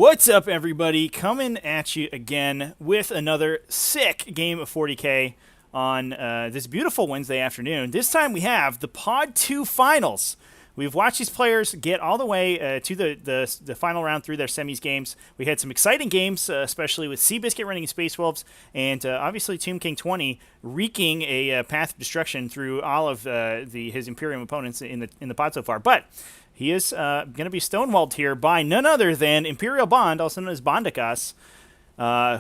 What's up, everybody? Coming at you again with another sick game of 40K on this beautiful Wednesday afternoon. This time we have the Pod 2 Finals. We've watched these players get all the way to the final round through their semis games. We had some exciting games, especially with Seabiscuit running Space Wolves, and obviously Tomb King 20 wreaking a path of destruction through all of his Imperium opponents in the pod so far. But he is going to be stonewalled here by none other than Imperial Bond, also known as Bondacas,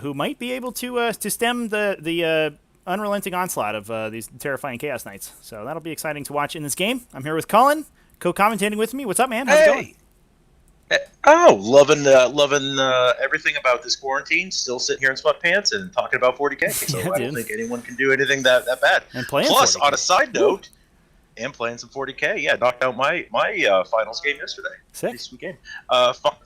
who might be able to stem the unrelenting onslaught of these terrifying Chaos Knights. So that'll be exciting to watch in this game. I'm here with Colin, co-commentating with me. What's up, man? How's it going? Oh, loving everything about this quarantine. Still sitting here in sweatpants and talking about 40K. So Yeah, I don't think anyone can do anything that bad. And playing Plus, 40K. on a side note, and playing some 40K. Yeah, knocked out my finals game yesterday. Sick. Pretty sweet game.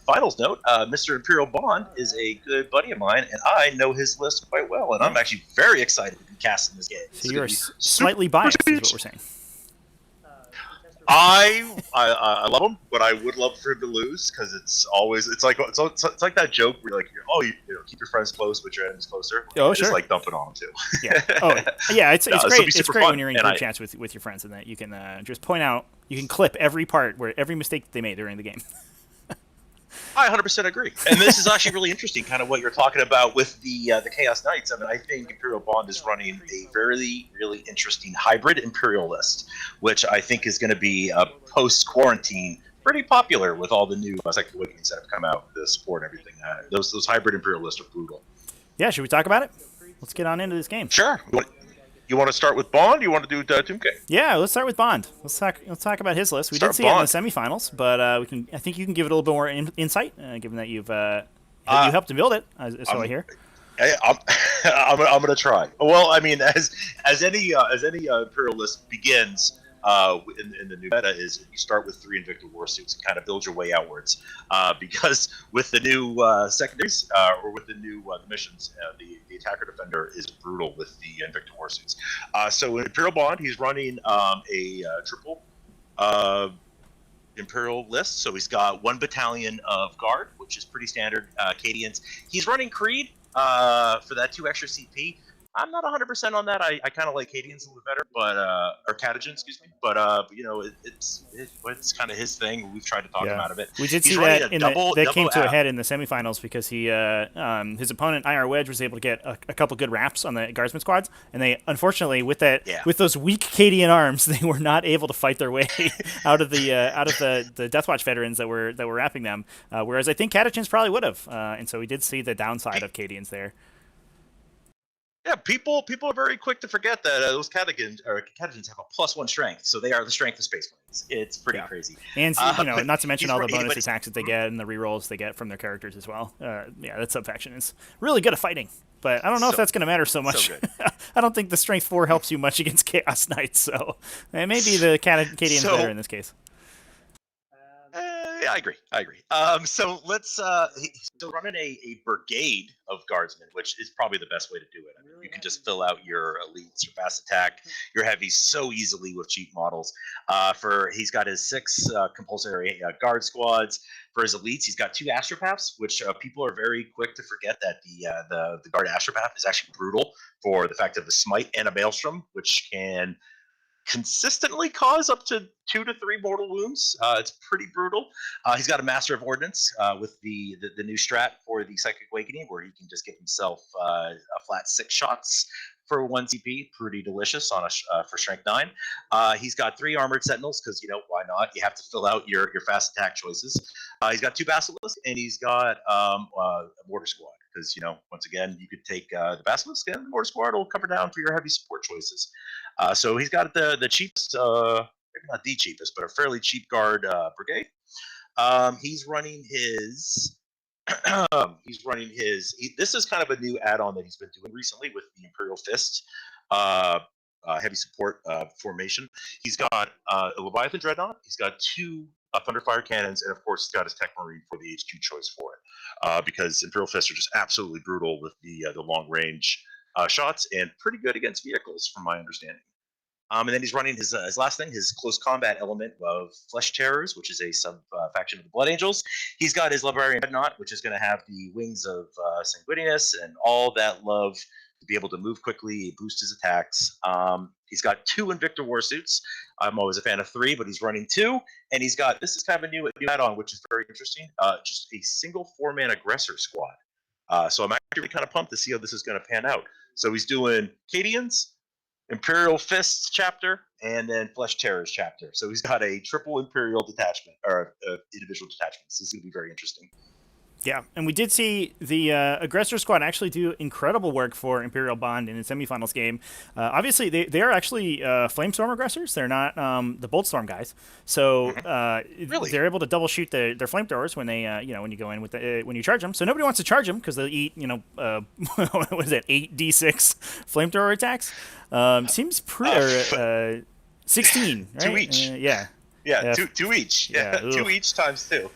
Finals note: Mr. Imperial Bond is a good buddy of mine, and I know his list quite well. And I'm actually very excited to be casting this game. So you're slightly biased, is what we're saying. I love him, but I would love for him to lose because it's like that joke where you keep your friends close but your enemies closer. Oh, Just sure. like dumping on them too. Yeah. Oh, yeah. It's No, great. be It's super great fun. when you're in And group chats with your friends, and that you can just point out, you can clip every part where every mistake they made during the game. I 100% agree. And this is actually really interesting, kind of what you're talking about with the Chaos Knights. I mean, I think Imperial Bond is running a very, really interesting hybrid Imperial list, which I think is going to be post-quarantine pretty popular with all the new Second Awakenings that have come out, the support and everything. Those hybrid Imperial lists are brutal. Yeah, should we talk about it? Let's get on into this game. Sure. You want to start with Bond? Or you want to do Tomb King? Yeah, let's start with Bond. Let's talk about his list. We did see it in the semifinals, but I think you can give it a little bit more insight, given that you helped to build it, so I hear. I'm going to try. Well, I mean, as any Imperial list begins in the new meta, is you start with 3 Invicta Warsuits and kind of build your way outwards. Because with the new secondaries or with the new the missions, the attacker defender is brutal with the Invicta Warsuits. So in Imperial Bond, he's running a triple Imperial list. So he's got 1 battalion of Guard, which is pretty standard Cadians. He's running Creed for that 2 extra CP. I'm not 100% on that. I kind of like Cadians a little bit better, but or Catagen, excuse me. But it's kind of his thing. We've tried to talk him out of it. We did see that that came to a head in the semifinals because his opponent IR Wedge was able to get a couple good wraps on the Guardsman squads, and they unfortunately with those weak Cadian arms, they were not able to fight their way out of the Deathwatch veterans that were wrapping them. Whereas I think Catagens probably would have, and so we did see the downside of Cadians there. Yeah, people are very quick to forget that those Catagens have a +1 strength, so they are the strength of Space Marines. It's pretty crazy. And not to mention all the bonus attacks that they get and the rerolls they get from their characters as well. That subfaction is really good at fighting, but I don't know if that's going to matter so much. So I don't think the strength 4 helps you much against Chaos Knights, so maybe the Cadian's better in this case. Yeah, I agree. So let's so running a brigade of guardsmen, which is probably the best way to do it. I mean, you can just fill out your elites, your fast attack, your heavies so easily with cheap models. He's got his 6 compulsory guard squads. For his elites, he's got 2 Astropaths, which people are very quick to forget that the guard Astropath is actually brutal for the fact of the smite and a maelstrom, which can consistently cause up to 2 to 3 mortal wounds. It's pretty brutal. He's got a Master of Ordnance with the new strat for the Psychic Awakening, where he can just give himself a flat 6 shots for 1 CP. Pretty delicious on for Strength 9. He's got 3 Armored Sentinels, because, why not? You have to fill out your fast attack choices. He's got 2 Basilisks, and he's got a Mortar Squad. Because, once again, you could take the Basilisk and the Mortar Squad will cover down for your heavy support choices. So he's got the cheapest, maybe not the cheapest, but a fairly cheap guard brigade. He's running his. This is kind of a new add-on that he's been doing recently with the Imperial Fist heavy support formation. He's got a Librarian Dreadnought. He's got 2 Thunderfire Cannons, and of course, he's got his Techmarine for the HQ choice for it. Because Imperial Fists are just absolutely brutal with the long range shots, and pretty good against vehicles, from my understanding. And then he's running his last thing, his close combat element of Flesh Terrors, which is a sub faction of the Blood Angels. He's got his Librarian Dreadnought, which is going to have the wings of Sanguinius and all that love to be able to move quickly, boost his attacks. He's got 2 Invictor Warsuits. I'm always a fan of 3, but he's running 2. And he's got, this is kind of a new add-on, which is very interesting, just a single 4-man Aggressor squad. So I'm actually kind of pumped to see how this is going to pan out. So he's doing Cadians, Imperial Fists chapter, and then Flesh Terrors chapter. So he's got a triple Imperial detachment, or individual detachments. This is going to be very interesting. Yeah, and we did see the Aggressor Squad actually do incredible work for Imperial Bond in its semifinals game. Obviously, they are actually Flamestorm Aggressors. They're not the Boltstorm guys. So Really? they're able to double shoot their flamethrowers when they when you go in with when you charge them. So nobody wants to charge them because they'll eat what is it, 8d6 flamethrower attacks. Seems pretty 16, right? 2 each. Yeah. Yeah, two each. Yeah, 2 each times 2.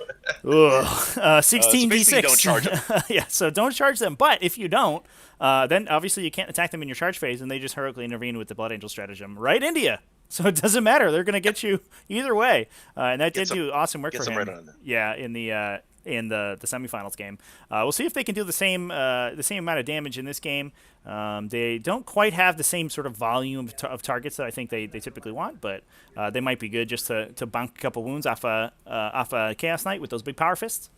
16 d6. Don't charge them. Yeah, so don't charge them. But if you don't, then obviously you can't attack them in your charge phase, and they just heroically intervene with the Blood Angel stratagem right into you. So it doesn't matter; they're going to get you either way. And that did do awesome work for him. Right on. Yeah, in the semifinals game. We'll see if they can do the same amount of damage in this game. They don't quite have the same sort of volume of targets that I think they typically want, but they might be good just to bonk a couple wounds off a Chaos Knight with those big power fists.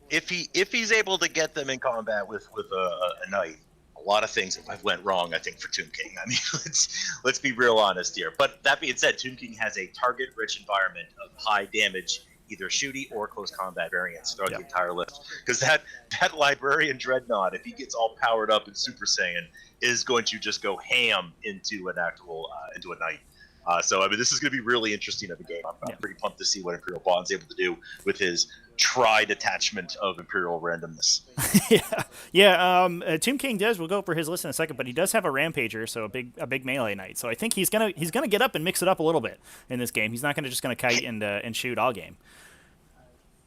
If he's able to get them in combat with a knight, a lot of things went wrong, I think, for Tomb King. I mean, let's be real honest here. But that being said, Tomb King has a target-rich environment of high damage, either shooty or close combat variants throughout the entire list. Because that Librarian Dreadnought, if he gets all powered up in Super Saiyan, is going to just go ham into an actual into a knight. So I mean, this is going to be really interesting of a game. I'm pretty pumped to see what Imperial Bond's able to do with his tri-detachment of Imperial randomness. Tomb King does. We'll go over his list in a second, but he does have a Rampager, so a big melee knight. So I think he's gonna get up and mix it up a little bit in this game. He's not gonna kite and shoot all game.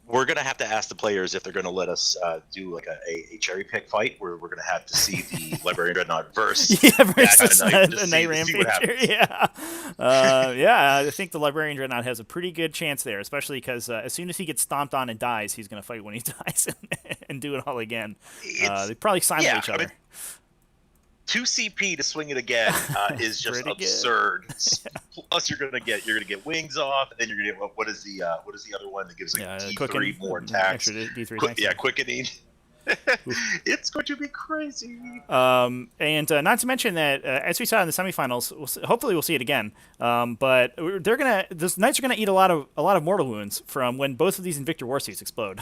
We're going to have to ask the players if they're going to let us do like a cherry pick fight where we're going to have to see the Librarian Dreadnought versus a Knight Rampager. I think the Librarian Dreadnought has a pretty good chance there, especially because as soon as he gets stomped on and dies, he's going to fight when he dies and do it all again. They probably simulate each other. 2 CP to swing it again is just absurd. Plus, you're gonna get wings off, and then you're gonna get what is the other one that gives like D3 more attacks? Quickening. It's going to be crazy. And not to mention that, as we saw in the semifinals, hopefully we'll see it again. But the Knights are gonna eat a lot of mortal wounds from when both of these Invictor Warsuits explode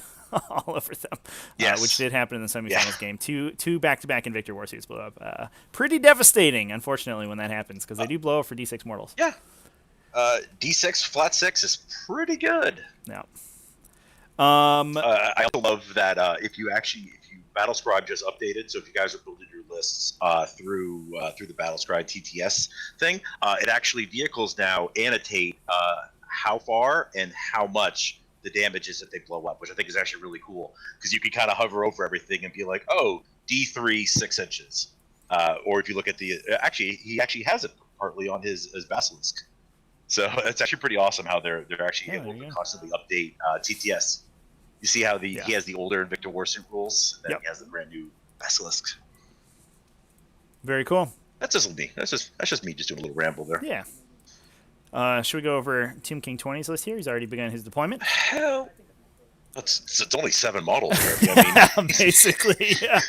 all over them. Which did happen in the semifinals game. Two back-to-back Invictor Warsuits blew up. Pretty devastating, unfortunately, when that happens, because they do blow up for D6 mortals. Yeah. D6 flat 6 is pretty good. Yeah. I also love that if you Battlescribe just updated, so if you guys are building your lists through the Battlescribe TTS thing, it actually vehicles now annotate how far and how much the damage is that they blow up, which I think is actually really cool because you can kind of hover over everything and be like, oh, D3 6 inches, or if you look at he actually has it partly on his Basilisk, so it's actually pretty awesome how they're actually able to constantly update TTS. You see how he has the older Invictor Warsuit rules, and then he has the brand new Basilisk. Very cool. That's just me. That's just me just doing a little ramble there. Yeah. Should we go over Tomb King 20's list here? He's already begun his deployment. Hell, it's only 7 models. I mean, basically, yeah.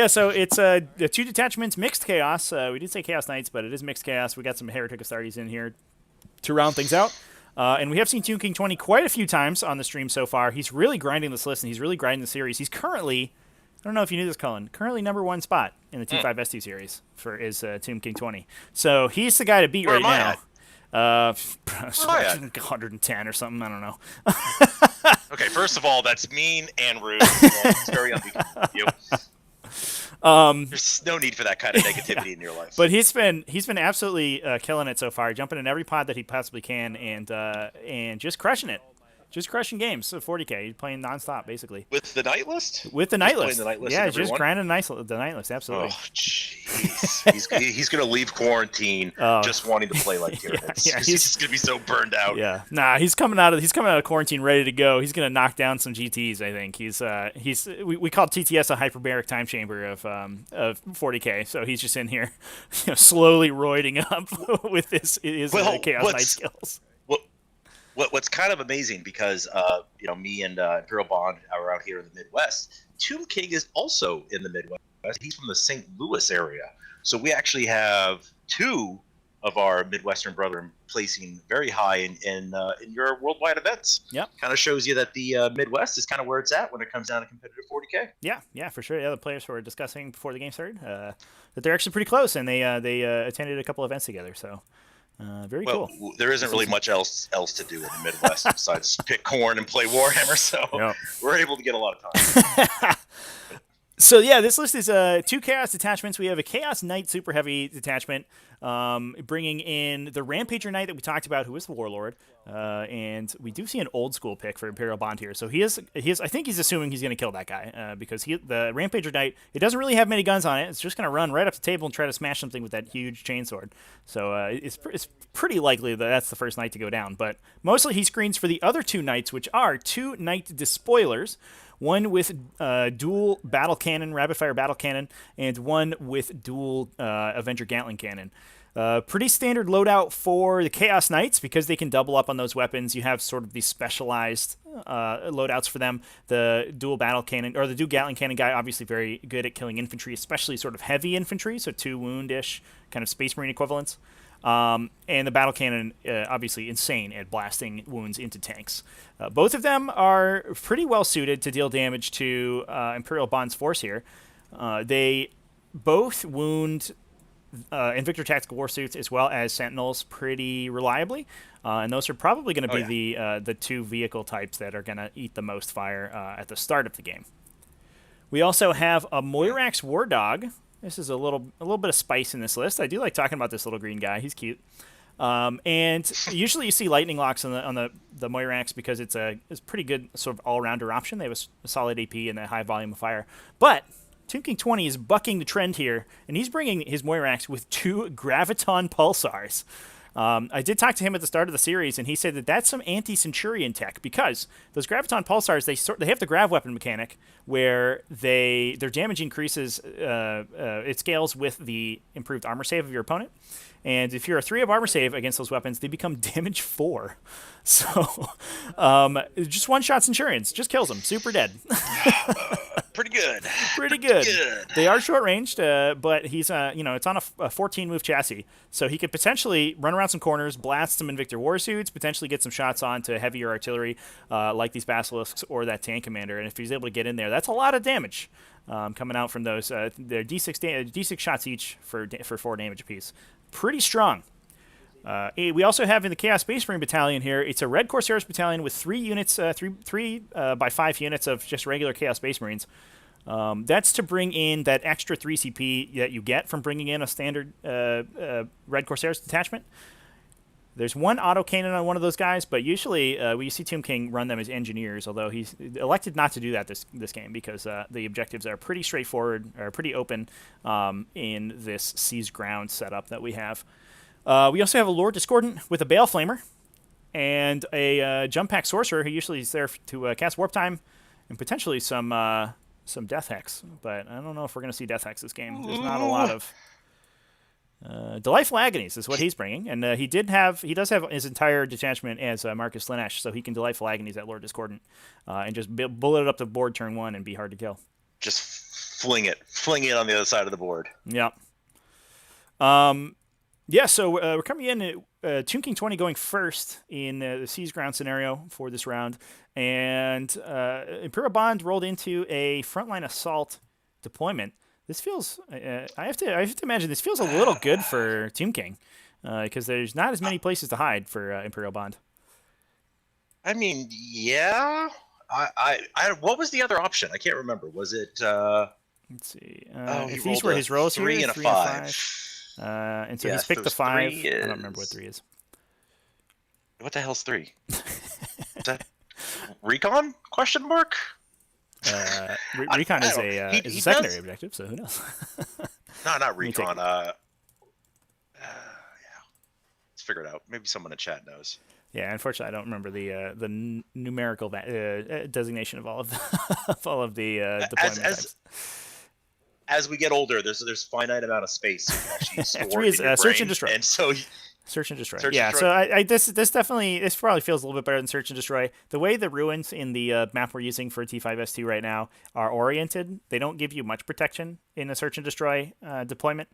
So it's 2 detachments, mixed chaos. We did say Chaos Knights, but it is mixed chaos. We got some Heretic Astartes in here to round things out. And we have seen Tomb King 20 quite a few times on the stream so far. He's really grinding this list, and he's really grinding the series. He's currently, I don't know if you knew this, Cullen, currently #1 spot in the T5S2 series is Tomb King 20. So he's the guy to beat right now. 110 or something, I don't know. Okay, first of all, that's mean and rude. It's very unbecoming of you. There's no need for that kind of negativity in your life. But he's been absolutely killing it so far, jumping in every pod that he possibly can, and just crushing it. just crushing games. So 40K, he's playing nonstop basically. With the night list? With the night list. Playing the night list. Yeah, just grinding the night list. Absolutely. Oh, jeez. he's gonna leave quarantine just wanting to play like Tyranids. Yeah, he's gonna be so burned out. Yeah. Nah, he's coming out of quarantine ready to go. He's gonna knock down some GTs. I think we call TTS a hyperbaric time chamber of 40K. So he's just in here, slowly roiding up with his Chaos Knight skills. What's kind of amazing because me and Imperial Bond are out here in the Midwest. Tomb King is also in the Midwest. He's from the St. Louis area, so we actually have two of our Midwestern brethren placing very high in your worldwide events. Yep. Kind of shows you that the Midwest is kind of where it's at when it comes down to competitive 40K. Yeah, for sure. Yeah, the players were discussing before the game started that they're actually pretty close, and they attended a couple events together. So. Very cool. There isn't really much else to do in the Midwest besides pick corn and play Warhammer, so we're able to get a lot of time. So yeah, this list is 2 Chaos detachments. We have a Chaos Knight Super Heavy detachment, bringing in the Rampager Knight that we talked about, who is the Warlord, and we do see an old school pick for Imperial Bond here. So he is. I think he's assuming he's going to kill that guy because the Rampager Knight, it doesn't really have many guns on it. It's just going to run right up the table and try to smash something with that huge chainsword. So it's pretty likely that that's the first knight to go down. But mostly he screens for the other 2 knights, which are 2 Knight Despoilers. One with dual battle cannon, rapid fire battle cannon, and one with dual Avenger Gatling cannon. Pretty standard loadout for the Chaos Knights because they can double up on those weapons. You have sort of these specialized loadouts for them. The dual battle cannon, or the dual Gatling cannon guy, obviously very good at killing infantry, especially sort of heavy infantry, so 2 wound-ish, kind of Space Marine equivalents. And the battle cannon, obviously insane at blasting wounds into tanks. Both of them are pretty well suited to deal damage to Imperial Bond's force here. They both wound Invictor Tactical Warsuits as well as Sentinels pretty reliably, and those are probably going to be the 2 vehicle types that are going to eat the most fire at the start of the game. We also have a Moirax War Dog. This is a little bit of spice in this list. I do like talking about this little green guy. He's cute. And usually you see lightning locks on the Moirax because it's pretty good sort of all-rounder option. They have a solid AP and a high volume of fire. But Tomb King 20 is bucking the trend here, and he's bringing his Moirax with 2 Graviton Pulsars. I did talk to him at the start of the series, and he said that that's some anti-Centurion tech because those Graviton Pulsars, they have the grav weapon mechanic where their damage increases, it scales with the improved armor save of your opponent. And if you're a 3 of armor save against those weapons, they become damage 4. So, just one-shot Centurions. Just kills them. Super dead. Pretty good. Pretty good. They are short-ranged, but he's, it's on a 14-move chassis. So he could potentially run around some corners, blast some Invictor Warsuits, potentially get some shots onto heavier artillery, like these Basilisks or that tank commander. And if he's able to get in there, that's a lot of damage coming out from those. They're D6 shots each for 4 damage apiece. Pretty strong. We also have in the Chaos Space Marine Battalion here, it's a Red Corsairs Battalion with 3 units, 3 by 5 units of just regular Chaos Space Marines. That's to bring in that extra 3 CP that you get from bringing in a standard Red Corsairs detachment. There's 1 autocannon on one of those guys, but usually we see Tomb King run them as engineers, although he's elected not to do that this game because the objectives are pretty straightforward, or pretty open in this Seas Ground setup that we have. We also have a Lord Discordant with a Bale Flamer and a Jump Pack Sorcerer who usually is there to cast Warp Time and potentially some Death Hex, but I don't know if we're going to see Death Hex this game. There's not a lot of... Delightful Agonies is what he's bringing, and he does have his entire detachment as Marcus Linesh, so he can Delightful Agonies at Lord Discordant and just bullet it up the board turn 1 and be hard to kill. Just fling it on the other side of the board. Yeah. So we're coming in at Tomb King 20 going first in the Seas Ground scenario for this round, and Imperial Bond rolled into a frontline assault deployment. This feels, I have to imagine this feels a little good for Tomb King because there's not as many places to hide for Imperial Bond. I mean, yeah. What was the other option? I can't remember. Was it? Let's see. If these were his rolls, 3 and a 5. And so he's picked the 5. I don't remember what 3 is. What the hell's 3? Recon? Question mark. Recon is a secondary objective, so who knows? No, not recon. Yeah, let's figure it out. Maybe someone in chat knows. Yeah, unfortunately, I don't remember the numerical designation of all of the deployment types. As we get older, there's finite amount of space you can actually store. 3 is search and destroy. And so search and destroy. So this probably feels a little bit better than search and destroy. The way the ruins in the map we're using for T5S2 right now are oriented, they don't give you much protection in a search and destroy deployment.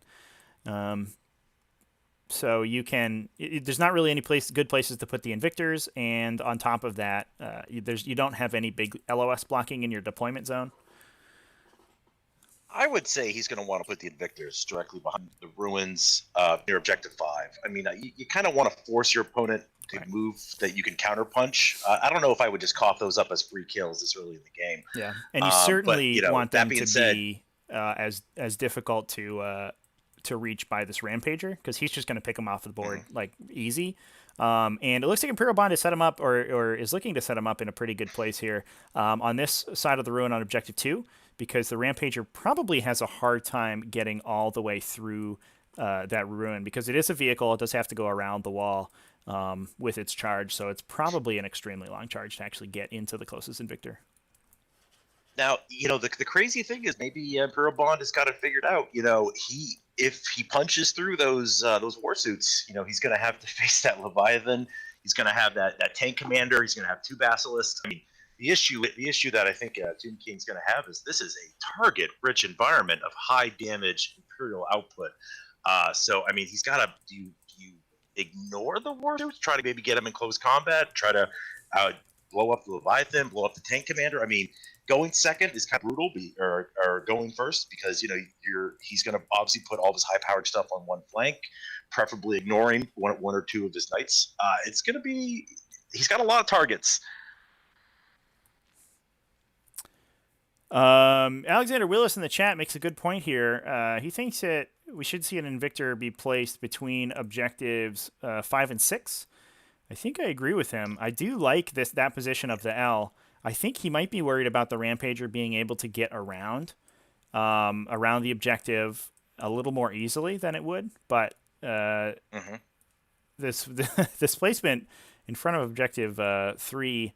So you can. There's not really any good places to put the Invictors, and on top of that, you don't have any big LOS blocking in your deployment zone. I would say he's going to want to put the Invictors directly behind the ruins near Objective 5. I mean, you kind of want to force your opponent to move that you can counterpunch. I don't know if I would just cough those up as free kills this early in the game. Yeah, and you certainly want them to be as difficult to reach by this Rampager, because he's just going to pick them off the board like easy. And it looks like Imperial Bond has set him up, or is looking to set him up in a pretty good place here on this side of the ruin on Objective 2, because the Rampager probably has a hard time getting all the way through that ruin, because it is a vehicle. It does have to go around the wall with its charge, so it's probably an extremely long charge to actually get into the closest Invictor. Now, the crazy thing is maybe Imperial Bond has got it figured out. If he punches through those war suits, he's going to have to face that Leviathan. He's going to have that tank commander. He's going to have 2 Basilisks. I mean, the issue that I think Tomb King's going to have is this is a target-rich environment of high damage Imperial output. So, I mean, he's got to do you ignore the war suits, try to maybe get him in close combat, try to blow up the Leviathan, blow up the tank commander. I mean, going second is kind of brutal, or going first, because he's going to obviously put all of his high-powered stuff on one flank, preferably ignoring one or 2 of his knights. It's going to be he's got a lot of targets. Alexander Willis in the chat makes a good point here. He thinks that we should see an Invictor be placed between objectives 5 and 6. I think I agree with him. I do like that position of the L. I think he might be worried about the Rampager being able to get around the objective a little more easily than it would. But this placement in front of objective 3,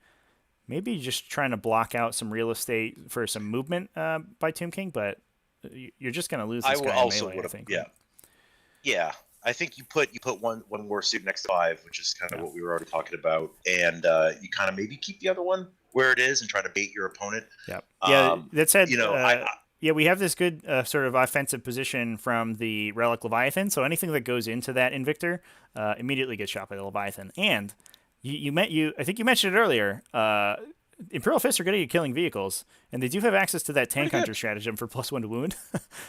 maybe just trying to block out some real estate for some movement by Tomb King, but you're just going to lose this guy in melee, I think. Yeah. Yeah. I think you put one war suit next to 5, which is kind of what we were already talking about, and you kind of maybe keep the other one where it is and try to bait your opponent. Yeah. That said, we have this good sort of offensive position from the Relic Leviathan, so anything that goes into that Invictor immediately gets shot by the Leviathan. And I think you mentioned it earlier. Imperial Fists are good at killing vehicles, and they do have access to that tank hunter stratagem for +1 to wound,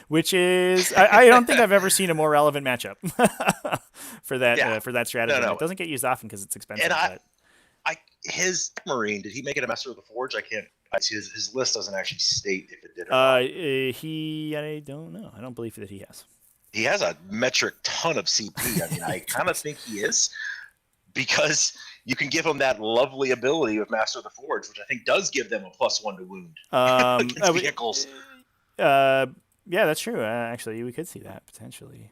which is I don't think I've ever seen a more relevant matchup for that stratagem. No. It doesn't get used often because it's expensive. And his Techmarine, did he make it a Master of the Forge? I can't. His list doesn't actually state if it did or not. I don't know. I don't believe that he has. He has a metric ton of CP. I mean, I kind of think he is, because you can give him that lovely ability of Master of the Forge, which I think does give them a +1 to wound against vehicles. Yeah, that's true. Actually, we could see that potentially.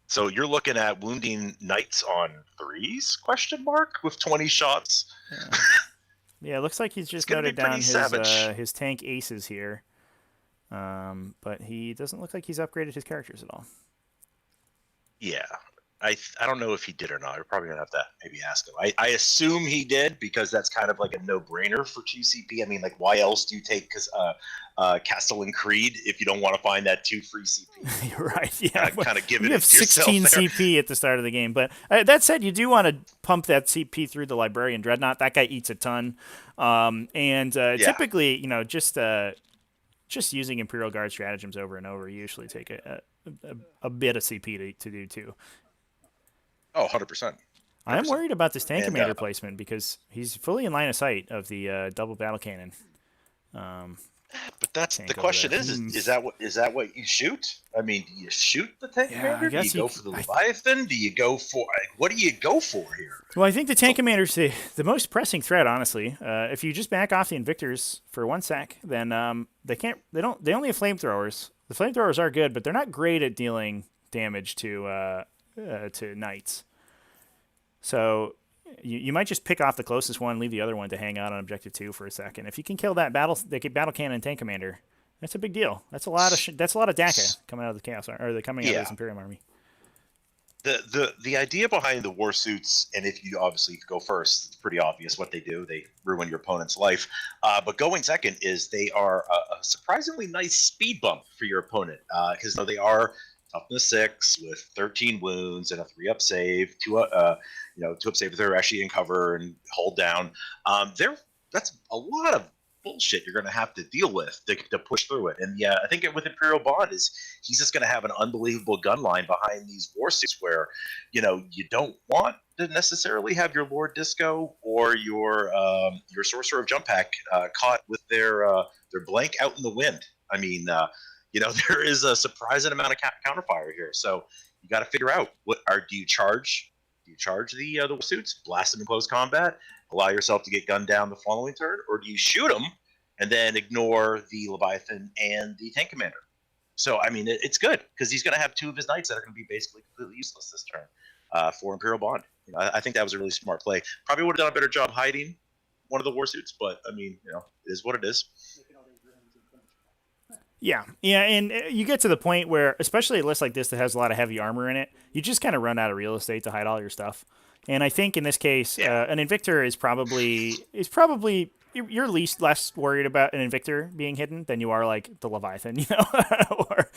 So you're looking at wounding knights on 3s? Question mark with 20 shots. Yeah, it looks like he's just noted down his tank aces here, but he doesn't look like he's upgraded his characters at all. Yeah. I don't know if he did or not. We're probably going to have to maybe ask him. I assume he did, because that's kind of like a no-brainer for 2 CP. I mean, like, why else do you take Castellan Creed if you don't want to find that 2 free CP? You're right, yeah. Kind of give it you have 16 CP at the start of the game. But that said, you do want to pump that CP through the Librarian Dreadnought. That guy eats a ton. Typically, just using Imperial Guard stratagems over and over, you usually take a bit of CP to do, too. Oh, 100%. I am worried about this tank commander placement, because he's fully in line of sight of the double battle cannon. But that's the tank over question there. is that what you shoot? I mean, do you shoot the tank Yeah, commander? I Do you guess go for the Leviathan? Do you go for what do you go for here? Well, I think the tank commander's the most pressing threat, honestly. If you just back off the Invictors for 1 sec, then they only have flamethrowers. The flamethrowers are good, but they're not great at dealing damage to knights. So you might just pick off the closest one, leave the other one to hang out on objective 2 for a second. If you can kill that battle cannon tank commander, that's a big deal. That's a lot of DACA coming out of the chaos out of this Imperium army. The idea behind the war suits, and if you obviously go first, it's pretty obvious what they do. They ruin your opponent's life. But going second is they are a surprisingly nice speed bump for your opponent, because though they are toughness 6 with 13 wounds and a 3-up save, 2-up save if they're actually in cover and hold down. That's a lot of bullshit you're going to have to deal with to push through it. And yeah, I think with Imperial Bond is he's just going to have an unbelievable gun line behind these war suits where, you don't want to necessarily have your Lord Disco or your Sorcerer of Jump Pack caught with their blank out in the wind. I mean, there is a surprising amount of counterfire here, so you got to figure out do you charge the war suits, blast them in close combat, allow yourself to get gunned down the following turn, or do you shoot them and then ignore the Leviathan and the tank commander? So, I mean, it's good because he's going to have 2 of his knights that are going to be basically completely useless this turn for Imperial Bond. I think that was a really smart play. Probably would have done a better job hiding one of the war suits, but, I mean, it is what it is. Yeah, and you get to the point where, especially a list like this that has a lot of heavy armor in it, you just kind of run out of real estate to hide all your stuff. And I think in this case, an Invictor is probably you're less worried about an Invictor being hidden than you are like the Leviathan, or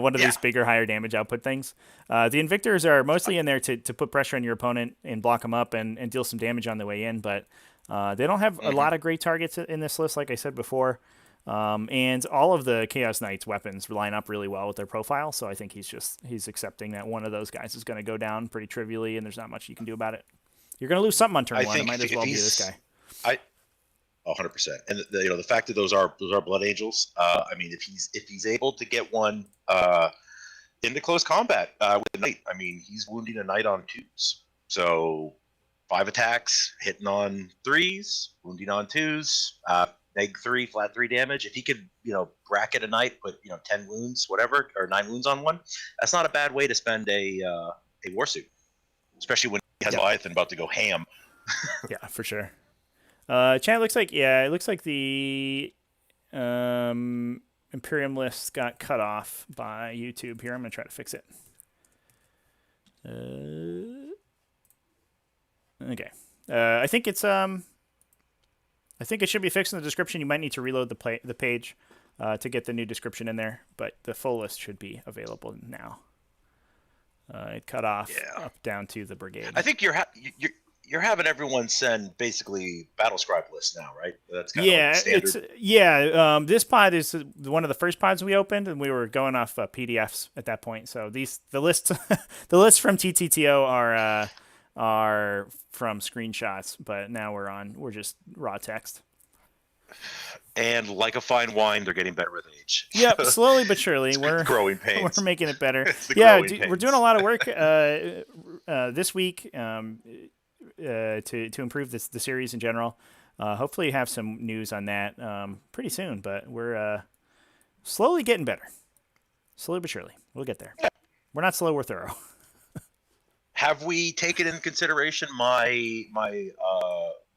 one of these bigger, higher damage output things. The Invictors are mostly in there to put pressure on your opponent and block them up and deal some damage on the way in, but they don't have a lot of great targets in this list, like I said before. And all of the Chaos Knights weapons line up really well with their profile, so I think he's accepting that one of those guys is going to go down pretty trivially, and there's not much you can do about it. You're going to lose something on turn 1. It might as well be this guy. 100%. And the fact that those are Blood Angels. I mean, if he's able to get one into close combat with a knight, I mean, he's wounding a knight on 2s. So 5 attacks, hitting on 3s, wounding on 2s. Neg 3, flat 3 damage. If he could, bracket a knight, put 10 wounds, whatever, or 9 wounds on one, that's not a bad way to spend a war suit, especially when he has Leviathan about to go ham. Yeah, for sure. Chat looks like the Imperium list got cut off by YouTube here. I'm gonna try to fix it. Okay. I think it should be fixed in the description. You might need to reload the page to get the new description in there, but the full list should be available now. It cut off up down to the brigade. I think you're having everyone send basically battle scribe lists now, right? That's kind of like standard. This pod is one of the first pods we opened, and we were going off PDFs at that point. So the lists the lists from TTTO are from screenshots, but now we're just raw text. And like a fine wine, they're getting better with age. Yep, slowly but surely. We're growing pains. We're making it better. We're doing a lot of work this week to improve the series in general. Hopefully have some news on that pretty soon, but we're slowly getting better. Slowly but surely. We'll get there. Yeah. We're not slow, we're thorough. Have we taken into consideration my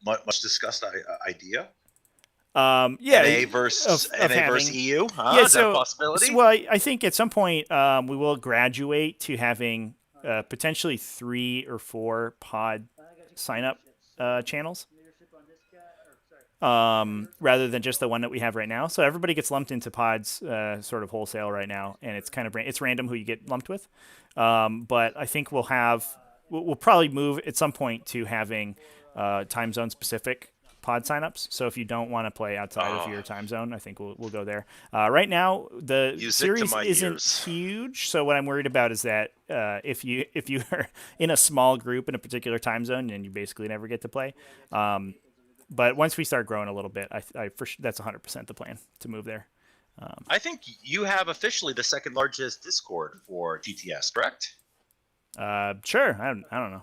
much discussed idea? NA versus EU. Is that a possibility? Well, I think at some point we will graduate to having potentially 3 or 4 pod sign-up channels, rather than just the one that we have right now. So everybody gets lumped into pods sort of wholesale right now, and it's random who you get lumped with. But I think we'll probably move at some point to having time zone specific pod signups. So if you don't want to play outside of your time zone, I think we'll go there. Right now the series isn't huge, so what I'm worried about is that if you are in a small group in a particular time zone, then you basically never get to play. But once we start growing a little bit, I for sure, that's 100% the plan to move there. I think you have officially the second largest Discord for GTS, correct? Sure. I don't know.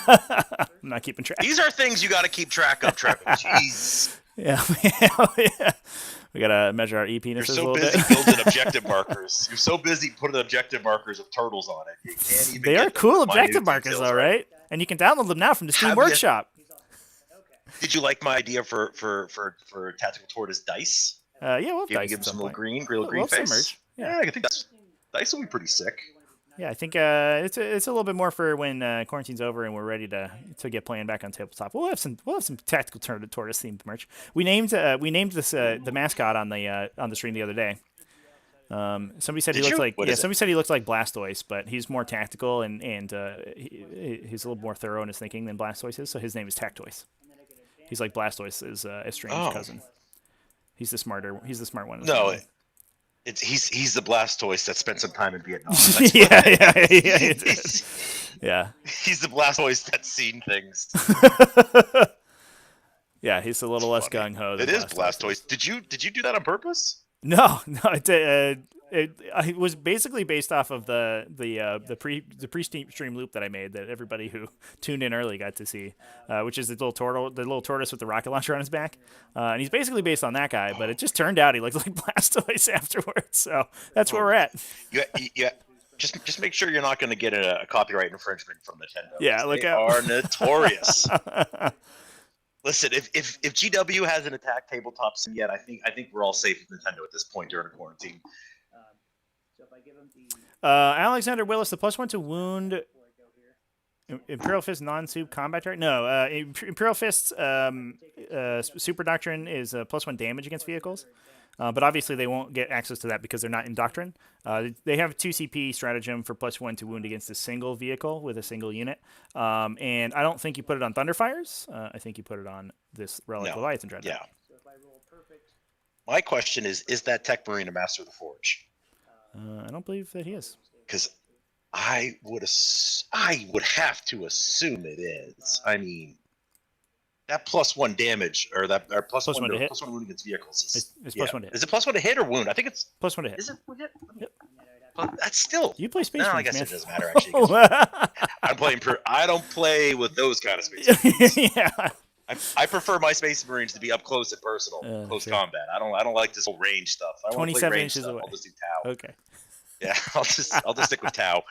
I'm not keeping track. These are things you got to keep track of, Trevor. Jeez. Yeah. We gotta measure our EP-nesses You're a so little busy bit. building objective markers. You're so busy putting objective markers of turtles on it. You can't even They get are the cool minute objective markers, details though, right? And you can download them now from the Steam Have you- Workshop. Did you like my idea for tactical tortoise dice? Yeah, we'll have Give dice him at some some little point. green, We'll green have some face. merch. Yeah, I think dice will be pretty sick. Yeah, I think it's a little bit more for when quarantine's over and we're ready to get playing back on tabletop. We'll have some tactical tortoise themed merch. We named this the mascot on the stream the other day. Somebody said Did he you? looked like What is it? somebody said he looked like Blastoise, but he's more tactical and he's a little more thorough in his thinking than Blastoise is. So his name is Tactoise. He's like Blastoise's estranged cousin. He's the smart one. In the No, family. he's the Blastoise that spent some time in Vietnam. Yeah. He's the Blastoise that's seen things. Yeah, he's a little less gung ho. It is Blastoise. Did you do that on purpose? No, it was basically based off of the pre-stream loop that I made that everybody who tuned in early got to see, which is the little tortoise with the rocket launcher on his back, and he's basically based on that guy. But it just turned out he looked like Blastoise afterwards, so that's where we're at. Yeah. Just make sure you're not going to get a copyright infringement from Nintendo. Yeah, look they out. are notorious. Listen, if GW hasn't attacked tabletop sim yet, I think we're all safe with Nintendo at this point during a quarantine. Alexander Willis, the +1 to wound. Imperial Fist non-soup combat turret? No, Imperial Fist's super doctrine is +1 damage against vehicles. But obviously they won't get access to that because they're not in Doctrine. They have 2 CP stratagem for +1 to wound against a single vehicle with a single unit. And I don't think you put it on Thunderfires. I think you put it on this Relic Leviathan Dreadnought. Yeah. My question is that Techmarine a Master of the Forge? I don't believe that he is. Because I would have to assume it is. I mean, that +1 damage or that or +1 to hit. +1 wound against vehicles. It's +1 to hit. Is it +1 to hit or wound? I think it's +1 to hit. Is it? Yep. Well, that's still. You play Space No, Marines, I guess man. it doesn't matter actually. 'Cause I'm playing. I don't play with those kind of Space Marines. Yeah. I prefer my Space Marines to be up close and personal, close sure. combat. I don't like this whole range stuff. I want to play 27 range inches stuff. away. I'll just do Tau. Okay. Yeah, I'll just stick with Tau.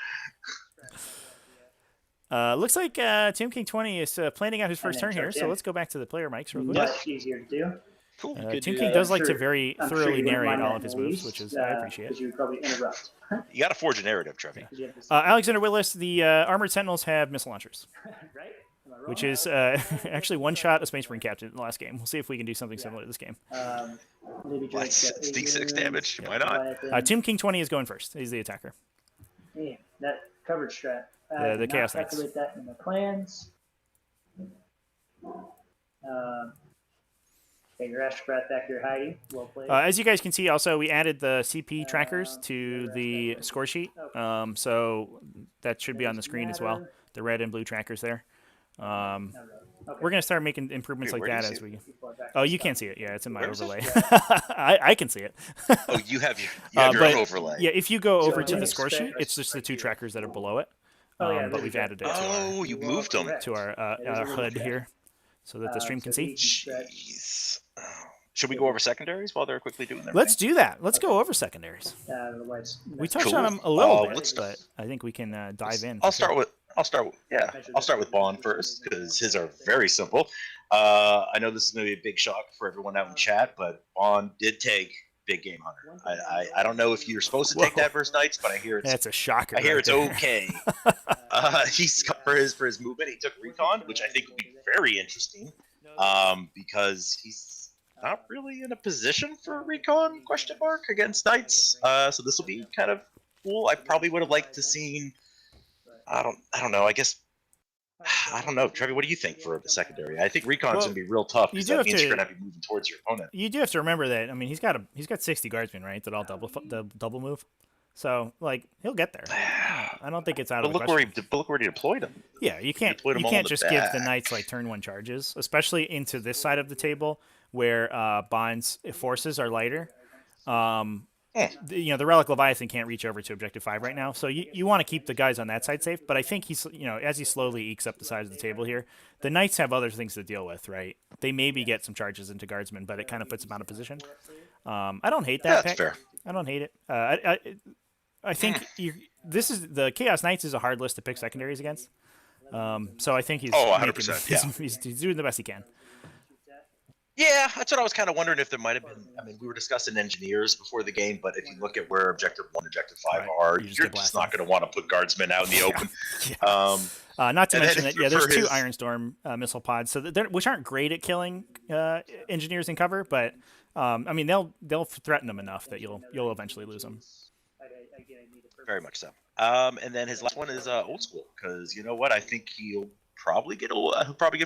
Looks like Team King 20 is planning out his first turn here, so let's go back to the player mics real quick. Much easier to do. Cool. Team King does like to I'm very sure thoroughly you wouldn't narrate mind all that of his in the moves, least, which is I appreciate. Because you would probably interrupt. You got to forge a narrative, Trevi. Alexander Willis, the Armored Sentinels have missile launchers, Right? Am I wrong? which is actually one-shot a Space Marine captain in the last game. We'll see if we can do something similar to this game. Maybe Let's just it's D6 damage. Why not? Team King 20 is going first. He's the attacker. Yeah, that coverage strat. The Did Chaos not Knights. calculate that in the plans. Okay, your Astropath back here hiding. Well played. As you guys can see, also, we added the CP trackers to the score sheet. So that should be on the screen as well. The red and blue trackers there. Okay. We're going to start making improvements Wait, like where do that you as see we... Before back Oh, to you stop. can't see it. Yeah, it's in my Where is it? overlay. I can see it. Oh, you have your but, own overlay. Yeah, if you go over I to the didn't score sheet, expect- it's just the 2 trackers that are below it. Oh, yeah, But there we've we go. added it Oh, you moved them. to our HUD here so that the stream can see. Jeez. Oh. Should we go over secondaries while they're quickly doing their Let's do that. Let's go over secondaries. Otherwise, We touched Cool. on them a little Let's bit, but I think we can dive in. I'll start with Bond first because his are very simple. I know this is going to be a big shock for everyone out in chat, but Bond did take Big Game Hunter. I don't know if you're supposed to take Whoa. that versus Knights, but I hear it's That's a shocker. I hear right it's there. okay. He's for his movement. He took Recon, which I think will be very interesting because he's not really in a position for Recon ? Against Knights. So this will be kind of cool. I probably would have liked to seen. I don't know. I guess. I don't know, Trevi. What do you think for the secondary? I think Recon's Well, gonna be real tough you because do that have means to- you're gonna have to be moving towards your opponent. You do have to remember that. I mean, he's got 60 guardsmen, right? That all double move. So like he'll get there. I don't think it's out But of the look question. where he deployed him. Yeah, you can't deployed them all in the just give the back. knights like turn 1 charges, especially into this side of the table where Bond's forces are lighter. The Relic Leviathan can't reach over to Objective 5 right now, so you want to keep the guys on that side safe. But I think he's, as he slowly ekes up the size of the table here, the Knights have other things to deal with, right? They maybe get some charges into Guardsmen, but it kind of puts them out of position. I don't hate that pick. That's fair. I don't hate it. I think the Chaos Knights is a hard list to pick secondaries against. So I think he's 100%. He's doing the best he can. Yeah, that's what I was kind of wondering if there might have been. I mean, we were discussing engineers before the game, but if you look at where Objective 1 and Objective 5 are, you're just not going to want to put Guardsmen out in the open. Yeah. Not to mention that, there's two his... Ironstorm missile pods, so which aren't great at killing engineers in cover, but they'll threaten them enough that you'll eventually lose them. Very much so. And then his last one is Old School, because you know what? I think he'll probably get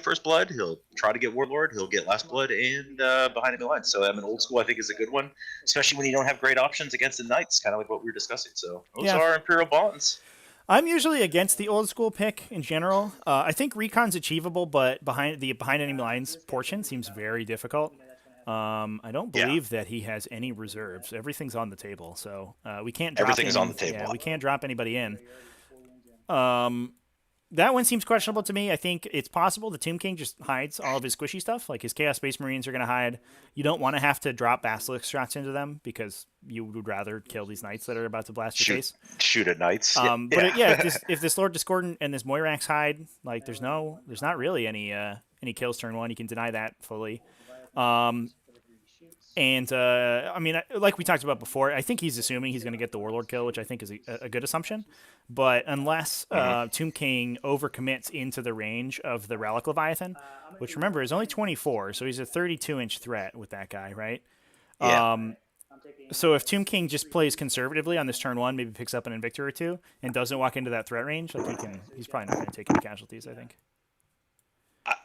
First Blood. He'll try to get Warlord. He'll get Last Blood and Behind Enemy Lines. So Old School I think is a good one, especially when you don't have great options against the Knights, kind of like what we were discussing. So those are Imperial bonds. I'm usually against the Old School pick in general. I think Recon's achievable, but Behind Enemy Lines portion seems very difficult. I don't believe that he has any reserves. Everything's on the table, so we can't drop everything's on the table. Yeah, we can't drop anybody in. That one seems questionable to me. I think it's possible the Tomb King just hides all of his squishy stuff. Like his Chaos Space Marines are going to hide. You don't want to have to drop Basilisk shots into them because you would rather kill these Knights that are about to blast your face. Shoot at Knights. If this Lord Discordant and this Moirax hide, like there's not really any kills turn one. You can deny that fully. Like we talked about before, I think he's assuming he's going to get the Warlord kill, which I think is a good assumption. But unless Tomb King overcommits into the range of the Relic Leviathan, which remember is only 24, so he's a 32-inch threat with that guy, right? Yeah. So if Tomb King just plays conservatively on this turn one, maybe picks up an Invictor or two, and doesn't walk into that threat range, he's probably not going to take any casualties, I think.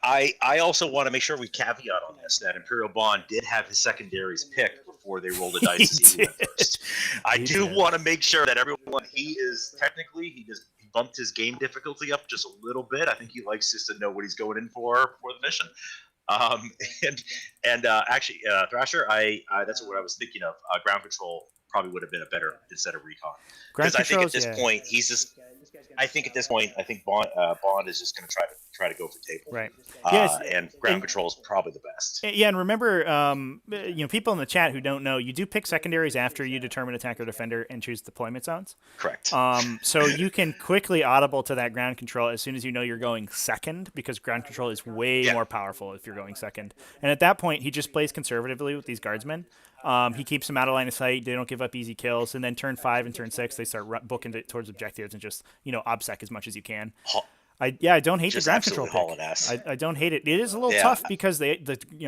I also want to make sure we caveat on this that Imperial Bond did have his secondaries picked before they rolled the dice to see who went first. I do want to make sure that everyone, he bumped his game difficulty up just a little bit. I think he likes just to know what he's going in for the mission. Actually, Thrasher, that's what I was thinking of. Ground control probably would have been a better instead of recon. Because I think at this point he's just. I think Bond is just going to try to go for table. Right. And ground control is probably the best. Yeah, and remember, people in the chat who don't know, you do pick secondaries after you determine attacker defender and choose deployment zones. Correct. So you can quickly audible to that ground control as soon as you know you're going second, because ground control is way more powerful if you're going second. And at that point, he just plays conservatively with these guardsmen. He keeps them out of line of sight. They don't give up easy kills. And then turn 5 and turn 6, they start booking it towards objectives and just, obsec as much as you can. I don't hate the ground control pick. I don't hate it. It is a little tough because the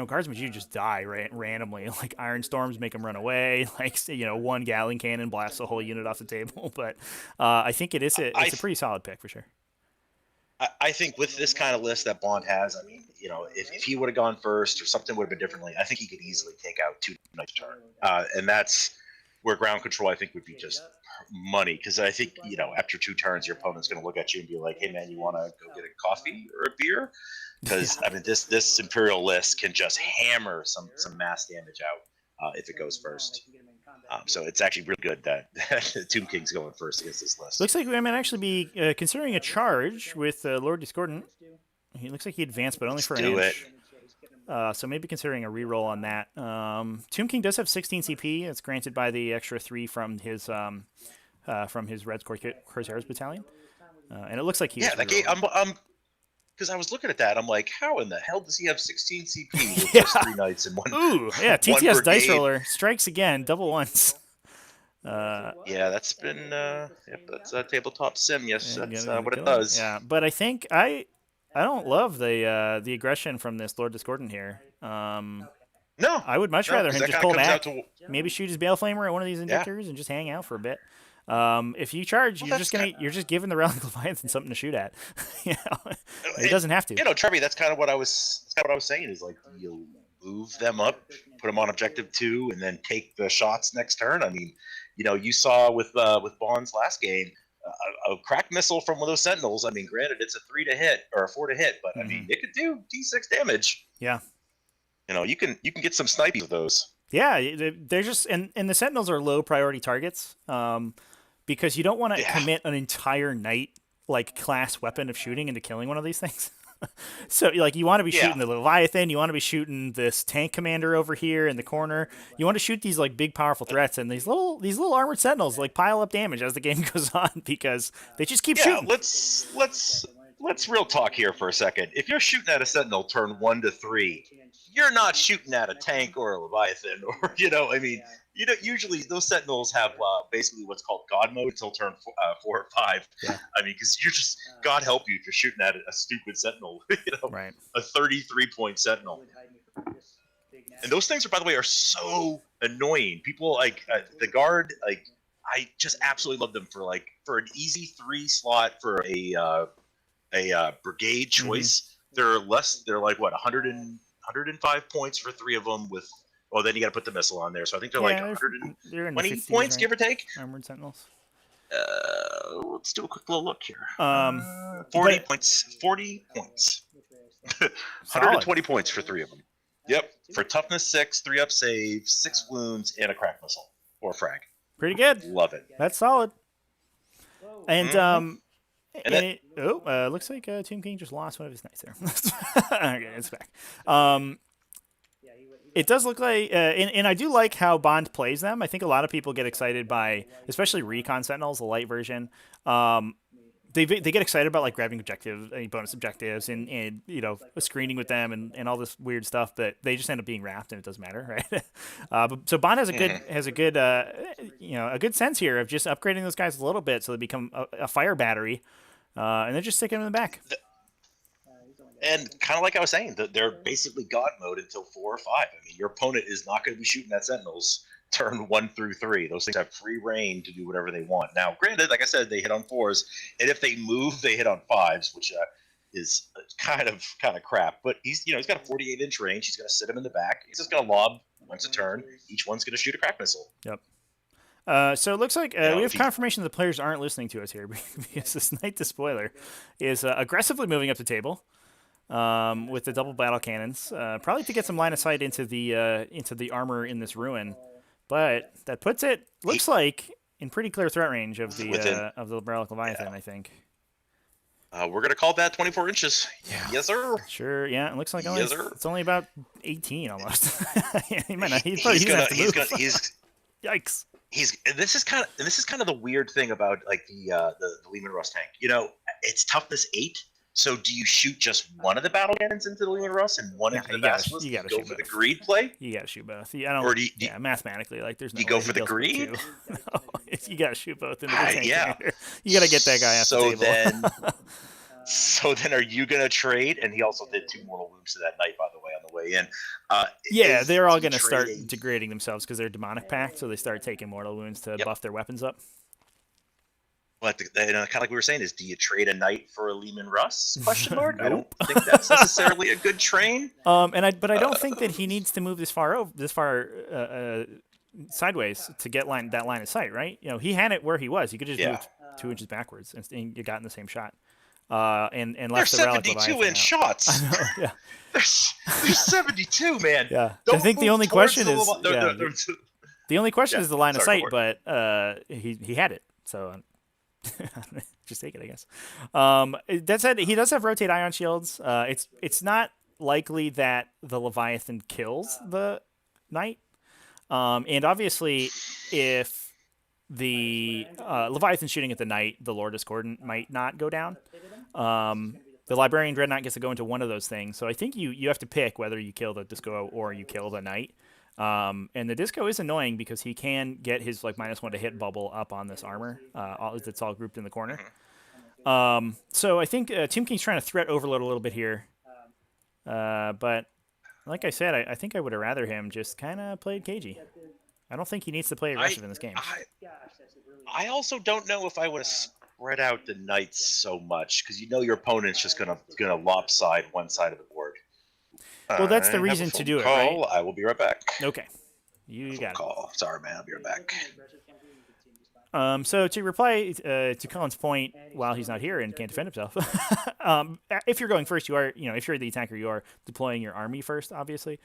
guardsmen you just die randomly. Like Iron Storms make them run away. Like one Gatling cannon blasts the whole unit off the table. But I think it's a pretty solid pick for sure. I think with this kind of list that Bond has, I mean, if he would have gone first or something would have been differently, I think he could easily take out 2 Knights a turn. And that's where ground control, I think, would be just money. Because I think, after 2 turns, your opponent's going to look at you and be like, hey, man, you want to go get a coffee or a beer? Because, I mean, this Imperial list can just hammer some mass damage out if it goes first. So it's actually really good that Tomb King's going first against this list. Looks like we might actually be considering a charge with Lord Discordant. He looks like he advanced, but only for an inch. So maybe considering a reroll on that. Tomb King does have 16 CP. It's granted by the extra 3 from his Red Corsairs Battalion. And it looks like he's that game. Because I was looking at that, I'm like, how in the hell does he have 16 CP with just 3 Knights and one? Ooh, yeah, TTS Dice Roller strikes again, double once. That's been that's a tabletop sim. Yes, that's what it does. Yeah, but I think I don't love the aggression from this Lord Discordant here. No, I would much rather him just pull back, maybe shoot his Baleflamer at one of these Invictors and just hang out for a bit. If you charge, you're just giving the Relic Leviathan something to shoot at. It doesn't have to. Trevi, that's kind of what I was saying. Is like you move them up, put them on objective 2, and then take the shots next turn. I mean, you saw with Bond's last game, a crack missile from one of those Sentinels. I mean, granted, it's a 3 to hit or a 4 to hit, but I mean, it could do D6 damage. Yeah. You can get some sniping with those. Yeah, they're just and the Sentinels are low priority targets because you don't want to commit an entire knight like class weapon of shooting into killing one of these things. So like you want to be shooting the Leviathan, you want to be shooting this tank commander over here in the corner. You want to shoot these like big powerful threats, and these little armored sentinels like pile up damage as the game goes on because they just keep shooting. Let's real talk here for a second. If you're shooting at a sentinel turn 1 to 3, you're not shooting at a tank or a Leviathan, or usually those sentinels have basically what's called God mode until turn 4 or 5. Yeah. I mean, because you're just God help you if you're shooting at a stupid sentinel, Right. A 33-point sentinel. And those things, by the way, are so annoying. People like the guard, like I just absolutely love them for an easy 3 slot for a brigade choice. Mm-hmm. They're like what 105 points for 3 of them with. Well, then you got to put the missile on there, so I think they're like 120 points, give or take. Armored Sentinels. Let's do a quick little look here. 40 points. 40 points. 120 points for 3 of them. Yep. For toughness 6, 3-up save, 6 wounds, and a crack missile or frag. Pretty good. Love it. That's solid. And looks like Tomb King just lost one of his knights there. Okay, it's back. It does look like, and I do like how Bond plays them. I think a lot of people get excited by, especially Recon Sentinels, the light version. They get excited about like grabbing bonus objectives, and screening with them and all this weird stuff. But they just end up being wrapped, and it doesn't matter, right? So Bond has a good sense here of just upgrading those guys a little bit so they become a fire battery, and then just stick them in the back. And kind of like I was saying, they're basically God mode until 4 or 5. I mean, your opponent is not going to be shooting at Sentinels turn 1 through 3. Those things have free reign to do whatever they want. Now, granted, like I said, they hit on 4s, and if they move, they hit on 5s, which is kind of crap. But he's got a 48-inch range. He's going to sit him in the back. He's just going to lob once a turn. Each one's going to shoot a crack missile. Yep. So it looks like we have confirmation the players aren't listening to us here because this Knight Despoiler is aggressively moving up the table. With the double battle cannons, probably to get some line of sight into the armor in this ruin, but that puts it looks like in pretty clear threat range of the Relic Leviathan. I think. We're gonna call that 24 inches. Yeah. Yes, sir. Sure. Yeah. It looks like it's only about 18 almost. He might not. Yikes. This is kind of the weird thing about like the Leman Russ tank. It's toughness 8. So do you shoot just one of the battle cannons into the Leman Russ and one into the Basilisk? You gotta go shoot for both. the greed play? You gotta shoot both. Mathematically, like there's no. You go for the greed? No, you gotta shoot both into the tank commander. You gotta get that guy off the table. So then are you going to trade? And he also did 2 mortal wounds to that knight, by the way, on the way in. They're all going to start degrading themselves because they're demonic packed, so they start taking mortal wounds to buff their weapons up. But kind of like we were saying, is do you trade a knight for a Lehman Russ? Question mark. I don't think that's necessarily a good train. But I don't think that he needs to move this far sideways to get that line of sight, right? He had it where he was. He could just move 2 inches backwards and you got in the same shot. And left they're the Relic 72-inch shots. I know, yeah. They're 72, man. Yeah. I think the only question is the only question is the line of sight, but he had it, so. Just take it, I guess. That said, he does have rotate ion shields. It's not likely that the Leviathan kills the knight. And obviously, if the Leviathan shooting at the knight, the Lord Discordant might not go down. The Librarian Dreadnought gets to go into one of those things. So I think you have to pick whether you kill the Disco or you kill the knight. And the Disco is annoying because he can get his -1 to hit bubble up on this armor. That's all grouped in the corner. So I think Tomb King's trying to threat overload a little bit here. But like I said, I think I would have rather him just kind of played cagey. I don't think he needs to play aggressive in this game. I also don't know if I would have spread out the knights so much because your opponent's just gonna lopside one side of the board. Well, that's the reason to do it, right? I will be right back. Okay. You got it. Sorry, man. I'll be right back. So to reply to Colin's point, while he's not here and can't defend himself, if you're going first, you are, if you're the attacker, you are deploying your army first, obviously.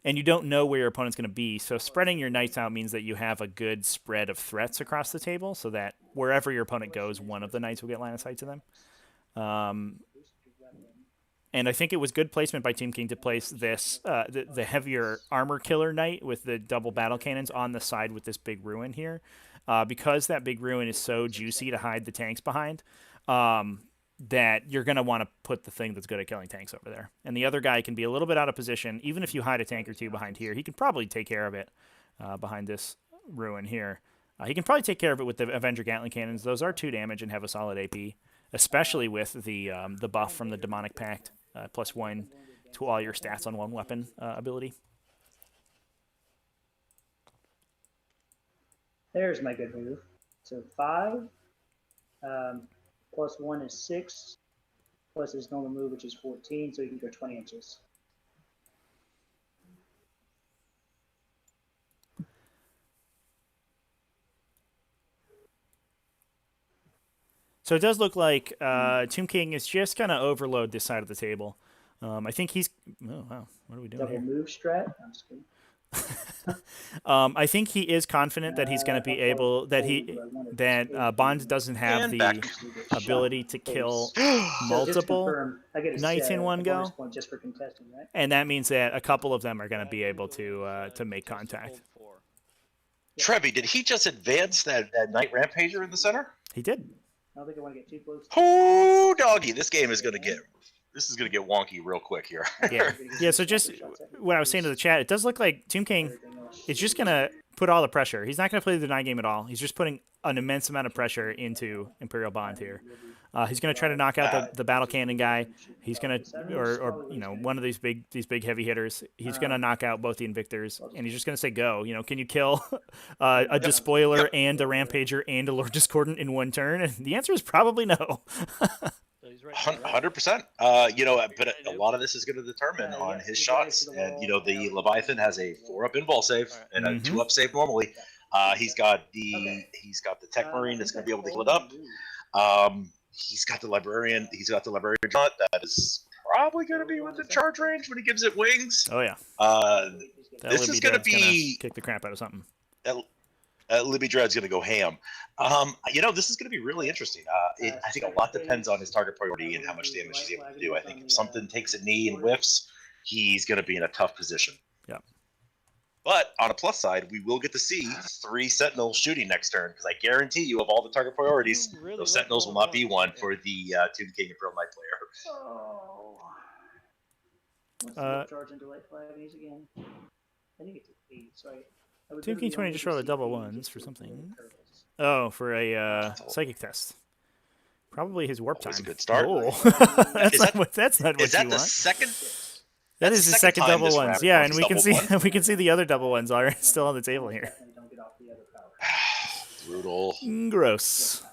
and you don't know where your opponent's going to be. So spreading your knights out means that you have a good spread of threats across the table, so that wherever your opponent goes, one of the knights will get line of sight to them. And I think it was good placement by Team King to place this the heavier armor killer knight with the double battle cannons on the side with this big ruin here, because that big ruin is so juicy to hide the tanks behind. That you're going to want to put the thing that's good at killing tanks over there. And the other guy can be a little bit out of position. Even if you hide a tank or two behind here, he can probably take care of it behind this ruin here. He can probably take care of it with the Avenger Gatling Cannons. Those are 2 damage and have a solid AP, especially with the buff from the Demonic Pact, +1 to all your stats on one weapon ability. There's my good move. So 5. +1 is 6. Plus his normal move, which is 14, so he can go 20 inches. So it does look like Tomb King is just going to overload this side of the table. I think he's... Oh, wow. What are we doing Double here? move strat. I'm just kidding. I think he is confident that he's going to be able... That Bond doesn't have And the back. ability to kill So just multiple confirm, I get a knights in one bonus go. point just for contesting, right? And that means that a couple of them are going to be able to make contact. Trevi, did he just advance that Knight Rampager in the center? He did. I don't think I want to get too close. Oh, doggy! This game is gonna get wonky real quick here. Yeah. Yeah, so just what I was saying to the chat, it does look like Tomb King is just going to put all the pressure. He's not going to play the deny game at all. He's just putting an immense amount of pressure into Imperial Bond here. He's going to try to knock out the battle cannon guy. He's going to, or you know, one of these big heavy hitters. He's going to knock out both the Invictors, and he's just going to say, "Go!" You know, can you kill a Despoiler and a Rampager and a Lord Discordant in one turn? And the answer is probably no. 100%. You know, but a lot of this is going to determine on his shots, and you know, the Leviathan has a 4-up invul save and a 2-up save normally. He's got the Techmarine that's going to be able to heal it up. He's got the Librarian. He's got the Librarian Dreadnought that is probably going to be within charge range when he gives it wings. Oh yeah. This is going to be kick the crap out of something. Libby Dread's going to go ham. You know, this is going to be really interesting. I think a lot depends on his target priority and how much damage he's able to do. I think if something takes a knee and whiffs, he's going to be in a tough position. Yeah. But on a plus side, we will get to see 3 Sentinels shooting next turn, because I guarantee you, of all the target priorities, those Sentinels will not be one for the Tomb King Imperial Knight player. Oh. Let's charge into light flags again. I think it's 8, so I would Tomb King 20 just rolled a double ones for something. Oh, for a psychic test. Probably his warp time. That's a good start. Oh. That's not what Is that you the want. second? That That's is the the second second time double this ones. round Yeah, was and we can double see one. we can see the other double ones are still on the table here. Don't get off the other power. Brutal. Gross.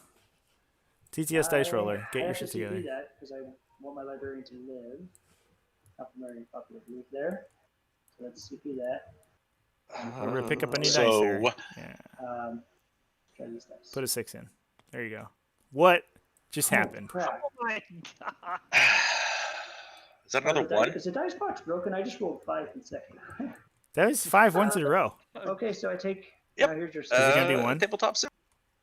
TTS dice roller. Get your shit I together. have to CP that because I want my librarian to live. Popular belief there. So let's CP that. I'm gonna pick up any dice So, there. Yeah. Try these dice. Put a 6 in. There you go. What just happened? Crap. Oh my god. Is that another one? Is the dice box broken? I just rolled 5 consecutive. That was 5 ones in a row. Okay, so I take. Yep. Now here's your. it gonna be one? Tabletop sim.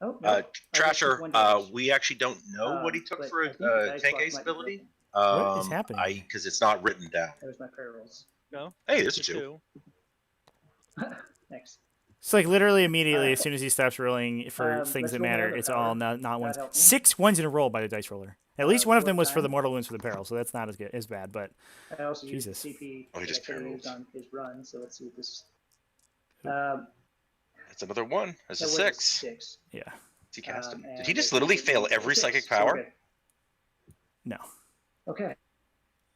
Oh, no. I just took one Trasher, dice. we actually don't know what he took But for I think the dice tank box ace might be ability. What is happening? Because it's not written down. That was my prayer rolls. No. Hey, there's a 2. Next. It's like literally immediately as soon as he stops rolling for things let's that roll matter, another it's power. all not ones. help me? 6 ones in a row by the dice roller. At least one of them was for time. the mortal wounds for the peril, so that's not as bad. But I also Jesus. used CP Oh, he that just I could've parried. used on his run, so let's see what this. That's another 1. That's a that was 6. 6. yeah, He cast him. And Did he just I literally think fail it's every 6, psychic so we're power? good. no. Okay,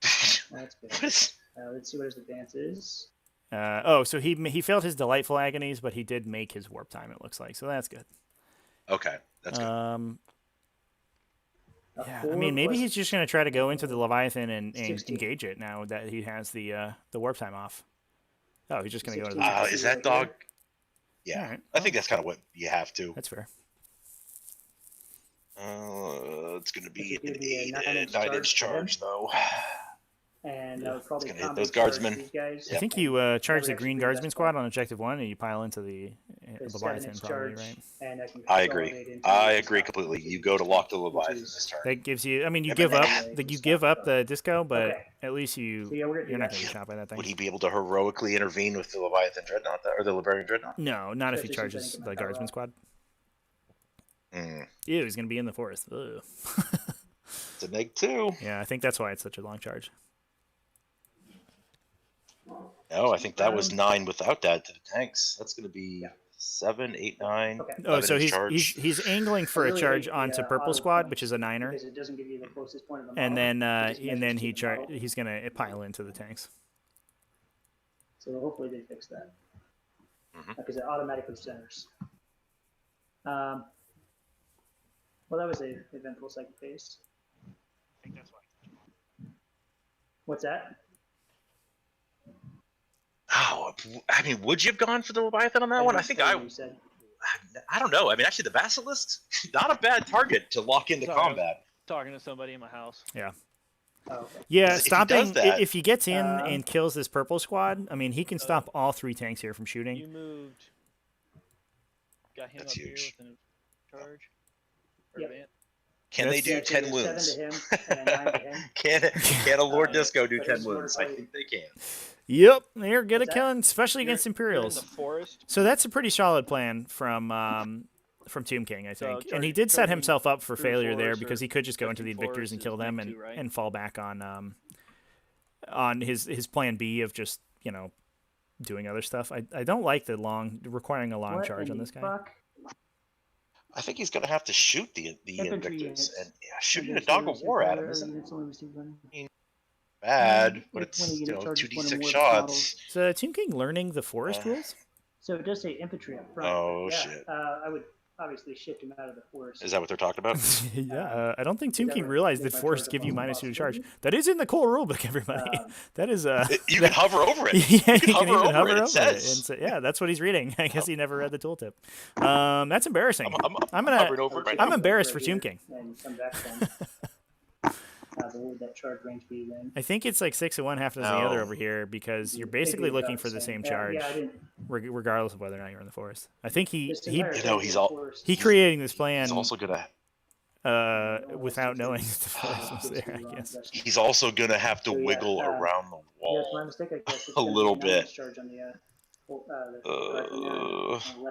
that's good. What is- Let's see what his advance is. So he failed his delightful agonies, but he did make his warp time. It looks like, so that's good. Okay, that's good. A Yeah, 4 I mean, maybe plus- he's just gonna try to go into the Leviathan and 16. engage it now that he has the warp time off. Oh, he's just gonna go into 16. the. Is that dog? Yeah, Alright. I think that's kind of what you have to. That's fair. It's going to be This would an be a 8 9-inch 9-inch charge charge, though. And I would probably It's gonna hit combo those charge guardsmen. these guys. I think you charge the green guardsman squad on objective 1, and you pile into the Because Leviathan, 7 probably, charge, right? and I can I agree. consolidate into I the agree stuff, completely. which You is- go to lock the which Leviathan is- this turn. That gives you. I mean, you Yeah, give but up. then- You give up the disco, but Okay. at least you. So yeah, we're gonna do You're not that. going to get shot by that thing. Would he be able to heroically intervene with the Leviathan Dreadnought or the Librarian Dreadnought? No, not if he Especially since I charges think the I'm guardsman power squad. Mm. Ew, he's going to be in the forest. Ugh. It's a -2. Yeah, I think that's why it's such a long charge. No, I think that was 9 without that to the tanks. That's going to be 7, 8, 9. Okay. Oh, so 11-inch he's angling for I a really charge hate the, onto purple auto squad, points which is a 9er, because it doesn't give you the closest point of the and model. then It just measures to the model. he's going to pile into the tanks. So hopefully they fix that. Mhm. Because it automatically centers. Well, that was a eventful second phase. I think that's why. What's that? Oh, I mean, would you have gone for the Leviathan on that one? I think You said. I don't know. I mean, actually, the Basilisks, not a bad target to lock into Sorry. combat. Talking to somebody in my house. Yeah. Oh, okay. Yeah, If he stopping does that- if he gets in Um, and kills this purple squad, I mean, he can stop all 3 tanks here from You shooting. moved. Got him That's up huge. here with a charge. Or Yep. advance. Can they Yes. do Yeah, so 10 there's wounds? 7 to him and a 9 to him. Can a Lord Disco do But 10 his wounds? I mortar think they can. Yep, they're good at What's that? killing, especially You're- against you're Imperials. in the forest. So that's a pretty solid plan from Tomb King, I So think. And he charge- did set charging himself up for through failure there forest because or he could just go into the drifting Invictors and forest kill is them next and, to, right? and fall back on his plan B of just, doing other stuff. I don't like requiring a long What charge in on the this guy. fuck? I think he's going to have to shoot the Infantry Invictors. units. And shooting a Against dog units of war that at him are isn't units only receive one. bad, but When it's, a unit charges one or 2d6 more of its shots. models. So Tomb King learning the forest rules? So it does say infantry up front. Oh, yeah, shit. I would obviously shift him out of the forest. Is that what they're talking about? Yeah, I don't think Tomb that King what realized makes that my forests charge give you a -2 to charge. possibility? That is in the core rulebook, everybody. That is You can hover over it. Yeah, You can hover even over hover it. over It it. says. And so, yeah, that's what he's reading. I guess he never read the tooltip. That's embarrassing. I'm gonna- hovering over it right I'm now. embarrassed for Tomb King. And come back then. What would that charge range be then? I think it's like 6 of one, half dozen the other over here because you're basically Maybe looking about for the same Yeah, charge, Yeah, I didn't. regardless of whether or not you're in the forest. I think this he entire You know, thing he's is all- forest. he creating this plan He's also gonna without knowing that the forest was there, I guess. he's also gonna have to So, yeah, wiggle around the Yeah, it's my wall. mistake, I guess. It's A gonna be little 9 bit. Charge on the,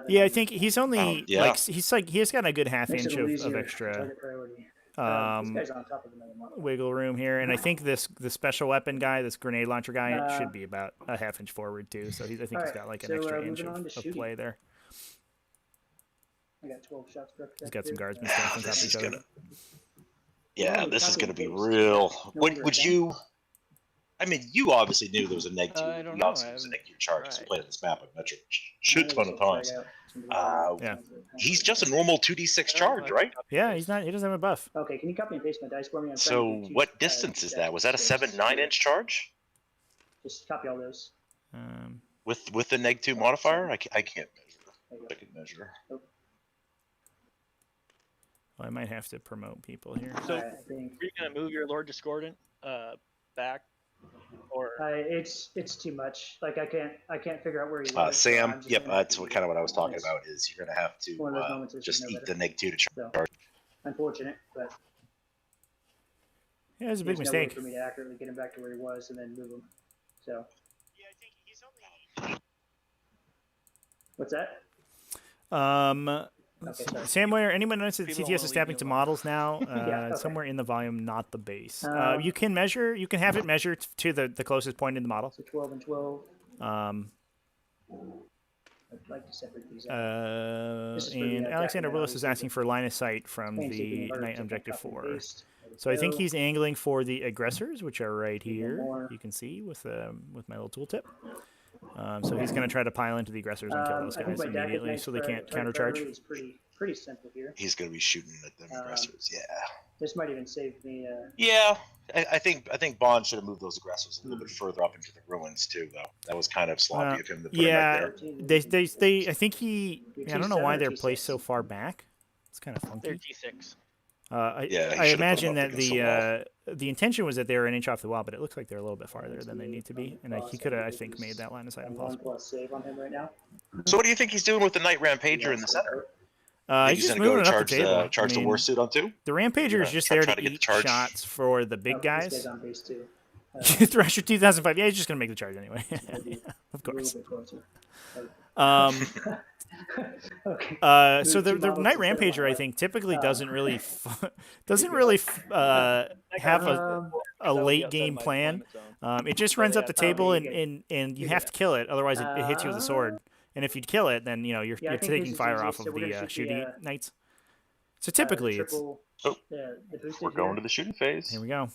Yeah, I think he's only yeah. he's got a good half Makes inch it a little of easier extra target priority. This um, guy's on top of another model. wiggle room here, and I think the special weapon guy, this grenade launcher guy, should be about a half inch forward too. So I think he's Alright, got like an so, extra inch moving on to of shooting. play there. I got 12 shots per He's got some effective. guardsmen Yeah, standing on top this of is each other. gonna. Yeah, Well, this is copy gonna and be paste. real. No Would wonder would it's you? I mean, you obviously knew there was a -2. I don't You know, obviously I knew there was a haven't- -2 charge because we right. played this map. I've met you a shit ton of times. Yeah. He's just a normal 2d6 charge, right? Yeah, he doesn't have a buff. Okay, can you copy and paste my dice for me? I'm trying to So do two, what distance is that? Was that a 7-9-inch charge Just copy all those. with the -2 modifier? I can't measure. There you I can measure. go. Well, I might have to promote people here. So- Alright, I think Are you gonna move your Lord Discordant back, or it's too much. Like I can't figure out where he was. so Sam, I'm just yep, gonna- that's kind of what I was talking about. Is you're gonna have One of those moments to is just no eat the better. -2 to charge. So, unfortunate, but Yeah, it was a big there's no way mistake. for me to accurately get him back to where he was and then move him. So Yeah, I think he's only. what's that? Let's Okay, see. sorry. Sam Ware, anyone notice that People TTS wanna is leave stepping me to alone. models now? Yeah, okay. Somewhere in the volume, not the base. Um, You can have it measured to the closest point in the model. So 12 and 12. Um, I'd like to separate these out. This is for the, and Alexander Gatling, Willis is obviously, asking for line of sight from Painstakingly the hard night to objective copy and 4. paste. There we So I think go. he's angling for the aggressors, which are right Even here. more. You can see with my little tooltip. So he's going to try to pile into the aggressors and kill those I think guys my Gatling immediately, knight's so they can't target countercharge. priority is pretty simple here. He's gonna be shooting at them aggressors. Yeah. This might even save me. Yeah. I think Bond should have moved those aggressors a little bit further up into the ruins too, though. That was kind of sloppy of him to put yeah. him right there. I think I don't know why they're placed so far back. It's kind of They're funky. T6. Yeah, he I should've put 'em imagine up that against the the intention was that they were an inch off the wall, but it looks like they're a little bit farther than they need to be, and he could have, I think, made that line of sight One impossible. plus save on him right now. So what do you think he's doing with the Knight Rampager in the center? He's He's just gonna go moving to up the charge table. charge I the mean, war suit on 2? the Rampager is Yeah, just try there to to get the eat charge. shots for the big This guys. guy's on base 2. Thrasher 2005. Yeah, he's just gonna make the charge anyway. Of course. Okay. So the Knight Rampager, I think, typically doesn't really have a late game plan. It just runs up the table and you have to kill it, otherwise it hits you with a sword. And if you kill it, then you know you're taking fire off of the shooting knights. So typically it's We're going to the shooting phase. here we go.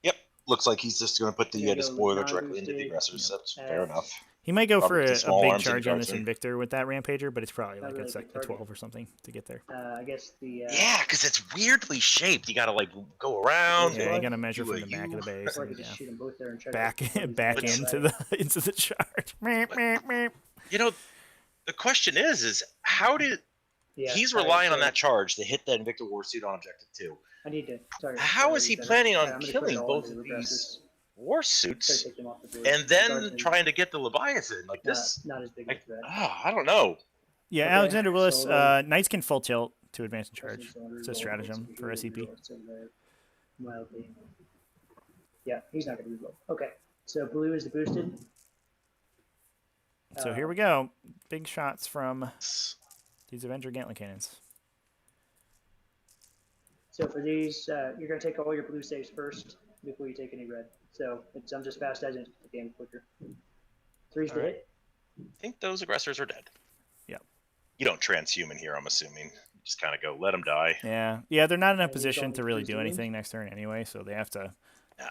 Yep. Looks like he's just going to put the Gonna go Despoiler with directly into the non-boosted. aggressors. That's fair enough. He might go for Probably a the small big arms and charge on this guardsmen. Invictor with that Rampager, but it's probably like really a big target. 12 or something to get there. I guess the Yeah, because it's weirdly shaped. You got to like go around. Yeah, you gotta measure do from a the back of the base. or I And, could yeah. just shoot them both there and try Back to back into the charge. Meep, meep, meep. You know, the question is how did Yeah, he's alright, relying so on that charge to hit the Invictor war suit on objective 2? I need to. Sorry. How is he planning on I'm gonna put it killing all both into of the these war Try to suits take them off the board. and then Guardsmen, trying to get the Leviathan? Like this, not as big a threat. I don't know. Yeah, Okay, Alexander Willis, so- Knights can full tilt to advance and charge. It's a stratagem for SCP. Mildly. Yeah, he's not going to reload. Okay, so blue is the boosted. So here we go. Big shots from these Avenger Gatling cannons. So for these, you're going to take all your blue saves first before you take any red. So I'm just fast as it the game quicker. 3's to hit. I think those aggressors are dead. Yeah. You don't transhuman here, I'm assuming. You just kind of go, let them die. Yeah, they're not in a And position going to really threes do to wins? anything next turn anyway, so they have to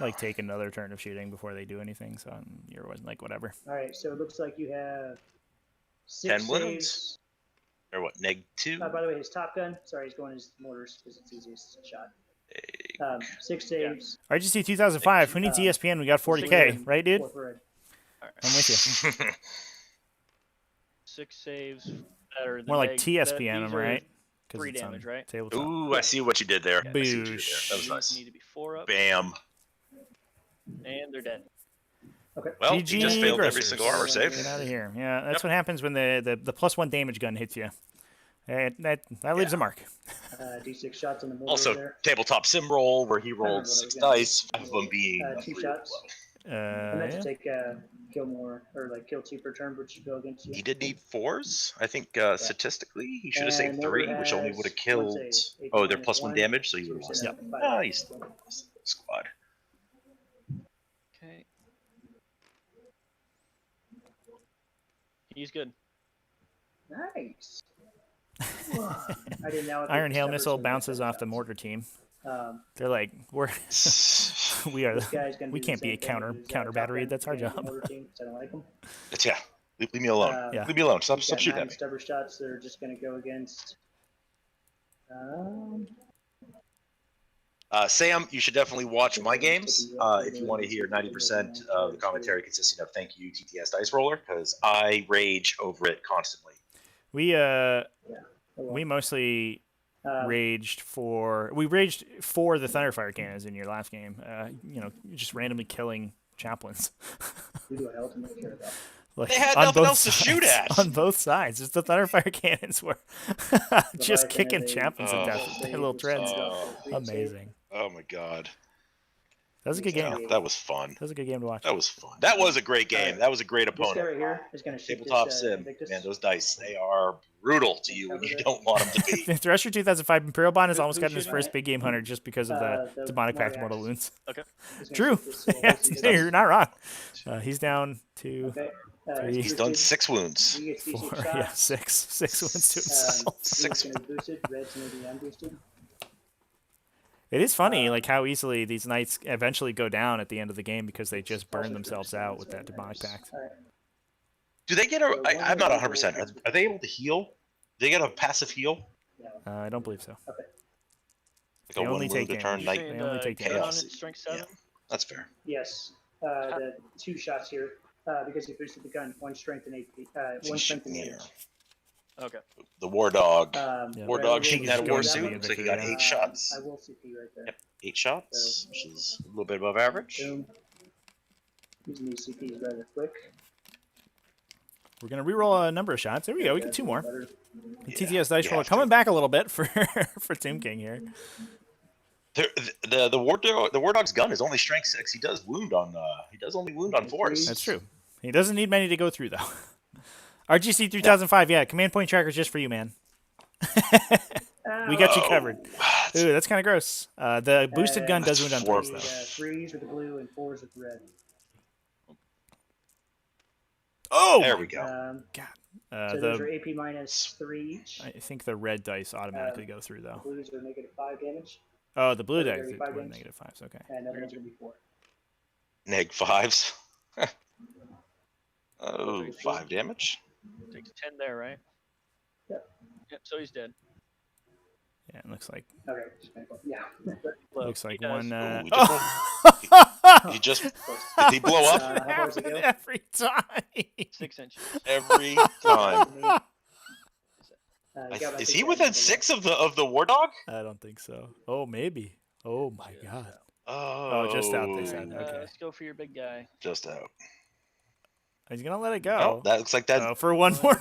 like take another turn of shooting before they do anything. So you're like whatever. All right, so it looks like you have 10 6 wounds? saves. Or what, -2? By the way, his top gun. Sorry, he's going his mortars because it's easiest shot. 6 saves. RGC 2005. Who needs ESPN? We got 40K, right, dude? 4 for red. I'm with you. 6 saves better than More like these TSPN, am I are right? 3 it's on damage, right? Tabletop. Ooh, I see what you did there. I see what you did there. Boosh. That was These nice. need to be 4 up, Bam. and they're dead. Okay. Well, GG you just failed every aggressors. single armor save. Get out of here. Yeah, that's what happens when the +1 damage gun hits you. That leaves a mark. D6 shots on the mortar Also, there. tabletop sim roll where he rolled what 6 I got. dice, 5 of them being 2 3 or shots. below. I meant Yeah. to take kill more or like kill 2 per turn, which go against you. He did need 4s. I think statistically he should have saved And 3, Mortar which only has would have 1 killed. save. Oh, they're Minus +1 1, damage, so he so would have you lost. should have 5. Ah, he's still lost the squad. Okay. He's good. Nice. I didn't know if Iron it Hail was Missile ever so bounces many off the shots. mortar team. Um, They're like, we are. this guy's gonna We do the can't be same a thing counter with his, counter top battery. gun That's our against the job. mortar team, 'cause I don't like 'em. It's, yeah, leave me alone. Yeah. Leave me alone. Stop He's got shooting 9 at me. stubber shots that are just going to go against. Sam, you should definitely watch my games if you want to hear 90% of the commentary consisting of thank you TTS Dice Roller, because I rage over it constantly. We well, mostly raged for the Thunderfire Cannons in your last game. Just randomly killing chaplains. who do I ultimately care about? Like, They had on nothing both else to shoot sides- at. On both sides, it's the Thunderfire Cannons were just Leviathan kicking has a chaplains to Oh. death with their little treads. Oh. Amazing. Oh my god. That was a good game. Yeah, that was fun. That was a good game to watch. That was fun. That was a great game. That was a great This guy opponent. right here is going to shoot Tabletop this, sim, Invictus. man, those dice, they are brutal to you when you don't want them to be. The Thresher 2005 Imperial Bond has Who- almost who's gotten his shooting first big game hunter just because of the the demonic pact Moirax. mortal wounds. He's gonna True. shoot this little Yes, pussy. you're not wrong. He's down to Okay. Three. He's done 6 wounds. He gets D6 4. shots. Yeah, six wounds to himself. Six. Blue's gonna be boosted. Red's gonna be unboosted. It is funny, like how easily these knights eventually go down at the end of the game because they just burn themselves out with that demonic pact. All right. Do they get a? I'm not 100%. Are they able to heal? Do they get a passive heal? I don't believe so. Like They a only 1 wound take a turn damage. knight? They only take damage. Chaos at strength 7. Yeah. That's fair. Yes. The 2 shots here because he boosted the gun. 1 strength and 8. 1 strength and Here. 8. Okay. The War Dog. Yeah. War but I Dog will shooting CP at a war going to that be suit. one. So he got Infantry, 8 shots. I will CP right there. Yep, 8 shots, which is a little bit above average. Boom. Using these CPs rather quick. We're gonna reroll a number of shots. There we go. We get That's 2 a more. little better. The Yeah, TTS dice you roller have coming to. back a little bit for for Tomb King here. The War Dog's gun is only strength 6. He does wound on he does only wound on 4s. That's true. He doesn't need many to go through though. RGC 3005. Yeah, command point tracker's just for you, man. We got you covered. Ooh, that's kind of gross. The boosted gun does wound on four. 3s though. 3s with the blue and 4s with the red. Oh, There we go. God. So those are AP minus 3 each. I think the red dice automatically go through though. Blues are -5 damage, Oh, the blue those are dice gonna be are 5 damage. negative 5s. Okay. and the other one's going to be 4. Neg 5s. Oh, 5 damage. Takes 10 there, right? Yep. Yep. So he's dead. Yeah, it looks like Okay. Yeah. Well, looks like he does. one. Ooh, Oh! He just did he blow up How far does it go? Every time. 6 inches. every time? You got my Is big he guy within on the 6 of the War Dog? I don't think so. Oh, maybe. Oh my God. Oh, just out, they said. Okay. Let's go for your big guy. Just out. He's gonna let it Oh, go. that looks like that. Oh, for one more.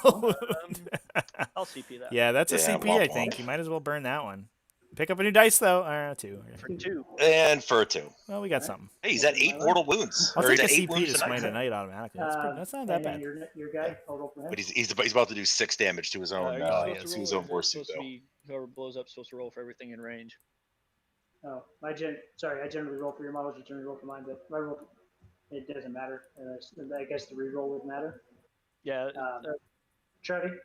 I'll CP that. Yeah, that's a Yeah, CP. womp I think womp. you might as well burn that one. Pick up a new dice though. 2. Okay. For 2. And for 2. Well, we got something. Hey, he's at 8 mortal wounds. I'll Or take he's a at 8 CP wounds to smite tonight. a knight automatically. That's not that and then bad. your guy, I'll roll for him. But he's about to do 6 damage to his own Are you yeah, supposed to to his roll, own or war is it suit supposed to though. be whoever blows up supposed to roll for everything in range? Oh, I generally roll for your models. You generally roll for mine, but my roll, it doesn't matter. I guess the reroll would matter. Yeah. Charlie,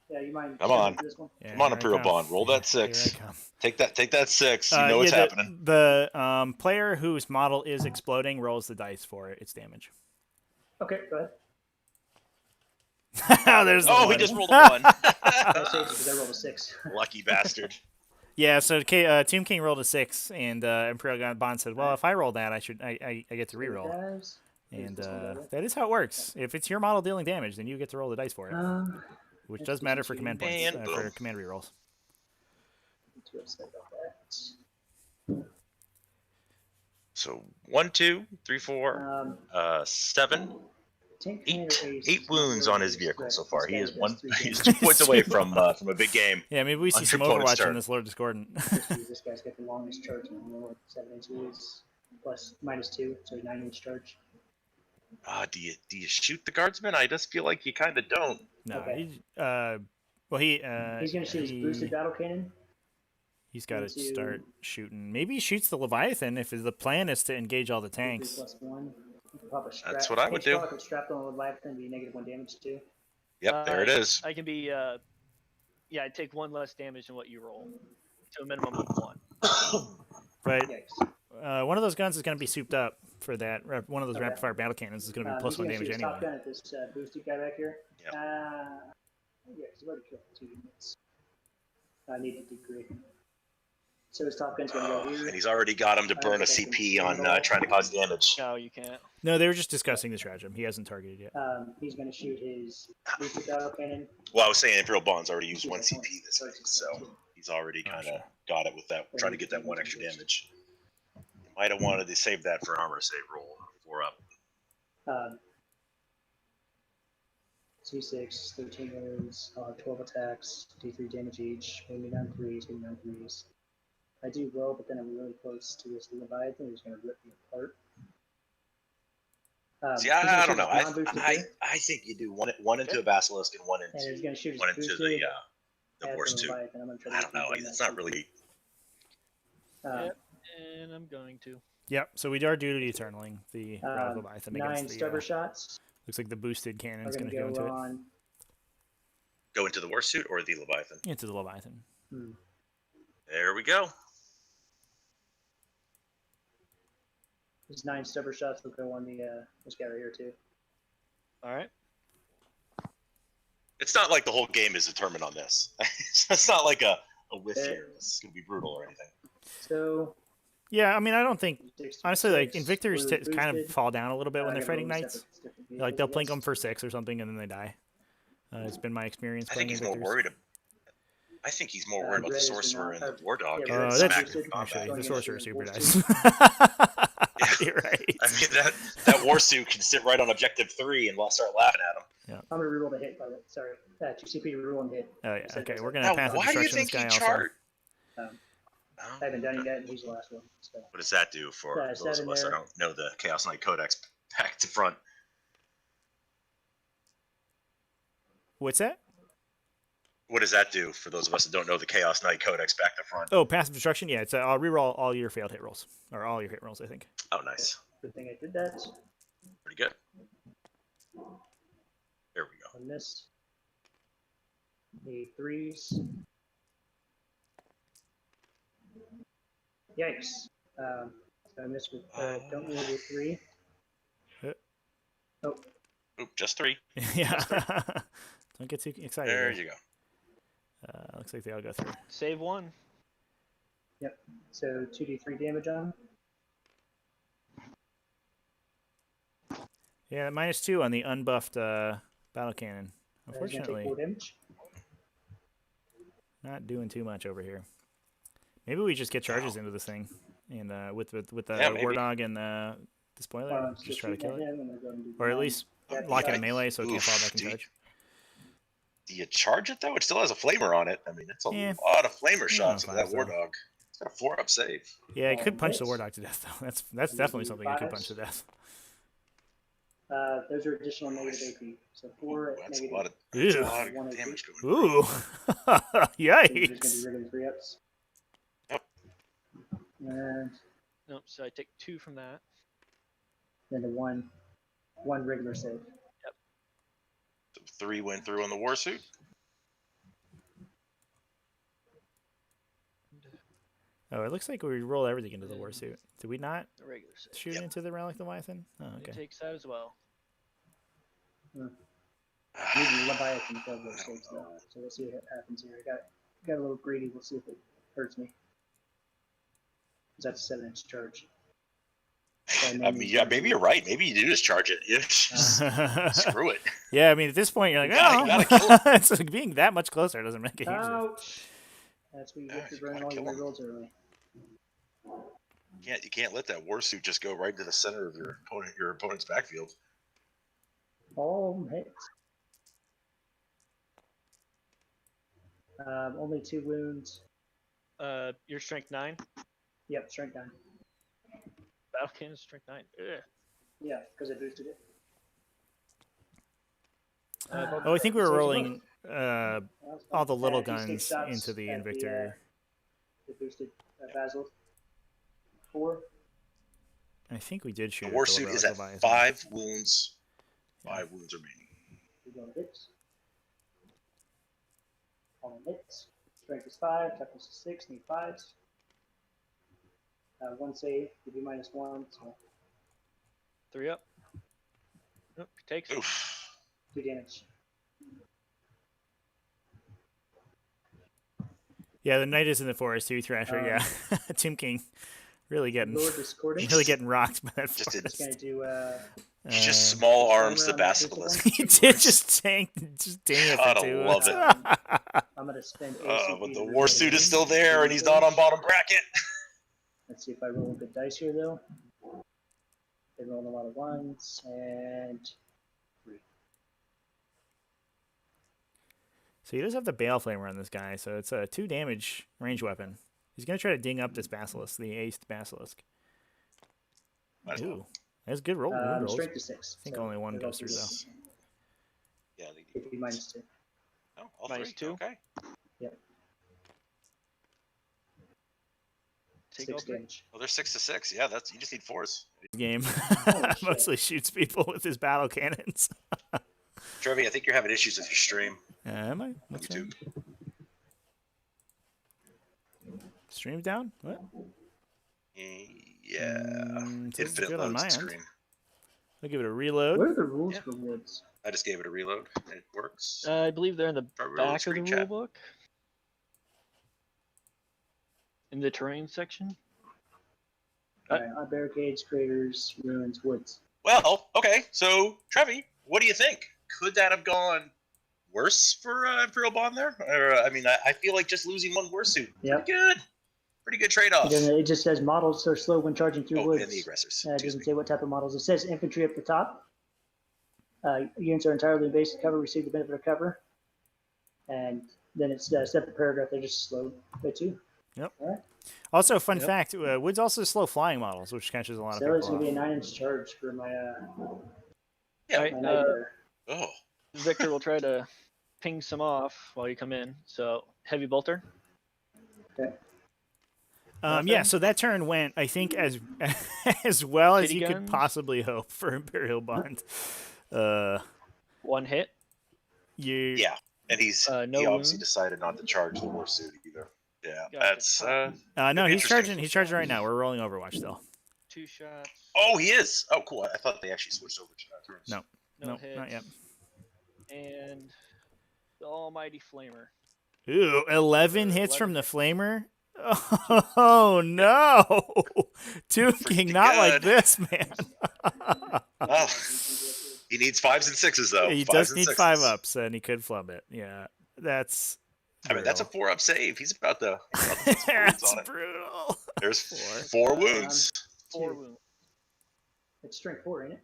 yeah, you mind? Come on. for This one? Yeah, Come on, here I Imperial come. Bond. Roll that Here I 6. come. Take that 6. You know what's yeah, happening. The player whose model is exploding rolls the dice for its damage. Okay, go ahead. There's the Oh, he one. just rolled a 1. I saved it because I rolled a 6. Lucky bastard. Yeah, so Team King rolled a 6, and Imperial Bond said, "Well, if I roll that, I get to reroll." Guys, And that is how it works. If it's your model dealing damage, then you get to roll the dice for it, which does matter for command points, And for boom. command rerolls. too upset about that. So 1, 2, 3, 4, 7, Tank 8. Commander Ace 8 is wounds not on really his vehicle threat. so far. This He guy is has 1. 3 He's damage. 2 points away from a big game. Yeah, maybe we see On some your opponent's Overwatch turn. on this Lord Discordant. This guy's got the longest charge in the world, 7 inches plus -2, so 9-inch charge. Do you shoot the guardsman? I just feel like you kind of don't. No, Okay. he's He's going to shoot his boosted battle cannon. He's got to into- start shooting. Maybe he shoots the Leviathan if the plan is to engage all the 3 tanks. plus 1. You can pop a strap. That's what I would do. If it's strapped on the Leviathan, be -1 damage too. Yep, there it is. I can be. Yeah, I take 1 less damage than what you roll, to a minimum of 1. But Yikes. one of those guns is going to be souped up for that. One of those Okay. rapid fire battle cannons is going to be plus He's 1 gonna damage shoot his top anyway. gun at this boosted guy back here. Yep. Yeah, because he already killed 2 units. I need to degrade. So his top gun's going to go here. And he's already got him to burn a CP on trying to cause damage. No, you can't. No, they were just discussing the stratagem. He hasn't targeted yet. He's going to shoot his boosted battle cannon. Well, I was saying Imperial Bond's already used 1 CP this week, so he's already kind of sure. got it with that, trying to get that 1 extra damage. Might have wanted to save that for an armor save roll, 4 up. 2-6, 13 wounds, 12 attacks, D3 damage each, maybe 9 threes, maybe 9 threes. I do well, but then I'm really close to this Leviathan who's going to rip me apart. See, he's gonna I shoot don't know. his non-boosted here, I think you do one into a Basilisk and one and he's into going to shoot his one into boosted the at War the Suit. Leviathan. I'm gonna try to I don't know. defeat That's that. not really. Yep, and I'm going to. Yep, so we are duty eternaling the Leviathan 9 against the... stubber shots looks like the boosted cannon are is going going to to go go into it. on. Go into the War Suit or the Leviathan. Into the Leviathan. There we go. These 9 stubber shots will go on this guy right here too. All right. It's not like the whole game is determined on this. It's not like a whiff here. It's gonna be brutal or anything. So Yeah, I mean, I don't think... 6, Honestly, like, 6, Invictors blue kind of boosted. fall down a little bit when I they're gotta fighting roll knights. separate- different Like, they'll vehicles, I plink them guess. for 6 or something, and then they die. It's been my experience I playing think he's more Invictors. worried. I think he's more worried about the Red is Sorcerer and not- the War Dog yeah, getting Red is smacked boosted. in combat. Actually, the Going Sorcerer into super War dice. You're right. I mean that War Suit can sit right on objective 3 and start laughing at him. I'm gonna reroll the hit, by the way. Sorry. 2CP reroll and hit. Oh yeah. Instead Okay, of- we're gonna Now, path of why do you destruction this think he guy also. charged? I haven't done it yet, and he's the last one. So. What does that do for Yeah, those of 7 us that there. don't know the Chaos Knight Codex back to front? What's that? What does that do for those of us that don't know the Chaos Knight Codex back to front? Oh, passive destruction. Yeah, it's I'll reroll all your failed hit rolls or all your hit rolls. I think. Oh, nice. Good thing I did that. Pretty good. There we go. On this. The 3s. Yikes. So I missed with, don't roll your 3. Oh, Oop, just 3. Yeah. Don't get too excited. There you go. Looks like they all go through. Save 1. so 2d3 damage on him. Yeah, -2 on the unbuffed battle cannon. He's gonna take Unfortunately, 4 damage. not doing too much over here. Maybe we just get charges into this thing, and with the Yeah, maybe. War Dog and Despoiler, just try to kill it, or at least lock it in melee so it can't fall back in charge. Do you charge it though? It still has a flamer on it. I mean, that's a Yeah. lot of flamer shots I with that don't War think so. Dog. It's got a 4-up save. Yeah, it could Oh, punch the nice. War Dog to death though. That's definitely something it could punch to death. Those are additional negative AP. So 4 Ooh, that's a negative. lot of, Ew. that's a lot One of AP. damage going. Ooh, So you're just gonna yikes! be regular 3-ups. Yep. And Nope. So I take 2 from that. then the one regular save. So 3 went through on the War Suit. Oh, it looks like we roll everything into the War Suit. Did we not The regular save. shoot Yep. into the Relic Leviathan? Oh, It okay. takes that as well. Maybe Leviathan failed those saves though. So we'll see what happens here. I got a little greedy. We'll see if it hurts me. 'Cause that's a 7-inch charge. So I mean, yeah, maybe you're right. Maybe you do just charge it. You just screw it. Yeah, I mean, at this point, you're like, You gotta kill oh, it's like being that much closer doesn't make a huge difference. Ouch! That's what you get You for running gotta all your kill 'em. rolls early. You can't let that War Suit just go right into the center of your opponent's backfield. All hits. Only 2 wounds. Your strength 9. Yep, strength 9. Battle cannon strength 9. Ugh. Yeah, because I boosted it. Oh, I think we were So it's rolling Well, all the little he takes guns shots into the at Invictor. The boosted Basil. 4. I think we did shoot The at War the Suit Relic is at Leviathan. 5 wounds. 5 wounds remaining. We're going hits. All hits. Strength is 5, toughness is 6, need 5s. 1 save, give you -1, so 3 up. Nope. Takes it. Oof. 2 damage. Yeah, the Knight is in the forest too, Thrasher. Yeah, Tomb King, really getting rocked by that Just forest. Gonna do He just small arms the Timer on that Basilisk. He did just dang it for Gotta 2. love it. I'm gonna spend But the War Suit is still there, and he's not on bottom bracket. Let's see if I roll good dice here though. They rolled a lot of 1s and 3. So he does have the Bale Flamer on this guy, so it's a 2 damage range weapon. He's gonna try to ding up this Basilisk, the aced Basilisk. Might as well. Ooh, that's good roll. Good rolls. Strength is 6. I think only one goes through, though. Yeah, they Give you -2. Oh, all -2. 3. Okay. Take 6 all 3. damage. Well, they're 6 to 6. Yeah, that's you just need 4s. Game shit. mostly shoots people with his battle cannons. Trevi, I think you're having issues with your stream. Am I? on What's wrong? YouTube. Stream down? What? Yeah. Sounds Infinite good on loads my the end. screen. I'll give it a reload. What are the rules Yeah. for woods? I just gave it a reload, and it works. I believe they're in the Try reload back of the screen rule chat. book. In the terrain section. Alright, on barricades, craters, ruins, woods. Well, okay. So, Trevi, what do you think? Could that have gone worse for Imperial Bond there. Or, I mean, I feel like just losing one warsuit. Yep. Pretty good trade-off. It just says models are slow when charging through woods. And the aggressors. It doesn't say what type of models. It says infantry up the top. Units are entirely in basic cover, receive the benefit of cover. And then it's a separate paragraph. They're just slow by 2. Yep. All right. Also, fun fact: Wood's also slow flying models, which catches a lot of people. So it's gonna be a 9-inch charge for my. All right, Oh. Victor will try to ping some off while you come in. So heavy bolter. Okay. Yeah, so that turn went, I think, as as well as Kitty you could guns? possibly hope for Imperial Bond. 1 hit. Yeah, and he No obviously wounds. decided not to charge the warsuit either. Yeah, Gotcha. that's. No, he's Interesting. charging. He's charging right now. We're rolling Overwatch still. 2 shots. Oh, he is. Oh, cool. I thought they actually switched over to that turn. No. No No, hits. not yet. And the almighty flamer. Ooh, 11 hits 11 from the Flamer. Oh no, Tomb King, not like good. this, man. Oh, he needs 5s and 6s though. He 5s does and need 6s. 5 ups, and he could flub it. Yeah, that's. I mean, that's a brutal. 4-up save. He's about to. Put some wounds That's on it. brutal. There's 4. 4 wounds. 4 2. wounds. It's strength 4, ain't it?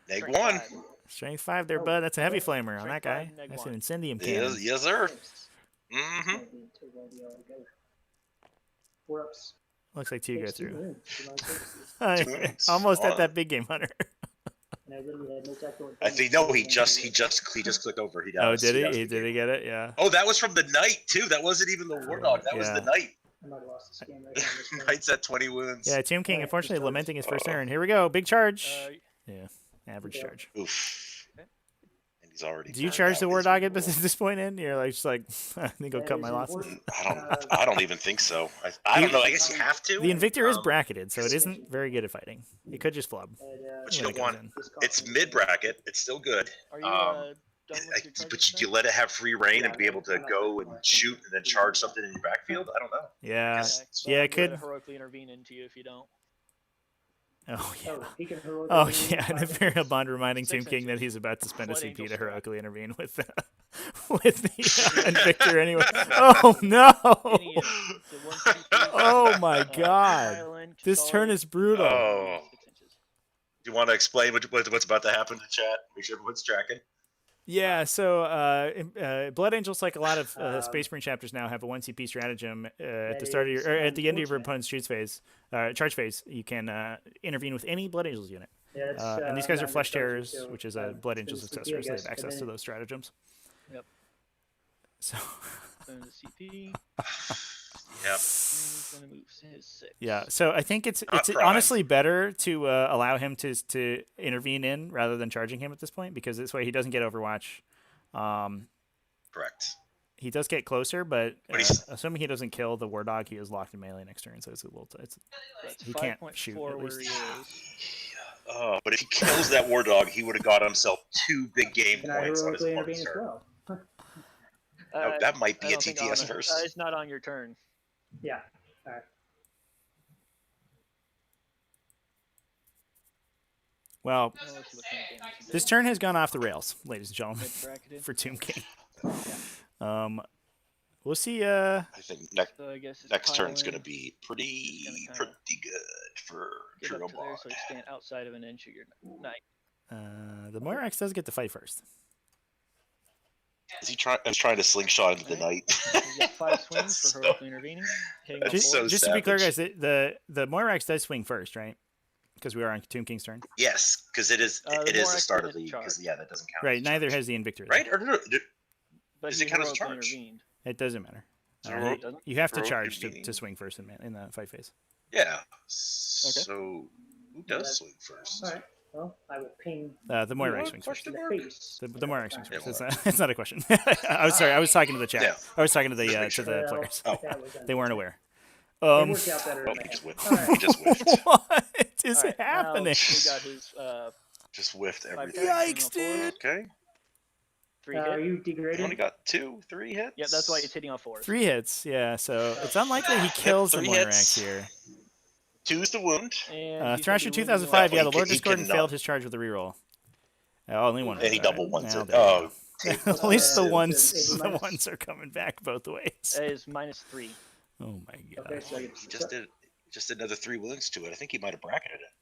Neg Strength 1. 5. Strength 5 there, bud. That's a heavy Flamer on that Strength guy. 5, neg That's 1. an Incendium cannon. Yes, sir. Nice. Mm-hmm. Might be too well be all together. 4 ups. Looks like 2 go Takes 2 through. wounds for my services. wounds. Almost Hold at on. that big game hunter. And I literally had no tactical. I think no. He just clicked over. He Oh, does. did does he? the Did he game. get it? Yeah. Oh, that was from the knight too. That wasn't even the war dog. That was Yeah. the knight. I might have lost the scan right now. This one. Knight's at 20 wounds. Yeah, Tomb King, Alright, unfortunately, just lamenting his first Oh. turn. Here we go. Big charge. Uh, Average Yeah. charge. Oof. Okay. And he's already. Do you burned charge out the War his Dog at reroll. this point in? You're like, just like, I think I'll That cut is my losses. important. I don't even think so. I don't know. I guess you have to. The Invictor is Um, bracketed, so it isn't very good at fighting. It could just flub. And, But you when don't it want. comes in. this It's cost me- mid bracket. It's still good. Are you done with your charges? But you let it have free reign and be able to go and shoot and then charge something in your backfield. I don't know. Yeah. Yes. Yeah, it I'm gonna could. heroically intervene into you if you don't. Oh, yeah. Oh, he can heroically Oh, intervene yeah. An 5 Imperial inches. Bond reminding 6 Tomb King that inches. he's about to spend a Blood CP Angel to strap. heroically intervene with the Invictor anyway. Oh, no. Any unit. So 1 CP, Oh, my God. Violin, This turn Castellan, is brutal. Oh. 6 inches. Do you want to explain what's about to happen to chat? Make sure everyone's tracking. Yeah, so Blood Angels, like a lot of Space Marine chapters now, have a 1 CP stratagem at the start of your, or at the end of your opponent's charge phase. You can intervene with any Blood Angels unit. Yeah, it's, And these guys are 9 Flesh charges, Terrors, so, which is a Blood Angel it's the successor, so they have CP, I access guess, to and those stratagems. Yep. So, Then the CP. Yep. And he's gonna move his 6. yeah, so I think it's prime. honestly better to allow him to intervene in rather than charging him at this point, because this way he doesn't get Overwatch. Correct. He does get closer, but But he's- assuming he doesn't kill the War Dog, he is locked in melee next turn, so it's a little. That's he can't 5.4 shoot, at where least. he is. But if he kills that war dog, he would have got himself 2 big game Can I points on his heroically opponent's intervene as turn. well? That might be I a don't think TTS on first. it's not on your turn. Yeah. All right. Well, Oh, let's see what kind of damage he this did. turn has gone off the rails, ladies and gentlemen, Mid-bracketed. for Tomb King. We'll see. I think So I guess it's next pile turn's in, going to be pretty gonna kinda good for get up Imperial to there Bond. so you stand outside of an inch of your knight. The Moirax does get to fight first. Is he trying? I was trying to slingshot into the Right. night. He's got 5 swings for So- heroically intervening. Hitting on That's Just, 4. so just to be clear, guys, savage. the Moirax does swing first, right? Because we are on Tomb King's turn. Yes, because it is. The It is the Moirax start of didn't the. charge. Because that doesn't count. Right. as a Neither charge. has the Invictor. Right or no? But does he it count as heroically charge? intervened. It doesn't matter. Heroic- You, doesn't? you have to heroic charge to intervening. swing first in the fight phase. Yeah. So who does swing first? All right. Well, I will ping The Moirax What? swings first. in Question the mark? face. The Moirax swings Yeah, first. It's not a question. I was sorry. I was talking to the chat. Yeah. I was talking to Just the make to sure. the players. Oh. They weren't aware. It worked out better Oh, than I he just had. whiffed. All right. He just whiffed. What is Alright, now happening? we got his Just whiffed 5 everything. Yikes, dude. Okay. 3 Are hit. you He degraded? only got 2, 3 hits. Yep, that's why he's hitting on 4s. 3 hits. Yeah. So it's unlikely he kills the 3 Moirax hits. here. 2's the wound. And he's Thrasher gonna be 2005. He Yeah, the can- Lord he Discordant can, failed his charge with a reroll. Only one. And he hit, double alright. ones Well, it. there you Oh, go. At least the so ones it's the minus- ones are coming back both ways. That is -3. Oh my god. Okay, so I He get just did another 3 wounds to it. I think he might have bracketed it.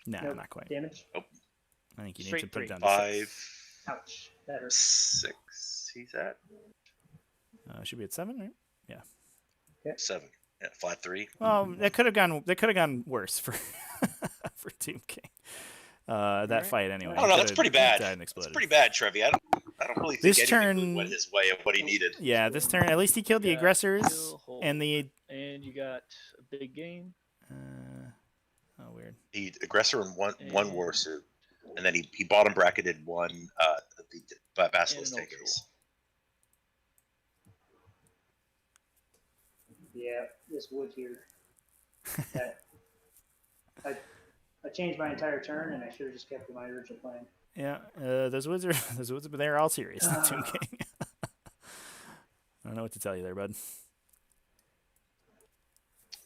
No, nope, not quite. damage. I think you need Straight to put it 3. down to 5, 6. Ouch, that hurts. 6. He's at Should be at 7, right? 7. Yeah, flat 3. Well, that could have gone worse for for Tomb King. That Alright. fight anyway. I don't know. He That's could've pretty bad. died and That's exploded. pretty bad, Trevi. I don't really think This anything really turn- went his way of what he needed. Yeah, this turn at least he killed the Yeah, aggressors kill, hold. and the. And you got a big game. Oh, weird. He aggressor in one And- war suit, and then he bottom bracketed one the Basilisk And an takers. Yeah, this wood here. That I changed my entire turn, and I should have just kept with my original plan. Yeah, those woods are they're all serious. The Tomb King. I don't know what to tell you there, bud.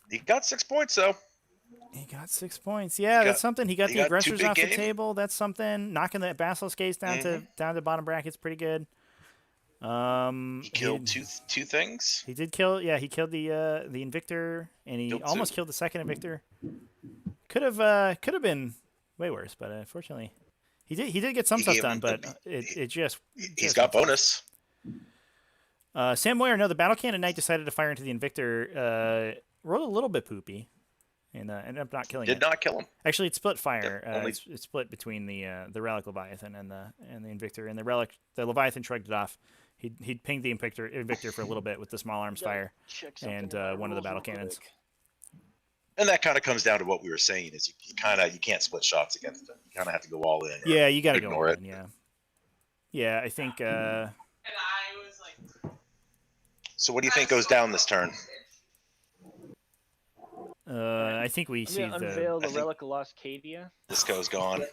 He got 6 points though. He got 6 points. Yeah, that's something. He got he the got two aggressors big off the game. table. That's something. Knocking that Basilisk case down to bottom bracket's pretty good. He killed two things. He did kill. Yeah, he killed the Invictor, and he Killed almost two. killed the second Invictor. Could have been way worse, but unfortunately, he did get some He stuff gave done, him but the- it just. He's got bonus. Sam Moyer, no, the Battle Cannon Knight decided to fire into the Invictor. Rolled a little bit poopy, and ended up not killing it. Did not kill him. Actually, it split fire. Yeah, only- It's split between the Relic Leviathan and the Invictor. And the Leviathan shrugged it off. He'd pinged the Invictor for a little bit with the small arms fire Check something and in my one of the rules battle real cannons. quick. And that kind of comes down to what we were saying: is you can't split shots against them. You kind of have to go all in. or Yeah, you got to ignore go it. in. Yeah, yeah. I think. So what do you think goes down this turn? I think we I'm see gonna the. unveil the I think- Relic of Lascadia. This goes gone.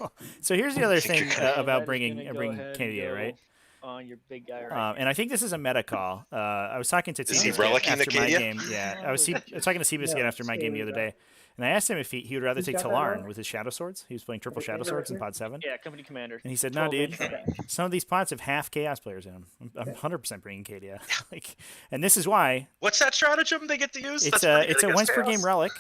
So here's the other think thing you're gonna- about That is bringing gonna go bringing ahead and Canada, go right? On your big guy right And I think this is a meta call. I was talking to Is he Seabiscuit relicking the after my Cadia? game. Yeah, I was talking to Seabiscuit No, after my game the other Cadia. day, and I asked him if he would rather Who's take got that Talarn relic? with his Shadow Swords. He was playing triple Okay, Shadow right Swords in here. Pod 7. Yeah, company commander. And he said, "No, 12 dude. inch range. Some of these pods have half Chaos players in them. I'm 100% bringing Cadia. Like, and this is why What's that stratagem they get to use? it's That's pretty it's good a once against per game chaos. relic.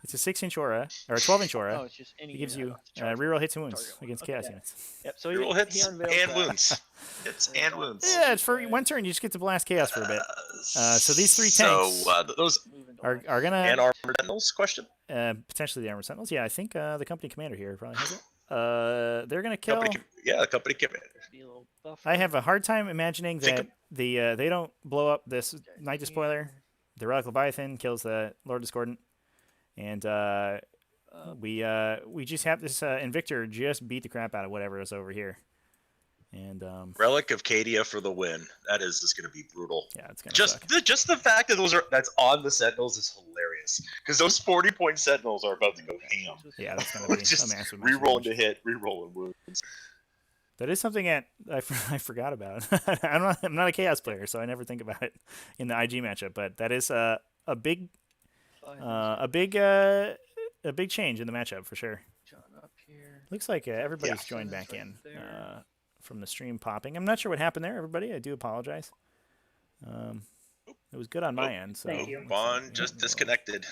It's a 6-inch aura or a 12-inch aura. Oh, it's just any It gives unit you I have to charge reroll hits and wounds target one. against Okay. Chaos Yeah. units. Yep. So Reroll he hits unveils and that. wounds. Hits and wounds. Yeah, it's for one turn. You just get to blast Chaos for a bit. So these three tanks those Moving to Are left. gonna and Armored Sentinels question. potentially the Armored Sentinels. Yeah, I think the company commander here probably has it. They're gonna kill. The company commander. Be a little buffer. I have a hard time imagining Think that they don't blow up this Night Despoiler. Here. The Relic Leviathan kills the Lord Discordant, and we just have this Invictor just beat the crap out of whatever is over here, and Relic of Cadia for the win. That is just going to be brutal. yeah, it's gonna Just suck. just the fact that that's on the Sentinels is hilarious because those 40-point Sentinels are about to go ham. Yeah, that's gonna be Just a massive. rerolling to damage. hit, rerolling wounds. That is something that I forgot about. I'm not a Chaos player, so I never think about it in the IG matchup. But that is a big change in the matchup for sure. John up here. Looks like everybody's Yeah. joined That's back right in there. from the stream popping. I'm not sure what happened there, everybody. I do apologize. It was good on my end. So Thank you. Bond just disconnected.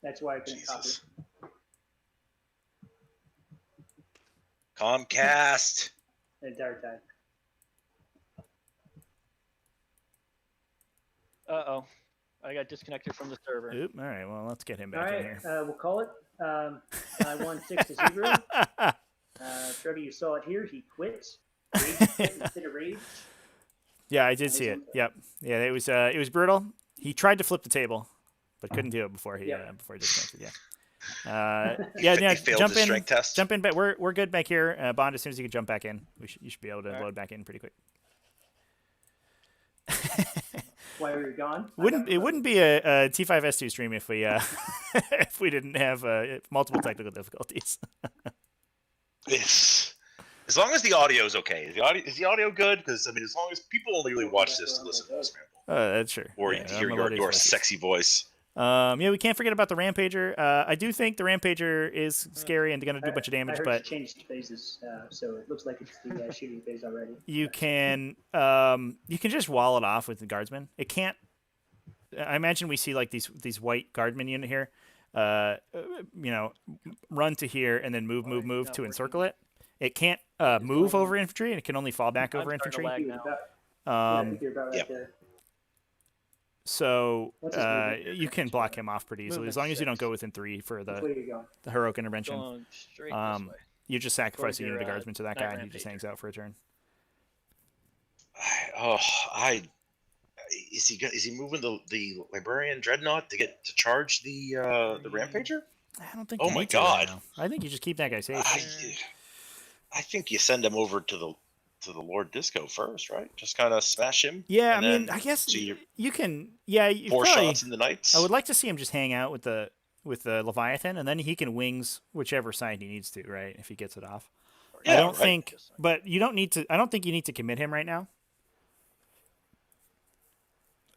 That's why I couldn't copy. Jesus. Comcast. The entire time. Uh-oh. I got disconnected from the server. Oop, all right, well, let's get him All back in right, here. we'll call it. I won 6-0. Trevor, you saw it here. He quit. Rage quit instead of rage. Yeah, I did see it. Yep. Yeah, it was brutal. He tried to flip the table, but couldn't do it before he Yep. disconnected. Yeah. He failed Jump his in. strength test. Jump in, but we're good back here. Bond, as soon as you can jump back in, you should be able to All right. load back in pretty quick. While we were gone. It wouldn't be a T5S2 stream if we if we didn't have multiple technical difficulties. It's, as long as the audio is okay. Is the audio good? Because I mean, as long as people only really watch this to listen to us ramble That's sure. or Yeah, to hear melodious your voices. sexy voice. Yeah, we can't forget about the Rampager. I do think the Rampager is scary and going to do a bunch of damage, I heard but it changed phases, so it looks like it's the shooting phase already. you can just wall it off with the Guardsmen. It can't. I imagine we see like these white Guardman unit here. Run to here and then move to encircle it. It can't move over infantry, and it can only fall back over infantry. I think you're about right there. So you can block him off pretty easily as long as you don't go within 3 for Which way are you going? the heroic intervention. Going straight this way. You just sacrifice a Towards unit of your, guardsmen to that Night guy, and he just Rampager. hangs out for a turn. Is he moving the Librarian Dreadnought to get to charge the Rampager? I don't think. Oh you my need to right God. now. I think you just keep that guy safe. I think you send him over to the Lord Disco first, right? Just kind of smash him. Yeah, I and mean, then I guess see you can. Yeah, you 4 probably, shots in the Knights. I would like to see him just hang out with the Leviathan, and then he can wings whichever side he needs to, right? If he gets it off. Yeah, I don't right. think, but you don't need to. I don't think you need to commit him right now.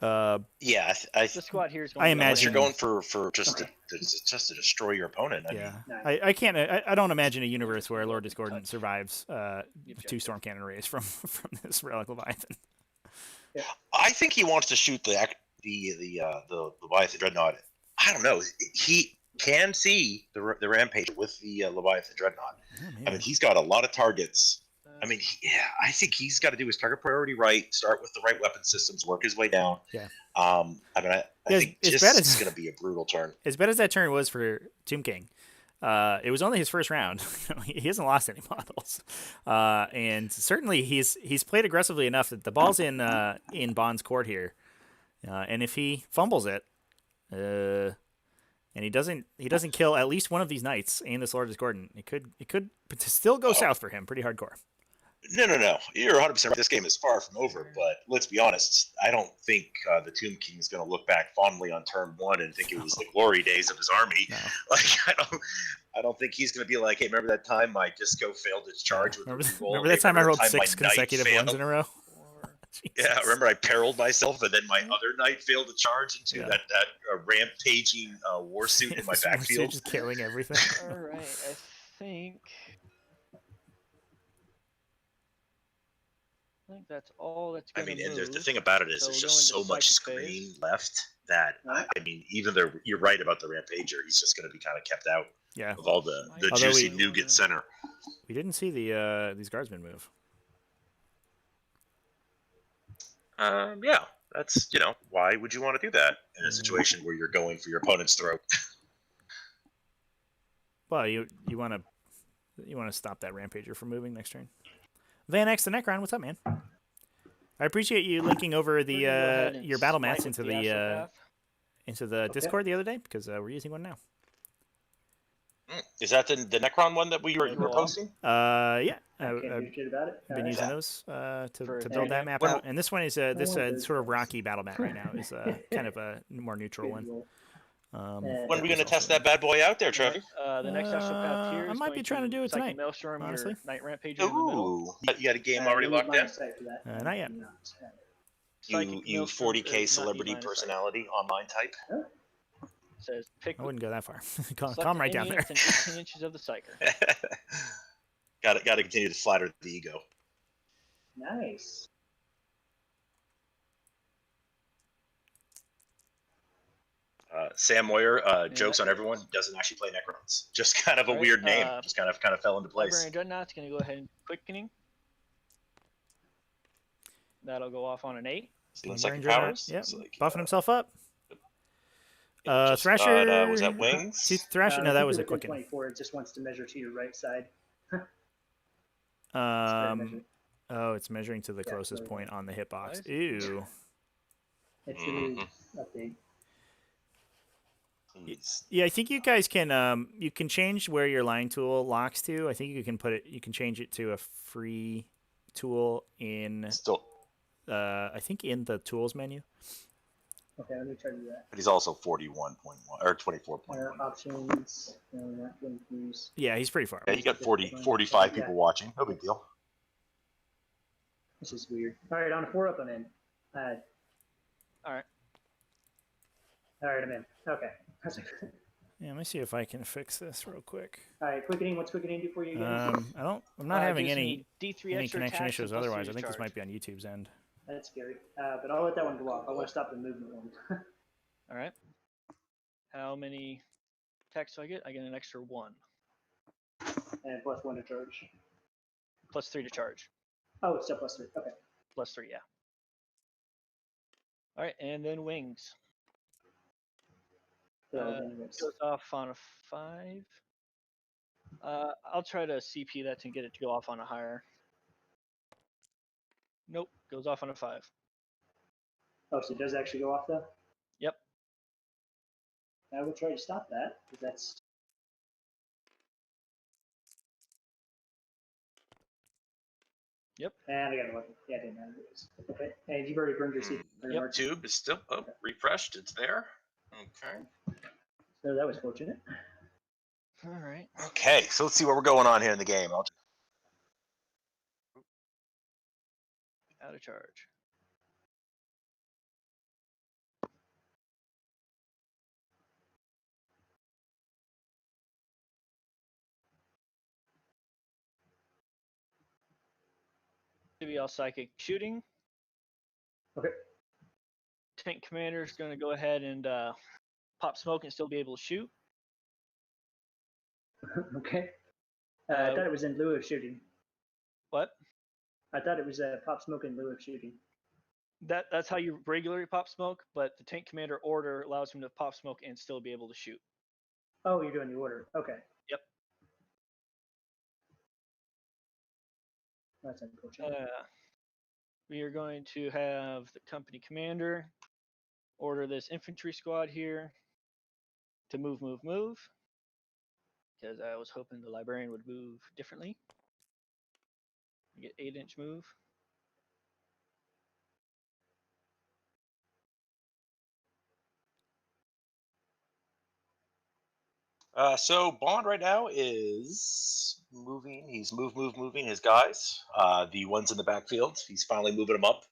Yeah, The squad here is going I to unless imagine- you're going for just to destroy your opponent. I Yeah, mean, I can't. I don't imagine a universe where Lord Discordant survives 2 storm cannon rays from this relic Leviathan. I think he wants to shoot the Leviathan Dreadnought. I don't know. He can see the Rampage with the Leviathan Dreadnought. I mean, he's got a lot of targets. I mean, I think he's got to do his target priority right. Start with the right weapon systems. Work his way down. Yeah. I mean, I think as this bad as- is going to be a brutal turn. As bad as that turn was for Tomb King, it was only his first round. He hasn't lost any models, and certainly he's played aggressively enough that the ball's in Bond's court here, and if he fumbles it, and he doesn't kill at least one of these knights and this Lord Discordant, it could still go south for him pretty hardcore. No. You're 100% right. This game is far from over, but let's be honest. I don't think the Tomb King is going to look back fondly on turn 1 and think it was the glory days of his army. No. Like I don't think he's going to be like, hey, remember that time my disco failed its charge with the reroll? Remember that time I rolled my 6 knight consecutive failed? ones in a row? Yeah, remember I periled myself and then my other knight failed to charge into that rampaging war suit in my backfield. Just killing everything. All right, I think that's all that's I going to mean, move. and the thing about it is So there's we're just so going into much psychic screen phase. left that, I mean, even though you're right about the Rampager, he's just going to be kind of kept out Yeah. of all the Although juicy we- nougat center. We didn't see these guardsmen move. Yeah, that's, why would you want to do that in a situation where you're going for your opponent's throat? Well, you want to stop that Rampager from moving next turn. Van X the Necron, what's up, man? I appreciate you linking over We're gonna go ahead and your battle smite mats with into the the Astropath. Discord the other day because we're using one now. Is that the Necron one that you were posting? Yeah, Can't do I've shit about it. been using those to For build that map Well- out, and this one is this those sort of guys. rocky battle mat right now is kind of a more neutral one. When are we that going to was test also- that bad boy out there, Trevi? The next Astropath here I is might going be trying to do it Psychic tonight, Maelstrom, honestly. your Night Rampager in the middle. Ooh, you got a game already locked in? Not yet. You Maelstrom 40k does not celebrity need line of sight. personality online type? Says pick I wouldn't go that far. select Calm right any down there. units in 18 inches of the Psyker. Got to continue to flatter the ego. Nice. Sam Moyer jokes on everyone. Doesn't actually play Necrons. Just kind of a Alright, weird name. Just kind of fell into place. Librarian Dreadnought's going to go ahead and quickening. That'll go off on an 8. Stealing Librarian second Dreadnought, powers. yep, It's like, buffing himself up. just Thrasher. got, was that wings? Thrasher? No, I that think was a within quickening. 24. It just wants to measure to your right side. Oh, it's measuring to the Yeah, closest so- point on the hitbox. Nice. Ew. It's the new update. Jeez. Yeah, I think you guys can you can change where your line tool locks to. I think you can change it to a free tool in Still, I think in the tools menu. Okay, let me try to do that. but he's also 41.1 or 24.1. Options. No, not confused. Yeah, he's pretty far. Yeah, you got 45 people watching. No big deal. This is weird. All right, on a 4 up and in. Alright. All right, I'm in. Okay. Yeah, let me see if I can fix this real quick. All right, quickening. What's quickening do for you again? I'm not having gives any me D3 extra connection attacks issues and +3 otherwise. I to think this charge. might be on YouTube's end. That's scary. But I'll let that one go off. I want to stop the movement one. All right. How many attacks do I get? I get an extra 1. And +1 to charge. +3 to charge. Oh, it's still +3. Okay. +3, yeah. All right, and then wings. So then it's Goes off on a 5. I'll try to CP that to get it to go off on a higher. Nope, goes off on a 5. oh, so it does actually go off though. Yep. I will try to stop that because that's. Yep. And I got a weapon. Yeah, I didn't know it was. Okay. And you've already burned your seat. Yep. Tube is still refreshed. It's there. Okay. So that was fortunate. All right. Okay, so let's see what we're going on here in the game. Out of charge. To be all psychic shooting. Okay. Tank commander is going to go ahead and pop smoke and still be able to shoot. Okay. I thought it was in lieu of shooting. What? I thought it was pop smoke in lieu of shooting. That's how you regularly pop smoke, but the tank commander order allows him to pop smoke and still be able to shoot. Oh, you're doing the order. Okay. Yep. That's unfortunate. We are going to have the company commander order this infantry squad here to move. Because I was hoping the librarian would move differently. You get 8-inch move. So Bond right now is moving. He's moving his guys. The ones in the backfield. He's finally moving them up.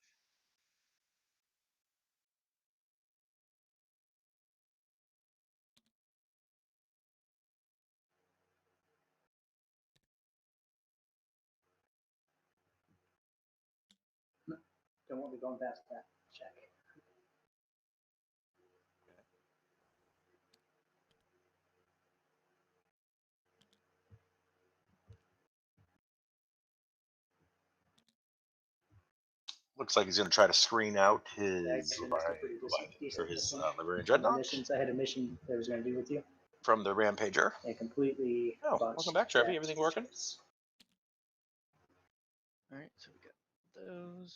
Don't want me going past that check. Looks like he's going to try to screen out his Actually, that's still pretty decent. Librarian Dreadnought Missions. I had a mission that I was going to do with you. from the Rampager. I completely. Oh, welcome back, Trevi. Everything working? All right, so we got those.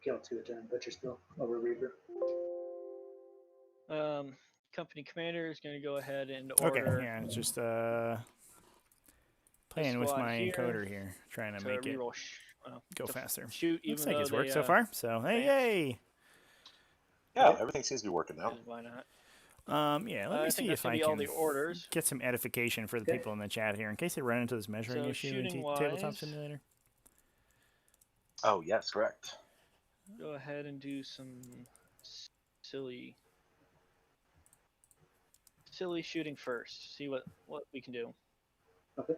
Killed 2 at Butcher still over Reaver. Company commander is going to go ahead and order. Okay, yeah, it's just playing with my encoder here, trying to make it go faster. Shoot, Looks even like it's though worked so far. So hey, yay! Yeah, everything seems to be working now. Why not? Yeah, let me see if I all can the orders. get some edification for the people in the chat here, in case they run into this measuring issue in Tabletop Simulator. Oh yes, correct. Go ahead and do some silly shooting first. See what we can do. Okay.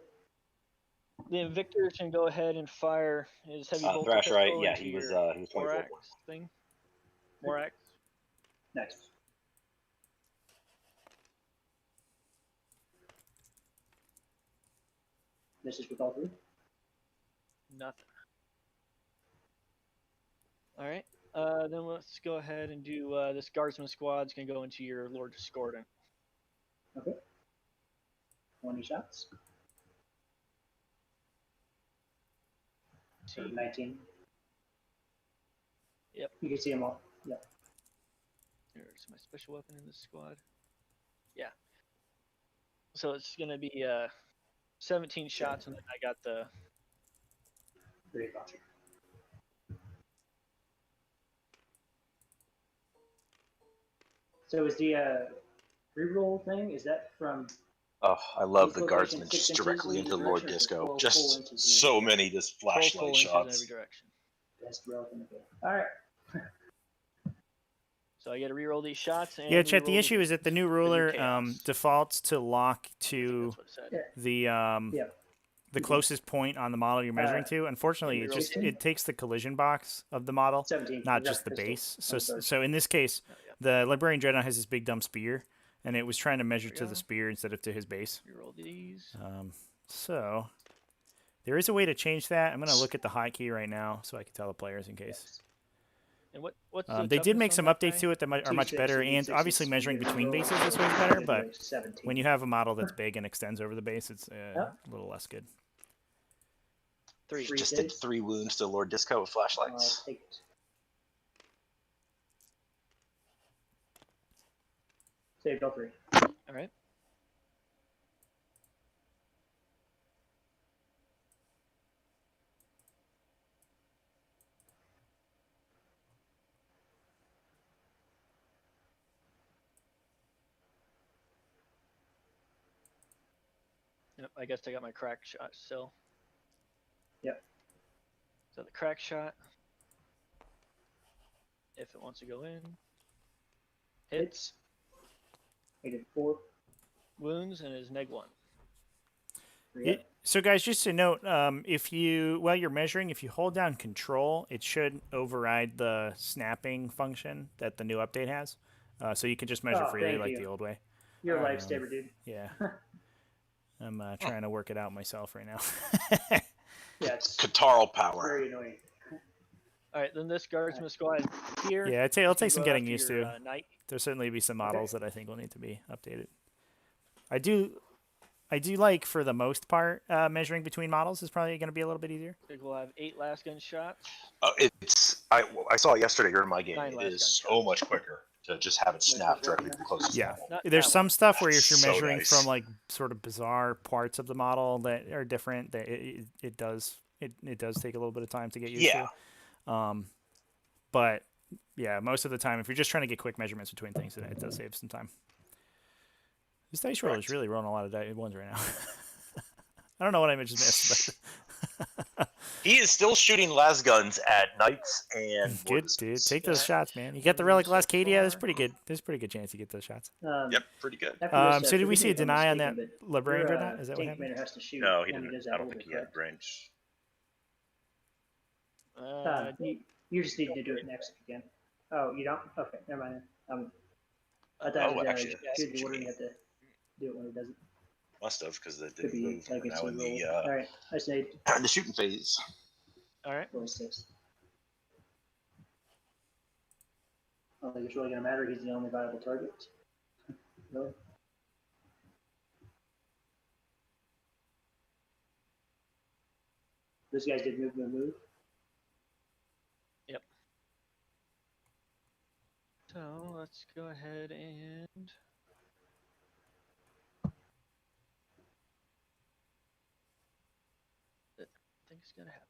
The Invictor can go ahead and fire his heavy bolt. Thrash, right? Yeah, he was 24 Moirax thing. Moirax. Next. This is with all 3? Nothing. All right. Then let's go ahead and do this guardsman squad's gonna go into your Lord Discordant. Okay. 20 shots. 19. Yep. You can see them all. Yep. There's my special weapon in this squad. Yeah. So it's gonna be 17 shots, and then I got the. Great launcher. So is the reroll thing? Is that from? Oh, I love the guardsmen just directly into Lord Disco. Just so many just flashlight shots. In every direction. Best relevant. All right. So I got to reroll these shots. And Yeah, Chet. The reroll issue is that the new new ruler chaos. defaults to lock I think to that's what it said. Yeah. the Yeah. the closest point on the model you're measuring to. Unfortunately, reroll it takes the collision box of the model, 17. not We've got just the pistol base. on the card. So in this case, Oh, yeah. the Librarian Dreadnought has this big dumb spear, and it was trying to measure There we to go. the spear instead of to his base. Reroll these. So there is a way to change that. I'm going to look at the hotkey right now so I can tell the players in case. And what's the They did make toughness some on that updates guy? to it that are much 2, 6, better, 8, and 6, obviously 6, measuring 8, between 12, bases this way is 12, better, 12, but 17. when you have a model that's big and extends over the base, it's Yeah. a little less good. 3. Three Just saves. did 3 wounds to Lord Disco with I'll flashlights. take it. Saved all 3. All right. Yep, I guess I got my crack shot still. Yep. So the crack shot, if it wants to go in, hits, I did 4. wounds, and is neg 1. So guys, just to note, if you while you're measuring, if you hold down Control, it should override the snapping function that the new update has. So you can just measure Oh, freely thank like you. the old way. You're a lifesaver, dude. Yeah. I'm trying to work it out myself right now. Yeah, it's Catarl power. very annoying. All right, then this guardsman squad here. Yeah, it'll take you some go getting after used your, to. Knight. There'll certainly be some models that I think will need to be updated. I do like, for the most part, measuring between models is probably going to be a little bit easier. I think we'll have 8 last gun shots. I saw it yesterday during my game. 9 It last is gun so much quicker to just have it snap directly to the closest Yeah. model. Not There's that some one. stuff where if you're That's so measuring nice. from like sort of bizarre parts of the model that are different, that it does take a little bit of time to get used Yeah. to. But yeah, most of the time, if you're just trying to get quick measurements between things, it does save some time. This dice roller is really rolling a lot of ones right now. I don't know what I just missed, but He is still shooting las guns at knights and good, Mortars. dude. Take those Yeah. shots, man. You get the Relic So Lascadia. There's far. pretty good. There's a pretty good chance you get those shots. Yep, pretty good. After this, So did we forgive see me a if I'm deny on that mistaken, but Librarian your, Dreadnought? Is that what tank happened? commander has to shoot. No, he when didn't. does I that don't movement, think he had correct? range. You just need to do it next if you can. Oh, you don't? Okay, never mind. I thought Oh, actually, I see good what you order you mean. have to do it when he doesn't. Must have, because it Could didn't be move. like We're it's now a in roll. the Alright, I say in the shooting phase. All right. 46. I don't think it's really going to matter. He's the only viable target. Really? Those guys did move. So let's go ahead and I think it's gonna happen.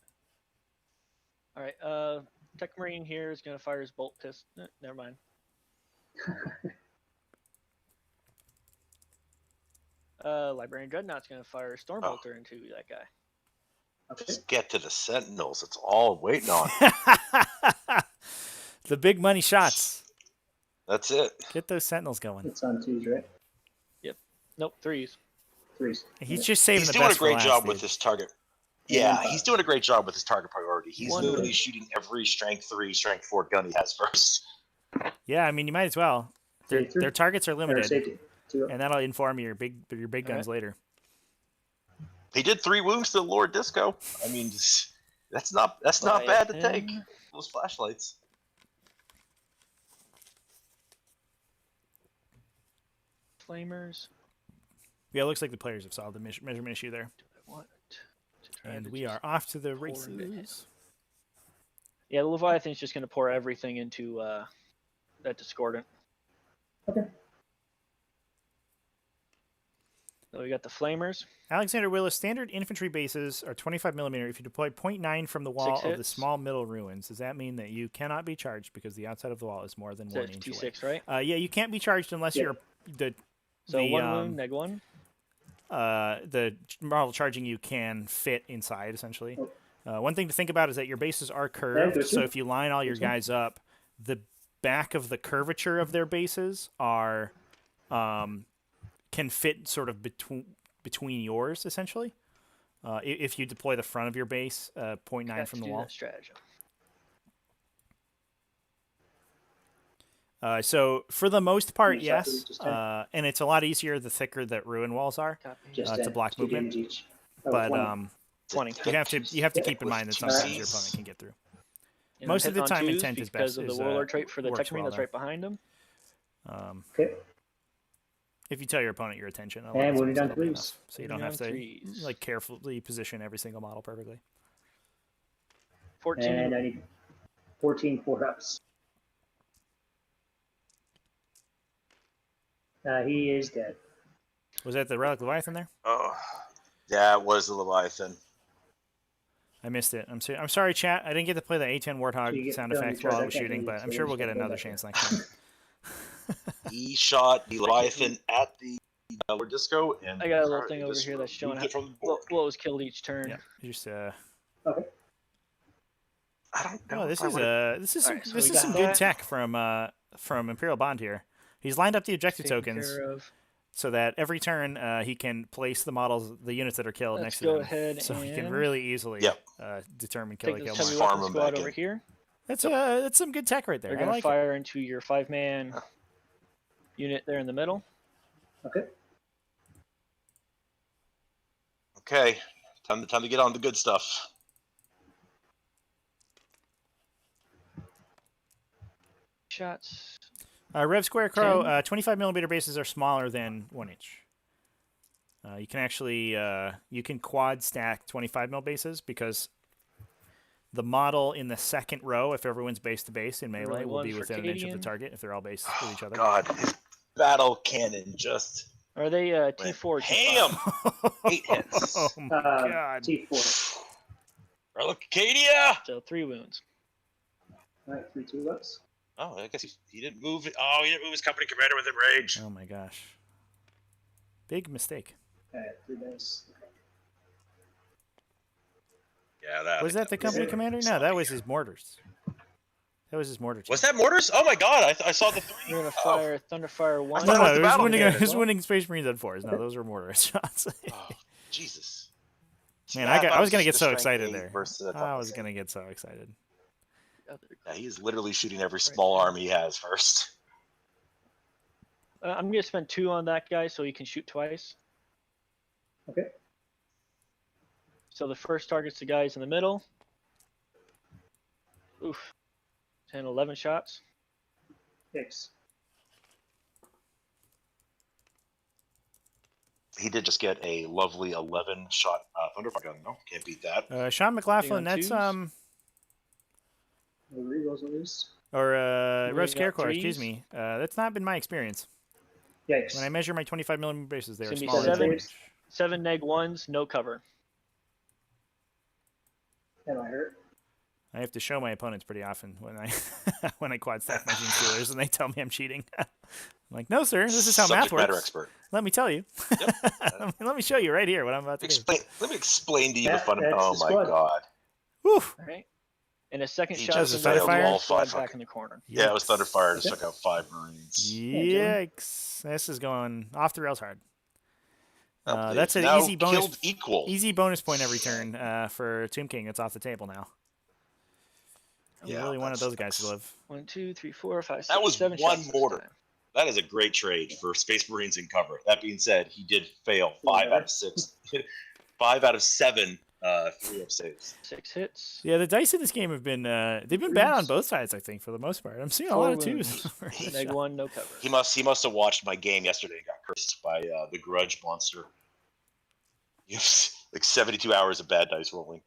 All right, Techmarine here is gonna fire his bolt pistol. Never mind. Librarian Dreadnought's gonna fire a Stormbolter into that guy. Okay. Just get to the Sentinels. That's all I'm waiting on. The big money shots. That's it. Get those Sentinels going. It's on 2s, right? Nope, 3s. 3s. He's just saving He's the doing a best for great last, job dude. with this target. Yeah. Yeah, he's doing a great job with his target priority. He's One literally wound. shooting every strength 3, strength 4 gun he has first. Yeah, I mean, you might as well. Save three. Their targets are Or limited, safety. 2 and that'll inform your big guns later. He did 3 wounds to Lord Disco. I mean, that's not bad to take. Leviathan. Those flashlights. Flamers. Yeah, it looks like the players have solved the measurement issue there, I want to try and to we just are off to the pour it in. races. Yeah, the Leviathan's just gonna pour everything into that discordant. Okay. So we got the Flamers. Alexander Willis, standard infantry bases are 25 millimeter. If you deploy 0.9 from the wall 6 of the hits. small middle ruins, does that mean that you cannot be charged because the outside of the wall is more than So 1 it's inch away? T6, right? Yeah, you can't be charged unless Yeah. you're the So 1 wound, neg 1. the model charging you can fit inside, essentially. One thing to think about is that your bases are curved, good so too. if you line all your Good too. guys up, the back of the curvature of their bases are can fit sort of between yours essentially. If you deploy the front of your base 0.9 from the wall. Stratagem. So for the most part, Which yes, just and it's a lot easier the thicker that ruin walls are Copy. to block 2 movement. damage each. Oh, But 20. 20. you have to keep in With mind that two sometimes your Cs. opponent can get through. And Most I'm of the hitting on time, twos intent is because best. of the is, warlord trait for the works Techmarine well that's there. right behind him. Okay. If you tell your opponent your attention, a lot And of wounded times on that'll be threes. enough. So you don't Wounded have on to threes. like carefully position every single model perfectly. 14. And I need 14 4-ups. He is dead. Was that the Relic Leviathan there? Oh, yeah, it was the Leviathan. I missed it. I'm sorry, chat. I didn't get to play the A10 So you Warthog get sound filmed effect charge. while I I was can't shooting, hear you, but so I'm we're sure just we'll get gonna go another back chance there. next time. He shot the Leviathan at the disco, and I got a little Sorry, thing over just here that's showing removed it how, from the board. what was killed each turn. Yeah, just Okay. I don't know. oh, if this I is would've- this is Alright, so this we is got some good that. tech from Imperial Bond here. He's lined up the objective Taken tokens care of. so that every turn he can place the models, the units that are killed Let's next to go them. ahead so he can and really easily Yep. determine kill Take to kill this heavy mark. Farm weapon 'em squad back over in. here. That's some good tech right there. They're I going to like it. fire into your 5-man unit there in the middle. Okay. Okay, time to get on the good stuff. Shots. Rev Square Crow, 10. 25 millimeter bases are smaller than 1 inch. You can actually you can quad stack 25 mil bases because the model in the second row, if everyone's base to base in melee, Really will one be for within an inch of the Cadian. target if they're all based with each other. God, his battle cannon just Are they went T4? ham. 8 hits. Oh my god. T4. Relic Acadia. So 3 wounds. All right, 3 2-ups. Oh, I guess he didn't move. Oh, he didn't move his company commander within range. Oh my gosh. Big mistake. All right, 3 dice. Yeah, that Was that the company Yeah. commander? No, that was his mortars. That was his mortar. Was that mortars? Oh my God! I saw the 3. We're going to fire Thunderfire 1. thought No, it was no, the it was battle winning, cannon it was as well. winning Space Marines on 4s. No, those were mortar shots. Oh, Jesus. Man, Yeah, I was gonna just get the so strength excited 8 there. versus a I was toughness gonna 8. get so excited. Yeah, he's literally shooting every small arm he has first. I'm going to spend 2 on that guy so he can shoot twice. Okay. So the first target's the guys in the middle. Oof. 10, 11 shots. 6. He did just get a lovely 11-shot Thunderfire gun. No, can't beat that. Sean McLaughlin, on that's twos? No rerolls at least. or Moving Rev up Scarecrow, excuse threes. me. That's not been my experience. Yikes. When I measure my 25 millimeter bases, they are It's gonna be smaller than 7. 1 inch. 7 neg 1s, no cover. Am I hurt? I have to show my opponents pretty often when I when I quad stack my Gene Stealers and they tell me I'm cheating. I'm like, no, sir, this is how Subject math matter works. expert. Let me tell you. Let me show you right here what I'm about to do. Let me explain to you the That- fun of. that's Oh the my squad. God! Whew. All right. And a second He shot just from the failed all squad 5 back fucking- in the corner. Yeah, it was Thunderfire. Just Okay. took out 5 Marines. Yikes. This is going off the rails hard. Oh, That's they've an now easy bonus. killed equal. Easy bonus point every turn for Tomb King. It's off the table now. I Yeah, really wanted that's- those guys to live. 1, 2, 3, 4, 5, 6, That was 7 one shots this mortar. time. That is a great trade for Space Marines in cover. That being said, he did fail 5 out of 6, 5 out of 7 3-up saves. 6 hits. Yeah, the dice in this game have been they've been bad on both sides. I think for the most part, I'm seeing a lot of 2s. Neg 1, no cover. He must have watched my game yesterday and got cursed by the Grudge monster. You have like 72 hours of bad dice rolling.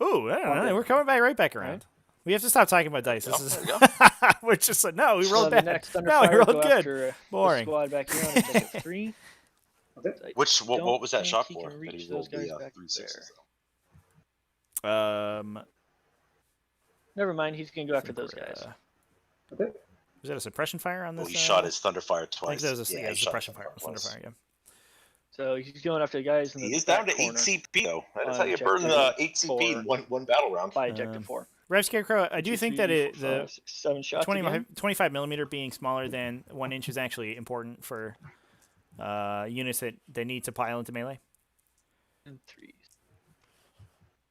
Ooh, I don't know. We're coming back right back around. Right. We have to stop talking about dice. This There is you go. we're just like, no, we So rolled the bad. next No, we Thunderfire rolled go good. after the Boring. squad back here on a take of 3. What was that think shot he for? can That reach he those rolled the guys back 3 6s. Never mind, he's going to go after those guys. Okay. Was that a suppression fire on this? Well, he shot his Thunderfire I twice. think that was a he shot suppression his fire. twice. Thunderfire, yeah. So he's going after the guys in the He is down back to 8 corner CP though. That is on how you burn objective 8 CP in one battle round. by objective 4. Rev Scarecrow, I do 2, think 3, that 4, 5, 6, 7 shots 25 millimeter being smaller than 1 inch is actually important for units that need to pile into melee. and 3.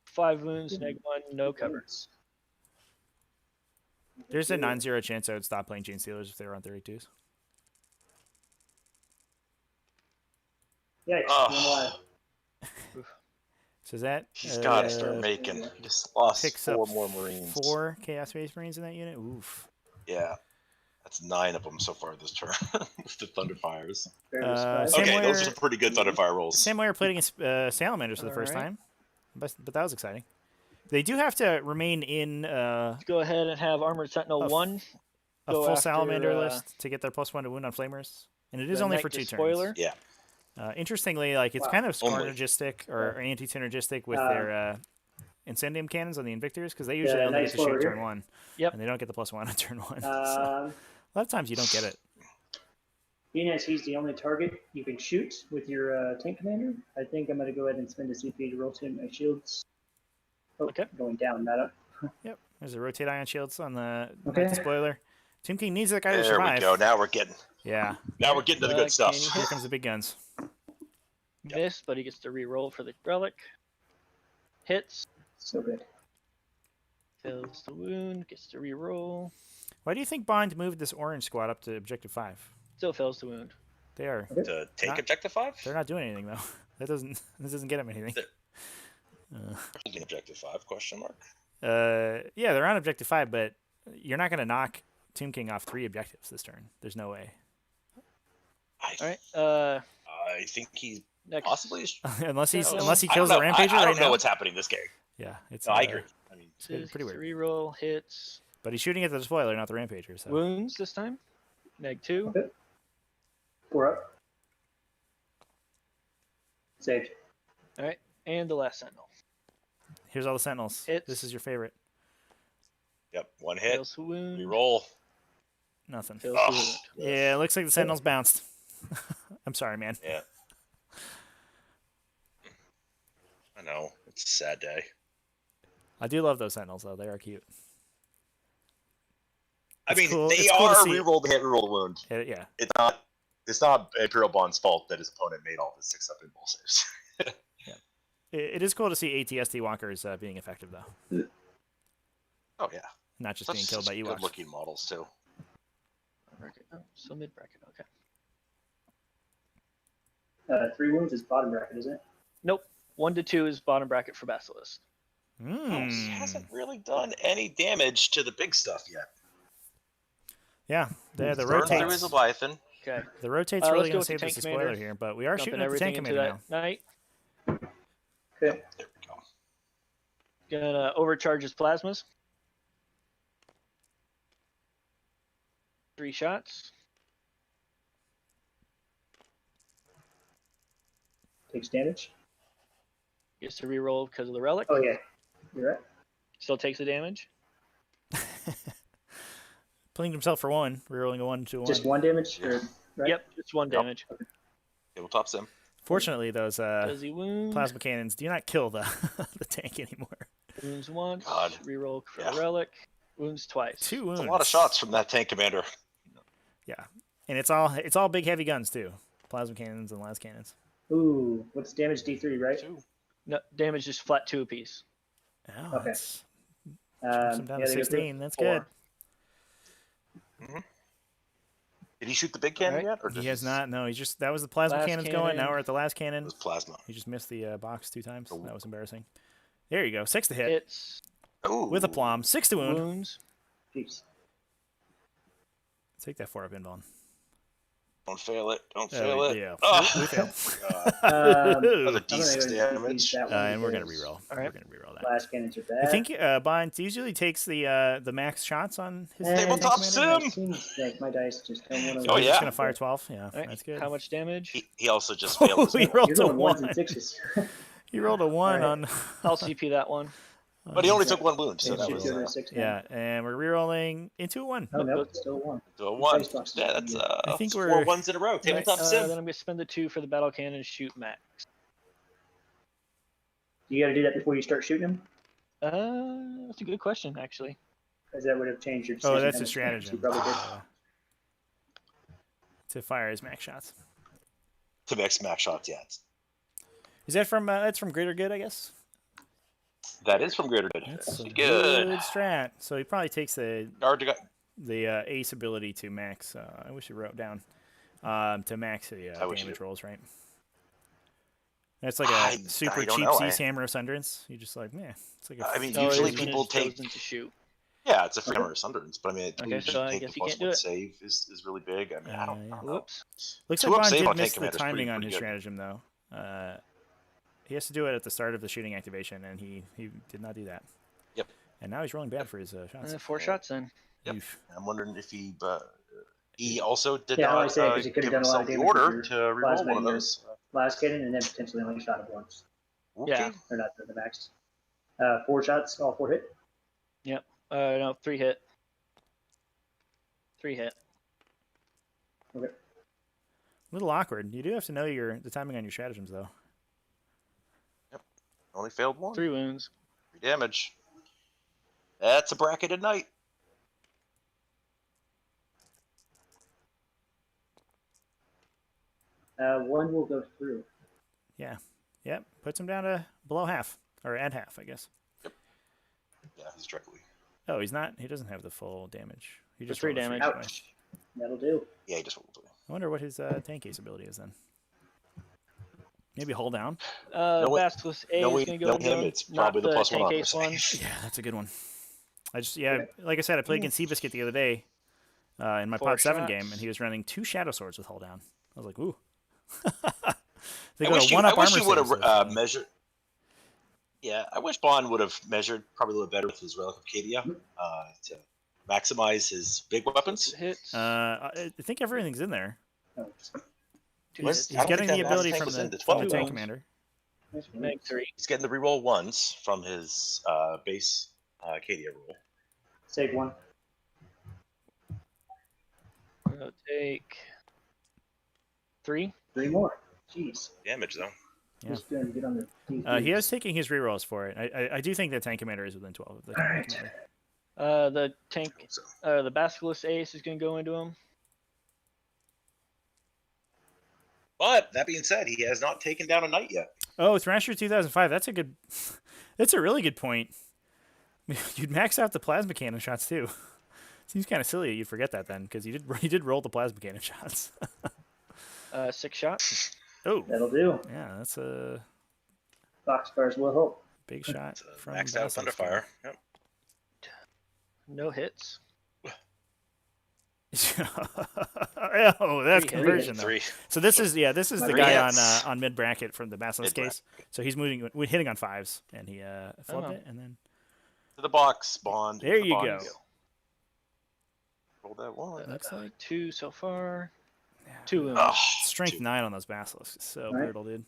5 wounds, neg 1, no cover. There's a non-zero chance I would stop playing Chain Stealers if they were on 32s. Yeah, Oh. So is that He's got to start making. He just lost picks 4 up more Marines. 4 Chaos Space Marines in that unit? Oof. Yeah. That's 9 of them so far this turn with the Thunderfires. Same Okay, way those are some pretty good Thunderfire rolls. Same way we're playing against Salamanders for the first Alright. time. But that was exciting. They do have to remain in Let's go ahead and have Armored Sentinel 1. a Go full after, Salamander list to get their +1 to wound on Flamers. And it is the only Knight for 2 Despoiler. turns. Yeah. Interestingly, like it's Wow. kind of Only. synergistic or anti-synergistic with their Incendium cannons on the Invictors because they usually Yeah, only nice get to shoot forward turn here. 1. Yep. And they don't get the +1 on turn 1. So a lot of times you don't get it. Being as he's the only target you can shoot with your tank commander, I think I'm going to go ahead and spend a CP to rotate my shields. Oh, Okay. going down, not up. Yep. There's a rotate ion shields on the Okay. Despoiler. Tomb King needs that guy to There survive. we go. Now we're getting Yeah. to the good stuff. Can you Here comes the big guns. Miss, but he gets to re-roll for the Relic. Hits, So good. fails the wound, gets to re-roll. Why do you think Bond moved this orange squad up to objective 5? Still fails the wound. They are. To take Not- objective 5? They're not doing anything though. This doesn't get them anything. Holding objective 5? Question mark. Yeah, they're on objective 5, but you're not going to knock Tomb King off 3 objectives this turn. There's no way. I Alright, I think he next. possibly is. unless he I kills the don't know. Rampager I right don't know now. what's happening this game. Yeah, it's. No, I agree. I mean, It's pretty Gets to weird. re-roll, hits. But he's shooting at the Despoiler, not the Rampager. So Wounds this time. Neg 2. Okay. 4 up. Saved. Alright, and the last Sentinel. here's all the Sentinels. Hits. This is your favorite. yep. One hit. Fails the wound. Reroll. Nothing. Fails Oh. the wound. Yeah, it looks like the Sentinels bounced. I'm sorry, man. Yeah. I know. It's a sad day. I do love those Sentinels though. They are cute. I It's mean, cool- they it's cool to are see. reroll the hit, reroll the wound. Yeah. It's not Imperial Bond's fault that his opponent made all his 6-up invul saves. It is cool to see ATSD walkers being effective though, Oh yeah. not just being killed by Good Ewoks. looking models too. Bracket. Oh, still mid bracket. Okay. 3 wounds is bottom bracket, isn't it? Nope. 1 to 2 is bottom bracket for Basilisk. Oh, he hasn't really done any damage to the big stuff yet. Yeah, the Burned through his rotates. Leviathan. Okay. The rotate's Let's really go going to with the save tank us the spoiler commander. here, but we are Dumping shooting at the tank everything into commander that now. knight. Okay. There we go. Gonna overcharge his plasmas. 3 shots. Takes damage. Gets to reroll because of the relic. Oh, yeah. You're right. Still takes the damage. Pulling himself for 1, rerolling a 1 to 1. Just 1 damage? Or, right? Yep, just 1 Yep. damage. Tabletop sim. Fortunately, those Does he wound? plasma cannons do not kill the the tank anymore. Wounds once. God. Reroll for Yeah. the relic. Wounds twice. 2 wounds. It's a lot of shots from that tank commander. Yeah, and it's all big heavy guns too. Plasma cannons and las cannons. Ooh, what's damage? D3, right? 2. No, damage just flat 2 apiece. Oh, Okay. that's jumps him down to they go through 16. That's 4. good. Did he shoot the big cannon Alright. yet? Or He did has not. No, he's just that was the plasma Last cannons going. Now cannon. we're at the last It cannon. was plasma. He just missed the box 2 times. Oh. That was embarrassing. There you go. 6 to hit Hits. Ooh. with a plum. 6 to wound. Wounds. Jeez. Take that 4 up inbound. Don't fail it. Don't fail it. Yeah. Oh. We failed. Another I'm gonna D6 go damage. that one And we're gonna because reroll. Alright. We're gonna reroll that. Last cannons are bad. I think Bond usually takes the max shots on his And Tabletop tank sim. commander. it seems like my dice just don't want to. Oh, He's yeah. just gonna fire 12. Yeah, Alright, that's good. How much damage? He also just failed. his he roll. rolled You're a going 1s 1. and 6s. He rolled a 1 Alright. on. I'll CP that one. But he only took 1 wound, so It that should was go to a 6 now. Yeah, and we're rerolling into a 1. Oh no, it's still 1. a 1. Dice box. Yeah, that's I think 4 we're- 1s in a row. Tabletop Then sim. I'm gonna spend the 2 for the battle cannon. Shoot max. You got to do that before you start shooting them. That's a good question, actually. Because that would have changed your decision. Oh, that's how a much damage you stratagem. probably did. To fire his max shots. To max max shots, yeah. Is that from that's from Greater Good, I guess? That is from Greater Good. That's a good. good strat. So he probably takes the ace ability to max. I wish he wrote down to max the damage rolls, right? That's like a super cheap Cease Hammer of Sunderance. You just like, yeah, it's like a. I mean, usually people take. To shoot. Yeah, it's a free hammer of Sunderance, but I mean, So I guess you can't do it. save is really big. I mean, I don't know. Whoops. Looks like Bond did miss the timing on his stratagem, though. He has to do it at the start of the shooting activation, and he did not do that. Yep. And now he's rolling bad for his shots. 4 shots then. Yep. I'm wondering if he also did Yeah, not I say because he could have done a lot of the damage. order to reroll one of those. Lascannon, and then potentially only shot it once. Okay. Yeah. Or not the max. 4 shots, all 4 hit. Yep. No, 3 hit. 3 hit. Okay. A little awkward. You do have to know the timing on your stratagems, though. Yep. Only failed 1. 3 wounds. 3 damage. That's a bracketed knight. One will go through. Yeah. Yep. Puts him down to below half. Or at half, I guess. Yep. Yeah, he's directly. Oh, he's not. He doesn't have the full damage. He just 3 rolled a damage. anyway. Ouch. That'll do. Yeah, he just rolled 3. I wonder what his tank ace ability is then. Maybe hold down. Basilisk A is going to go into him. It's probably the plus 1 armor one. save. Yeah, that's a good one. Like I said, I played against Seabiscuit the other day in my 4 Pod 7 shots. game, and he was running 2 Shadow Swords with hold down. I was like, ooh. I wish you would have measured. Yeah, I wish Bond would have measured probably a little better with his Relic of Cadia to maximize his big weapons. Hits. I think everything's in there. Oh, He's getting the ability from the tank commander. Make 3. He's getting the reroll 1s from his base Cadia roll. Save 1. I'll take 3. 3 more. Jeez. Damage though. Yeah. Just doing good on the He is taking his rerolls for it. I do think that tank commander is within 12 of the Alright. commander. The tank, the Basilisk Ace is going to go into him. But that being said, he has not taken down a knight yet. Oh, Thrasher 2005. That's that's a really good point. You'd max out the plasma cannon shots too. Seems kind of silly you'd forget that then, because he did roll the plasma cannon shots. 6 shots. Oh, That'll do. yeah, that's a Boxcars will help. big shot from Maxed out Basilisk. Thunderfire. Yep. No hits. Oh, that's conversion though. 3. So this is the My guy hits. on mid bracket from the Basilisk case. So he's hitting on 5s, and he flipped it, and then To the box, Bond. there you go. Roll that 1. Looks like 2 so far. 2 wounds. Oh, strength 2. 9 on those Basilisks. It's so Right. brutal, dude.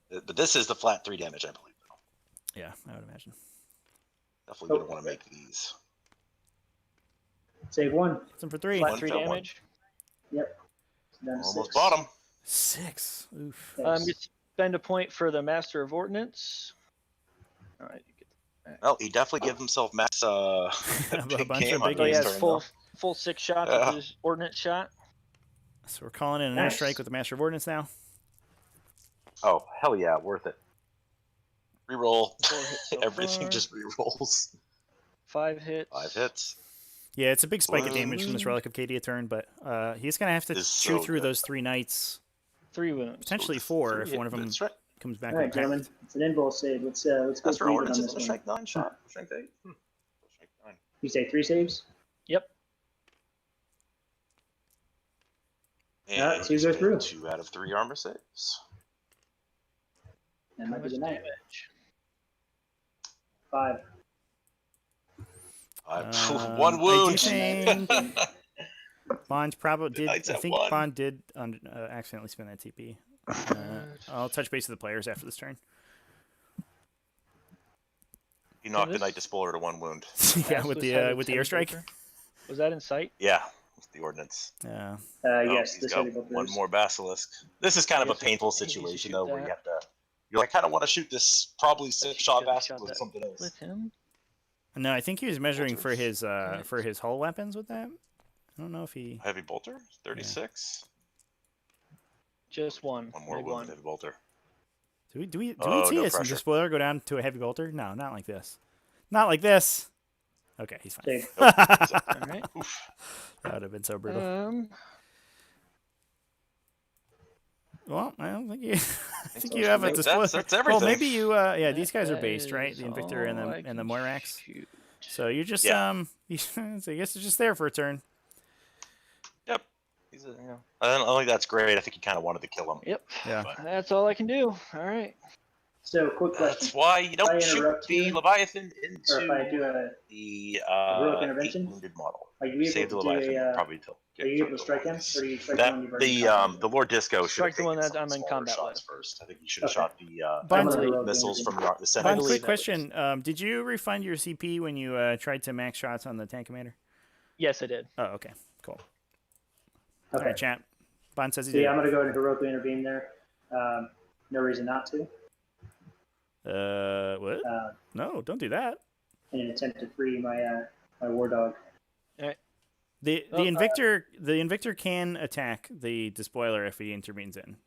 But this is the flat 3 damage, I believe. Though. Yeah, I would imagine. Definitely going to want to make these. Save 1. Hits him for 3. Flat One 3 fell one. damage. Yep. Down to Almost 6. bottom. 6. Oof. Yes. I'm going to spend a point for the Master of Ordnance. All right. Well, he definitely gives himself max A big bunch of game on big So he his games. has turn, full though. full 6 shots Yeah. with his Ordnance shot. So we're calling in an Nice. airstrike with the Master of Ordnance now. Oh, hell yeah, worth it. Reroll. 4 hits so Everything far. just rerolls. 5 hits. 5 hits. Yeah, it's a big spike of damage from this Relic of Cadia turn, but he's going to have to It's chew so through good. those 3 knights. 3 wounds. Potentially 4 if one of them That's right. comes back All right, with gentlemen. impact. It's an invul save. Let's go That's for through it on Ordnance. this It's a one. strength 9 shot. Strength 8. Strength 9. You say 3 saves? Yep. And so you he's go getting through. 2 out of 3 armor saves. That How might be much the night. damage? 5. One I do wound. think Bond probably did. Knight's I at think 1. Bond did accidentally spin that TP. I'll touch base with the players after this turn. He knocked the this- Knight Despoiler to 1 wound. Yeah, with the airstrike. Paper. Was that in sight? Yeah, with the Ordnance. Yeah. Oh, Yes, he's this got way they both one lose. more Basilisk. This is kind of a Yes, painful he needs to situation, shoot though, where that. you have to You're like, I kind of want to shoot this probably 6-shot Should've bastard shot with that something else. with him. No, I think he was measuring Bolters. for his hull weapons with that. I don't know if he. Heavy bolter, 36. Just one. One more big wounded heavy bolter. Do we Oh, see no this pressure. Despoiler go down to a heavy bolter? No, not like this. Not like this. Okay, he's fine. Okay. All right. Oof. That would have been so brutal. Well, I don't think you. I think you have a Despoiler. That's everything. Well, maybe you. Yeah, these guys are That based, right? is The Invictor and all I the can Moirax. shoot. So you're just Yeah. so I guess it's just there for a turn. Yep. I don't think that's great. I think he kind of wanted to kill him. Yep. Yeah. But That's all I can do. All right. So, quick that's question. why you If don't I shoot interrupt the you, Leviathan Or if I do into a, the heroic 8 intervention? wounded model. are you Save able the to do Leviathan a, probably till. are you able to strike him? Or do you strike the one you've That already the Lord Disco should Strike have the one taken that I'm some in smaller combat shots with. first. I think you should have Okay. shot the Bond- Heroic missiles from intervention. the Fine, Sentinels. quick believe that question. Did you refund your CP when you tried to max shots on the tank commander? Yes, I did. Oh, okay, cool. All Okay. right, chat. Bond says he So did. yeah, I'm going to go ahead and heroically intervene there. No reason not to. What? Uh, No, don't do that. in an attempt to free my my war dog. The Oh, Invictor can attack the Despoiler if he intervenes in.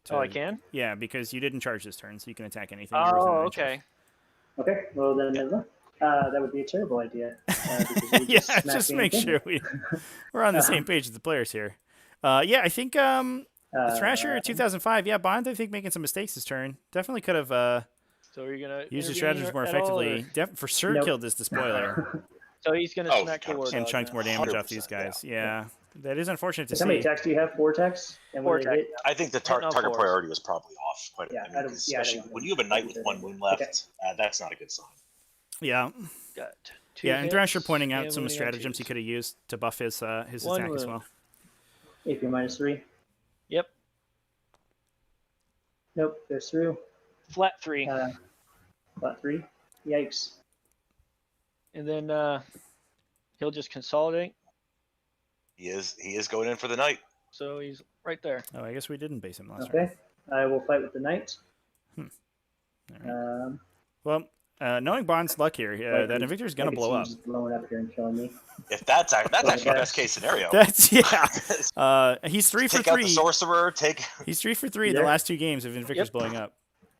Oh, I can? Yeah, because you didn't charge this turn, so you can attack anything. You're within Oh, range of. okay. Okay, well then that would be a terrible idea. Because we Yeah, smacked just the make Imperial. sure we're on the same page as the players here. Yeah, I think Thrasher 2005. Yeah, Bond I think making some mistakes this turn. Definitely could have So are you gonna used his intervene strategies more at all, effectively. For sure, Nope. killed this Despoiler So he's gonna Oh, smack the war and dog chunked now. more damage off these 100%, guys. Yeah, that is unfortunate to How many see. attacks do you have? 4 attacks? And when Four they hit, attacks. I think the Hitting on target fours. priority was probably off quite a Yeah, bit. I don't- yeah, I Especially don't- when you have a knight with 1 wound left, that's not a good sign. Yeah, Got 2 yeah, and hits, Thrasher pointing out and some wounding on stratagems he 2s. could have used to buff his One attack as wound. well. AP -3. Yep. Nope, goes through. Flat 3. Flat 3. Yikes. And then he'll just consolidate. He is going in for the night. So he's right there. Oh, I guess we didn't base him last round. Okay, I will fight with the knight. All right. Um, Well, knowing Bond's luck here, that Invictor's gonna I could blow see him up. just blowing up here and killing me. If that's actually that's- best case scenario. That's he's 3 for Take out the 3. sorcerer. He's 3 for 3 the Yeah. last 2 games of Invictor's blowing up.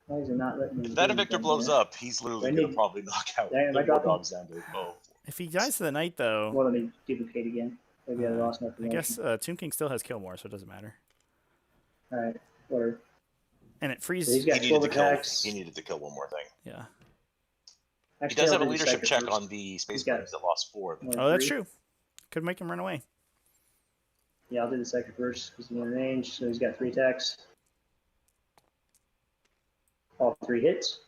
Why is it not letting me If that do Invictor anything blows here? up, he's literally I gonna need- probably knock out Yeah, am the I war dropping? dogs down to 12. If he dies to the knight, though, Well, let me duplicate again. Maybe I lost my I promotion. guess Tomb King still has kill more, so it doesn't matter. All right, whatever. And it So frees. he's got He 12 needed to kill. attacks. He needed to kill one more thing. Yeah. He Actually, does I'll have a do the leadership Psyker check first. on the Space He's got- Marines that lost 4. Only Oh, that's 3. true. Could make him run away. Yeah, I'll do the second first because he's in range. So he's got 3 attacks. All 3 hits.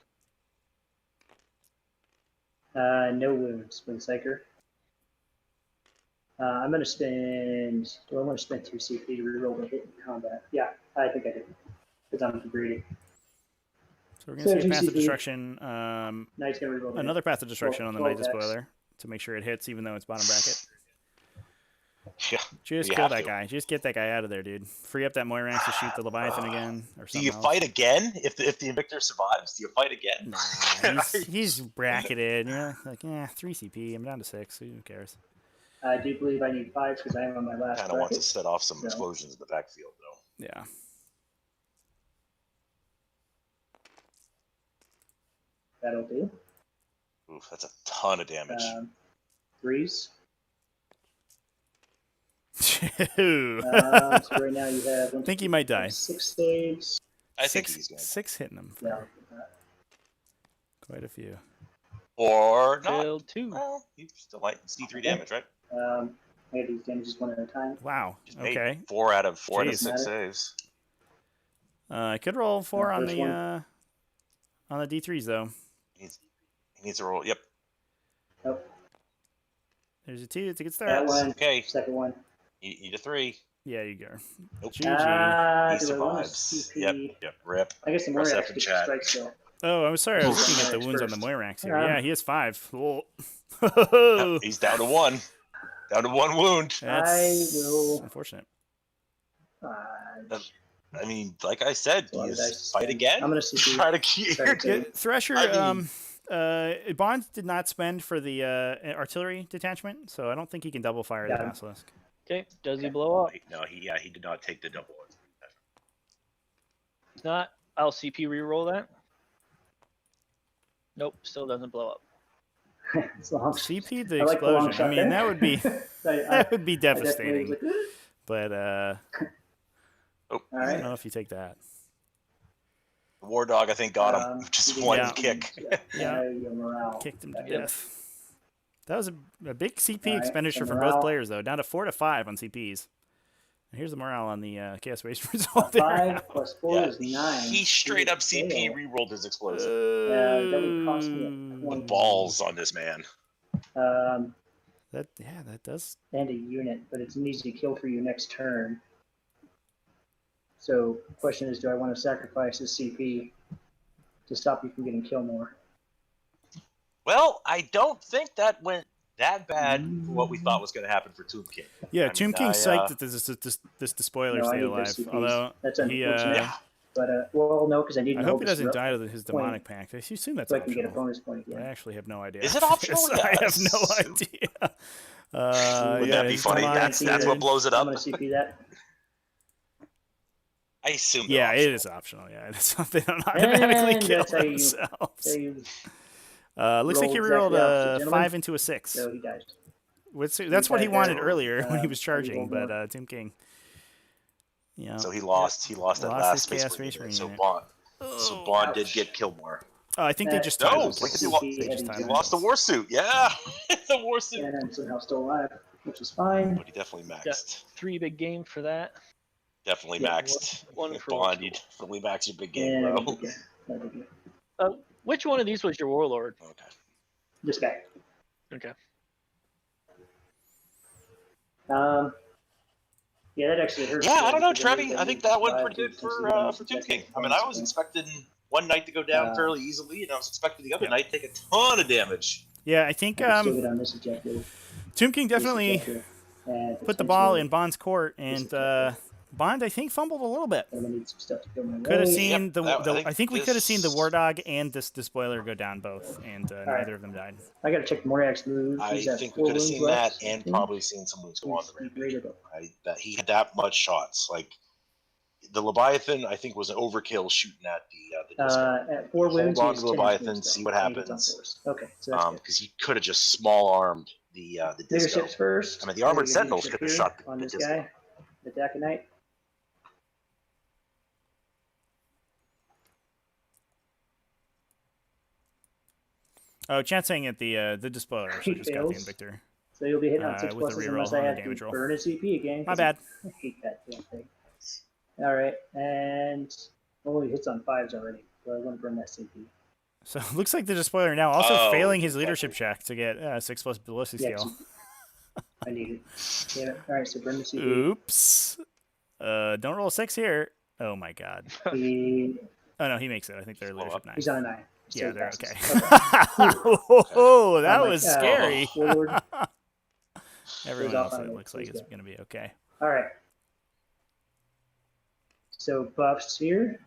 No wounds for the Psyker. I'm going to spend. Do I want to spend 2 CP to reroll the hit in combat? Yeah, I think I do. Because I'm greedy. So we're So gonna see a Path of GCP. Destruction. Knight's going to reroll the Another Path of Destruction on the Knight 12 attacks. Despoiler to make sure it hits, even though it's bottom bracket. Yeah. Just You kill have that to. guy. Just get that guy out of there, dude. Free up that Moirax to shoot the Leviathan again, or Do something you else. fight again if the Invictor survives? Do you fight again? Nah, he's bracketed. You're like, yeah, 3 CP. I'm down to 6. Who cares? I do believe I need 5 because I am on my last Kind of wants to bracket. set off some So- explosions in the backfield, though. Yeah. That'll do. Oof, that's a ton of damage. 3s. So So right now you have. I think he might die. 6 saves. I think he's going to. 6 hitting him. For No. quite a few. Or not. Failed 2. Well, he still might. It's D3 damage, right? I gotta do these damages one at a time. Wow. He's made Okay. 4 out of 4 out of Jeez. 6 saves. I could roll 4 on First the one. D3s though. He needs to roll. Yep. Oh, There's a 2. It's a good that start. one. Okay. Second one. You need a 3. Yeah, you go. Nope. GG. He Do I want to survives. CP? Yep. Rip. I guess the Press Moirax F in gets chat. strike still. Oh, I'm sorry. I was Oof. looking at the wounds on the First. Moirax here. Yeah. Yeah, he has 5. Oh. He's down to 1. Down to 1 wound. That's I will- unfortunate. Uh, I mean, like I said, a lot you of dice to fight spend. again. I'm gonna CP. Try to keep. Try to Yeah, Thresher, I mean- Bond did not spend for the artillery detachment, so I don't think he can double fire the Got him. Basilisk. Okay, does he blow up? No, he did not take the double. If not, I'll CP reroll that. Nope, still doesn't blow up. It's long. CP the I like the long explosion. shot I mean, there. that would be that would be I definitely was devastating. like, But all I right. don't know if you take that. War Dog, I think, got him. Just you one did kick. Yeah. Your morale. Kicked him to Yep. death. That was a big CP All right, expenditure so from morale. both players, though, down to 4 to 5 on CPs. Here's the morale on the Chaos Race result there. 5 plus 4 Yeah, is 9. he straight up CP Fail. re-rolled his explosion. That would cost me a The 20. balls on this man. That does. And a unit, but it's an easy kill for you next turn. So, question is, do I want to sacrifice this CP to stop you from getting kill more? Well, I don't think that went that bad for what we thought was going to happen for Tomb King. Yeah, I Tomb mean, King's I, psyched that this Despoiler No, I stayed need alive. those CPs. Although That's he, unfortunate. Yeah. But, well, no, because I need I an hope he doesn't disrupt die to his point, demonic pact. I assume that's so I can get a optional. bonus point I again. actually have no idea. Is it optional? I have Yes. no idea. Wouldn't yeah, that be his funny? demonic That's what blows it I'm up. going to CP that. I assume. they're Yeah, it optional. is optional. Yeah, it's not, they don't automatically And kill that's how you- themselves. So you, Looks like he roll rolled exactly opposite, a gentlemen. 5 into a 6. so he dies. That's what he guys wanted are, earlier when he was you charging, roll but Tomb King. Yeah. So he lost. He lost that Lost last his Space Chaos Marine Race unit. So Marine Bond. So Bond did Ouch. get Killmore. Oh, I think they That- just No, tied look themselves. at the CP They just heavy tied He damage. lost the war suit. Yeah, the war suit. And somehow still alive, which is fine. But he definitely maxed. 3 big game for that. Definitely Yeah, maxed. one With for Bond, old you school. definitely maxed your big game, And I bro. did good. I did good. Which one of these was your warlord? Okay. This guy. Okay. Yeah, that actually hurts. Yeah, I don't know, because Trevi. I think that went pretty good for Tomb Tomb King. I mean, I was expecting one night to go down fairly easily, and I was expecting the other night to take a ton of damage. Yeah, I think Still good on this objective. Tomb King this definitely objective, and put the ball potentially in Bond's court, and Bond, I think, fumbled a little bit. I'm gonna need some stuff to go my Could have way. seen Yep, the, that- the I think I think we could have seen the this- War Dog and this Despoiler go down both, and neither of them died. I gotta check Moirax move. I He's at think 4 we could have wounds seen that left, and I think. probably seen some moves go on the He's Rampager. rated up. That he had that much shots. Like the Leviathan, I think was an overkill shooting at the disco. At 4 Hold wounds, on he's to the 10 Leviathan, moves, see though, what and he hits on happens. 4s. Okay, so that's good. Because he could have just small armed the disco. Leaderships first. I mean, the Armored Leadership Sentinels could have here shot on the this disco. guy, the Daconite. Oh, Chad's saying at the Despoiler, so He just got the fails. Invictor. So you'll be hitting on 6 with the pluses reroll unless I on the have damage to roll. burn a CP again. My 'cause bad. I hate that damn thing. All right, and he hits on 5s already, so I want to burn that CP. So it looks like the Despoiler now also Oh, failing his okay. leadership check to get 6+ ballistic Yeah, skill. I need it. Damn it. All right, so burn the CP. Oops. Don't roll a 6 here. Oh my god. Oh no, he makes it. I think they're Blow leadership up. 9. He's on a 9. So Yeah, he they're passes. okay. Oh, that I'm like, was scary. forward. Everyone off else, on it it. looks like He's it's good. going to be okay. All right. So buffs here.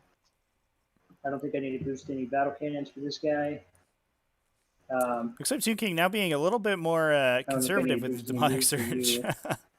I don't think I need to boost any battle cannons for this guy. Looks like Tomb King now being a little bit more I conservative need with to the demonic boost any surge.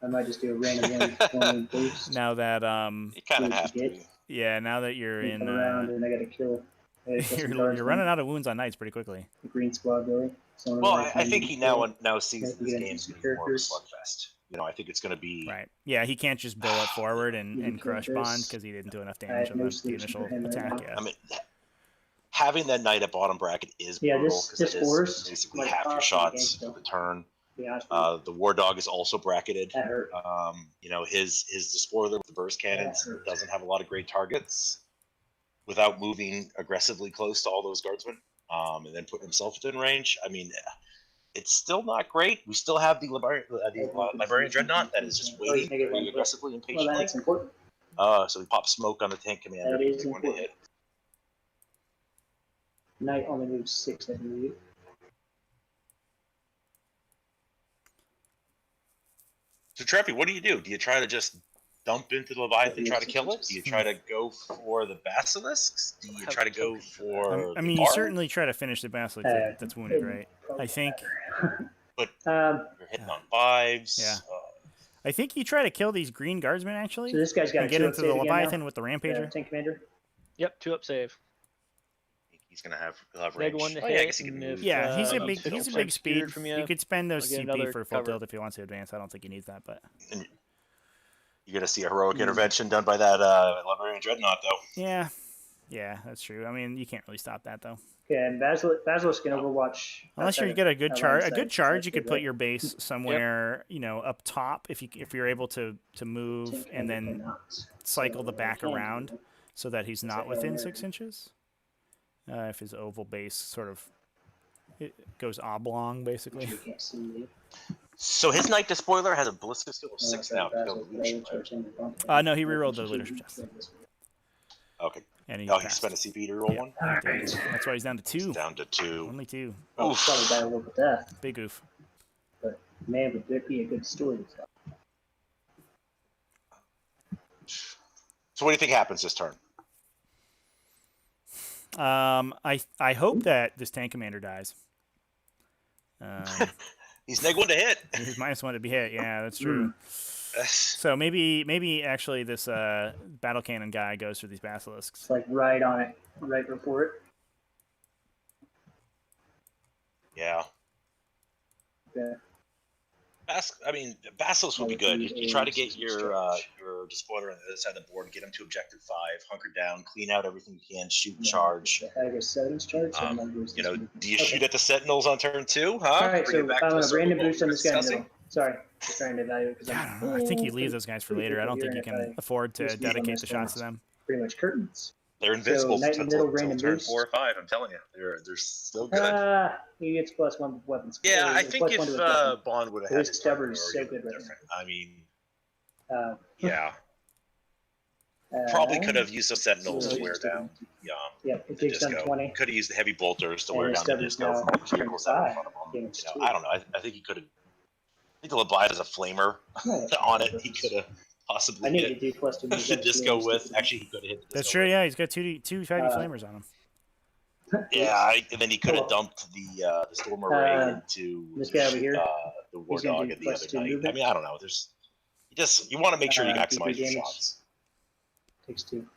I might just do a random one boost. now that You kind of Who'd have you to. get? yeah, now that you're You in come around and I got to kill. I gotta kill some you're guardsmen. running out of wounds on knights pretty quickly. The green squad really. So Well, like I think he now sees Maybe this get game's some going to be more of a characters. slugfest. You know, I think it's going to be. Right. Yeah, he can't just bullet forward You and can crush kill Bond this. because he didn't do enough I damage have on no the solution initial for him right attack. now. Yeah. I mean, having that knight at bottom bracket is Yeah, brutal this because it is force basically might half your cost me the game shots still. for the turn. To be honest with you. The War Dog is also bracketed. That hurt. You know, his Despoiler with the burst cannons hurt. doesn't have a lot of great targets without moving aggressively close to all those guardsmen, and then putting himself within range. I mean, it's still not great. We still have the Librarian Dreadnought that is just waiting very aggressively and Well, patiently. that's important. So we pop smoke on the tank commander. That is Big one to important. hit. Knight only moves 6, I believe. So Treppy, what do? Do you try to just dump into the Leviathan and try to kill it? Do you try to go for the Basilisks? Do you try to go for I mean, the you bar? certainly try to finish the Basilisk that's wounded, right? I think. But Um, you're hitting on 5s. Yeah. I think you try to kill these green guardsmen, actually. so this guy's got and a get 2-up into the save again now. Leviathan with the Rampager. Tank commander. Yep, 2-up save. He's gonna have range. Neg 1 to Oh, yeah, I hit, guess he can and move. if, Yeah, he's a I'm big still speed. skewered from You could spend those I'll get CP another for full cover. tilt if he wants to advance. I don't think he needs that, but And you're gonna see a heroic intervention done by that Librarian Dreadnought, though. yeah, that's true. I mean, you can't really stop that though. Okay, and Basilisk can Overwatch. Unless you outside get a of good our charge, line a of good sight. charge, That's you could good, put right? your base somewhere, up top if you're able to move Tank and commander then cannot. cycle So the back what I can around do so that he's is not I within have 6 inches. If his oval base sort of it goes oblong, basically. You can't see me. So his Knight Despoiler has a ballistic skill of No, 6 sorry, now. To kill Basilisk, the but I will leadership, charge him with bump. No, he rerolled the leadership test. right? Okay. And he Oh, he passed. spent a CP to roll Yeah. one? Alright. That's why he's down to 2. He's down to 2. Only 2. Oh, Oof. probably die a little bit death, Big oof. but man, would there be a good story to tell. So what do you think happens this turn? I hope that this tank commander dies. He's neg 1 to hit. He's -1 to be hit. Yeah, that's true. So maybe actually this battle cannon guy goes for these basilisks. It's like right on it, right before it. Yeah. Yeah. Basilisk would be good. You try to get your Charge. your Despoiler on the other side of the board, get him to objective 5, hunker down, clean out everything you can, shoot and Yeah, charge. the Haggis settings charge. So numbers You know, is- do you Okay. shoot at the Sentinels on turn 2? Huh? All right, Bring so it back I'm to gonna the circle random what we boost on were this guy in the discussing? middle. Sorry, just trying to evaluate because I don't know. I think you leave those guys for later. I don't think you can afford to Just leave them dedicate as the shots to forms. them. pretty much curtains. They're invincible Knight in the middle, until random turn boost. 4 or 5. I'm telling you, they're still good. He gets +1 weapons. Yeah, I Plus think if 1 to attack. Bond would have His had stubber is so it good right different. I mean, Uh, yeah, probably could have used the Sentinels to wear down Yeah, it the takes down disco. 20. Could have used the heavy bolters to And wear his down the stubborn's disco now from the strength vehicles that were in 5. front of him. Damage You know, 2. I don't know. I think he could have. I think the Leviathan has a flamer on it. He could have I possibly need to hit do +2. the disco with. Actually, he could have hit the disco. That's true. Yeah, he's got two fighty flamers on him. Yeah, and then he could have dumped the Storm Array into this guy over here, the War he's gonna Dog do at the other +2 night. I movement. mean, I don't know. You want to make sure you maximize your damage. shots. Takes 2.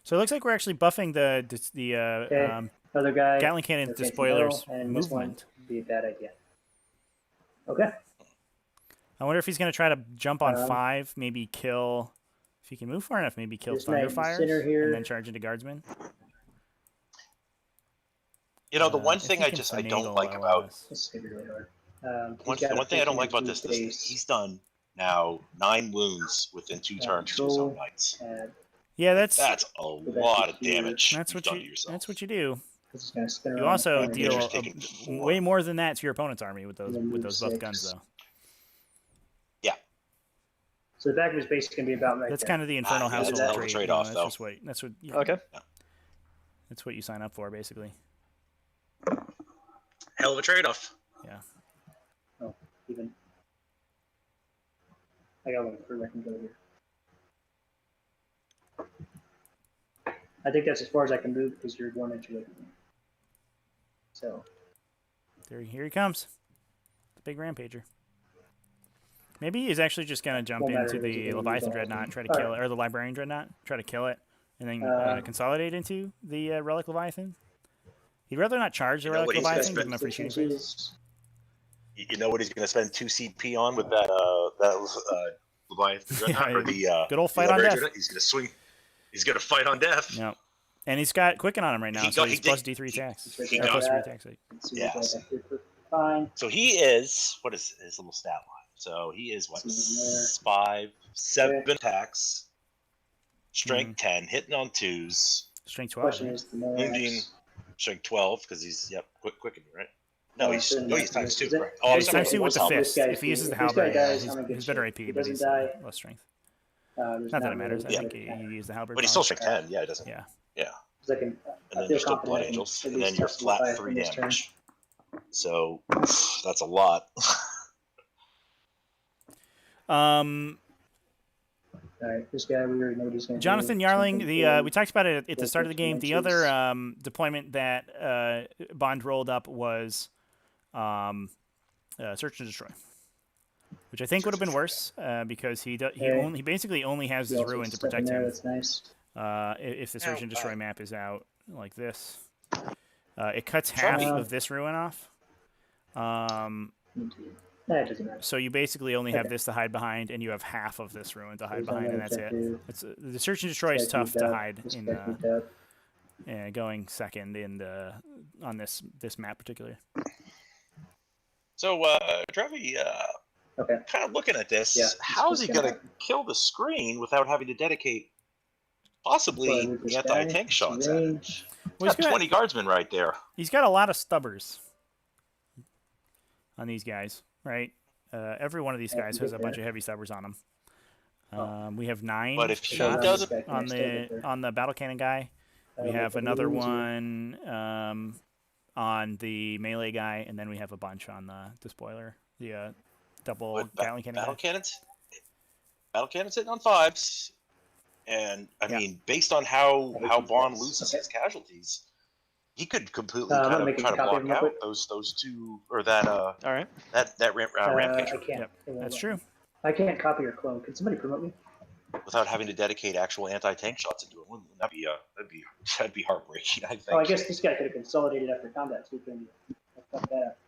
So it looks like we're actually buffing the Okay. Other guy. Gatling Cannon rotates the Despoiler's middle, and this one movement. would be a bad idea. Okay. I wonder if he's going to try to jump on 5, maybe kill. If he can move far enough, maybe kill This knight in the Thunderfires center here. and then charge into Guardsmen. You know, the one If thing he I can don't finagle like about LOS. This is gonna be really hard. the one thing I don't like about this he's done now 9 wounds within 2 turns to his own knights. Yeah, that's That's a lot of damage that's you've what done you to yourself. that's what you do. This is gonna spin You around also and deal Just taking 4. way more than that to your opponent's army with those And then move buff 6. guns though. So the back of his base is gonna be about right That's there. kind of the Infernal yeah, Household that's a hell of a trait. trade-off, That's though. just what Okay. that's what you sign up for basically. Hell of a trade-off. Yeah. Even. I got one for I can go here. I think that's as far as I can move because you're 1 inch away from me. So Here he comes. The big Rampager. Maybe he's actually just gonna jump Won't matter into if it's the a Leviathan resolve. Dreadnought and try to All kill it, or the Librarian Dreadnought, try to kill it, and then consolidate into the Relic Leviathan. He'd rather not charge the You know Relic what he's gonna Leviathan, give spend him a free 6 shooting phase. inches. You know what he's going to spend 2 CP on with that Leviathan Dreadnought, Yeah, or the good old the fight on Librarian death. Dreadnought? He's going to swing. He's going to fight on death. No. And he's got Quicken on him right now, He so got- he's he plus did- D3 attacks. he Or got plus 3 that. attacks. Let's see Yes. what I got here for fine. So he is, what is his little stat line? So he is, what, Something 5, 7 Okay. attacks, strength 10, hitting on 2s, Strength 12. Question right? is the wounding, Moirax. strength 12, because he's, quickening, right? No, he's Certain times 2, is it? right? Yeah, I'm he's sorry, times 2 with the what's up? fist. This If he uses the this guy halberd, dies, yeah, I'm in good he's better shape. AP, He but he's doesn't die. less strength. There's Not that it matters. I really think good you use the halberd. But he's still strength 10, yeah, he doesn't. Yeah. Yeah. 'Cause I can, And I then feel there's still Blood confident in Angels, at and then least you're testing flat the 3 in this turn. damage. So that's a lot. Alright, this guy, we already know what he's going to do. Jonathan Yarling, Something the cool. we talked about it at the start of the game. The other Dimensions. deployment that Bond rolled up was Search and Destroy, which I think would have been worse because he basically only has He his also ruin to stuff in protect there, him. That's nice. If the Search and Destroy Now, map is out like this, it cuts half Try- of this ruin off. That doesn't matter. So you basically only have Okay. this to hide behind, and you have half of this ruin to hide There's behind, and another that's it. objective. It's, the Search and Destroy is This guy tough moved to up. hide This in guy moved up. going second in the on this map particularly. So, Trevi, Okay. kind of looking at this, Yeah, how is it's he gonna going to happen. kill the screen without having to dedicate possibly So I move the this guy anti-tank to shots at it? range. Well, He's got 20 guardsmen right there. he's got a lot of stubbers on these guys, right? Every one of these Yeah, guys you has get a bunch there. of heavy stubbers on them. Oh. We have 9 But if he So shots doesn't- this guy can on still get the there. battle cannon guy. We That'll make have it a another little easier. one on the melee guy, and then we have a bunch on the Despoiler, the double But Gatling cannon battle guy. cannons, hitting on 5s, and I Yeah. mean, based on how Everything's Bond nice. loses Okay. his casualties, he could completely I'm kind gonna of make a try to copy of block them real out quick. those two or that All right. Rampager I can't. Yep, It won't that's let true. me. I can't copy or clone. Can somebody promote me? without having to dedicate actual anti-tank shots into it. Wouldn't that'd be heartbreaking, I think. Oh, I guess this guy could have consolidated after combat, so we can fuck that up.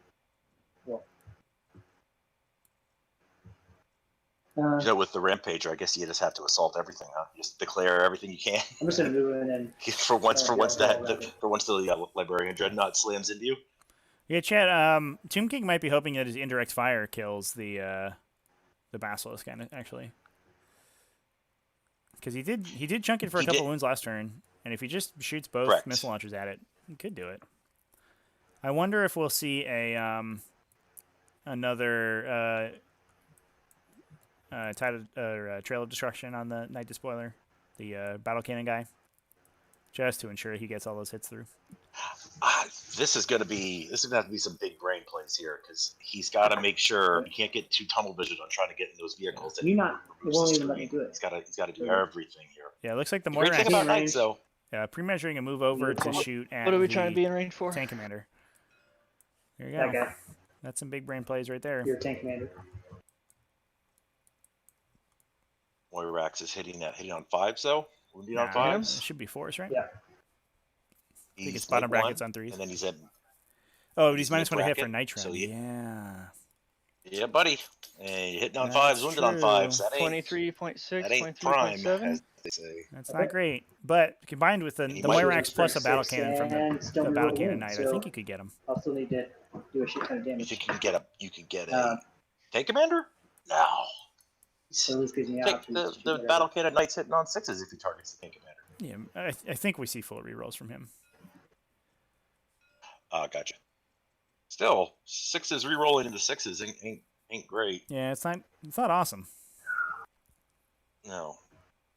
Cool. You know, with the Rampager, I guess you just have to assault everything, huh? Just declare everything you can. I'm just gonna move in and for once yeah, the Librarian Dreadnought slams into you. Yeah, Chad. Tomb King might be hoping that his indirect fire kills the Basilisk, actually, because he did chunk it for a He couple did. wounds last turn, and if he just shoots both Correct. missile launchers at it, he could do it. I wonder if we'll see a another Trail of Destruction on the Night Despoiler, the battle cannon guy, just to ensure he gets all those hits through. This is gonna have to be some big brain plays here because he's got to make sure he can't get too tunnel vision on trying to get in those vehicles. That you not. It removes won't the even let me screen. do it. He's got to do Okay. everything here. Yeah, it looks like the The great thing Moirax about range. Knights, though, pre-measuring a move over to shoot at What are we the trying to be in range for? tank commander. There you That go. guy. That's some big brain plays right there. You're a tank commander. Moirax is hitting on 5s though. Wounding on Nah, 5s. it should be 4s, right? Yeah. I think He's it's bottom leg brackets one, on 3s. and then he's at Oh, but he's he's minus 1 to hit for mid-bracket, Nitro. so you- Yeah. buddy. And you're hitting on That's 5s, wounded on true. 5s. That ain't 23.6, prime, 23.7. as they say. That's Okay. not great. But combined with the He might Moirax lose plus a battle 36 cannon from and the still battle reroll cannon wounds, knight, I so think you could get him. I'll still need to do a shit ton of You damage. think you could get a Uh, tank commander? No. So at least gives me Take options. the battle cannon knights hitting on 6s if he targets the tank commander. Yeah, I think we see full rerolls from him. Gotcha. Still, 6s rerolling into 6s ain't great. Yeah, it's not awesome. No.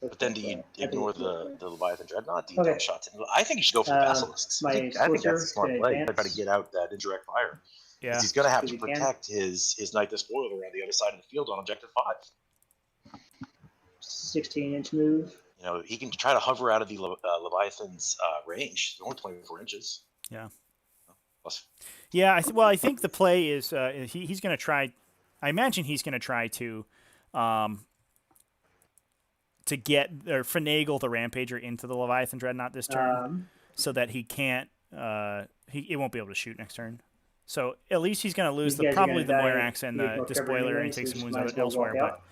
But then do you ignore the Leviathan Dreadnought? Do you Okay. dump shots into I think you should go for the Basilisks. my I think Sorcer that's a smart can play. advance. Try to get out that indirect fire. Yeah. Because he's going to have If to he can. protect his Knight Despoiler on the other side of the field on objective 5. 16-inch move. You know, he can try to hover out of the Leviathan's range. They're only 24 inches. Yeah. Plus, Yeah, I think the play is he's going to try. I imagine he's going to try to get or finagle the Rampager into the Leviathan Dreadnought this turn, so that he can't. He won't be able to shoot next turn. So at least he's going to lose These guys are probably gonna the die. Moirax and You get the more cover Despoiler, and anyways, take so some you wounds might out as well elsewhere. walk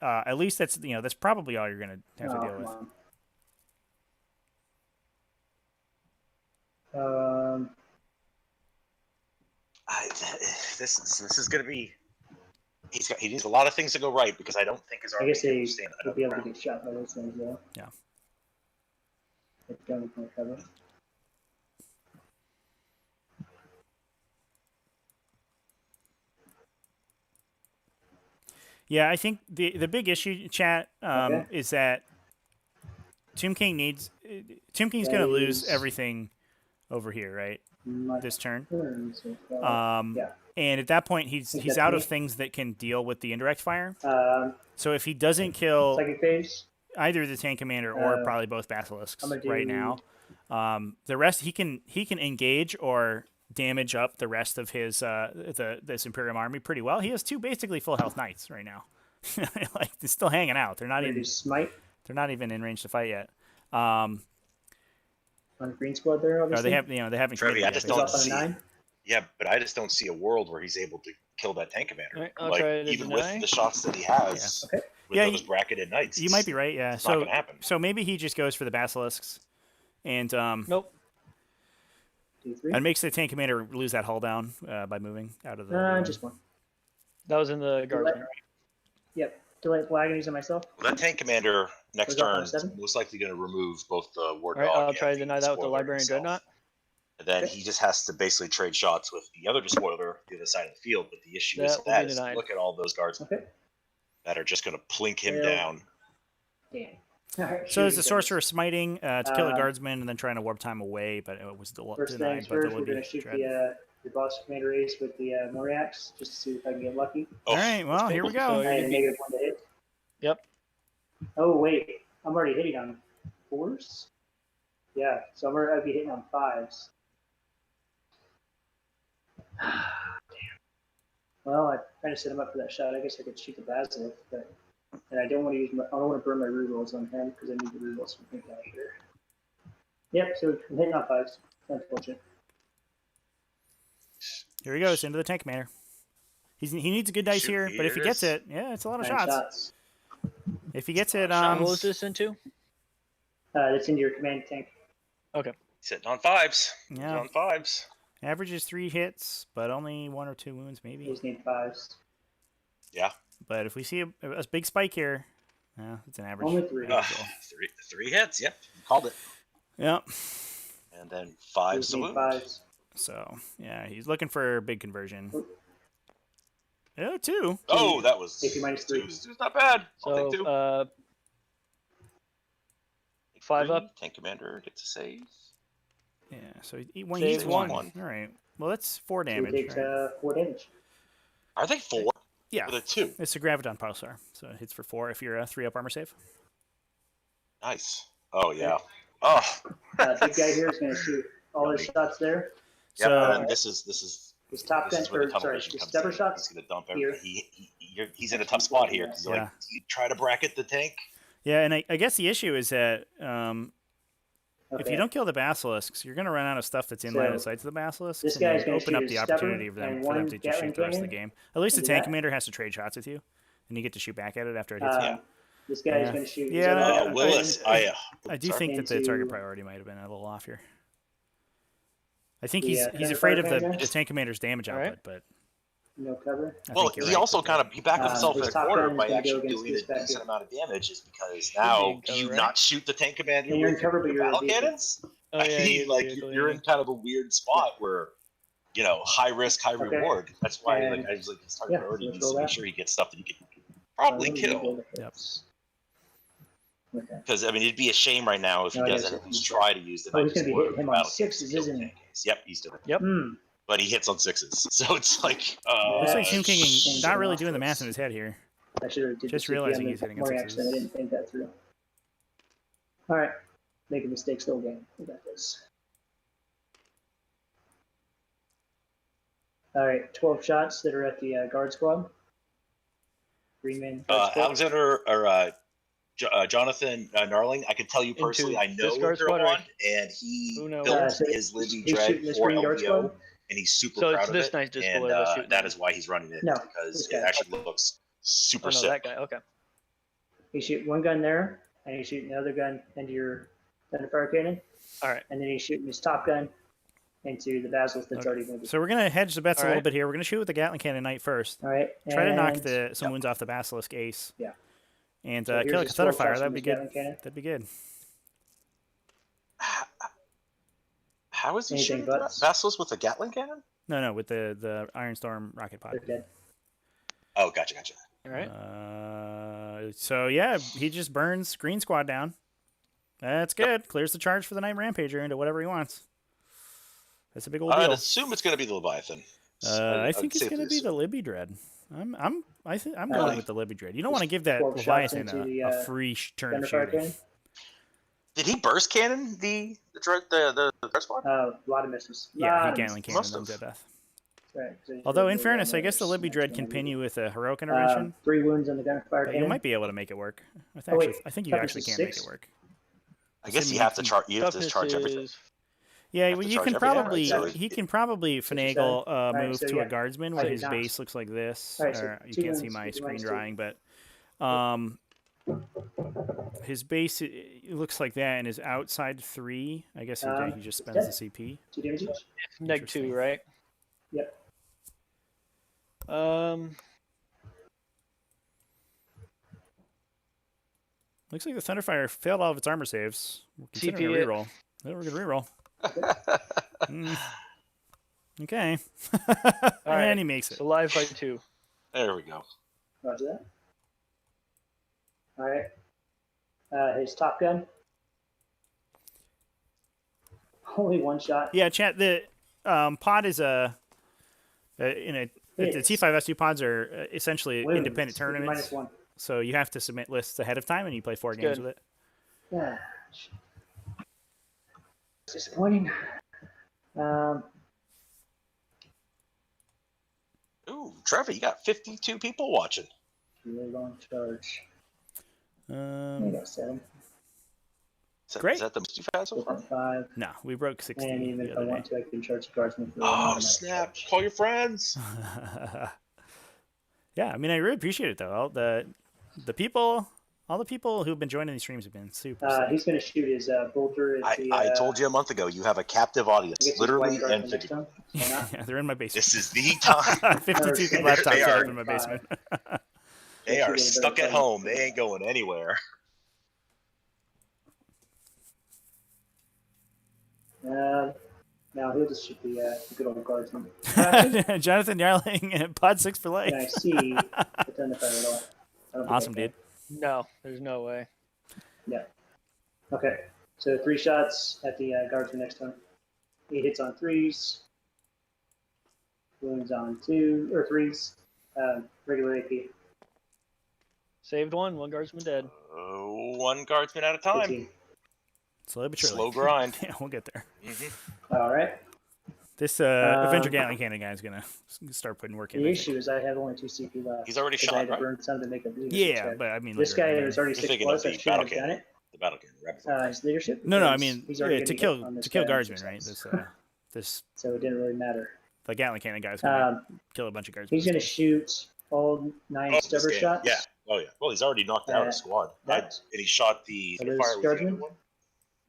But at least that's probably all you're going to have to deal with. On. this is going to be. He needs a lot of things to go right because I don't think his I army guess can they withstand would be able to another get shot by those things, though. Yeah. If don't need more cover. Yeah, I think the big issue, chat, Okay. is that Tomb King's going to lose everything over here, right? My This turn. turn so far. Um, Yeah. And at that point, he's Think that's out of me. things that can deal with the indirect fire. Um, So if he doesn't kill second phase. either the tank commander or Uh, probably both basilisks I'm gonna right do- now, the rest he can engage or damage up the rest of his this Imperium army pretty well. He has 2 basically full health knights right now. Like they're still hanging out. They're not I'm gonna even do smite in range to fight yet. on the green squad there. Or Obviously. they haven't Trevi, committed I yet, just but- don't He's off on see. a 9. Yeah, but I just don't see a world where he's able to kill that tank commander. Alright, I'll like try to even deny. with the shots that he has, Okay. with Yeah, those bracketed knights. You might be right, yeah. It's not So gonna happen. so maybe he just goes for the basilisks, and Nope. D3. and makes the tank commander lose that hull down by moving out of the. Just one. That was in the guardsman. Yep. Delay flag and use it myself. Well, that tank commander next Was that on turn is 7? most likely going to remove both the war Alright, dog. I'll try to and the deny that with the Despoiler Librarian himself. Dreadnought. And then Okay. he just has to basically trade shots with the other Despoiler the other side of the field. But the issue is That will be that is denied. look at all those guardsmen Okay. that are just going to plink him Yeah. down. Damn. All right, So is shooting the sorcerer smiting to kill a Uh, guardsman and then trying to warp time away, but it was First denied. things But there first, will we're be going to shoot dread. the boss commander ace with the Moirax just to see if I can get lucky. Oh, All right, well here we So go. you're I had gonna a be- -1 to hit. Yep. Oh wait, I'm already hitting on 4s. Yeah, so I'd be hitting on 5s. Damn. Well, I kind of set him up for that shot. I guess I could shoot the Basilisk, but and I don't want to use I don't want to burn my rerolls on him because I need the rerolls from him out here. Yep, so I'm hitting on 5s. Unfortunate. Here he goes into the tank commander. He needs a good dice Shoot, here, but if he gets here's- it, yeah, it's a lot of 9 shots. shots. If he gets it, What was this into? That's into your command tank. sitting on 5s. Yeah. Sitting on 5s. Average is 3 hits, but only 1 or 2 wounds maybe. You just need 5s. Yeah. But if we see a big spike here, yeah, it's an average. Only 3. Three hits. Yep. You called it. Yep. And then You 5s just to need wound. 5s. So yeah, he's looking for a big conversion. Yeah, 2. Oh, that was AP -3. Two's not bad. I'll So take 2. 5 up. Tank commander gets a save. Yeah, so he Save needs 1. one. All right. Well, that's 4 So it damage. takes right? 4 damage. Are they 4? Yeah, Or the 2? it's a Graviton Pulsar, so it hits for 4 if you're a 3-up armor save. Nice. Oh yeah. Oh. Big guy here is going to shoot all his shots there. Yep. So And this is His top gun, where the or tunnel sorry, vision his comes stubber in. shots. He's gonna dump here. everything. He's in a tough spot here because Yeah. like you try to bracket the tank. yeah, and I guess the issue is that if Okay. you don't kill the basilisks, you're going to run out of stuff that's in So, line of sight to the basilisks. this and guy's then gonna open shoot up his the stubber opportunity for and them one to just shoot Gatling the rest of the cannon. game. At least the Do tank that. commander has to trade shots with you, and you get to shoot back at it after it hits you. This guy is Yeah. going to shoot. Yeah, his other Willis, gun. I do sorry. think that the target Into- priority might have been a little off here. I think The, he's Thunderfire afraid of the Cannons? tank commander's damage Alright. output, but No cover. I Well, think you're he right also with kind of he backed himself in his a top corner gun is by gonna go actually against doing this a back decent here. amount of damage, is because be now in do you cover, not right? shoot the tank commander And you're in with cover, but your you're a battle vehicle. cannons? Oh, I yeah, mean, you're like vehicle, you're yeah. in kind of a weird spot where high risk, high Okay. reward. That's why And- I was like his target yeah, priority let's needs roll to make that. sure he gets stuff that he can probably I'm gonna kill. roll the Yep. hits. Okay. Because I mean, it'd be a shame right now if he No, I doesn't guess at least try to use the. Oh, he's Night gonna be Despoiler hitting him for on battle 6s, cannons to kill isn't he? tank case. Yep, he's doing it. Yep. But he hits on 6s, so it's like. looks like Yeah. Tomb King Change not the really doing the math monsters. in his head here. I should have did Just the CP on realizing the he's hitting on Moirax, sixes. and I didn't think that through. All right, making mistakes the whole game. We got this. All right, 12 shots that are at the guard squad. Green man. Guard squad. Alexander or Jonathan Narling, I can tell you personally, I know this guard Imperial squad, one, right? and he Who knows? built So his Libby he's Dread shooting this for green guard LVO, squad? and he's super So proud it's of this it. nice Despoiler And that's shooting that him. is why he's running it, No, because this it guy. actually looks super Oh, no, sick. that guy. Okay. He's shooting one gun there, and he's shooting the other gun into your Thunderfire Cannon, All right. and then he's shooting his top gun into the Basilisk that's Okay. already moving. So we're gonna hedge the bets a little Alright. bit here. We're gonna shoot with the Gatling Cannon Knight first. All right. Try to knock and some wounds off the Basilisk Ace. Yeah. And so kill a here's his 12 Thunderfire. shots That'd from be his good. Gatling Cannon. That'd be good. How is he Anything shooting but- Basilisk with a Gatling cannon? No, with the Iron Storm rocket pod. They're dead. Oh, gotcha. All right. So yeah, he just burns Green Squad down. That's good. Clears the charge for the Night Rampager into whatever he wants. That's a big old I'd deal. assume it's going to be the Leviathan. I I'd think it's safely going to be the assume. Libby Dread. I'm going Really? with the Libby Dread. You don't want to give that 12 shots Leviathan into the, a free turn of Thunderfire shooting. Cannon. Did he burst cannon the Dread Squad? A lot of misses. Yeah, Lot he of Gatling misses. Cannon Must them to have. death. Right, 'cause I Although, showed in the, fairness, I guess the Moirax Libby Dread next can one I pin needed. you with a heroic intervention. 3 wounds on the gunfire But cannon. you might be able to make it work. Oh, wait, I think you toughness actually is can make 6? it work. I guess Assuming you have to can- charge. You have to Toughness charge everything. is Yeah, have well, to you charge can everything, right? probably So he can probably you finagle said? a Alright, move so to yeah. a guardsman So where you're his down. base looks like this. Alright, so Or you 2 can't see wounds, my you screen minus 2. drawing, but his base it looks like that, and his outside 3. I guess he just spends the CP. 2 damage each. neg Interesting. 2, right? Yep. Looks like the Thunderfire failed all of its armor saves. We're considering TP a it. reroll. Yeah, we're gonna reroll. Okay. Alright, And he makes it. So live by 2. There we go. Roger that. Alright. His top gun. Only 1 shot. Yeah, chat. The pod is the Hits. T5S2 pods are essentially Wounds. independent tournaments. -1. So you have to submit lists ahead of time, and you play 4 games good. with it. Yeah. It's disappointing. Ooh, Trevor, you got 52 people watching. Really long charge. I got 7. Great. Is that the most you've had so far? 4.5. No, we broke 60 And even the if I other want to, I can charge the guardsman for Oh, another snap. charge. Call your friends. day. Yeah, I mean, I really appreciate it though. All the people who've been joining these streams have been super. Sick. He's going to shoot his bolter at the. I told you a month ago, you have a captive I audience, guess he's literally white guard and for next figuratively. time. Why not? Yeah, they're in my basement. This is the time. 52 They laptops are- set up in my basement. They are stuck at home. They ain't going anywhere. Now he'll just shoot the good old guardsman. Jonathan Yarling, pod 6 for life. And I see the Thunderfire at all. I don't think Awesome, I can. dude. No, there's no way. Yeah. Okay. So 3 shots at the guardsman next time. 8 hits on 3s. Wounds on 2 or 3s. Regular AP. Saved 1 guardsman dead. 1 guardsman at a time. 18. Slowly but surely. Slow grind. Yeah, we'll get there. All right. This Avenger Gatling Cannon guy is gonna start putting work in. The I think. issue is I have only 2 CP left. He's already 'cause I shot, had to right? burn some to make a bleed. Yeah, but I mean, This later in guy the game. is already You're 6 thinking plus. of I the should have battle done cannon. it. The battle cannon. Rapid His leadership. No, I because mean he's already to gonna kill hit on this to kill guy guardsmen, exercise. right? This So it didn't really matter. the Gatling Cannon guy's gonna Um, kill a bunch of guardsmen. he's going to shoot all 9 Oh, stubber this game. shots. Yeah. Oh, yeah. Well, he's already knocked out a squad. that- And he shot the Are those fire with the other guardsmen? one.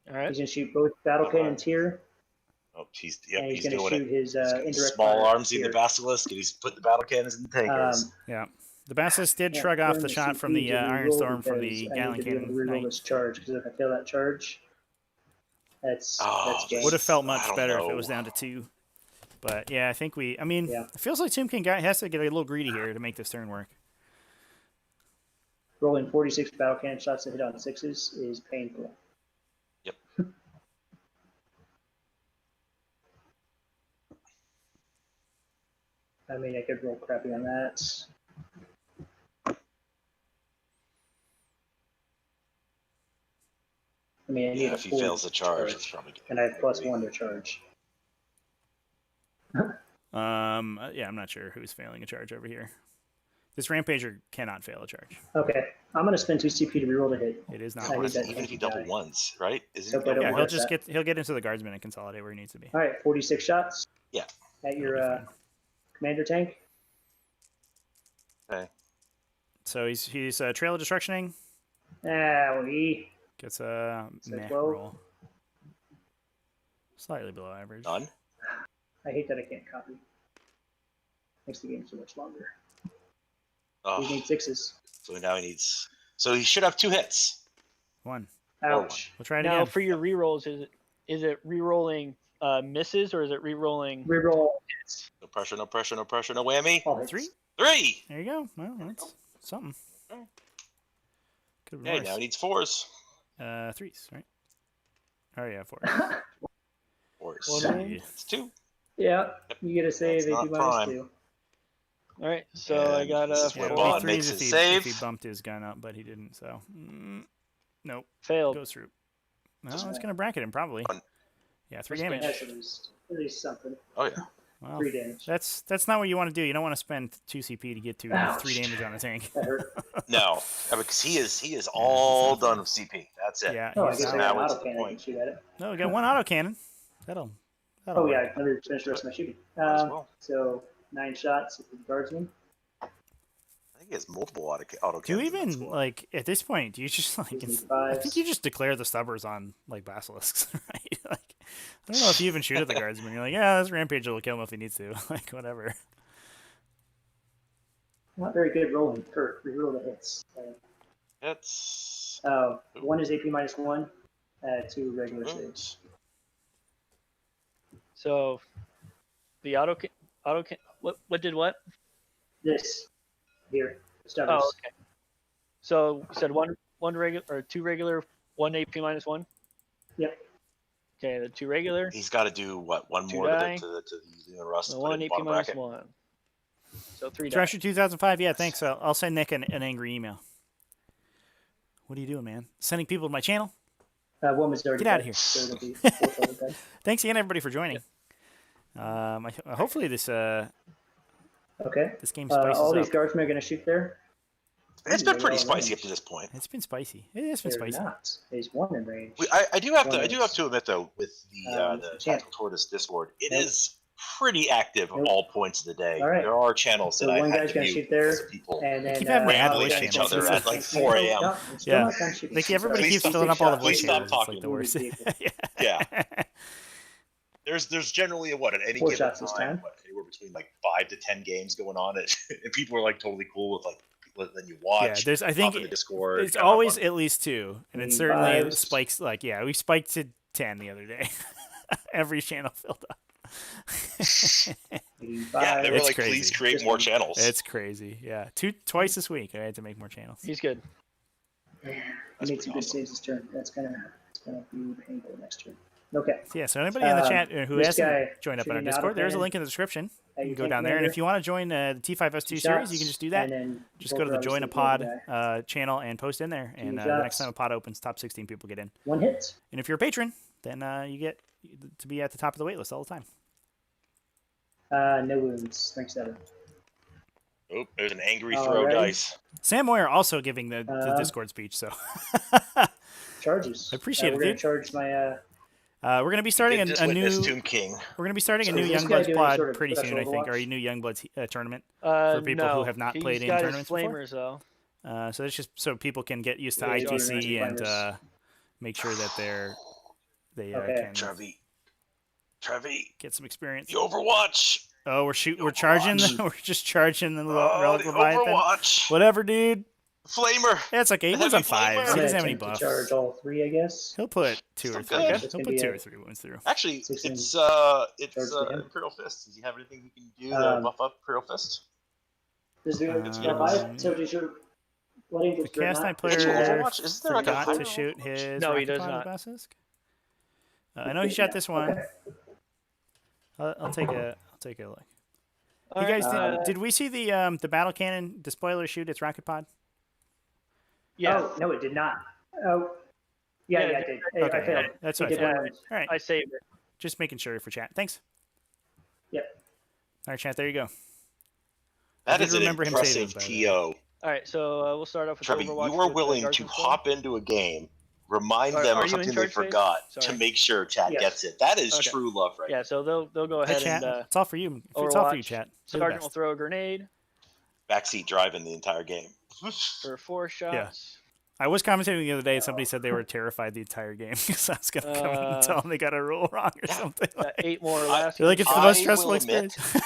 All right. He's going to shoot both battle Okay. cannon tier, Oh, and he's he's going to doing shoot it. his He's got indirect small fire arms in the tier. Basilisk, and he's putting the battle cannons in the tankers. Yeah, the Basilisk did Yeah, shrug off during the shot from CP the to Iron reroll Storm from because the I Gatling need to be able to Cannon. reroll Knight. this charge, because if I fail that charge, that's game. Would have felt I much don't better if know. it was down to 2. But yeah, I think I mean, Yeah. it feels like Tomb King has to get a little greedy here to make this turn work. Rolling 46 battle cannon shots to hit on 6s is painful. Yep. I mean, I could roll crappy on that. I mean, I need Yeah, a if he full fails the charge, it's probably and I have +1 to charge. Yeah, I'm not sure who's failing a charge over here. This Rampager cannot fail a charge. Okay, I'm going to spend 2 CP to reroll the hit. It is I not need worth that it. Even if he guy. double ones, right? Isn't Hope I he don't Yeah, double he'll regret ones? just that. he'll get into the guardsman and consolidate where he needs to be. All right, 46 shots. Yeah. At your That'll be fine. commander tank. Okay. So he's Trail of Destructioning. We Gets a So meh 12. roll. Slightly below average. Done. I hate that I can't copy. Makes the game so much longer. Oh, We need 6s. so now he needs. So he should have 2 hits. 1. Ouch. We'll try it Now again. for your rerolls, is it rerolling misses or is it rerolling? Reroll No pressure, no pressure, no pressure, no whammy. all hits. 3. 3. There you go. Well, that's something. Could have been Hey, worse. now he needs 4s. 3s, right? Oh yeah, 4. 4s. Well, Yeah. It's 2. Yeah, you get a save That's AP not prime. -2. All right, so I And got this a is where Yeah, Bond it'd be makes threes his if he save. bumped his gun up, but he didn't. So nope, failed. goes through. No, Doesn't it's matter. gonna bracket him probably. One. Yeah, 3 That's damage. That's at least something. Oh yeah. Well, 3 damage. that's not what you want to do. You don't want to spend 2 CP to get to Ouch. 3 damage on a tank. That hurt. No, because he is all done with CP. That's it. Yeah, Oh, I he's guess I out. got Now an it's auto the cannon. I can point. shoot at it. No, we got 1 auto cannon. That'll Oh work. yeah, let me finish the rest of my shooting. Might as well. So 9 shots with the guardsman. I think he has multiple auto Do you cannons in that even squad. like at this point? Do you just like? Gives me I 5s. think you just declare the stubbers on like basilisks, right? Like, I don't know if you even shoot at the guardsman. You're like, yeah, this Rampager will kill him if he needs to. Like, whatever. Not very good rolling. Kurt, reroll the hits. That's 1 is AP -1. 2 regular Mm. saves. So the what did what? This here, stubbers. Oh, okay. So you said one regular or 2 regular, 1 AP -1. Yep. Okay, the 2 regular, he's got to do what? One Two more die. to the Lunar Rust. the Put 1 it in AP bottom bracket. -1. So 3 die. Thrasher 2005. Yeah, thanks. I'll send Nick an angry email. What are you doing, man? Sending people to my channel? 1 was already Get outta dead, here. So it'll be 4 total dead. Thanks again, everybody, for joining. Hopefully this Okay. this game spices All up. these guardsmen are going to shoot there. It's been They're pretty all spicy range. up to this point. It's been spicy. It has been They're spicy. not. There's 1 in range. I do have One to is- admit though, with the channel. Tactical Tortoise Discord, it Nope. is pretty active Nope. all points of the day. All right. There are channels So that I one had guy's to gonna mute shoot there, because of people And then keep having to add rambling voice at each channels. other at like 4 a.m. No, I'm still Yeah. not done shooting. Like everybody Please keeps stop- filling up all the please voice stop channels. It's like talking. the worst. Yeah. There's generally at any 4 given shots this time, time. anywhere between like 5 to 10 games going on, and people are like totally cool with like then you Yeah, watch. there's. I think hop in the Discord. it's kinda hop always on. at least 2, and it Maybe certainly 5s. spikes. Like we spiked to 10 the other day. Every channel filled up. Yeah, they were It's like, crazy. please create more channels. It's crazy. Yeah, twice this week I had to make more channels. He's good. He That's made some pretty good awesome. saves this turn. That's gonna be painful next turn. Okay. So, yeah, so anybody in the chat who this hasn't guy joined up in our shooting the Discord, there's a autocannon link in the description. at You your can go tank down there, and commander. if you want to join the T5S2 Two series, you shots, can just do that. and then Just go to the both Join a robbers take Pod one die. channel and post in there. And Two the next shots. time a pod opens, top 16 people get in. 1 hit. And if you're a patron, then you get to be at the top of the waitlist all the time. No wounds. Rank 7. Oh, there's an angry All throw right. dice. Sam Moyer also giving the Discord speech, so Charges. I appreciate it, We're gonna dude. charge my. we're gonna be starting Just a new. witnessed Tomb King. We're gonna be starting a So new is this guy Youngbloods doing pod sort of pretty soon, I special think, or a Overwatch? new Youngbloods tournament. For people who have not played in got tournaments his before? flamers though. So that's just so people can get used to Yeah, ITC join and Flamers. make sure that they Okay. can Trevi, get some experience. the Overwatch. Oh, we're charging. Overwatch. We're just charging the Oh, Relic the Leviathan. Overwatch. Whatever, dude. Flamer. That's okay. He The was on heavy flamer. 5s. I'm He gonna doesn't have any attempt buffs. to charge all 3, I guess. He'll put 2 or Still 3. good. That's He'll gonna put be 2 a or 3 wounds through. Actually, 16 it's charge for him. Imperial Fist. Does he have anything he can do to buff up Imperial Fist? Does the It's good. Leviathan? So does your letting The this cast night Dreadnought- player Overwatch? Isn't there like a forgot higher to shoot his. No, he rocket does pod not. with Basilisk. I know he shot this one. Okay. I'll take a look. All You guys, right, did we see the battle cannon Despoiler shoot its rocket pod? yeah, Oh, no, it did not. Oh. Yeah, Yeah, it did. Okay, I failed. that's It what I did thought. one once. All right, I saved it. just making sure for chat. Thanks. Yep. All right, chat. There you go. That did is an remember him impressive saving, by the TO. All right, so we'll start off with Trevi, Overwatch. you were with the willing to Guardian Squad. hop into a game, remind Are- them are of you in something they charge, Dave? forgot to Sorry. make sure chat Yes. gets it. That is Okay. true love, right? Yeah, so they'll go Hey, ahead chat. and It's all for you. It's all for you, Overwatch. chat. You're the Sergeant will best. throw a grenade Backseat driving the entire game. for 4 shots. I was commentating the other day, and somebody said they were terrified the entire game because I was going to come in and tell them they got a rule wrong or something. Got 8 more last. They're like, it's the I most will stressful admit- experience.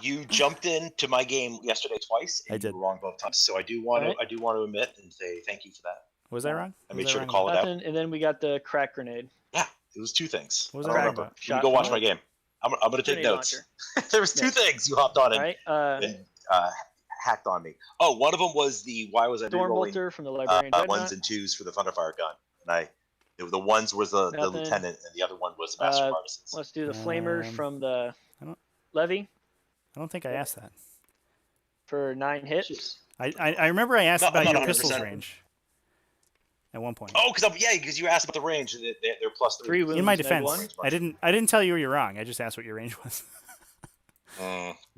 You jumped into my game yesterday twice. And I did. You were wrong both times. So I do want Alright. to admit and say thank you for that. Was I wrong? I Was made sure to wrong? call it out. Nothing, and then we got the crack grenade. Yeah, it was 2 things. What was I I don't wrong remember. about? You can Shot go watch put. my game. I'm going to take Grenade notes. launcher. There was 2 things you hopped on All and, right, and hacked on me. Oh, one of them was the why was I Storm rolling Bolter from the Librarian ones Dreadnought. and 2s for the Thunderfire gun, and I The ones was the Nothing. lieutenant, and the other one was the master of artisans. Let's do the flamers from the I don't- levy I don't think I asked that. for 9 hits. I remember I asked No, about I'm your not pistol's 100%. range at one point. Oh, because you asked about the range. They're plus 3. 3 wounds. In my neg defense, one. I didn't tell you were wrong. I just asked what your range was.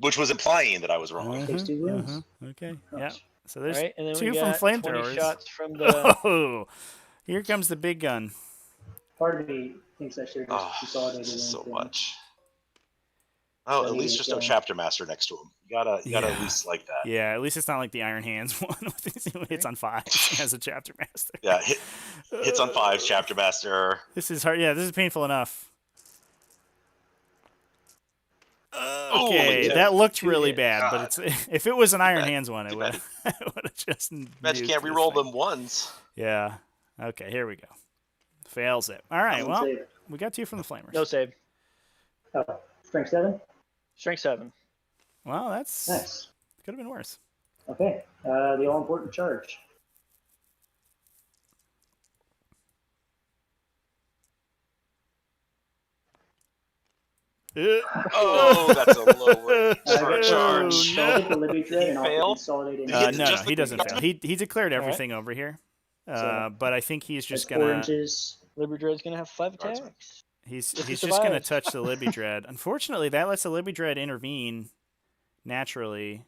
Which was implying that I was wrong. Takes 2 wounds. Okay. Oh, Yeah. So All there's right, and then 2 we from got 20 flamethrowers. shots from the. Oh, here comes the big gun. Part of me thinks I should have Oh, just consolidated so into much. Oh, So at he least is just have going- chapter master next to him. You gotta Yeah. at least like that. Yeah, at least it's not like the Iron Hands one with hits on 5 as a chapter master. Yeah, hits on 5, chapter master. This is hard. Yeah, this is painful enough. Okay, yeah. that looked 2 really hits. bad, but it's if it was an Iron Hands one, it too would bad. have just. Bet you nuked can't this reroll thing. them ones. Yeah. Okay, here we go. Fails it. All right. Doesn't Well, save it. we got 2 from the flamers. No save. Oh, strength 7? Strength 7. Well, that's Nice. could have been worse. Okay, the all-important charge. Oh, that's a low range for a I charge. get the Libby Dread and I'll failed? consolidate into Did he No, just he like doesn't the fail. He declared everything over here, So, but I think he's just that's 4 gonna inches. Liberty Dread's gonna have 5 Guardsman. attacks. he's If he just gonna survives. touch the Libby Dread. Unfortunately, that lets the Libby Dread intervene naturally,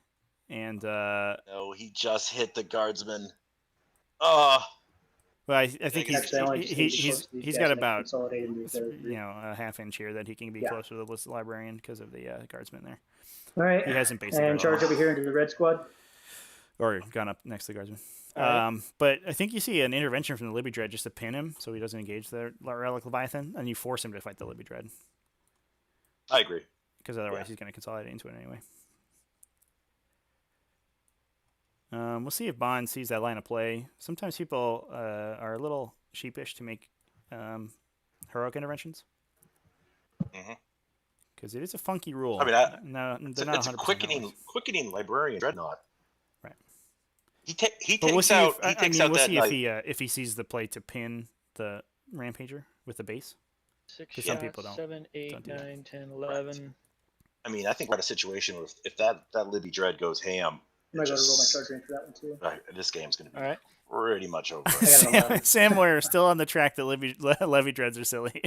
and No, he just hit the guardsman. Oh, well, I think he's Actually, I only just need to close these he's guys got and about consolidate into the you know a half inch here that he can be Yeah. closer to the librarian because of the guardsman there. All right. He hasn't basically And charge over here into the red squad. or gone up next to the guardsman. Alright. But I think you see an intervention from the Libby Dread just to pin him so he doesn't engage the Relic Leviathan, and you force him to fight the Libby Dread I agree. because otherwise Yeah. he's going to consolidate into it anyway. We'll see if Bond sees that line of play. Sometimes people are a little sheepish to make heroic interventions Mhm. because it is a funky rule. I mean, no, It's they're a, not it's a 100% quickening Librarian Dreadnought. Right. He But we'll takes see out. if, He takes out we'll that. see like, if he sees the play to pin the Rampager with the base. 6 'Cause some shots, people don't- 7, 8, don't do that. 9, 10, 11. I mean, I think we're in a situation where if that Libby Dread goes ham, I'm going to go to roll my just- charge range for that one too. this game's going to be All right. pretty much over. I got an 11. Sam, we're still on the track that Levy Dreads are silly.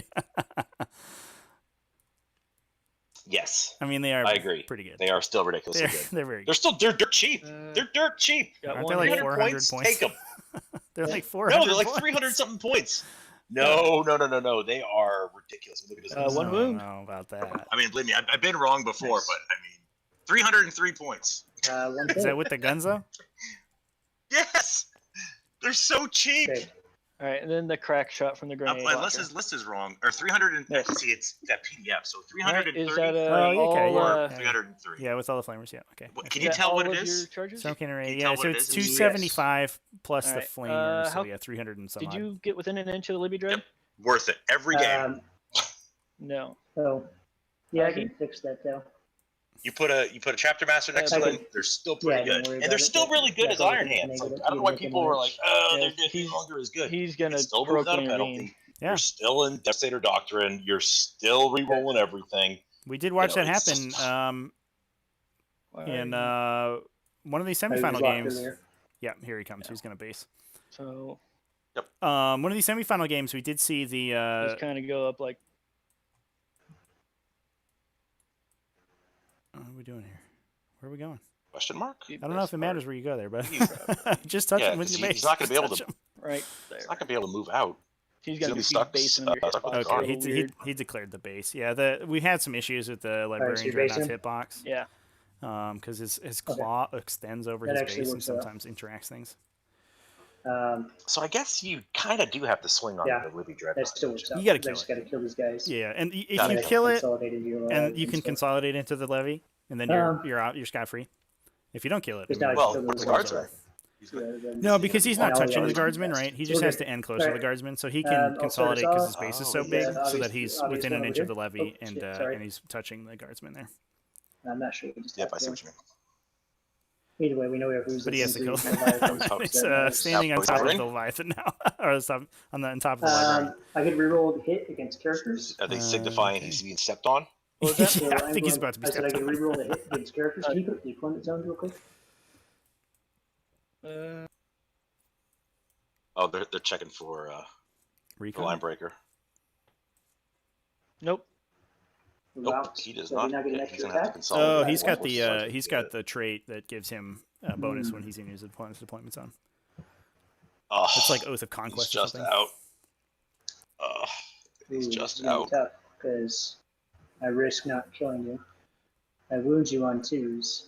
Yes, I mean, they are I agree. pretty good. They are still ridiculously They're, good. they're very They're good. still dirt cheap. Uh, They're dirt cheap. Got Aren't one they like hit. 400 points? points? Take them. They're like 400 No, they're like points. 300 something points. No. They are ridiculous. Look at this. One I wound. don't know about that. I mean, believe me, I've been wrong before, Nice. but I mean, 303 points. 1 Is that with the guns, though? Yes, they're so cheap. Okay. All right, and then the crack shot from the grenade. Unless launcher. his list is wrong, or 300. Yes. See, it's that PDF. So All right, 330 is that Oh, okay, all, yeah. 303. Yeah, with all the flamers, yeah. Okay. What, I can see. you is that tell all what it of is? your charges? Storm cannon Can you ray, tell yeah, what so it it's is? 275 plus All the right, flamers, so how- yeah, 300 and some Did odd. you get within an inch of the Libby Dread? Yep. Worth it every game. No. Oh, yeah, I Okay. can fix that though. You put a chapter master next I to them. can- They're still pretty don't good, worry and about they're it, still but really good yeah, as but Iron it's Hands. Like, negative, I don't know why you people can were make- like, "Oh, Yeah, they're no longer as good." He's You gonna can still move without a proclaim penalty. intervene. Yeah. You're still in Devastator Doctrine. You're still re-rolling everything. We did watch know, that it's happen just- in one of these I was semifinal locked games. earlier. Yeah, here he comes. He's going to base. So One of these semifinal games, we did see the. just kind of go up like What are we doing here? Where are we going? Question mark? I don't know if it matters where you go there, but You just touch Yeah, him with 'cause your base. he's not gonna be able Touch to- him. right there. It's not gonna be able to move out. He's he's gonna gonna be be stuck- basing under your stuck with spot. the guard. Okay, It's a little weird. he declared the base. Yeah, we had some issues with the Librarian you're Dreadnought's basing? hitbox. Yeah. Because his claw extends over That his actually base and works out. sometimes interacts things. So I guess you kind of do have to swing on Yeah, the Libby Dread. that still works out. You gotta I kill just it. gotta kill these guys. Yeah, and if Gotta you kill kill it, Consolidate into your and you can stuff. consolidate into the levy, and then you're out, you're scot free. If you don't kill it, Just I mean, not Well, kill with those the ones guardsman. that- yeah, then- no, because he's not Yeah, touching yeah, the guardsman, yeah. right? He So just we're has good. to end close to the Alright. guardsman, so he can I'll start consolidate us because his off. base is Oh, so yeah, big, so obvious- that he's obvious within one an over inch of here. the levy, Oh, and shit, sorry. and he's touching the guardsman there. I'm not sure what just Yep, I see happened what you mean. Either way, we know we have who's But he has to kill. He's so, standing on top of Librarian? the Leviathan now, or on top of the librarian. I could reroll the hit against characters. Are they signifying okay. he's being stepped on? What was that? So Yeah, I I'm think he's going- about to be I said I stepped could on. reroll the hit against characters. Can you put deployment zones real quick? Oh, they're checking for the Recon? line breaker. Nope. Nope, Routes. he does So not. you're not getting Yeah, extra he's gonna have to attack? consolidate. Oh, that he's one got force the sergeant he's to got get the trait that gives him a bonus when he's in his deployment zone. Oh, It's like Oath of he's Conquest or just something. out. He's just out. Tough because I risk not killing you. I wound you on 2s.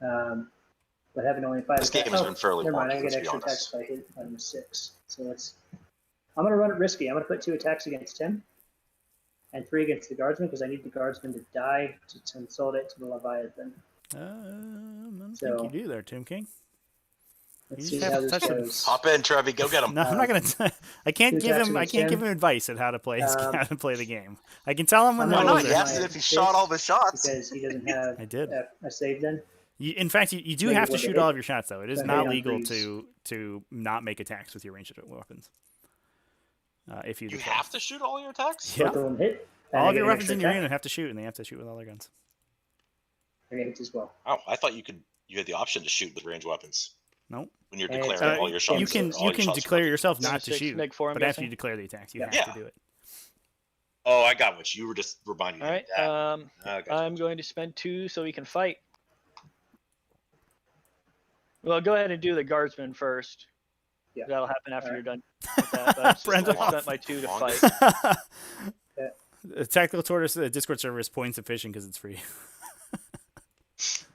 But having only 5 This game attacks. has been fairly never mind, I wonky, get let's be extra attacks honest. if I hit on the 6. So I'm going to run it risky. I'm going to put 2 attacks against him and 3 against the guardsman because I need the guardsman to die to consolidate to the Leviathan. I don't So- think you do there, Tomb King. Let's You see just how have to this touch him. goes. Hop in, Trevi. Go get him. No, I'm not gonna. I can't Two give attacks him. I against can't give him. him advice on how to play his, Um, how to play the game. I can tell him when I'm they're Why not not? loser. He asked if he shot all the shots. Because he doesn't have I did. a save then. In fact, you do Maybe have to with a shoot hit. all of your shots, though. It is But not hit on legal threes. to not make attacks with your ranged weapons. If you You declare. have to shoot all your attacks? Yeah. Both of them hit. and All I of get your an weapons extra in your attack. unit have to shoot, and they have to shoot with all their guns. I get hits as well. Oh, I thought you had the option to shoot with ranged weapons Nope. when you're And it's- declaring all your shots. You can all your shots declare are- yourself Number not to 6, shoot, neg 4, I'm but after guessing? you declare the attacks, you Yeah. have Yeah. to do it. Oh, I got what you were just reminding me All of right. that. I got you. I'm going to spend 2 so we can fight. Well, go ahead and do the guardsman first. Yeah. That'll happen after All you're done with that. But I just Brenda. spent my 2 to Long. fight. The Tactical Tortoise Discord server is points efficient because it's free. Just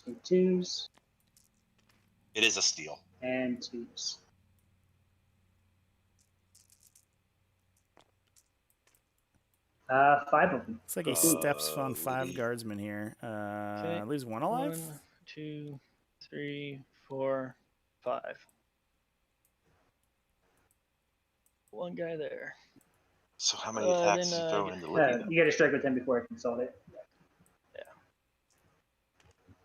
need 2s It is a steal. and 2s. Five of them. It's like he steps on 5 guardsmen here. Okay. Lose 1 alive. 1, 2, 3, 4, 5. One guy there. So how many Then, attacks do you throw into Libya? You got to strike with him before I consolidate.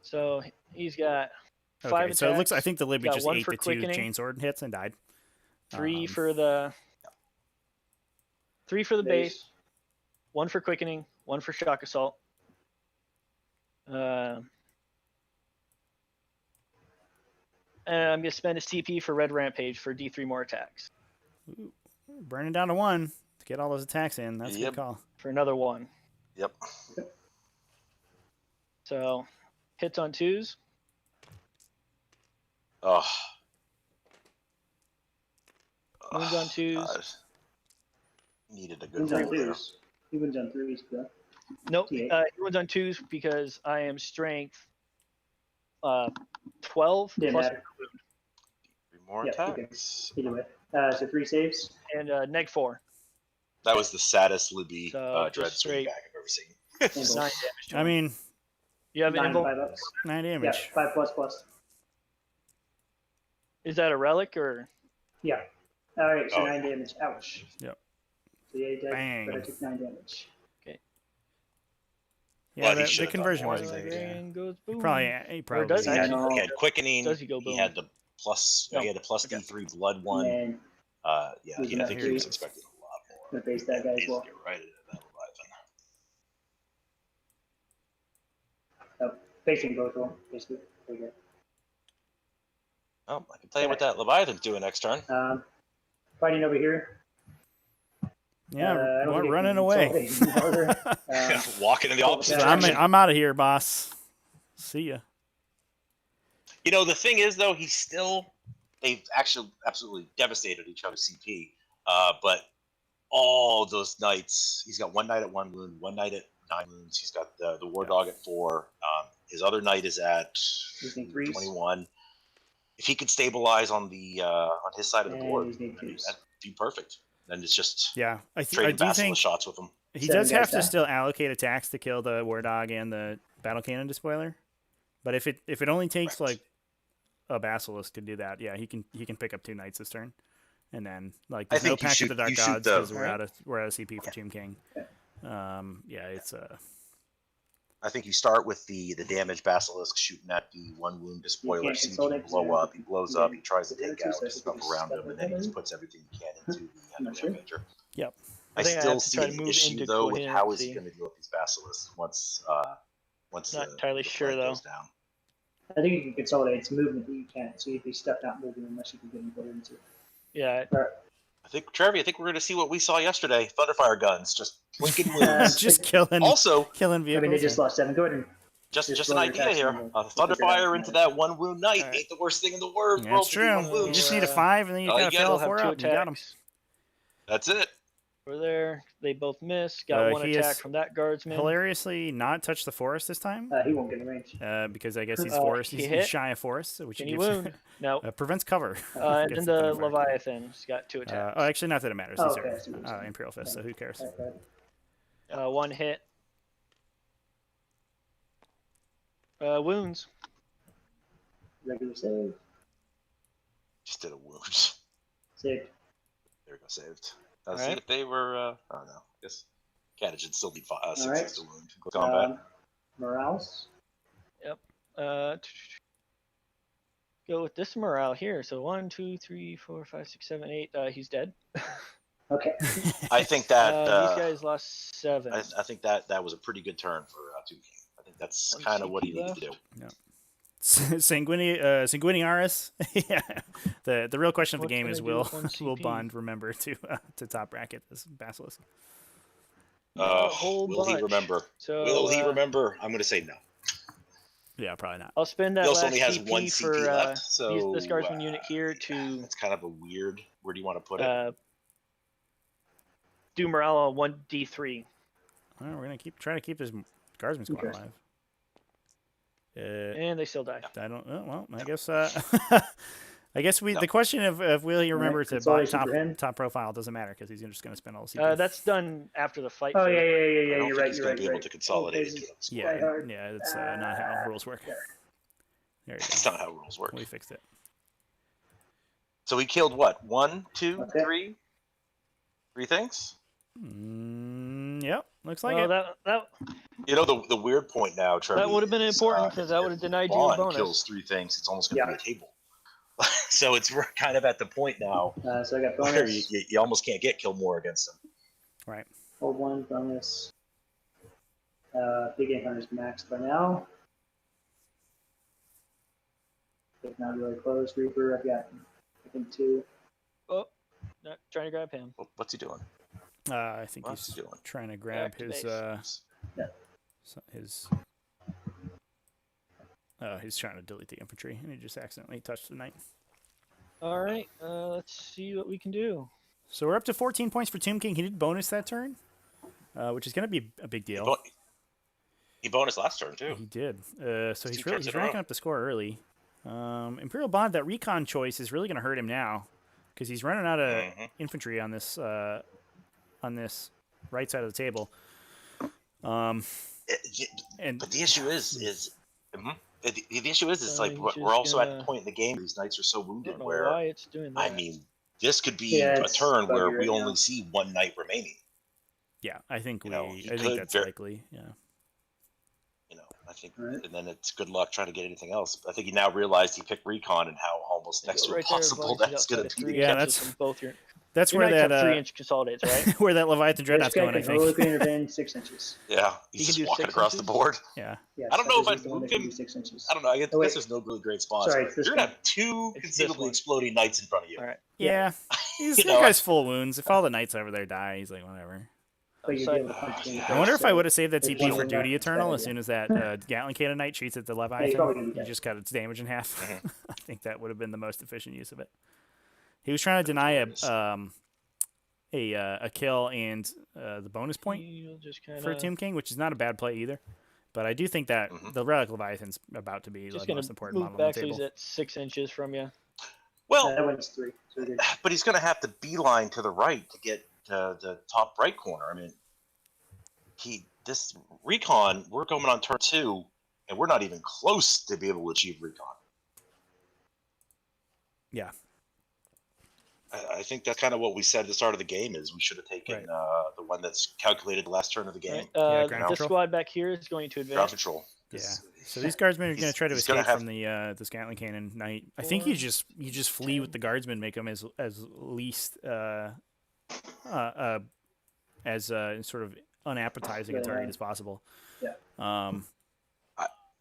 So he's got 5 Okay, so it looks. I attacks, think the Libby got just 1 ate for the 2 quickening. chainsword hits and died. 3 Um, for the 3 for the Base. base, 1 for quickening, 1 for shock assault. And I'm gonna spend a CP for red rampage for D3 more attacks Burning down to 1 to get all those attacks in. That's a Yep. good call. for another 1. Yep. So hits on 2s. Oh. Wounds on 2s. God. Needed a good Wins on roll there. 2s. He wins on 3s, but Nope. Yeah. He wounds on 2s because I am strength 12 didn't plus matter. 3 more Yeah, okay. attacks. Either way. So 3 saves. and neg 4. That was the saddest Libby So, dread just swing straight- back I've ever seen. 9 Invuln. damage. To I him. mean, You have an 9 invul? 5 ups. 9 Yeah, damage. 5 plus. Is that a relic or? Yeah. All right, so Oh, 9 damage. Ouch. Yep. So yeah, he did, Bang. but I took 9 damage. Yeah, Well, he the should have done conversion more, wasn't I great. think. Yeah. Librarian goes boom. He probably. does He he? had, No. he had quickening. Does he go He boom? had the plus. No. He had a plus Okay. D3 blood one. And Yeah, Who's I that think he three? was expecting a lot more. I'm gonna base that guy as well. You're right. That Leviathan. facing both of them, basically. Pretty good. Oh, I can tell you what that Leviathan's doing next turn. Fighting over here. Yeah, I don't think it running can away. consolidate any harder. Walking in the opposite So direction. I'm out of here, boss. See ya. You know, the thing is, though, they've actually absolutely devastated each other's CP. But all those knights, he's got 1 knight at 1 wound, 1 knight at 9 wounds. He's got the war dog at 4. His other knight is at Using 3s. 21. If he could stabilize on his side of the And board, he's need I mean, 2s. that'd be perfect. Then it's just Yeah, I trading do Basilisk think shots with him. he 7 does have guys to down. still allocate attacks to kill the war dog and the battle cannon despoiler. But if it only takes Right. like a basilisk to do that, yeah, he can pick up 2 knights this turn, and then like I there's no think you pact shoot- of the dark you shoot gods the- because we're out of CP for Tomb King. Yeah, it's I think you start with the damage Basilisk shooting at the 1 wound Despoiler, can't sees consolidate him 'cause blow you're- up, he blows up, he tries to you're take too, out so I the think stuff it's around stuff him, and then he like just that. puts everything he can into I'm the not sure. Rampager. Yep. I think I still have to see try to an move issue into though with how is he coherency. going to deal with these Basilisks once Not the entirely sure, flank though. goes down. I think you can consolidate. It's movement that you can't, so you'd be stuck not moving unless you can get into into. Yeah, I think, Trevi, I think we're going to see what we saw yesterday. Thunderfire guns, just blinking wounds. Just killing Also, killing I vehicles. mean, they just yeah. lost 7. Go ahead and just Just an roll your idea attacks here. and A we'll figure it Thunderfire out. into that 1 wound knight Alright. ain't the worst thing in the world. That's to do 1 true. wound. You just need a Uh, 5, and then you all you gotta gotta fill still a have 4 2 up. And you got them. attacks. That's it. Over there, they both missed. Got 1 he attack is from that guardsman. Hilariously, not touch the forest this time. he won't get in range. Because I guess he's he forest. He's hit. shy of forest, so which Can you gives wound? No. prevents cover. And against then the Thunderfire. Leviathan's got 2 attacks. Oh, actually, not that it matters. Oh, These okay, I see what you're are saying. Imperial fists, so who cares? Okay. 1 hit. Wounds. Regular save. Just did a wound. Saved. There we go, saved. See Alright. if they were. Oh no, I guess Cadian still need 6 Alright. hits to wound. Combat. Morales. Uh, go with this morale here. So 1, 2, 3, 4, 5, 6, 7, 8. He's dead. Okay. I think that these guys lost 7. I think that was a pretty good turn for Tomb King. I think that's 1 kind of what he CP needed to do. Sanguiniaris. Yeah. The real question of the What's game gonna is do will with 1 will CP? Bond remember to top bracket this Basilisk? A whole Will he bunch. remember? So, Will he remember? I'm going to say no. Yeah, probably not. I'll spend that He also last only has CP 1 CP for left, so this guardsman unit here to It's kind of a weird. Where do you want to put it? do morale on 1d3. Well, we're gonna try to keep this guardsman squad Okay. alive. And they still die. I don't. Well, I guess. I guess No. the question of will he remember to buy consolidation for him. top profile doesn't matter because he's just going to spend all the CP. That's done after the fight. Oh phase. yeah. I don't You're think right. he's You're going right. to be able to consolidate into them. yeah, Quite hard. yeah. That's not how rules work. There. There you That's go. not how rules work. We fixed it. So he killed what? 1, 2, Okay. 3? 3 things? Yep. Looks like Well, it. that You know, the weird point now, Trevor. That would have been important because that would have denied you a Bond bonus. kills 3 things. It's almost going to Yeah. be a table. So we're kind of at the point now So I got where bonus. you almost can't get kill more against them. Right. Hold 1 bonus. Big 800 is maxed by now. If not really close. Reaper, I've got I think 2. Oh, not trying to grab him. What's he doing? I think What's he's he doing? trying to grab his Activate. his. He's trying to delete the infantry, and he just accidentally touched the knight. All right, let's see what we can do. So we're up to 14 points for Tomb King. He did bonus that turn, which is going to be a big deal. He bonus last turn too. He did. So Two he's turns in a racking row. up the score early. Imperial Bond, that recon choice is really going to hurt him now because he's running out of infantry on this right side of the table. And But the issue is the issue is He's we're just also at gonna- the point in the game where these knights are so I wounded don't know where why it's doing that. I mean this could be Yeah, a it's turn buggy where right we now. only see 1 knight remaining. yeah, I think You know, I he think could that's ver- likely. Yeah. You know, I think, Right. and then it's good luck trying to get anything else. I think he now realized he picked recon and how almost Go next to right there, as long impossible as he's that's going outside to of be. 3 Yeah, inches that's- from both your That's your where knights have that 3-inch consolidates, right? where that Leviathan This Dreadnought's guy going. I can think. heroically intervene 6 inches. Yeah, He he's can just do walking 6 across the inches? board. Yeah. Yeah, I don't know if Peppers I'd is the one move that can him- do 6 inches. I don't know. I guess Oh, wait. there's no really great spots. Sorry, it's this You're gonna guy. have 2 It's this conceivably one. exploding knights in front of you. All right. Yeah. He's You that know, guy's full wounds. If all the knights over there die, he's like whatever. But you'd be Outside- able to punch him in the I wonder face, if I so would have saved that if CP one for of them Duty got- Eternal bad as idea. soon as that Gatling Cannon Knight shoots at the Leviathan. probably gonna do He that. just cut its damage in half. Mhm. I think that would have been the most efficient use of it. He was trying to deny a kill and the bonus point You'll just kind for of Tomb King, which is not a bad play either. But I do think that Mhm. the Relic Leviathan's about to be just the gonna most important move model on back the so he's table. at 6 inches from you. Well, That one's 3. So good. but he's going to have to beeline to the right to get the top right corner. I mean, this recon, we're going on turn 2, and we're not even close to be able to achieve recon. Yeah. I think that's kind of what we said at the start of the game. Is we should have taken the one that's calculated the last turn of the game. Yeah, Right. ground This control. squad back here is going to Ground advance. control. Yeah. So these guardsmen are going to try to he's gonna escape have- from the Gatling Cannon Knight. I think you just flee with the guardsmen, make them as least as sort of unappetizing a target as possible. Yeah.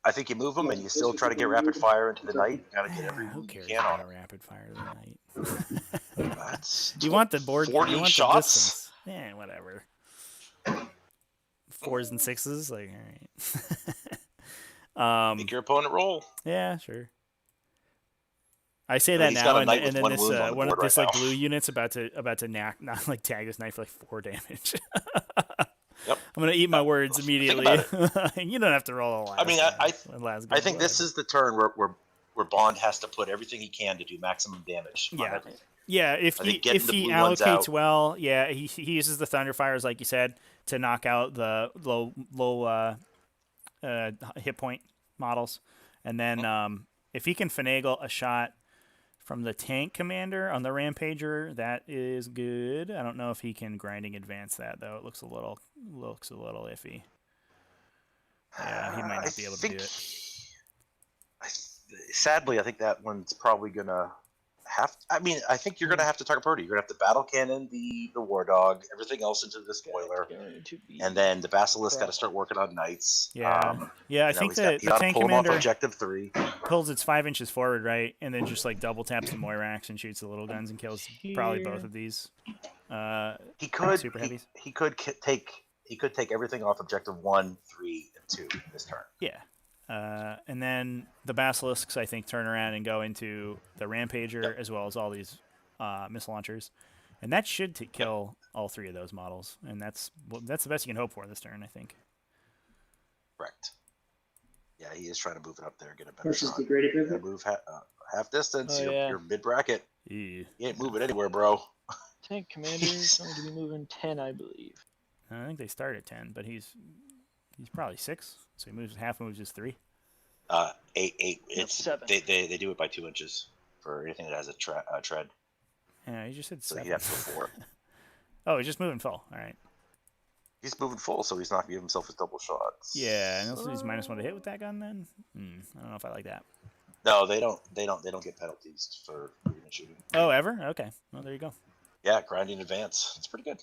I think you move them and you still try to get rapid fire into the night. You gotta get every Who move you cares can on about it. rapid fire of the night? That's You want the board? 40 You want shots? the distance? Yeah, whatever. 4s and 6s, like all right. Make your opponent roll. Yeah, sure. I say And that he's now, got a and, knight with then one this wound on the one of board this right like now. blue unit's about to not like tag this knight for like 4 damage. Yep. I'm gonna eat my words Think immediately. about You don't have to roll a last. I mean, I think this whatever. is the turn where Bond has to put everything he can to do maximum damage. on Yeah. everything. Yeah, if I he think getting if the he blue ones allocates out- well, yeah, he uses the Thunderfires like you said to knock out the low hit point models, and then if he can finagle a shot from the tank commander on the Rampager, that is good. I don't know if he can grinding advance that though. It looks a little iffy. Yeah, he might not be able to do it. Sadly, I think that one's probably gonna have. I mean, I think you're gonna have to target priority. You're gonna have to battle cannon the war dog, everything else into the spoiler, and then the basilisk got to start working on knights. Yeah, yeah. I think he's the got to tank pull him off commander objective 3. pulls its 5 inches forward, right, and then just like double taps the Moirax and shoots the little guns and kills probably both of these. He could super heavies. He could take everything off objective 1, 3, and 2 this turn. Yeah. And then the Basilisks, I think, turn around and go into the Rampager as well as all these missile launchers. And that should kill all 3 of those models. And that's the best you can hope for this turn, I think. Correct. Yeah, he is trying to move it up there, get a better Versus shot. the great Yeah, improvement. move half distance. Oh, You're mid bracket. Yeah. You ain't moving anywhere, bro. Tank commander is going to be moving 10, I believe. I think they start at 10, but he's probably 6. So he moves half moves is 3. 8. It's 7. They do it by 2 inches for anything that has a tread. Yeah, he just said So 7. he'd have to go 4. Oh, he's just moving full. All right. He's moving full, so he's not gonna give himself his double shots. Yeah, and also he's -1 to hit with that gun then? I don't know if I like that. No, they don't get penalties for unit shooting. Oh, ever? Okay. Well, there you go. Yeah, grinding advance. It's pretty good.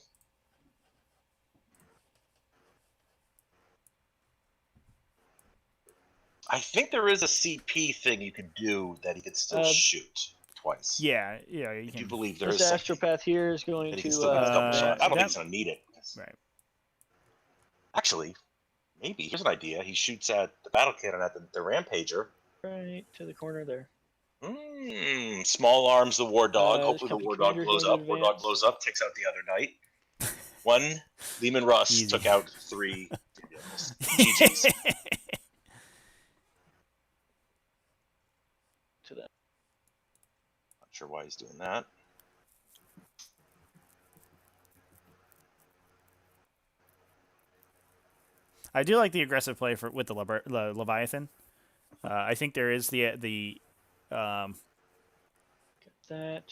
I think there is a CP thing you can do that he could still shoot twice. Yeah, you I do can. believe there This is something Astropath here is going that he to can still get his double shot. I don't think that- he's gonna need it. Right. Actually, maybe. Here's an idea. He shoots at the battle cannon at the Rampager. right to the corner there. Small arms the war dog. This Hopefully the company war dog commander's blows going up. to War dog advance. blows up, takes out the other knight. 1 Lehman Russ Easy. took out 3 vehicles. GG's. To that. Not sure why he's doing that. I do like the aggressive play with the Leviathan. I think there is the That.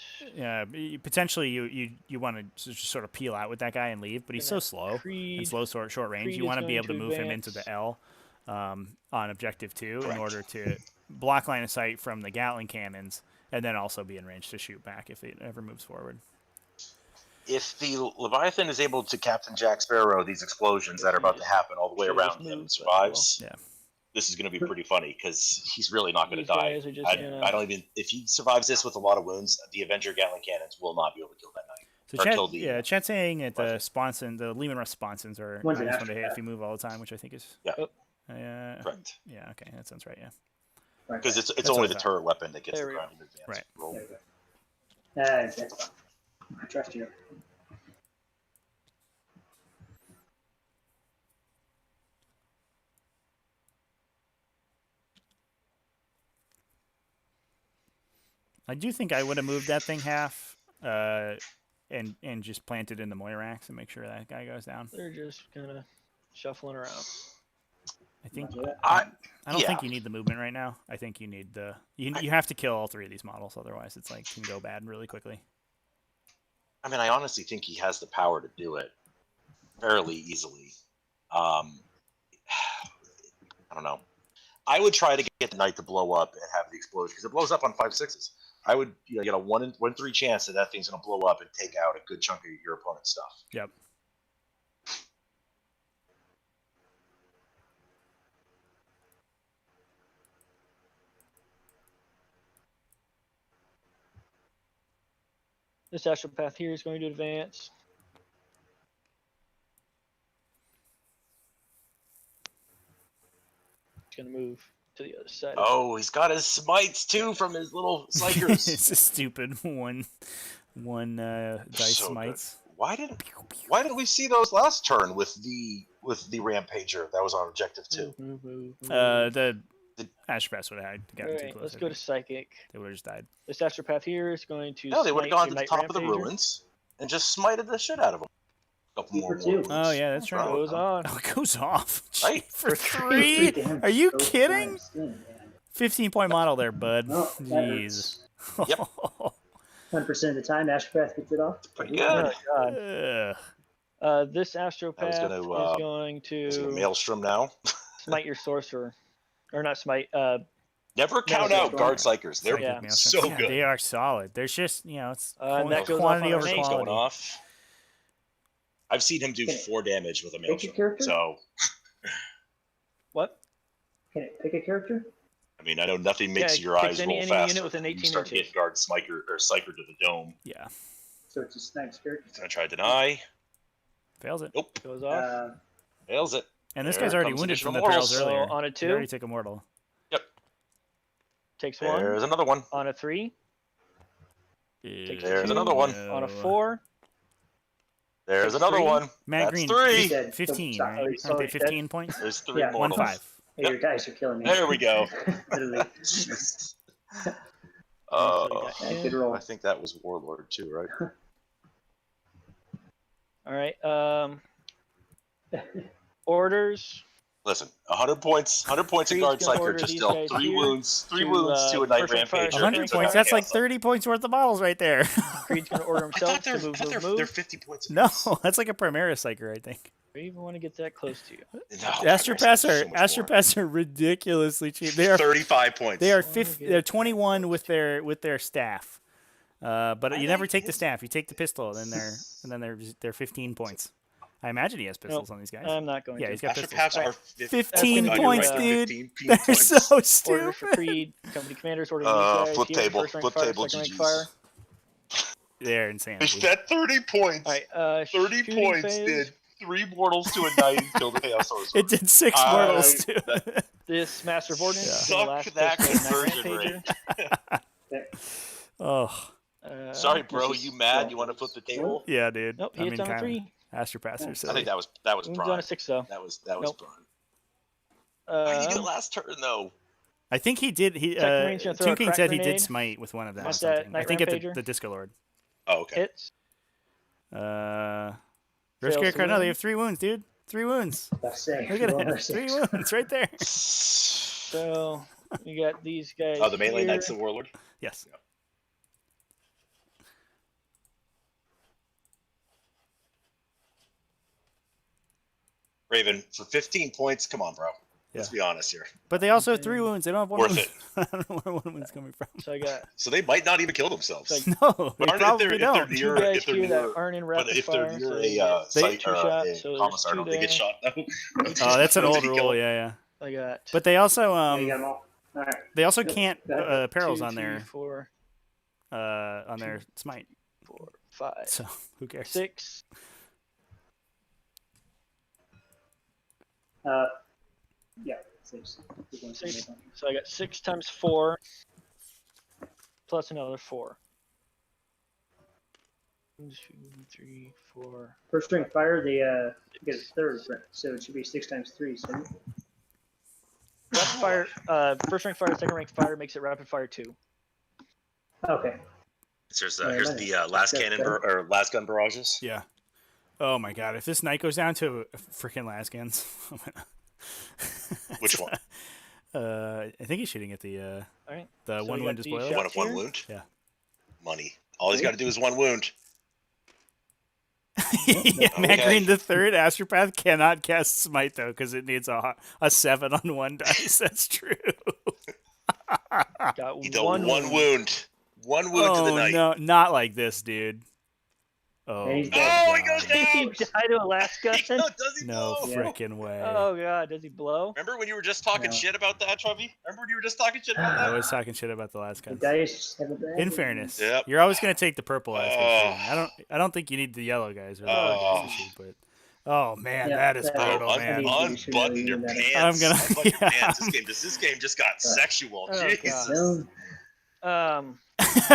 potentially you want to just sort of peel out with that guy and leave, but he's so slow Creed. and slow short range. Creed You is want to be going able to to move him into advance. the L on objective 2 in Correct. order to block line of sight from the Gatling cannons, and then also be in range to shoot back if it ever moves forward. If the Leviathan is able to Captain Jack Sparrow these explosions that are about to happen all the way Should've around just him and moved, but survives, Yeah. this is going to be pretty funny because he's really not going to These die. guys are just I gonna- don't even. If he survives this with a lot of wounds, the Avenger Gatling cannons will not be able to kill that knight. So Or Chet, kill the- Chet's saying that the Sponson, the Lehman Russ sponsons are One's an -1 to hit Astropath. if you move all the time, which I think is Yeah. Correct. Correct. Yeah, okay, that sounds right. Yeah. Right. Because it's That's only what I the thought. turret weapon that gets There the we go. grinding advance Right. roll. There we go. That's fine. I trust you. I do think I would have moved that thing half, and just planted in the Moirax and make sure that guy goes down. They're just kind of shuffling around. I think Roger that. I don't yeah. think you need the movement right now. I think you need you have to kill all 3 of these models, otherwise it's like can go bad really quickly. I mean, I honestly think he has the power to do it fairly easily. I don't know. I would try to get the knight to blow up and have the explosion because it blows up on 5/6s. I would get a 1 in 3 chance that thing's going to blow up and take out a good chunk of your opponent's stuff. Yep. This Astropath here is going to advance. It's going to move to the other side. Oh, he's got his smites too from his little psychers. It's a stupid one dice So smites. good. Why didn't we see those last turn with the Rampager that was on objective 2? The Astropaths would have had gotten too Alright, close. let's I go to think. Psychic. They would have just died. This Astropath here is going to. No, they would have smite gone to your the Knight top of the Rampager. ruins and just smited the shit out of them. Couple more For 2. warlords. Oh yeah, that's right. Goes on. Oh, it goes off. Right? For For 3? Damn, Are you both kidding? times. Damn, man. 15-point model there, bud. No, that Jeez. Yep. 10% of the time, Astropath gets it off. Pretty Oh, good. God. Ugh. This Astropath gonna, is going Is it a to Maelstrom now? smite your Sorcerer. Or not smite, Never count Maelstrom. out guard psychers. They're Yeah. Maelstrom. so Yeah, good. they are solid. There's just, it's and that goes off quantity on over an eight. Going quality. off. I've seen him do Okay. 4 damage with a Pick a Maelstrom. character? So, what? Can it pick a character? I mean, I know nothing makes Yeah, your pick eyes any roll enemy faster unit within when you 18 start inches. getting guard psycher to the dome. Yeah. So it's a snipe's character. Gonna try to deny. Fails it. Nope. Goes off. Fails it. And this There guy's already comes wounded from additional the mortals. perils earlier. So on a He 2, already took a mortal. takes 1. There's another one. On a 3, There's another one. on a 4. There's Takes another 3. one. Matt That's Green, 3. He's dead. 15, Sorry, right? Aren't sorry, they dead. 15 points? There's 3 Yeah, mortals. 1-5. Hey, your dice are killing me. There we go. Literally. Yeah, good roll. I think that was Warlord too, right? Alright, orders. Listen, 100 points. 100 points in Creed's guard gonna psycher order just these dealt guys 3 here wounds. 3 to, wounds to a Knight First Fire Rampager. 100 It's points. a That's like Cancel. 30 points worth of models right there. Creed's going to order I himself thought they're, to move, I thought move, they're move. 50 points. No, apiece. that's like a Primaris Psyker, I think. Do you even want to get that close to you? No, Astropaths are ridiculously cheap. They are 35 points. they are Oh, 50, good. they're 21 with their staff. But I you never like take the his- staff. You take the pistol, and then they're 15 points. I imagine he has pistols on these guys. I'm not going Yeah, to. he's got pistols. Astropaths are 15 you're points, right, dude. 15 They're points. so Orders for stupid. Creed, company commanders, ordering these guys Flip here, table, first rank flip fire, table, second rank GGs. fire. They're They insanity. spent 30 points. Alright, 30 shooting points phase. did 3 mortals to a knight and killed the Chaos Sorcerer. It did 6 Uh, mortals too. This Master of Ordnance is Suck the last that push for the conversion Rampager. Oh, Sorry, bro. this is- You mad? You want to flip the table? yeah, dude. Nope, I he mean, hits on a kinda. 3. Astropaths are I silly. think that was Moves prime. on a 6 though. That was Nope. prime. Why did you do it Um, last turn though? I think he did. Techmarine's gonna throw a Toon King crack said he grenade did smite with one of them. Or at that something. I Knight think at Rampager. the Disco Lord. Oh, okay. hits. Rare Fails to Scarecrow. No, win. they have 3 wounds, dude. 3 wounds. That's safe. Look at Roll it. another 3 six. wounds right there. So you got these guys. Oh, the melee here. knight's the warlord. Yes. Raven for 15 points. Come on, bro. Let's Yeah. be honest here. But they also have 3 wounds. They don't have 1 Worth wound. it. I don't know where 1 wound's coming from. So I got So they might not even kill themselves. Like, No, they But probably if they're don't. near, two guys if they're here near, that aren't in but rapid if they're fire. near So a they get site two or shots, a so there's commissar, two don't they get there. shot though? Oh, that's an Does old he rule. kill Yeah, yeah. I got. But they also Yeah, you got them all. All right. they also Good. can't Good. perils 2, on 3, their 4, on their smite. 4, 5, So who cares? 6. Yeah. Six. We're going to Six. So I got 6 times 4 plus another 4. 1, 2, 3, 4. First rank fire, they get a third rank, so it should be 6 times 3. So Rapid fire. First rank fire, second rank fire makes it rapid fire 2. okay. Here's Yeah, here's nice. the last That's cannon good. or last gun barrages. Yeah. Oh my god, if this knight goes down to freaking Lascannons. Which one? I think he's shooting at the Alright. the So one we wound got these Despoiler. shots. One of 1 here? wound. Yeah. Money. All he's got to do is 1 wound. Yeah, Matt Okay. Green the third Astropath cannot cast Smite though because it needs a 7 on 1 dice. That's true. Got He dealt one wound. One wound to the Oh knight. no, not like this, dude. Oh, And he's my dead. Oh, he goes God. down. he died to a Lascannon. Does he No blow? Yeah. freaking way. Oh god, does he blow? Remember when you were just talking No. shit about that, Trevi? Remember when you were just talking shit about I that? was talking shit about the last The guy. dice have a bad In one. fairness, Yep. you're always gonna take the purple as Oh. I don't think you need the yellow guys or the Oh. blue guys to shoot, but oh man, Yeah, that is that- brutal, Oh, man. unbutton your I'm pants. gonna- Unbutton your yeah. pants. This game just got sexual. Oh, Jesus. No.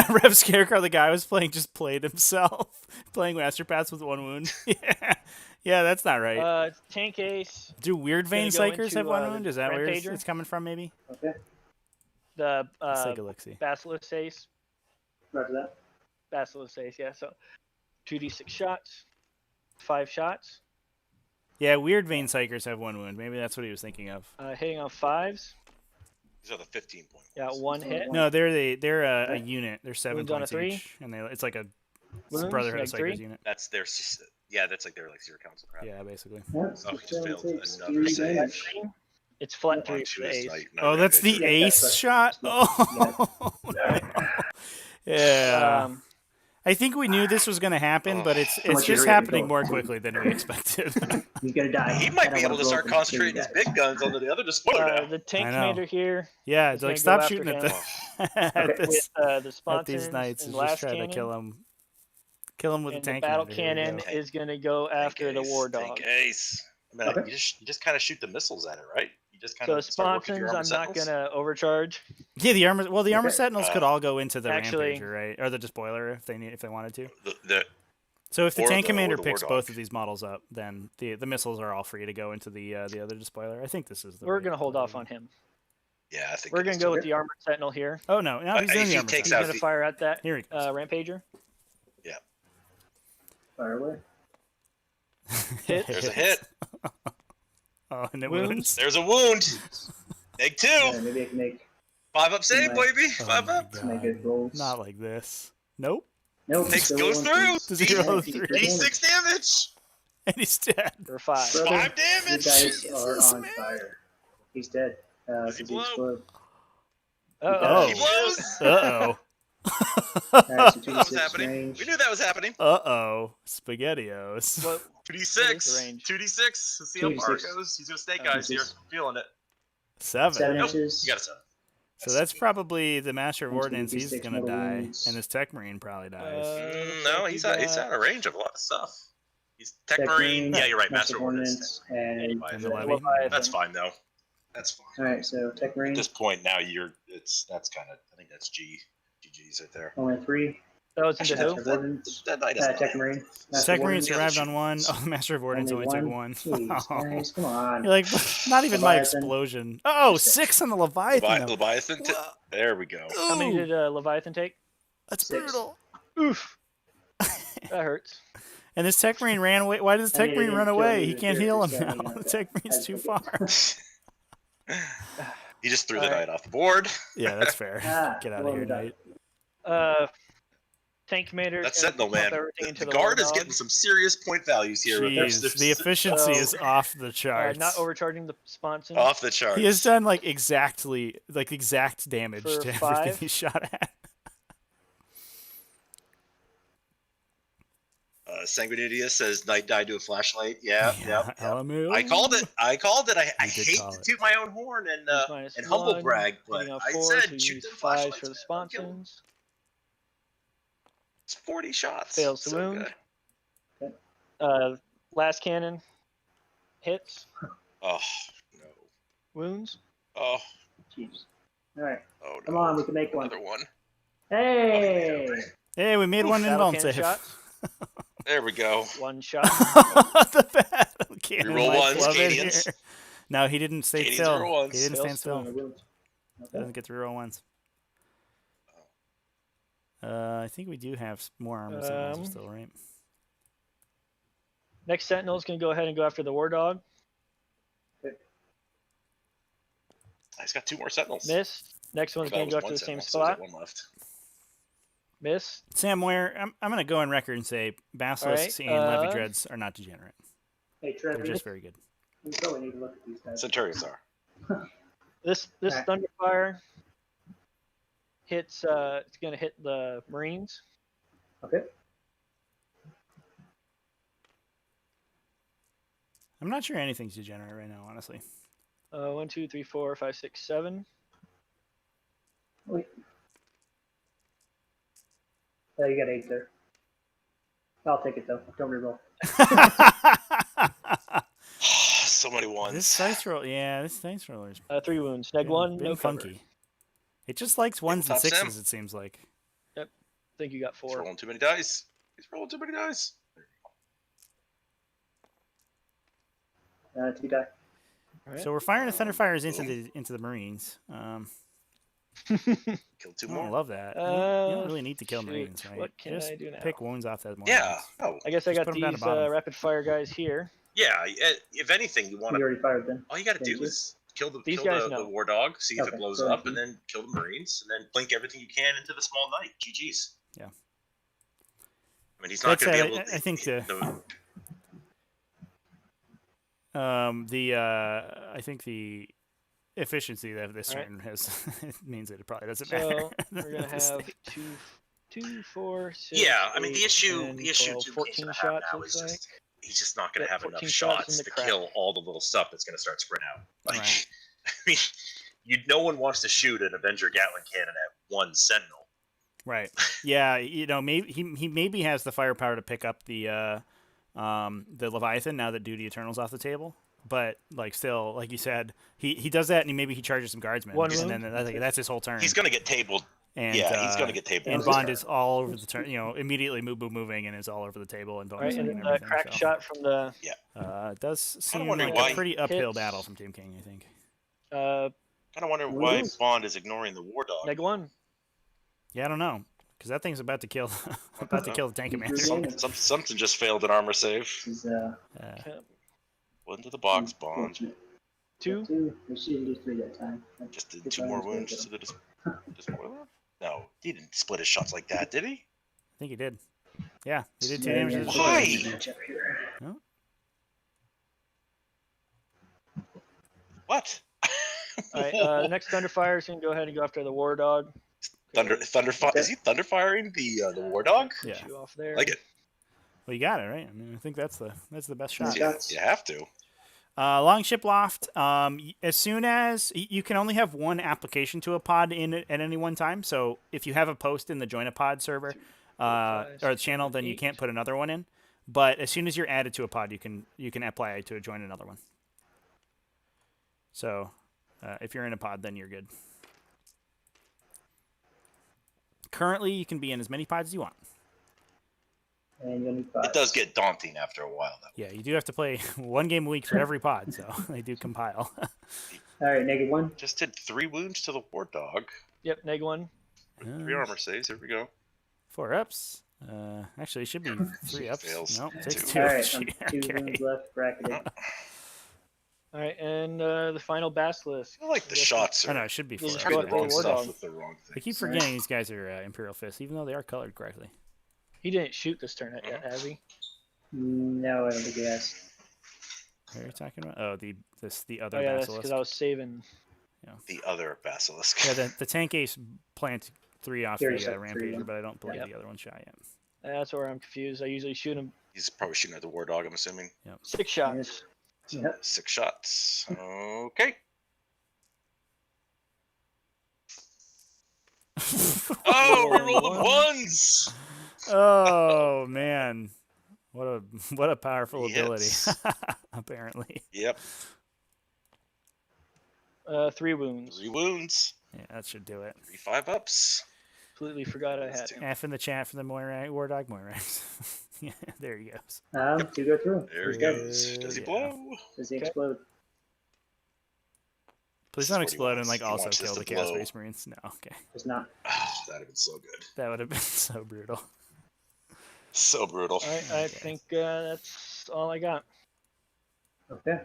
Rev Scarecrow, the guy was playing, just played himself, playing Astropaths with 1 wound. Yeah, that's not right. Tank Ace, Do Weird Vein gonna go Psychers into, have 1 the wound? Is that where Rampager. it's coming from? Maybe. Okay. the Let's take a look. See. Basilisk Ace, Roger that. Basilisk Ace, yeah. So 2d6 shots, 5 shots, Yeah, Weird Vein Psychers have 1 wound. Maybe that's what he was thinking of. hitting on 5s. These are the 15-point. Got 1 hit. No, they're a unit. They're 7 Wounds on a points 3? each, and it's like a Wounds, Brotherhood of like 3? Psychers unit. That's their. Yeah, that's like their zero council crap. Yeah, basically. Yep. Oh, he just failed Takes another 3 save. damage. It's flat On 3 to for the his Ace. knight. No, Oh, that's the Rampager. Yeah, ace that's shot. right. Oh, no. Yeah. Um, I think we knew this was going to happen, but it's much just you're happening going. more quickly than we expected. He's gonna die. He might I be don't able to wanna start go concentrating his against big guns on the other Despoiler now. the Tank I know. Commander here Yeah, He's it's like gonna go stop shooting at after the Okay. at, this, with the at sponsors these knights. and Is just last trying cannon. to kill him. Kill him with And a tank the battle commander. Here we cannon go. is going to go after the Ace, war Tank dog. Ace. I mean, Okay. you just kind of shoot the missiles at it, right? You just kind So of start working sponsons, your I'm Armored not going Sentinels? to overcharge. Yeah, the armor. Well, the armor Okay. sentinels could all go into the Actually- Rampager, right, or the Despoiler if they wanted to. The So if the Or tank the- or commander the picks War both Dog. of these models up, then the missiles are all free to go into the other Despoiler. I think this is the. We're right going to hold play. off on him. yeah, I think We're it going is to go too. with the Armored Sentinel here. Oh no! No, he's If doing he the armor. takes He's Sentinel. out going to the- fire at that Here he goes. Rampager. Fire away. Hit. There's a hit. Oh, and it Wounds. wounds. There's a wound. Make 2. Yeah, maybe I can make 5 up save, Nice. baby. Oh 5 my up. God. make it rolls. Not like this. Nope. Nope. Takes still goes one, through. Does he roll He's through? dead. 86 damage. And he's dead. For 5. Brother, 5 You damage. guys are Jesus, on man. fire. He's dead. Does he Since he blow? exploded. Oh. He blows. Uh Alright, so That was 2d6 happening. range. We knew that was happening. oh. Spaghettios. What, 2d6. range? 2d6. Let's see how far it 2d6. goes. He's gonna snake 2d6. eyes here. Feeling it. 7. 7 Nope. inches. You got a 7. So that's probably the Master of Into Ordnance. He's 56 gonna mortal die, wounds. and his Techmarine probably dies. No, he's out of range of a lot of stuff. He's Techmarine. Yeah, you're right. Master of Ordnance. And And the Leviathan. levy. That's fine though. That's fine. Alright, so At Techmarine. this point now, that's kind of. I think that's GG's right there. Only 3. that was into Actually, who? Master of Ordnance. That knight doesn't Techmarine. Master of Techmarine Ordnance. survived on 1. Oh, the Master of Ordnance only took 1. Jeez, guys, come on. You're like, not even my Leviathan. explosion. Oh, 6 on the Leviathan. though. Leviathan. Whoa. There we go. How many Ooh, did Leviathan take? that's 6. brutal. Oof. That hurts. And this Techmarine ran away. Why does I mean, it Techmarine didn't run kill away? me He with can't your heal him standing now. up The there. Techmarine's too far. He just threw the Alright. knight off the board. Yeah, that's fair. Ah, Get out of well here, done. Knight. Tank Commander. That's gonna Sentinel pump man. everything into The the guard war is dog. getting some serious point values here. Jeez, the efficiency is off the charts. Not overcharging the sponsons. off the charts. He has done like exact damage For to everything 5? he shot at. Sanguinidia says knight died to a flashlight. Yeah, yeah. LMAO. I called it. I You I did hate call to it. toot my own horn Minus and humble 1, brag, but hitting on I 4, said so you shoot use them 5s flashlights. for the man. Kill 'em. sponsons. It's 40 shots. Fails to So wound. good. Last cannon. Hits. Oh no. Wounds. Oh Jeez. Alright, oh no. come on, we can make one. Another one. Hey! Hey, we made one Battle invuln cannon save. shots. There we go. 1 shot. The battle cannon. Reroll might ones, flub in Cadians. here. No, he didn't stay Cadians still. reroll ones. He didn't Fails stand to still. wound. Doesn't Okay. get to reroll ones. I think we do have more armor sentinels still, right? Next Sentinel's going to go ahead and go after the war dog. He's got 2 more sentinels. Miss. Next one's That going to was go after one the same sentinel, so he's spot. got 1 left. Miss. Sam Ware, I'm going to go on record and say Basilisks and Levy Dreads are not degenerate. Hey, Trevor, They're just very good. we probably need to look at these guys. Centurions are. This Alright. Thunderfire hits. It's gonna hit the Marines. Okay. I'm not sure anything's degenerate right now, honestly. 1, 2, 3, 4, 5, 6, 7. Wait. Oh, you got 8 there. I'll take it though. Don't reroll. So many ones. This dice roll, this dice roller is 3 wounds. Neg 1. been No cover. funky. It just likes ones and Top Sam. sixes, it seems like. I think you got He's 4. rolling too many dice. He's rolling too many dice. 2 die. Alright. So we're firing the Thunderfires into the Marines. Killed 2 I more. love that. You don't really need to kill shoot. Marines, right? What can Just I do now? pick wounds off that Mortars. Yeah. Oh, I guess I Just got put 'em down these to bottom. rapid fire guys here. yeah. If anything, you want You to. already fired them. All you got to Thank do you. is kill These guys the know. war dog, see if Okay, it blows so up, you- and then kill the Marines, and then blink everything you can into the small knight. GG's. Yeah. I mean, he's not That going to said, be able to. I think I think the efficiency of this Alright. turn means that it probably doesn't matter. So we're gonna The have state. 2, 4, 6. Yeah, I mean, 8, the issue 10, Duke's 12, gonna 14 have shots. now Looks is like. just he's just not going to Yeah, have 14 enough shots in shots the to crack. kill all the little stuff that's going to start spreading out. Like, Right. I mean, no one wants to shoot an Avenger Gatling cannon at 1 Sentinel. Right. Yeah, maybe he maybe has the firepower to pick up the Leviathan now that Duty Eternal's off the table. But still, like you said, he does that and maybe he charges some guardsmen, One and wound? then I think that's his whole turn. He's going to get tabled. And, He's going to get tabled. And this Bond turn. is all over the turn. Immediately moving and is all over the table and All right, bonusing and and the everything. crack so. shot from the It does seem wondering like why a pretty uphill hits. battle from Team King, I think. Kind of wonder why Wounds? Bond is ignoring the war dog. Neg 1. Yeah, I don't know, because that thing's about to kill the tank commander. Something just failed an armor save. He's Into the box, Bond. fortunate. 2. 2. We shouldn't do 3 that time. Just did Good 2 more times, wounds good to the Despoiler? No, he didn't split his shots like that, did he? I think he did. Yeah, he did 2 Yeah, damage yeah. to the Why? Despoiler. Match up here. What? All right, the next Thunderfire is going to go ahead and go after the War Dog. Thunderfire? Is he thunderfiring the war dog? Yeah. Shoot off there. Like it. Well, you got it right. I mean, I think that's the best shot. Yeah. Shots. You have to. Longship Loft. As soon as you can only have one application to a pod in it at any one time. So if you have a post in the Join a Pod server or the channel, then you can't put another one in. But as soon as you're added to a pod, you can apply to join another one. So if you're in a pod, then you're good. Currently, you can be in as many pods as you want. And you'll need 5. It does get daunting after a while, though. Yeah, you do have to play one game a week for every pod, so they do compile. Alright, negative 1. Just did 3 wounds to the war dog. Yep, Neg 1. 3 armor saves. Here we go. 4 ups. Actually, it should be 3 ups. Fails. No, takes 2. 2. Alright, Shit, 2 okay. wounds left. Bracketed. All right, and the final Basilisk. I feel like the shots Oh, are no, it should be 4 These ups. are having what the wrong they were stuff dog. with the wrong I thing. keep forgetting these guys are Imperial Fists, even though they are colored correctly. He didn't shoot this turn yet, has he? No, I don't think he has. What are you talking about? Oh, the other Oh yeah, that's Basilisk. because I was saving. The other Basilisk. Yeah, the tank ace plant 3 off He already the shot 3 Rampager, then. but I don't believe Yep. the other one shot yet. That's where I'm confused. I usually shoot him He's probably shooting at the war dog, I'm assuming. 6 shots. Yep. 6 shots. Okay. Oh, reroll the ones! Oh man, what a powerful He ability. hits. Apparently. Yep. 3 wounds. 3 wounds. Yeah, that should do it. 3 5-ups. Completely forgot I had That's it. two. F in the chat for the War Dog Moirax. Yeah, there he goes. 2 go through. There he He's dead. goes. Does he Yeah. blow? Does he Okay. explode? Please This don't is what he explode and wants. He also wants kill us the to Chaos blow. Space Marines. No, okay. Does not. Oh, that'd have been so good. That would have been so brutal. So brutal. All right, I think that's all I got. Okay.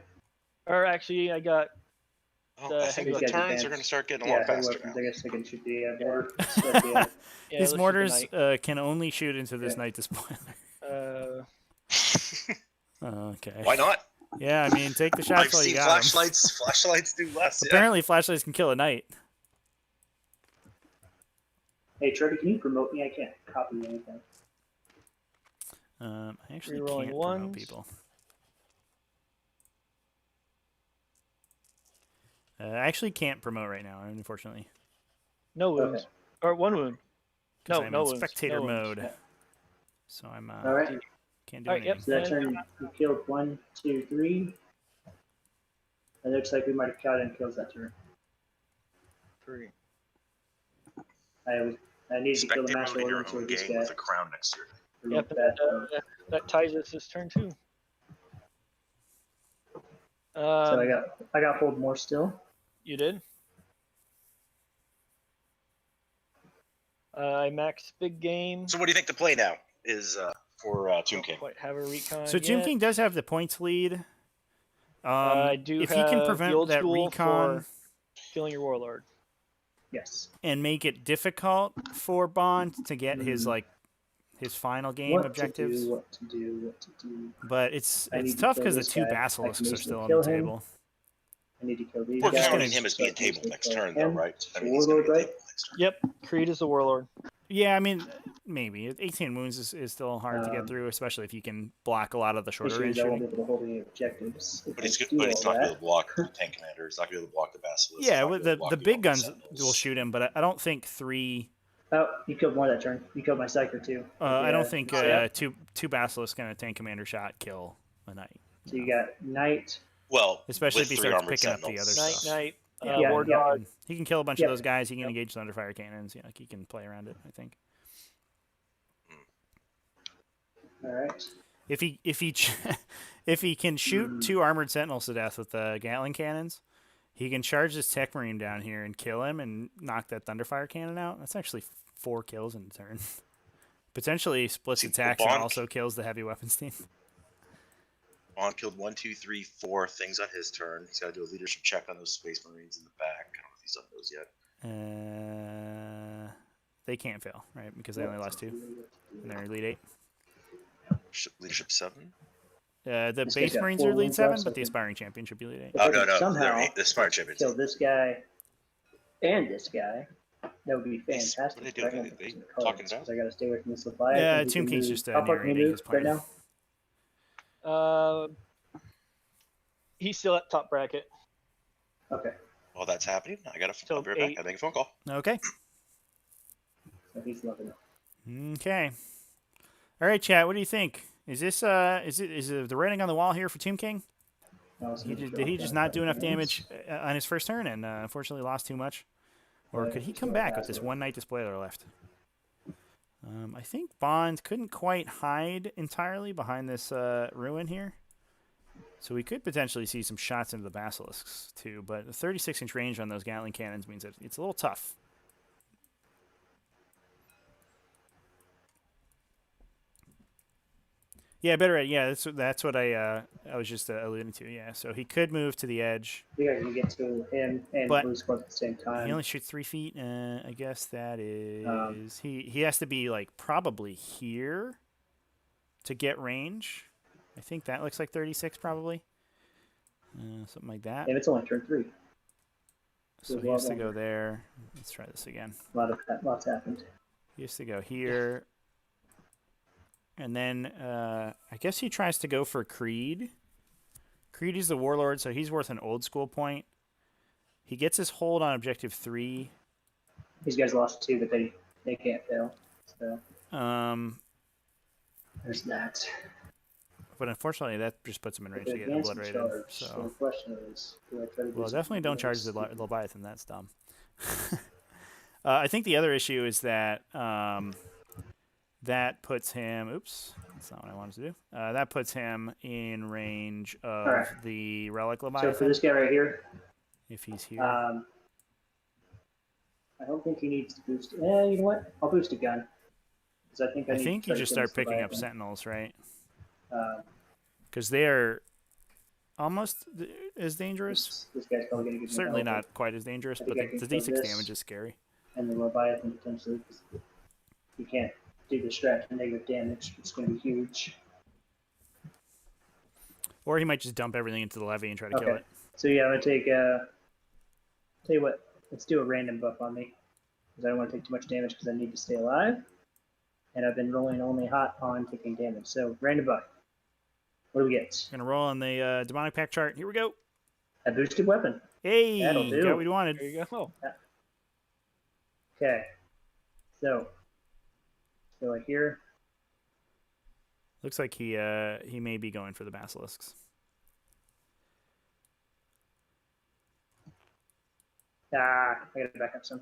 Or actually, I got Oh, I think heavy the weapons. turns are going to start getting a Yeah, lot heavy faster weapons. now. I guess they can shoot the mortar. But, yeah. Yeah, His let's shoot the mortars knight. can only shoot into this Yeah. Knight Despoiler. Okay. Why not? Yeah, I mean, take the shots I've while you seen got 'em. flashlights. Flashlights do less. Yeah. Apparently, flashlights can kill a knight. Hey, Trevor, can you promote me? I can't copy anything. I actually Rerolling can't promote ones. people. I actually can't promote right now, unfortunately. No wounds. Okay. Or 1 wound. 'Cause No, I'm no in wounds. spectator no wounds. mode. Yeah. So I'm All right. can't do All right, anything. yep. So that turn, we killed 1, 2, 3. It looks like we might have caught and kills that turn. 3. I needed to kill the Spectator master mode in your ordnance own with this game guy. with a crown next to your name. Promote Yep, that. that ties us this turn too. So I got hold more still. You did? I maxed big game. So what do you think the play now is for Tomb Don't King? quite have a recon So Tomb yet. King does have the points lead. I do if have he can the prevent old that school recon for killing your warlord. Yes. and make it difficult for Bond to get his final game What objectives. what to do. But it's I need to tough kill because the this 2 guy. I can Basilisks are easily still on kill the him. table. I need to kill these We're guys. counting him as being So I can tabled next kill turn, though, him. right? I The mean, he's going to warlord, be right? tabled next turn. Yep, Creed is the warlord. Yeah, I mean, maybe 18 wounds is still hard to get Um, through, especially if you can block a lot of the shorter range Issues, I won't shooting. be able to hold any objectives. If But he's I not do going all to be able that. to block the tank commander. He's not going to be able to block the Basilisks. Yeah, He's not with gonna be able the to block big Armored guns Sentinels. will shoot him, but I don't think 3. Oh, you killed more that turn. You killed my Psyker too. I don't think yeah. two Basilisks and a tank commander shot kill a knight. So you got Knight. Well, Especially with if he 3 starts Armored picking up the Sentinels. other Night, stuff. night. Yeah, War yeah. Guard. He can kill a bunch Yep. of those guys. He can engage Thunderfire Cannons. Yeah, he can play around it, I think. All right. If he if he can shoot 2 Armored Sentinels to death with the Gatling cannons, he can charge this Techmarine down here and kill him and knock that Thunderfire Cannon out. That's actually 4 kills in a turn. Potentially splits See, attacks and Bond- also kills the heavy weapons team. Bond killed 1, 2, 3, 4 things on his turn. He's got to do a leadership check on those Space Marines in the back. I don't know if he's done those yet. They can't fail, right? Because they only lost 2 in their lead 8. Leadership 7? The This base guy's got Marines 4 are lead wounds 7, left, but so the I aspiring champion should be lead 8. If Oh, I no, could no. somehow The Smart Champions. kill this guy and this guy, that would be Yes, what fantastic. are they but I doing? don't They think it's in the talking cards, down? 'cause I got to stay away from this Leviathan. Yeah, He Tomb can King's move. just How far can he narrating move his right plan. now? He's still at top bracket. Okay, While that's happening, I got to So I'll be right back. 8. I make a phone call. Okay. so he's loving it. Okay. All right, chat. What do you think? Is this is it the writing on the wall here for Tomb King? Did he just not do enough damage on his first turn and unfortunately lost too much? Or could he come back with this 1 Knight Despoiler left? I think Bond couldn't quite hide entirely behind this ruin here. So we could potentially see some shots into the Basilisks too, but the 36-inch range on those Gatling cannons means that it's a little tough. Yeah, better. Yeah, that's what I was just alluding to. Yeah, so he could move to the edge. Yeah, you get to him and But Blue Squad at the same He time. only shoots 3 feet. I guess that is he has to be like probably here to get range. I think that looks like 36 probably, something like that. And it's only turn 3. So he has to go there. Let's try this again. Lots happened. He has to go here. And then I guess he tries to go for Creed. Creed is the warlord, so he's worth an old school point. He gets his hold on objective 3. These guys lost 2, but they can't fail. So there's that. But unfortunately, that just puts him in range to get Advance and obliterated. charge. So the So, question is, do I try to do well, something definitely don't charge else? the Leviathan. That's dumb. I think the other issue is that that puts him. Oops, that's not what I wanted to do. That puts him in range of Alright. the Relic So for Leviathan this guy right here, if he's here. I don't think he needs to boost. You know what? I'll boost a gun. Because I think I need think to try you to just kill start this picking up Leviathan. Sentinels, right? Um, Because they're almost as dangerous. This guy's probably going to give me Certainly help, not quite as dangerous, I but think I the can kill D6 this. damage is scary. and the Leviathan potentially. 'Cause you can't do the strat to negative damage. It's going to be huge. Or he might just dump everything into the levy and try to kill it. So yeah, I'm gonna take. Tell you what, let's do a random buff on me because I don't want to take too much damage because I need to stay alive, and I've been rolling only hot on taking damage. So random buff. What do we get? Gonna roll on the demonic pack chart. Here we go. A boosted weapon. Hey, That'll do. got what we wanted. There you go. Okay. So right here. Looks like he may be going for the Basilisks. I gotta back up some.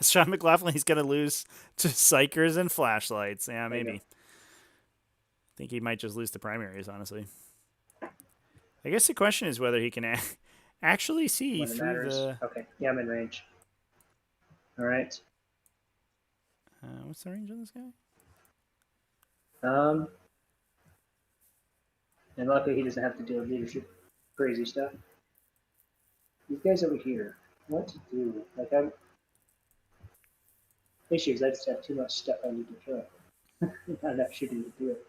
Sean McLaughlin, he's gonna lose to Psychers and Flashlights. Yeah, There you maybe. I think he might just lose to primaries, honestly. I guess the question is whether he can actually see When it through matters. the. Okay. Yeah, I'm in range. All right. What's the range on this guy? And luckily he doesn't have to deal with leadership crazy stuff. These guys over here, what to do? Like issues. I just have too much stuff I need to kill. Not enough shooting to do it.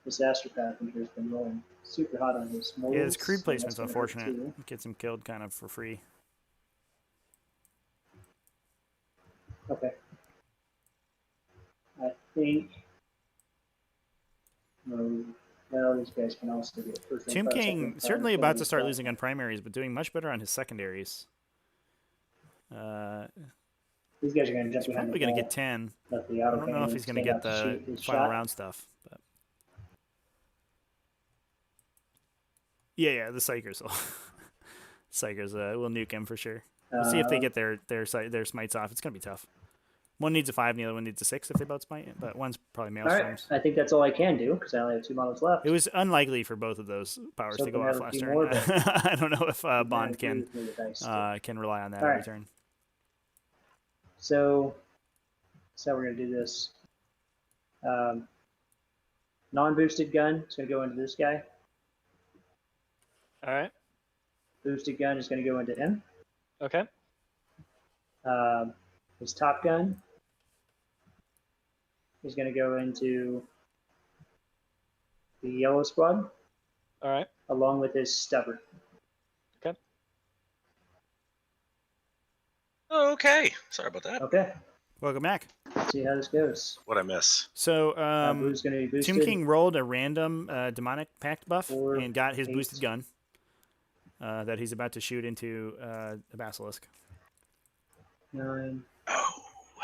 This Astropath in here has been rolling super hot on his mortars. Yeah, his Creed and placement's that's gonna hurt unfortunate. too. Gets him killed kind of for free. Okay. I think. Well, these guys can also get first. Tomb King certainly about to start losing on primaries, but doing much better on his secondaries. These guys are going to jump He's behind probably the going to wall. get 10. Let the I don't know if he's going to get the final round stuff. But yeah, the Psychers will. Psychers will nuke him for sure. We'll see if they get their smites off. It's going to be tough. One needs a 5 and the other one needs a 6 if they both smite, but one's probably All right, Maelstorms. I think that's all I can do because I only have 2 models left. It was unlikely for both of those powers So to go we off have a last few turn. more, but- I don't know if Bond Agree can with me with dice. can rely on that All every right. turn. So that's how we're going to do this. Non-boosted gun is going to go into this guy. All right. Boosted gun is going to go into him. Okay. His top gun is going to go into the yellow squad All right. along with his stubber. Oh, okay. Sorry about that. Okay, Welcome back. let's see how this goes. What'd I miss? So Blue's going to be boosted. Tomb King rolled a random demonic pact buff 4, and got his 8. boosted gun that he's about to shoot into the Basilisk. 9, Oh,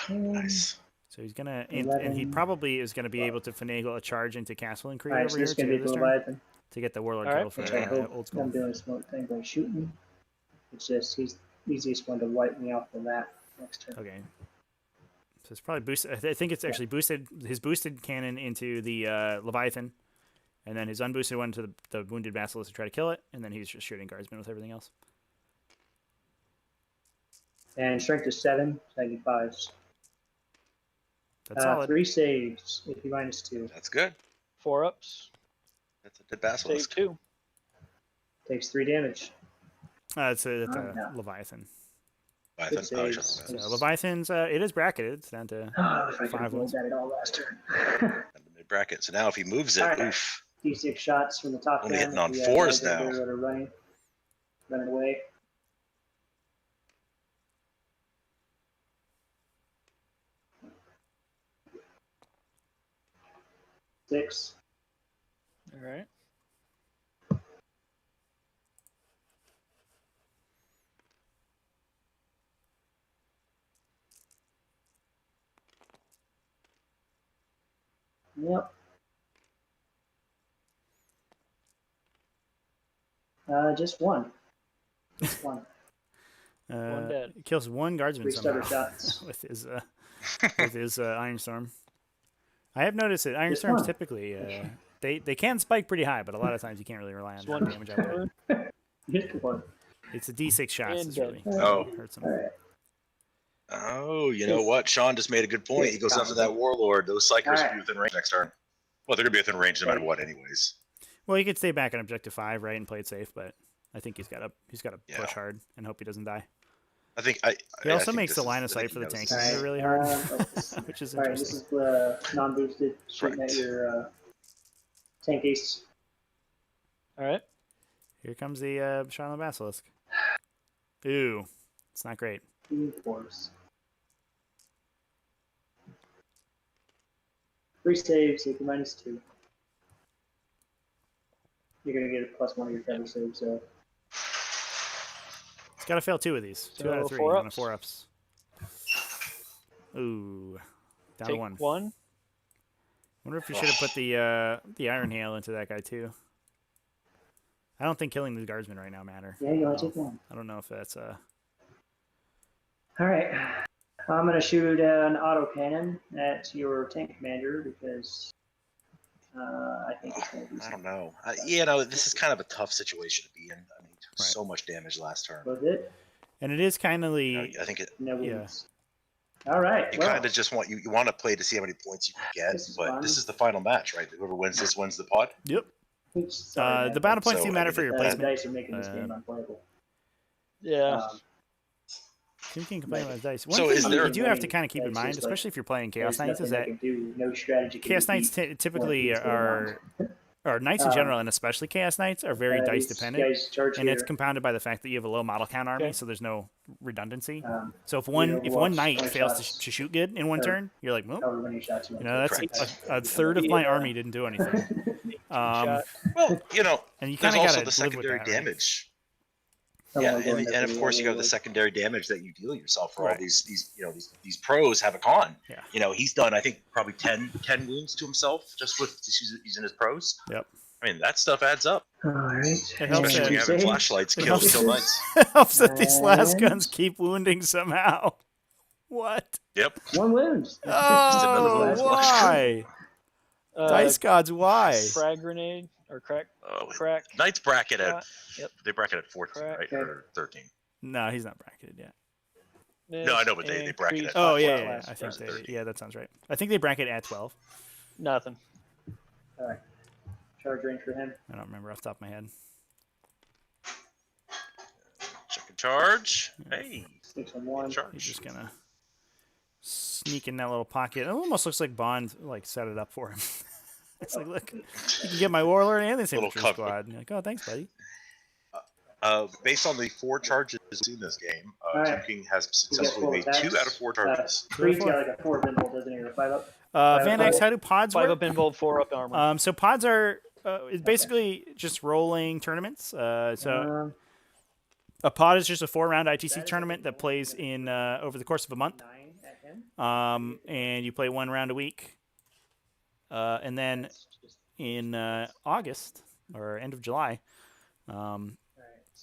10. nice. So he's gonna and he 11. probably is gonna be able to finagle a charge into Castellan Creed All right, over so here this is going to too be this the turn Leviathan. to get the Warlord All right. kill for Which I hope old school. I'm doing a smart thing by shooting. It's just he's the easiest one to wipe me off the map next turn. Okay. So it's probably boosted. I think it's actually boosted his boosted cannon into the Leviathan, and then his unboosted one to the wounded Basilisk to try to kill it, and then he's just shooting guardsmen with everything else. And strength is 7, so I need 5s. That's solid. 3 saves, AP -2. That's good. 4 ups. That's a good Save Basilisk. 2. Takes 3 damage. That's a no. Leviathan. I Good think- oh, saves. just- So Leviathan's it is bracketed. It's down to Oh, if I could 5 have rolled wounds. that at all last turn. in the mid bracket. So now if he moves it, All right. oof. D6 shots from the top Only gun. hitting on The, 4s guys over now. there that are running away. Six. All right. Yep. Just one. Just one. One dead. Kills one guardsman 3 stubber somehow shots. with his Iron Storm. I have noticed that Iron Just Storms one. typically they can spike pretty high, but a lot of times you can't really rely on Just one damage out there. Just one. It's a D6 shots And is really Oh. hurts All them. right. Oh, you know what? Sean just made a good point. He goes after that Warlord. Those Psychers will be within range next turn. Well, they're gonna be within range no matter what, anyways. Well, he could stay back on objective 5, right, and play it safe, but I think he's got to Yeah. push hard and hope he doesn't die. I think He I also think makes this the is- line of I sight think for the he knows tank this. move really hard, Alright, which is All right, this interesting. is the non-boosted shooting Right. at your tank ace. All right. Here comes the Charlotte Basilisk. Ooh, it's not great. Of course. 3 saves, so you can -2. You're gonna get a +1 of your cover save, so It's got to fail 2 of these. 2 out of So 3 4 on a ups. 4-ups. Ooh, down Take to 1. 1. Wonder if we should have put the Iron Hail into that guy too. I don't think killing the guardsmen right now matter. yeah, you only take 1. I don't know if that's All right, I'm gonna shoot an auto cannon at your tank commander because I think it's gonna be. I don't know. This is kind of a tough situation to be in. I mean, he took so much damage last turn. Was it? and it is kind of the I think it. No Yeah. wounds. All right. You well, kind of just want you want to play to see how many points you can get, This is but fun. this is the final match, right? Whoever wins this wins the pod. yep. oops, sorry, man, The battle points So, do matter I mean, for your the placement. dice are making this game unplayable. Yeah. You can complain about his dice. One So thing is you there- do have to kind of keep in It's mind, just like, especially if you're playing Chaos There's Knights, is nothing that they can do. No strategy. can Chaos Knights defeat typically one piece going are, on. or Knights in Um, general, and especially Chaos Knights, are very dice these dependent. guys charge And here. it's compounded by the fact that you have a low model count army, Okay. so there's no redundancy. Um, So if one Overwatch, knight 20 fails shots, to shoot good in one or turn, you're like, well, however many shots you you want know, to that's take. a third of my Yeah. army didn't do anything. Shot. Well, And you there's kind of also got the to live with secondary that, right? damage. I'm Yeah, only going and there of for course you have the reward. secondary damage that you deal yourself for all Right. these pros have a con. Yeah. He's done I think probably 10 wounds to himself just with using his pros. Yep. I mean that stuff adds up, All right. It helps especially when that- you're having flashlights It kill helps- knights. It helps that these last And- guns keep wounding somehow. What? Yep. 1 wound. another Oh, last why? Dice gods, why? Frag grenade or crack. Oh, Crack. Knights bracket at Yep. they bracket at 14, Crack. right? Or 13. No, he's not bracketed yet. No, I know, but they and bracket crease it. Oh, flat yeah, blast. I think Or they, 13. yeah, that sounds right. I think they bracket at 12. Nothing. All right. Charge range for him. I don't remember off the top of my head. Check and charge. Hey, 6 on 1. He's charge. just gonna sneak in that little pocket. It almost looks like Bond like set it up for him. It's like, look, you can get my warlord and this Little infantry cover. squad. And you're like, oh, thanks, buddy. Based on the 4 charges in this game, Alright. Tim King has got successfully 4 made attacks. 2 out of 4 charges. Creed's got like a 4 bimble, doesn't he? Or a 5 up. Van X, how do pods 5 work? up involved, 4 up armor. So pods are it's basically just rolling tournaments. So a pod is just a 4-round ITC tournament that plays in over the course of a month. 9 at him. And you play 1 round a week. And then That's just, in August or end of July, all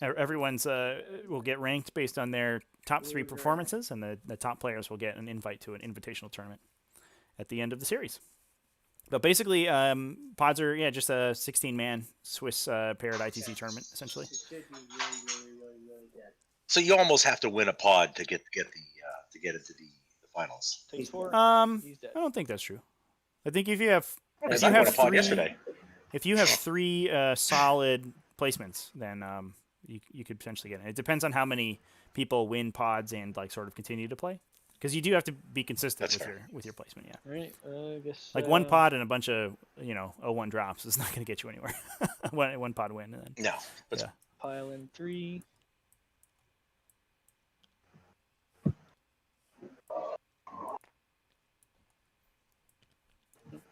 right. everyone's will get ranked based on their top 3 performances, and the top players will get an invite to an invitational tournament at the end of the series. But basically, pods are just a 16-man Swiss paired ITC tournament essentially. It should be really dead. So you almost have to win a pod to get into the finals. Takes 4. He's dead. I don't think that's true. I think if you have Because you I won have a pod 3 yesterday. if you have 3 solid placements, then you could potentially get it. It depends on how many people win pods and like sort of continue to play, because you do have to be consistent That's with fair. your placement. Yeah, Right. I guess. like 1 pod and a bunch of 0-1 drops is not going to get you anywhere. one pod win and then No, but Yeah. Pile in 3.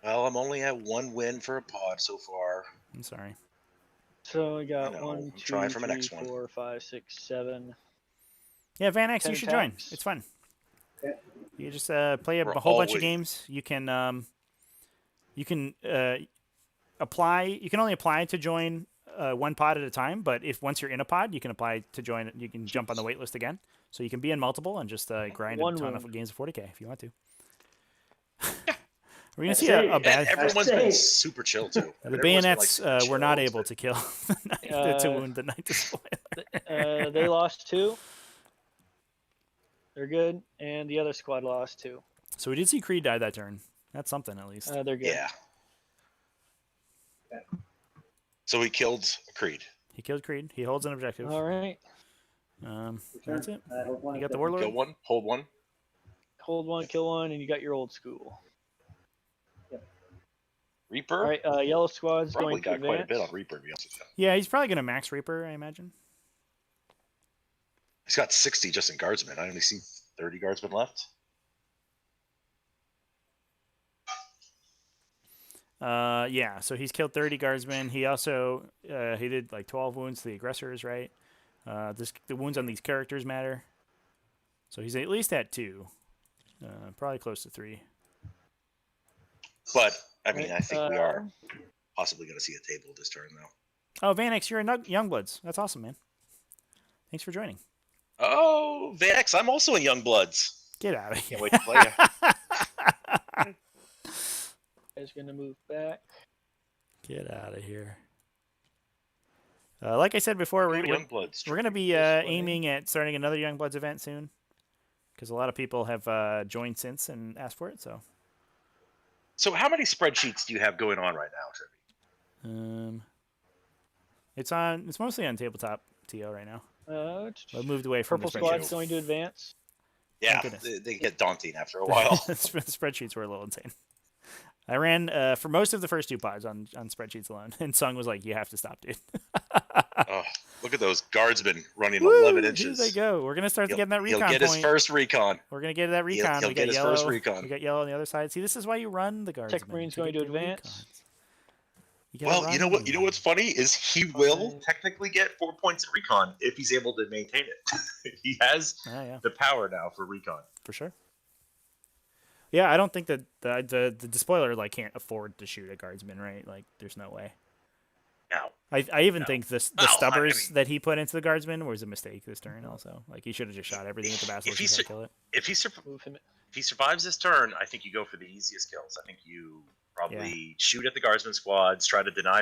well, I'm only at 1 win for a pod so far. I'm sorry. So I I got know, 1, I'm 2, trying for my 3, next one. 4, 5, 6, 7. Yeah, Van X, you 10 should join. attacks. It's fun. Okay. You just play a We're whole bunch of always- games. You can apply. You can only apply to join 1 pod at a time. But if once you're in a pod, you can apply to join. You can jump on the wait list again. So you can be in multiple and just grind a 1 ton of wound. games of 40k if you want to. We're gonna see That's a it. bad. And everyone's I been say- super chill too. The Everyone's been, bayonets super were chill. not It's able been- to kill the knight, to Uh, wound the knight despoiler. They lost 2. They're good, and the other squad lost 2. So we did see Creed die that turn. That's something at least. They're good. Yeah. So he killed Creed. He killed Creed. He holds an objective. All right. That's it. I hold one. You got the objective. Warlord? Kill one, hold one. Hold one, kill one, and you got your old school. Reaper. All right. Yellow squad's Probably going to got quite a advance. bit on Reaper, to be honest with you. Yeah, he's probably going to max Reaper, I imagine. He's got 60 just in guardsmen. I only see 30 guardsmen left. Yeah, so he's killed 30 guardsmen. He also he did like 12 wounds to the aggressors, right? The wounds on these characters matter. So he's at least at 2. Probably close to 3. But, I mean, I think we are Um, possibly going to see a table this turn, though. Oh, Vanix, you're a Youngbloods. That's awesome, man. Thanks for joining. Oh, Vax, I'm also in Youngbloods. Get out of here. Can't wait to play you. Is going to move back. Get out of here. Like I said before, we're Youngbloods. going to be This way. aiming at starting another Youngbloods event soon. Because a lot of people have joined since and asked for it, so... So how many spreadsheets do you have going on right now, Trippy? It's mostly on tabletop TO right now. I moved away from Purple the squad's spreadsheets. going to advance. Yeah, goodness. they get daunting after a while. The spreadsheets were a little insane. I ran for most of the first 2 pods on spreadsheets alone, and Sung was like, "You have to stop, dude." Oh, look at those guardsmen running Woo, 11 here inches. they go. We're gonna start to get that recon He'll get point. his first recon. We're gonna get that recon. He'll We get got his yellow. first recon. We got yellow on the other side. See, this is why you run the guards. Techmarine's going to advance. Well, you know what? You know what's funny is he will Okay. technically get 4 points in recon if he's able to maintain it. He has Yeah, the power now for recon. for sure. Yeah, I don't think that the Despoiler like can't afford to shoot a guardsman, right? Like, there's no way. Now, I even think the Well, I stubbers mean- that he put into the guardsman was a mistake this turn. Also, like he should have just shot everything at the basilisk he's- to kill it. if he Move him. if he survives this turn, I think you go for the easiest kills. I think you probably shoot at the guardsman squads, try to deny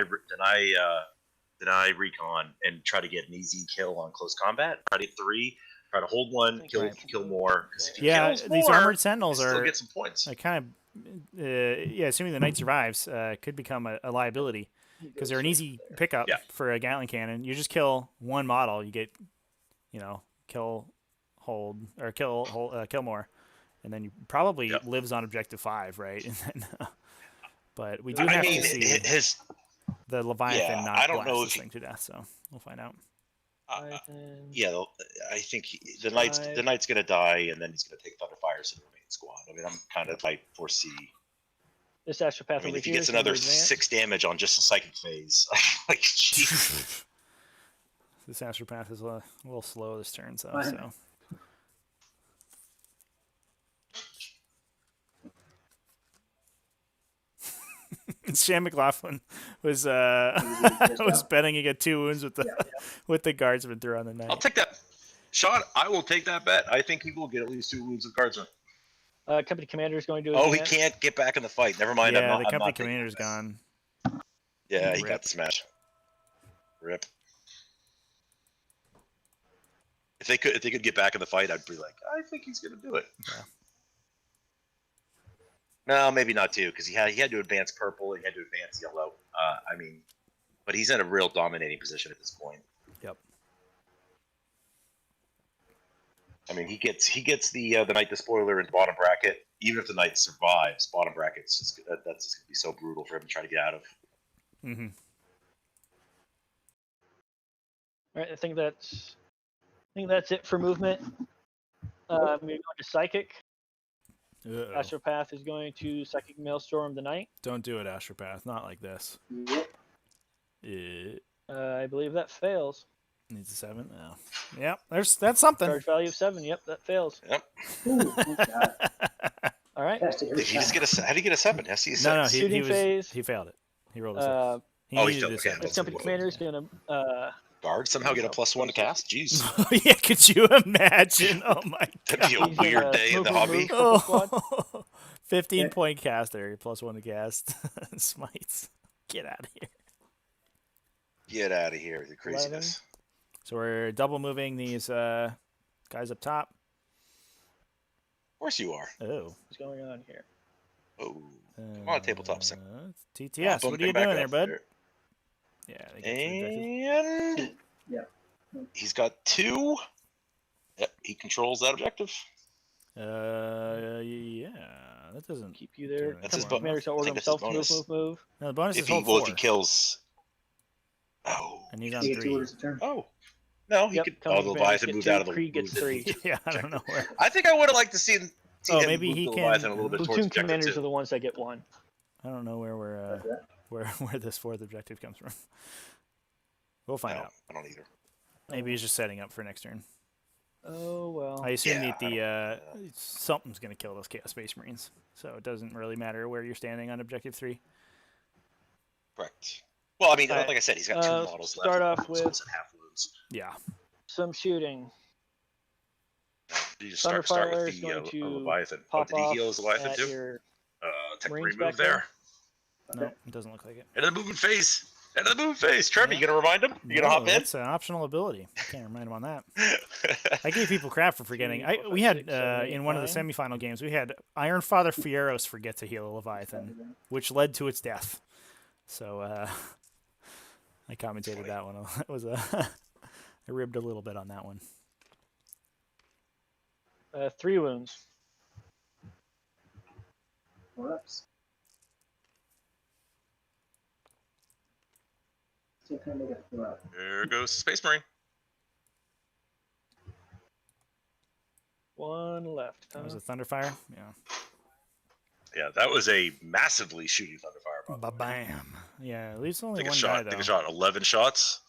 recon, and try to get an easy kill on close combat. Try to get 3. Try to hold 1, kill more. 'Cause if he Yeah, kills these more, armored sentinels you still are get some points. like kind of assuming the knight survives, could become a liability because they're an easy pickup Yeah. for a Gatling cannon. You just kill 1 model, you get, kill, hold, or kill more, and then you probably Yep. lives on objective 5, right? And then, but we do I have mean, to see his. the Leviathan Yeah, not I don't blast know this if thing to death, so we'll find out. Yeah, I think the knight's gonna die, and then he's gonna take Thunderfires to the main squad. I mean, I'm kind of like foresee. This Astropath I mean, over if he here gets is gonna another advance. 6 damage on just a psychic phase, like, jeez. This Astropath is a little slow this turn, so. Fine. so. Shan McLaughlin was was betting he get 2 wounds with the with the guardsman through on the night. I'll take that, Sean. I will take that bet. I think he will get at least 2 wounds with guardsman. Company commander is going to Oh, he advance. can't get back in the fight. Never mind. Yeah, I'm not, the I'm company not taking commander's that bet. gone. Yeah, he Rip. got smashed. Rip. If they could get back in the fight, I'd be like, I think he's gonna do it. Yeah. No, maybe not too, because he had to advance purple, he had to advance yellow. I mean, but he's in a real dominating position at this point. Yep. I mean, he gets the Knight Despoiler in the bottom bracket. Even if the Knight survives, bottom bracket's just that's just gonna be so brutal for him to try to get out of. Mm-hmm. All right, I think that's it for movement. We're going to psychic. Astropath is going to psychic maelstrom the knight. Don't do it, Astropath. Not like this. Yep. It I believe that fails. needs a 7. No. Yep. That's something. Charge value of 7. Yep, that fails. Ooh, thank God. All right. Has to Did he just get a? How did he get a 7? Yes, he's No, Shooting phase. he failed it. He rolled a 6. He Oh, he needed failed, a okay. 7. This company commander is going to guard somehow get a +1 to cast. Jeez, Yeah, could you imagine? Oh my that'd be a He's weird gonna day in the move, hobby. move. Purple squad. Oh, 15-point caster, +1 to cast. Smites. Get out of here. Get out of here with your craziness. So we're double moving these guys up top. Of course you are. Oh. What's going on here? Oh, come on, tabletop sim. TTS, Boom, what are you come back doing there, up bud? Yeah, they get the objective. And Yeah. he's got 2. Yep, he controls that objective. Yeah, that doesn't Keep you there. That's his Commander bonus. I order think that's his himself to bonus. move. No, the bonus If is he, hold well, 4. if he kills. Oh. And he's on You get 2 3. orders a turn. Oh. No, he Yep, could. comes Oh, the advantage, Leviathan get moved 2, out of the. Creed gets moved it- 3. Yeah, I don't know where. I think I would have liked to see him Maybe move he the can- Leviathan a little bit towards Platoon objective commanders 2. are the ones that get 1. I don't know where we're where this 4th objective comes from. We'll find out. I don't either. Maybe he's just setting up for next turn. Oh well. I assume Yeah, that something's going to kill those Chaos Space Marines, so it doesn't really matter where you're standing on objective 3. Correct. Well, I mean, Alright, like I said, he's got 2 models start left. off with- So it's at half wounds. Yeah. Some shooting. You just start Thunderfire with is the going to Leviathan. Pop did he off heal his Leviathan at too? your Techmarine Marines move back there? there. No, it doesn't look like it. Into the moving phase. Into the moving phase. Trevor, you gonna remind him? You gonna No, hop in? That's an optional ability. I can't remind him on that. I gave people crap for forgetting. 2, 4, 5, We had 6, 7, 8, in one of the 9. semifinal games, we had Ironfather Fieros forget to heal a Leviathan, which led to its death. So I commentated that one. It was I ribbed a little bit on that one. 3 wounds. Whoops. So kind of get through. There goes Space Marine. 1 left. That was a Thunderfire. Yeah. Yeah, that was a massively shooting Thunderfire. Ba bam. Yeah, at least only Take a one shot. guy though. Take a shot. 11 shots.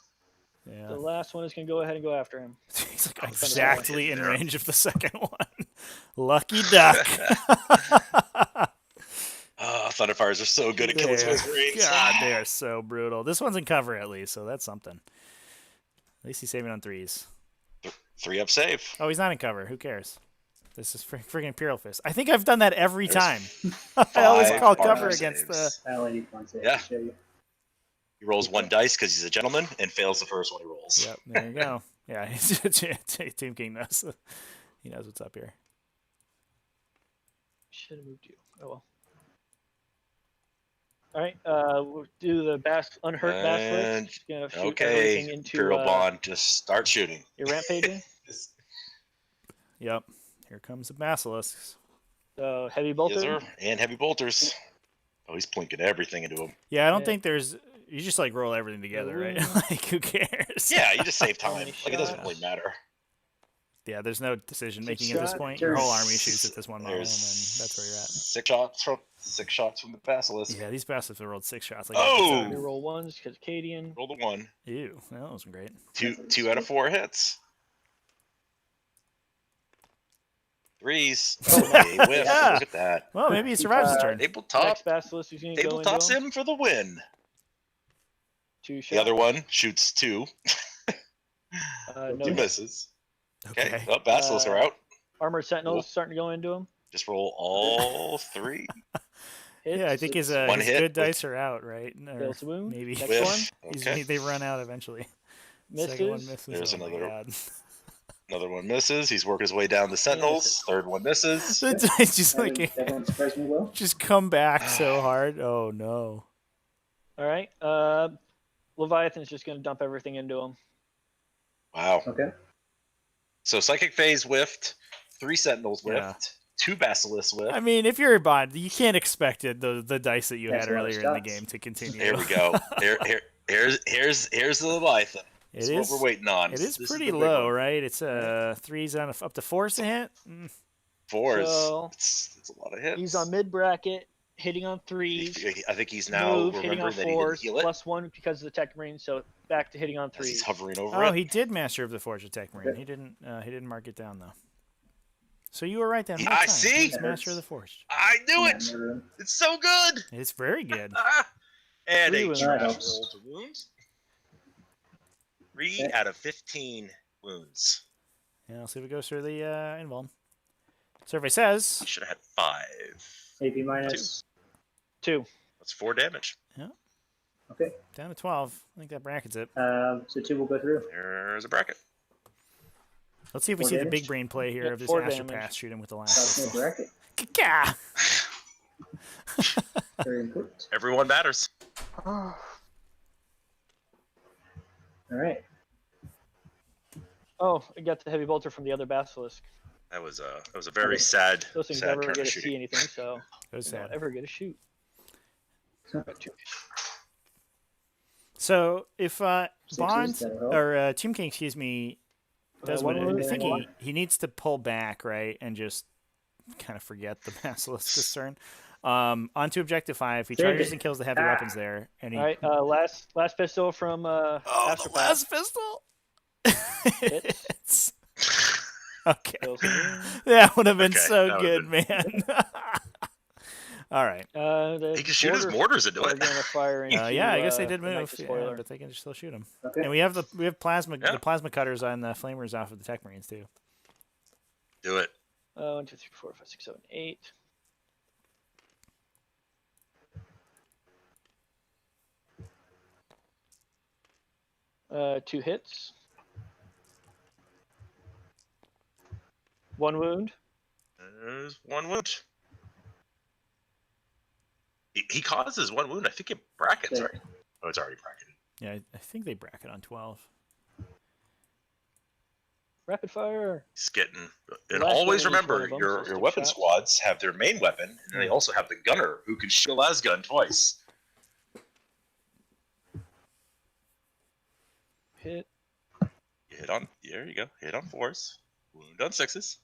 Yeah. The last one is going to go ahead and go after him. He's like Oh, exactly in there. range of the second one. Lucky duck. Thunderfires are so good at killing Space Marines. God, they are so brutal. This one's in cover at least, so that's something. At least he's saving on 3s. 3 up save. Oh, he's not in cover. Who cares? This is freaking Imperial Fist. I think I've done that every There's time. I always 5 call cover armor against the. saves. I'll let you find it. Yeah. Show you. He rolls 1 dice because he's a gentleman and fails the first one he rolls. Yep, there you go. Yeah, Team King knows. He knows what's up here. Should have moved you. Oh well. All right. We'll do the unhurt And- Basilisk. Gonna shoot Okay, everything into Imperial Bond, just start shooting. your Rampager. Yep. Here comes the Basilisks. So heavy bolter. Yes, sir. And heavy bolters. Oh, he's plinking everything into him. Yeah, I don't Yeah. think there's. You just like roll everything together, right? Ooh. Like who cares? Yeah, you just save How time. many Like, it doesn't shots? really matter. Yeah, there's no decision making Six at this shot. point. Your There's- whole army shoots at this one model, and then There's that's where you're at. 6 shots from the Basilisk. Yeah, these Basilisks have rolled 6 shots. Like Oh! You roll 1s because Cadian. Roll the 1. Ew, that wasn't great. 2 out of 4 hits. 3s. Oh, they whiff. Yeah. Look at that. Well, maybe he survives his turn. Tabletop. Next Basilisk is going to go into Tabletops him. him for the win. 2 shots. The other one shoots 2. No 2 misses. Okay. Okay. Oh, Basilisks are out. Armored Sentinels Cool. starting to go into him. Just roll all 3. Yeah, I think his, One his hit good with- dice are out, right? Or Fails the wound. maybe Next Whiff. one. Okay. they run out eventually. Second one Misses. misses. There's oh my another- God. Another one misses. He's working his way down the Sentinels. Third one misses. The dice just That like one surprised me well. just come back so hard. Oh no. All right. Leviathan's just going to dump everything into him. Wow. Okay. So Psychic Phase whiffed. 3 Sentinels whiffed. Yeah. 2 Basilisks whiffed. I mean, if you're a bond, you can't expect it, the dice that you That's had a lot of earlier in the shots. game to continue. There we go. Here's the Leviathan. It That's is- what we're waiting on. It is This pretty the big low, one. right? It's 3s on up to 4s to hit. 4s. So- It's a lot of hits. He's on mid bracket, hitting on 3s. I think he's now Move, hitting on remembering that he didn't 4s, heal it. +1 because of the Techmarine, so back to hitting on As he's 3s. hovering over Oh, it. he did Master of the Forge of Techmarine. Okay. He didn't mark it down though. So you were right then. I see! He's Master of the Forge. I knew Yeah, it! murder. It's so good! It's very good. And 3 a wounds. trash That helps. roll to wounds. 3 Okay. out of 15 wounds. Yeah, I'll see if it goes through the invuln. Survey says He should have had 5. AP minus. 2. That's 4 damage. Okay. down to 12. I think that brackets it. So 2 will go through. There's a bracket. Let's see if we 4 see the damage? big brain play here Yep, of this 4 Astropath damage. shoot him with the That's last my pistol. bracket. Ka-ka! Very important. Everyone matters. All right. Oh, I got the heavy bolter from the other Basilisk. That was a very sad, Those things sad never turn get of to shooting. see anything, so It was they don't sad. ever get to shoot. So if Sixes, Bond that'll help. or Tomb King, excuse me, does what one I think wound. he needs to pull back, right, and just kind of forget the Basilisk this turn. Onto objective 5, he Save charges it. and kills the heavy Ah. weapons there, and he All right, last pistol from the Astropath. last pistol. Hits. It's... Okay, Kills him. that would have been Okay, so that good, would've man. All right. He can shoot his mortars into are it. going to fire into, Yeah, I guess they did the Knight move, yeah, Despoiler. but they can still shoot him. Okay. And we have plasma Yeah. the plasma cutters on the flamers off of the Techmarines too. Do it. 1, 2, 3, 4, 5, 6, 7, 8. Two hits. 1 wound. There's 1 wound. He causes 1 wound. I think it brackets, Okay. right? Oh, it's already bracketed. Yeah, I think they bracket on 12. Rapid fire. He's getting. And Last always one is one remember, of them, your so stick weapon shots. squads have their main weapon, and they also have the gunner who can shoot a lasgun twice. Hit. You hit on. There you go. Hit on 4s. Wound on 6s.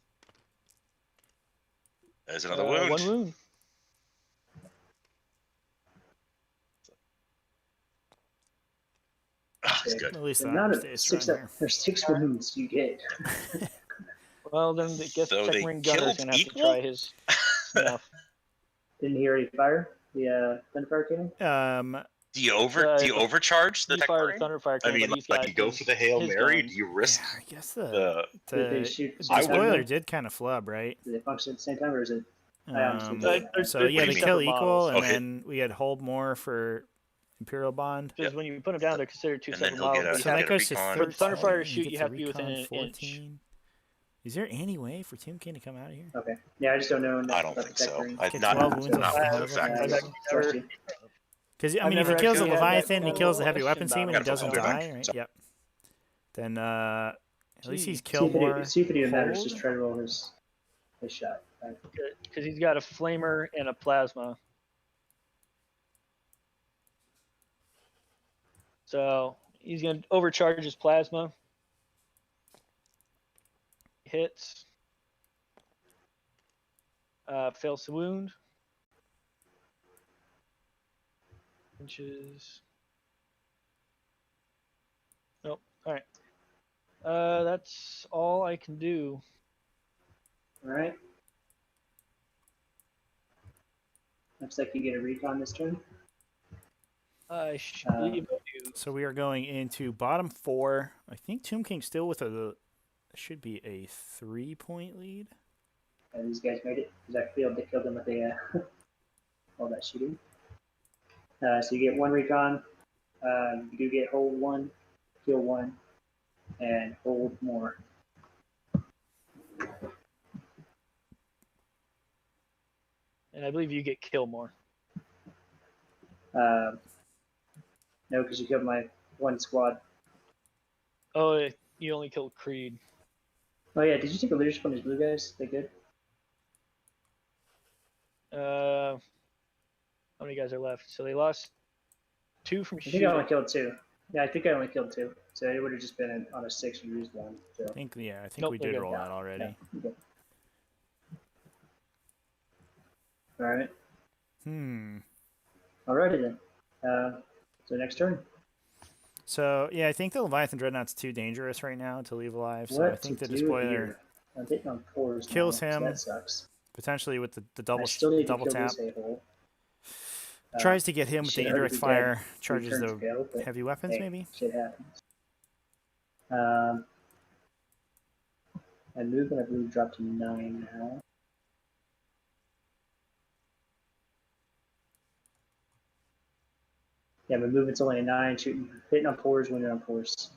There's another wound. 1 wound. Oh, he's good. At least The that amount of stays six strong there. there's 6 wounds you get. Well, then I guess So the they Techmarine Gunner's killed going to have equal? to try his enough. Didn't he already fire the Thunderfire Cannon? Do you overcharge the He fired a Techmarine? Thunderfire I Cannon, mean, but he's like got you go his- for the Hail his Mary. guns. Do you risk Yeah, I guess the? Did they shoot the at the same spoiler time? did kind of flub, right? Did they function at the same time, or is it? I honestly don't know. So They're yeah, what they do you kill mean? equal, Models. and Okay. then we had hold more for Imperial Bond. Because when you put them down, they're considered 2 And then separate he'll get models. a- So but you that have- goes to recon. 13. For the Thunderfire to He shoot, gets you a have to be recon within an 14. Is there any way for Tomb King to come out of here? Okay. Yeah, I just don't know enough I don't about think the so. Techmarine. I Get not 12 wounds not off for the a fact. Yeah, trust you. Because I I've mean, if he never kills the actually had that Leviathan, he kills the heavy question weapons team, and about he it. doesn't Gotta follow die, the right? back. Yep. Then at least he's See killed if it, more. see if it even matters. hold. Just try to roll his shot. Right. Because he's got a flamer and a plasma. So he's going to overcharge his plasma. Hits. Fails to wound. Inches. Nope. All right. That's all I can do. All right. Looks like you get a recon this turn. I should Uh, be able to. So we are going into bottom 4. I think Tomb King still with should be a 3-point lead. These guys made it because I failed to kill them with all that shooting. So you get 1 recon. You do get hold 1, kill 1, and hold more. And I believe you get kill more. No, because you killed my 1 squad. Oh, you only killed Creed. Oh yeah, did you take a leadership on these blue guys? They good? How many guys are left? So they lost 2 from I think I shooting. only killed 2. Yeah, I think I only killed 2. So it would have just been on a 6 you used 1. So. I think we Nope, did they're good. roll that already. Yeah, okay. All right. Alrighty then. So next turn. So yeah, I think the Leviathan Dreadnought's too dangerous right now to leave alive. So I What think to the do Despoiler here? I'm taking on 4s kills now, so him. that sucks. potentially with the I double still need double to kill tap. this a-hole. Tries to get him with the should already indirect be dead fire. 3 Charges turns the ago, but heavy weapons hey, maybe. shit happens. And movement, I believe, dropped to 9 now. Yeah, my movement's only a 9, shooting, hitting on 4s, winning on 4s.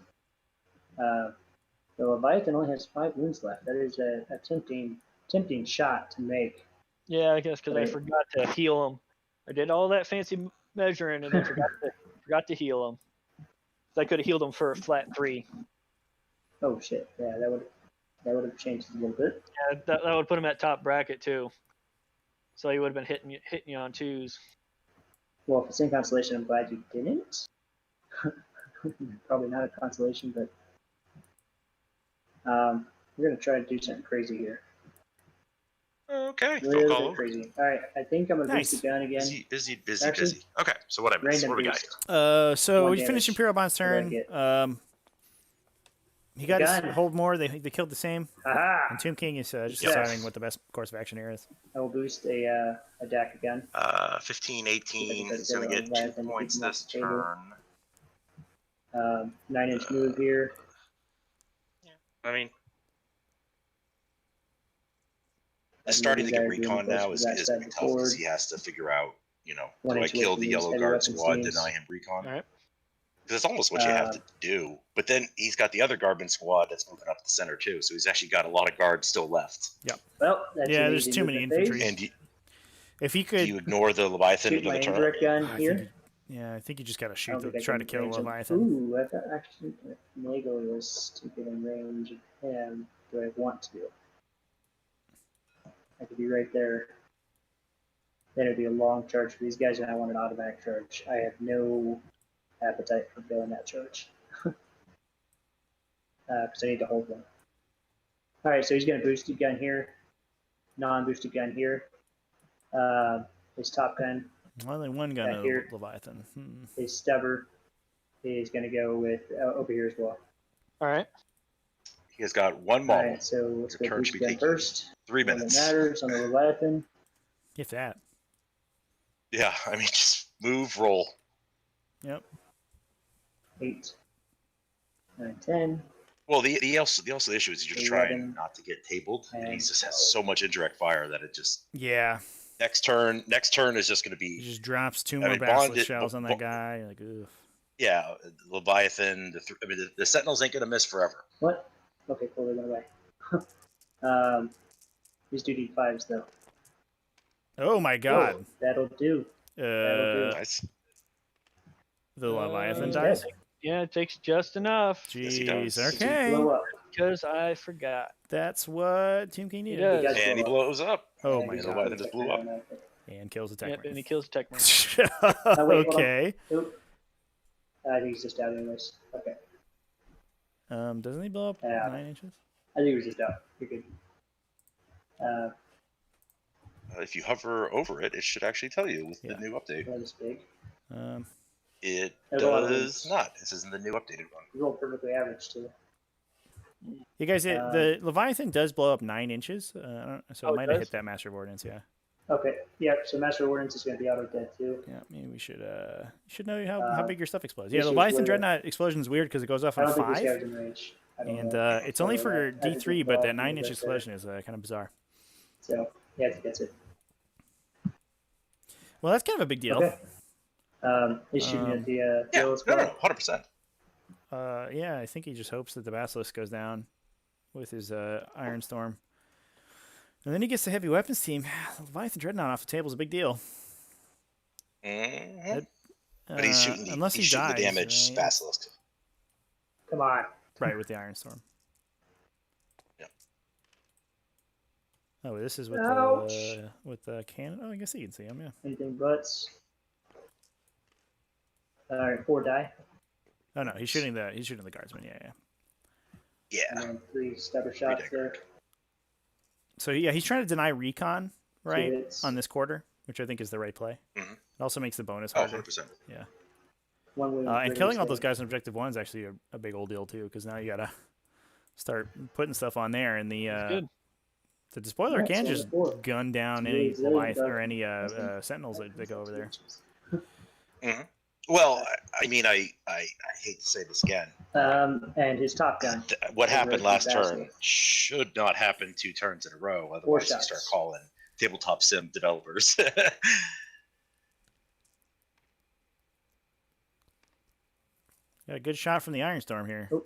The Leviathan only has 5 wounds left. That is a tempting shot to make. Yeah, I guess because I Right. forgot to heal him. I did all that fancy measuring and then forgot to heal him. So I could have healed him for a flat 3. Oh shit! Yeah, that would have changed it a little bit. Yeah, that would put him at top bracket too. So he would have been hitting you on 2s. Well, if it's in consolation, I'm glad you didn't. Probably not a consolation, but we're gonna try to do something crazy here. Okay, Really Phil Collo. crazy. All right, I think I'm gonna Nice. boost the gun again. Busy. Actually, Okay, so what I missed? Random What do we got boost. here? So One we finished damage. Imperial Bond's What did I turn. get? He got Gun. his hold more. They killed the same. Haha! And Tomb King is just Yes. deciding what the best course of action here is. I will boost a DAC gun. 15, 18. Because He's going to they're get on 2 Leviathan, points keep them off this the table. turn. 9-inch move here. I mean, I starting to mean, get these guys recon really now close is to going that to be side tough forward. because he has to figure out, One do I inch kill away from the these yellow heavy guard weapons squad, teams. deny him recon? All right. Because it's almost what you have to do. But then he's got the other Guardman squad that's moving up the center too, so he's actually got a lot of guards still left. Well, that's Yeah, an there's easy too move many to face. infantry. And If he do could, you ignore the Leviathan Shoot into my the turn? indirect gun I here. think, I think you just got to I shoot don't the think I try to can kill the range him. Leviathan. Ooh, I thought actually Nago was too good in range of him. Do I want to? I could be right there. Then it'd be a long charge for these guys, and I want an automatic charge. I have no appetite for failing that charge. Because I need to hold them. Alright, so he's going to boosted gun here. Non-boosted gun here. His top gun, Only one gun Back of here. Leviathan. his stubber, is going to go with over here as well. All right. He has got one model. Alright, so let's Your go turn should boost be gun taking first. 3 One that minutes. matters on the Leviathan. If that. Yeah, I mean, just move, roll. Yep. 8, 9, 10. Well, the issue is you're just trying 11, not to get tabled, and he and just has so much indirect fire that it just Yeah. next turn is just going to He be just drops 2 I more mean, basilisk shells on that guy. Like, oof. yeah, Leviathan. The Sentinels ain't going to miss forever. What? Okay, cool, they went away. These do need 5s though. Oh my god. Whoa, that'll do. Nice. The Leviathan He's dies? dead. Yeah, it takes just enough Yes, he Jeez, does. Blow okay. up. because I forgot. That's what Tomb King He needed. does. And he blows up. Oh And my he's the god. Leviathan just blew up. And kills the Yep, and Techmarine. he kills the Techmarine. wait, hold on. Okay. Oop. I think he's just out anyways. Okay. Doesn't he blow up Yeah. 9 inches? I think he was just out. You're good. If you hover over it, it should actually tell you with Yeah. the new update. Not this big. It There's a lot of does wins. not. This isn't the new updated one. He rolled perfectly average too. You guys, the Leviathan does blow up 9 inches, so Oh, it it might have does? hit that Master of Ordnance, yeah. Okay. Yep. So Master of Ordnance is going to be auto dead too. Yeah, maybe we should you should know how big your stuff explodes. Yeah, this the was Leviathan where- Dreadnought explosion is weird because it goes off I on don't think this 5, guy's in range. I don't and know. it's only So, for I had to D3, think but about that it 9 a inch bit explosion is kind of bizarre. So yeah, I think that's it. Well, that's kind of a big deal. Okay. He's shooting at the Yeah, Imperial no, squad. 100%. Yeah, I think he just hopes that the Basilisk goes down with his Iron Storm. And then he gets the heavy weapons team. Leviathan Dreadnought off the table is a big deal. Mhm. But he's shooting unless he's he shooting dies, the damage right? Basilisk. Come on. Right, with the Iron Storm. Yep. Oh, this is with Ouch. the cannon. Oh, I guess you can see him. Yeah. Anything buts. All right, 4 die, Oh no, he's shooting the guardsman. Yeah, yeah. Yeah. and then 3 stubber shots there. So yeah, he's trying to deny recon, 2 right, hits. on this quarter, which I think is the right play. Mhm. It also makes the bonus Oh, harder. 100%. 1 wound. And critical killing all those save. guys on objective 1 is actually a big old deal too, because now you gotta start putting stuff on there, and good. the Despoiler Yeah, can so just 4. gun down It's any really good, Leviathan but- or any Sentinels that go over there. Mhm. Well, I mean, I hate to say this again. And his top gun. What happened Over last Basilisk. turn should not happen 2 turns in a row. Otherwise, you shots. start calling tabletop sim developers. Got a good shot from the Iron Storm here. Oh.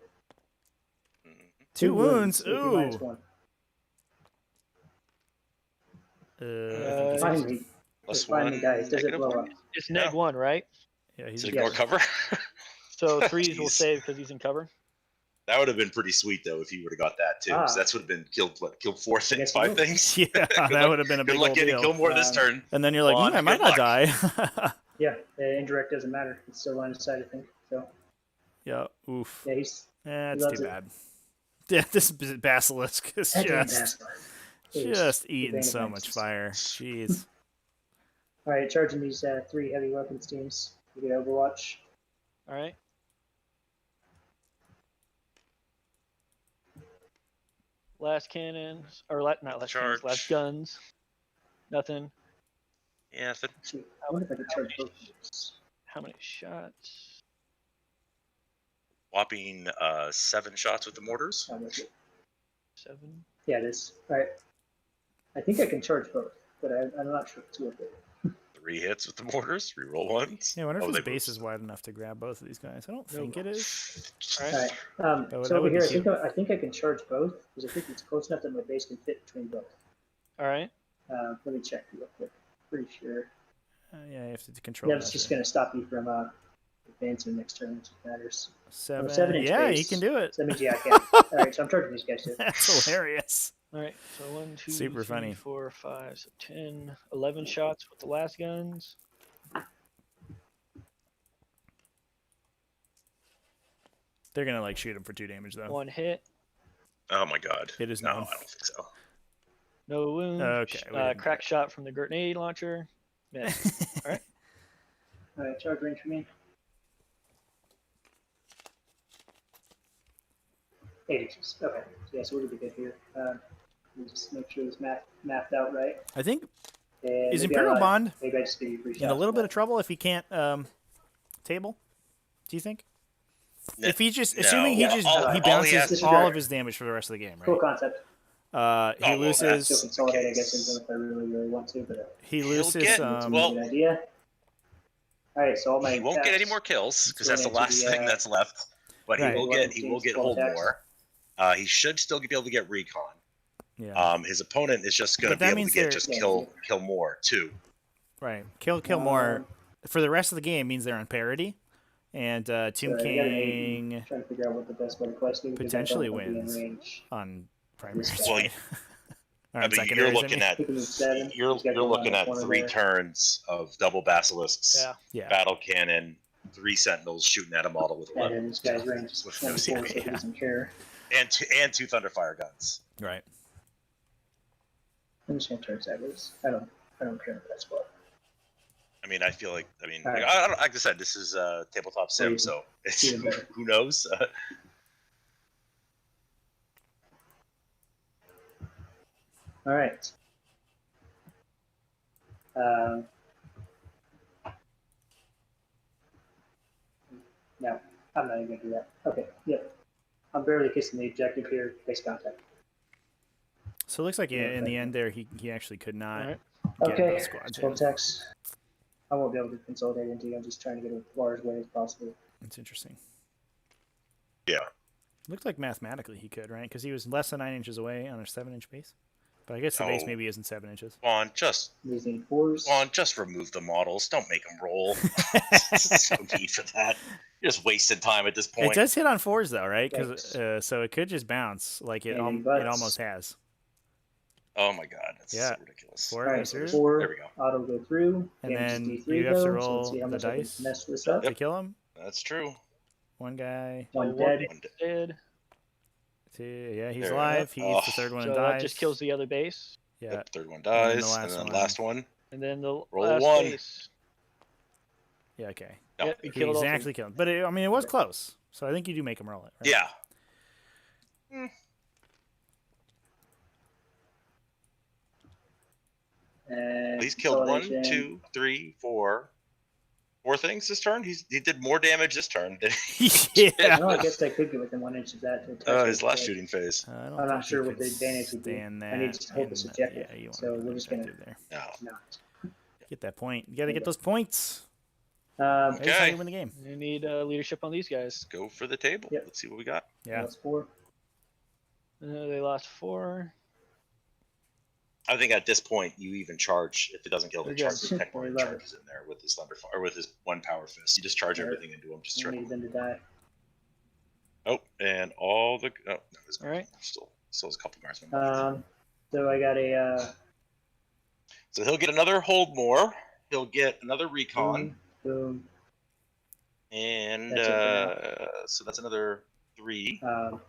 2 wounds. AP minus Ooh. 1. I think he's- Finally, Plus finally, one, guys, does it negative blow one. up? It's neg Yeah. 1, right? yeah, he's Does it ignore Yes. cover? So threes will Jeez. save because he's in cover. That would have been pretty sweet though if you would have got that too. Ah. So that's would have been killed. What? Killed 4 things, guess 5 you things. Yeah, Good that luck- would have been a Good big luck old getting deal. kill more this turn. And then you're like, Come on, I might good not luck." die. Yeah, indirect doesn't matter. It's still line of sight, I think. So Yeah, oof. yeah, he's That's loves too it. bad. Yeah, this Basilisk is that damn just Basilisk. just He's eating banging so back much since- fire. Jeez. All right, charging these 3 heavy weapons teams. We get Overwatch. All right. Last cannons, or not last cannons, last Charge. guns. Nothing. Yeah, but Shoot, I wonder if I could charge both of these. How many shots? whopping 7 shots with the mortars. How much it? 7. Yeah, it is. All right. I think I can charge both, but I'm not sure if it's worth it. 3 hits with the mortars. Reroll ones. Yeah, I wonder if Oh, his they base moved. is wide enough to grab both of these guys. I don't think it is. All All right. right. That would- So that over would be here, cute. I think I can charge both because I think it's close enough that my base can fit between both. All right. Let me check real quick. Pretty sure. Yeah, you have to control. Yeah, it's just going to stop you from advancing next turn, which matters. 7. 7-inch Yeah, base. you can do it. So that means, yeah, I can. All right, so I'm charging these guys too. That's hilarious. All right. So 1, 2, Super 3, funny. 4, 5, so 10, 11 shots with the last guns. They're gonna like shoot him for 2 damage though. 1 hit. Oh my god. It is no, known. I don't think so. No wound. Okay, we didn't Crack shot from the grenade launcher. Miss. All right, charge range for me. 8 inches. Okay. Yeah, so we're going to be good here. Let me just make sure this mapped out right. I think And is maybe Imperial I lied. Bond Maybe I just give you 3 shots. in a little for bit that. of trouble if he can't table? Do you think? No. If he just No. assuming he Yeah, just all he he bounces has to all do- of his damage for the rest of the game, Cool right? concept. He well, Still loses. consolidate, I case. guess, into if I really want to, but He He'll loses. get- well, good idea. All right, so all my He won't get any attacks- more kills because going that's the into last the, thing that's left. But Right. he will get hold Attacks. more. He should still be able to get recon. Yeah. His opponent is just going to But be that able to means get they're- just Yeah. kill more too. Right. Kill more for the rest of the game means they're on parity, and Tomb So I gotta King Trying to figure out what the best way to quest is. because I potentially don't wanna be in wins. range. on primary. Well, side. Or I on mean, you're secondaries, I looking mean. at Picking at 7. you're He's got going on looking the at corner 3 there. turns of double basilisks, Yeah. Yeah. battle cannon, 3 sentinels shooting at a model with And 11, then this guy's range is With no 24, so he CP, doesn't care. and 2 Thunderfire guns. Right. I'm just gonna turn sideways. I don't care about that spot. I mean, I feel like All right. I don't, like I said, this is tabletop sim, Crazy. so it's Even better. who knows. All right. No, I'm not even gonna do that. Okay, yep. I'm barely kissing the objective here. Base contact. So it looks like in the Okay. end there he actually could not. All right. Get Okay, those squads in. 12 attacks. I won't be able to consolidate into you. I'm just trying to get as far away as possible. It's interesting. Yeah. Looked like mathematically he could, right? Because he was less than 9 inches away on a 7-inch base. But I guess the base Oh. maybe isn't 7 inches. Vaughn, just Losing 4s. just remove the models. Don't make them roll. So need for that. You're just wasting time at this It point. does hit on 4s though, right? Because Yikes. so it could just bounce like it And it butts. almost has. Oh my god, that's Yeah. so ridiculous. 4 All right, goes so through 4 There we go. auto go through. And Damage is then D3 you have to though, roll so let's see how the much I can dice. mess this up. to kill him. That's true. One guy. One So dead. One d- Dead. 2. Yeah, he's There we alive. go. He eats the Oh. 3rd one So and that dies. just kills the other base. Yeah. Yep, 3rd one And then the dies, last and then one. last one. And then the Roll last 1. base. Yeah. Okay. No. Yep, you He killed all exactly killed him. But I mean, it was close. So I think you do make him roll it. Right? Yeah. And He's killed 1, consolidation. 2, 3, 4 things this turn. He did more damage this turn than yeah. Well, I guess I could go within 1 inch of that. To his touch last it, shooting phase. I don't I'm not think sure you what the could advantage would be. stand I need that to hold this and, objective, yeah, you want so to we're just gonna- objective there. No. but not. Get that point. You got to get those points. Um, That's how Okay. you win the game. You need leadership on these guys. Let's go for the table. Yep. Let's see what we got. Yeah. That's 4. They lost 4. I think at this point you even charge if it doesn't kill the You're charge. good. The Techmarine Love charges in there with his Thunderfire or with his 1 power fist. You just charge everything into him. Just I triple. need them to die. Oh, and all the no, there's All right. still has a couple guardsmen. So I got a So he'll get another hold more. He'll get another recon, boom. and That's so that's another 3. Um,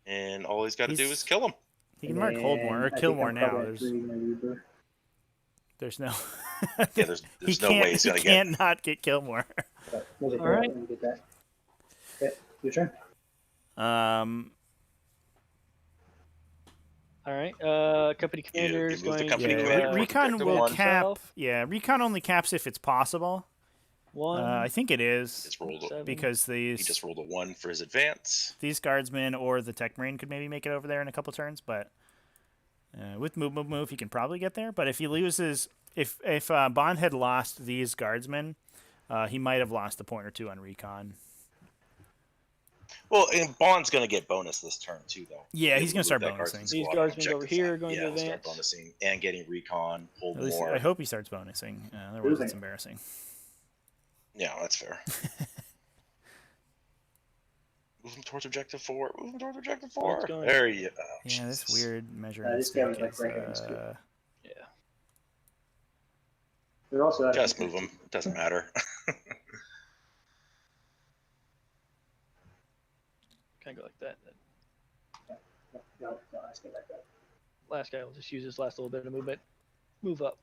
And all he's got to do He's- is kill him. He can mark hold more or I kill think more I'm now. probably at 3 in my Reaper. There's no. Yeah, there's he no can't, way he's gonna he get. can't not get kill more. But we'll get All that. right. Let me get that. Okay, your turn. All right. Company commander is move the going company to commander. Recon Objective will one. cap. Himself. Yeah, recon only caps if it's possible. 1. I think it is Just rolled a, 7. because he just rolled a 1 for his advance. these guardsmen or the Techmarine could maybe make it over there in a couple turns, but with move, he can probably get there. But if he loses, if Bond had lost these guardsmen, he might have lost a point or 2 on recon. Well, and Bond's going to get bonus this turn too, though. Yeah, he's He'll going to start move that guardsman bonusing. These squad on guardsmen over objective here side. are going to he'll start advance. bonusing and getting recon, hold At least more. I hope he starts bonusing. Otherwise, Moving. it's embarrassing. Yeah, that's fair. Move him towards objective 4. Move him towards objective Oh, 4. it's going. There you go. Oh, Yeah, this Jesus. weird measuring this guy was stick like is, right here in this group. Yeah. They're also out of Just move him. It doesn't matter. Kind of go like that. No, let's get like that. Last guy will just use his last little bit of movement. Move up.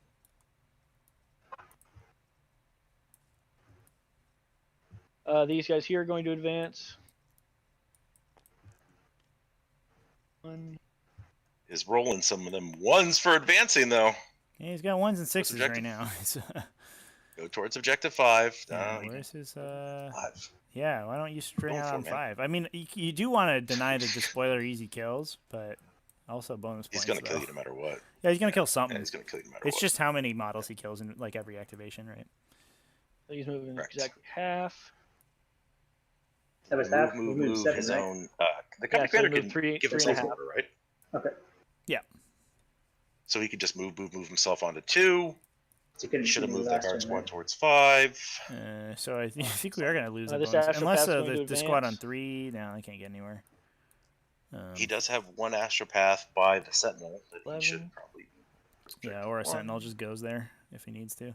These guys here are going to advance. 1. Is rolling some of them 1s for advancing, though. Yeah, he's got 1s and 6s right objective? now. It's, Go towards objective 5. yeah, No, where's his 5. Yeah, why don't you string Going out for on it, man. 5? I mean, you do want to deny the Despoiler easy kills, but also bonus He's points. going to kill though. you no matter what. Yeah, he's gonna kill Yeah, something. he's going to kill you no matter It's what. just how many models he kills in like every activation, right? So he's moving Correct. exactly half. That was half. move, we moved move 7, his right? own. The Yeah, company so commander move can three- give 3.5. himself order, right? Okay. So he can just move himself onto 2. So couldn't He should have shoot me moved that last guard's turn, 1 right? towards 5. So I think we are gonna lose the this bonus Astropath's unless going to the squad on advance. 3. No, I can't get anywhere. He does have 1 Astropath by the Sentinel that he 11. should probably. Yeah, or a One. Sentinel just goes there if he needs to.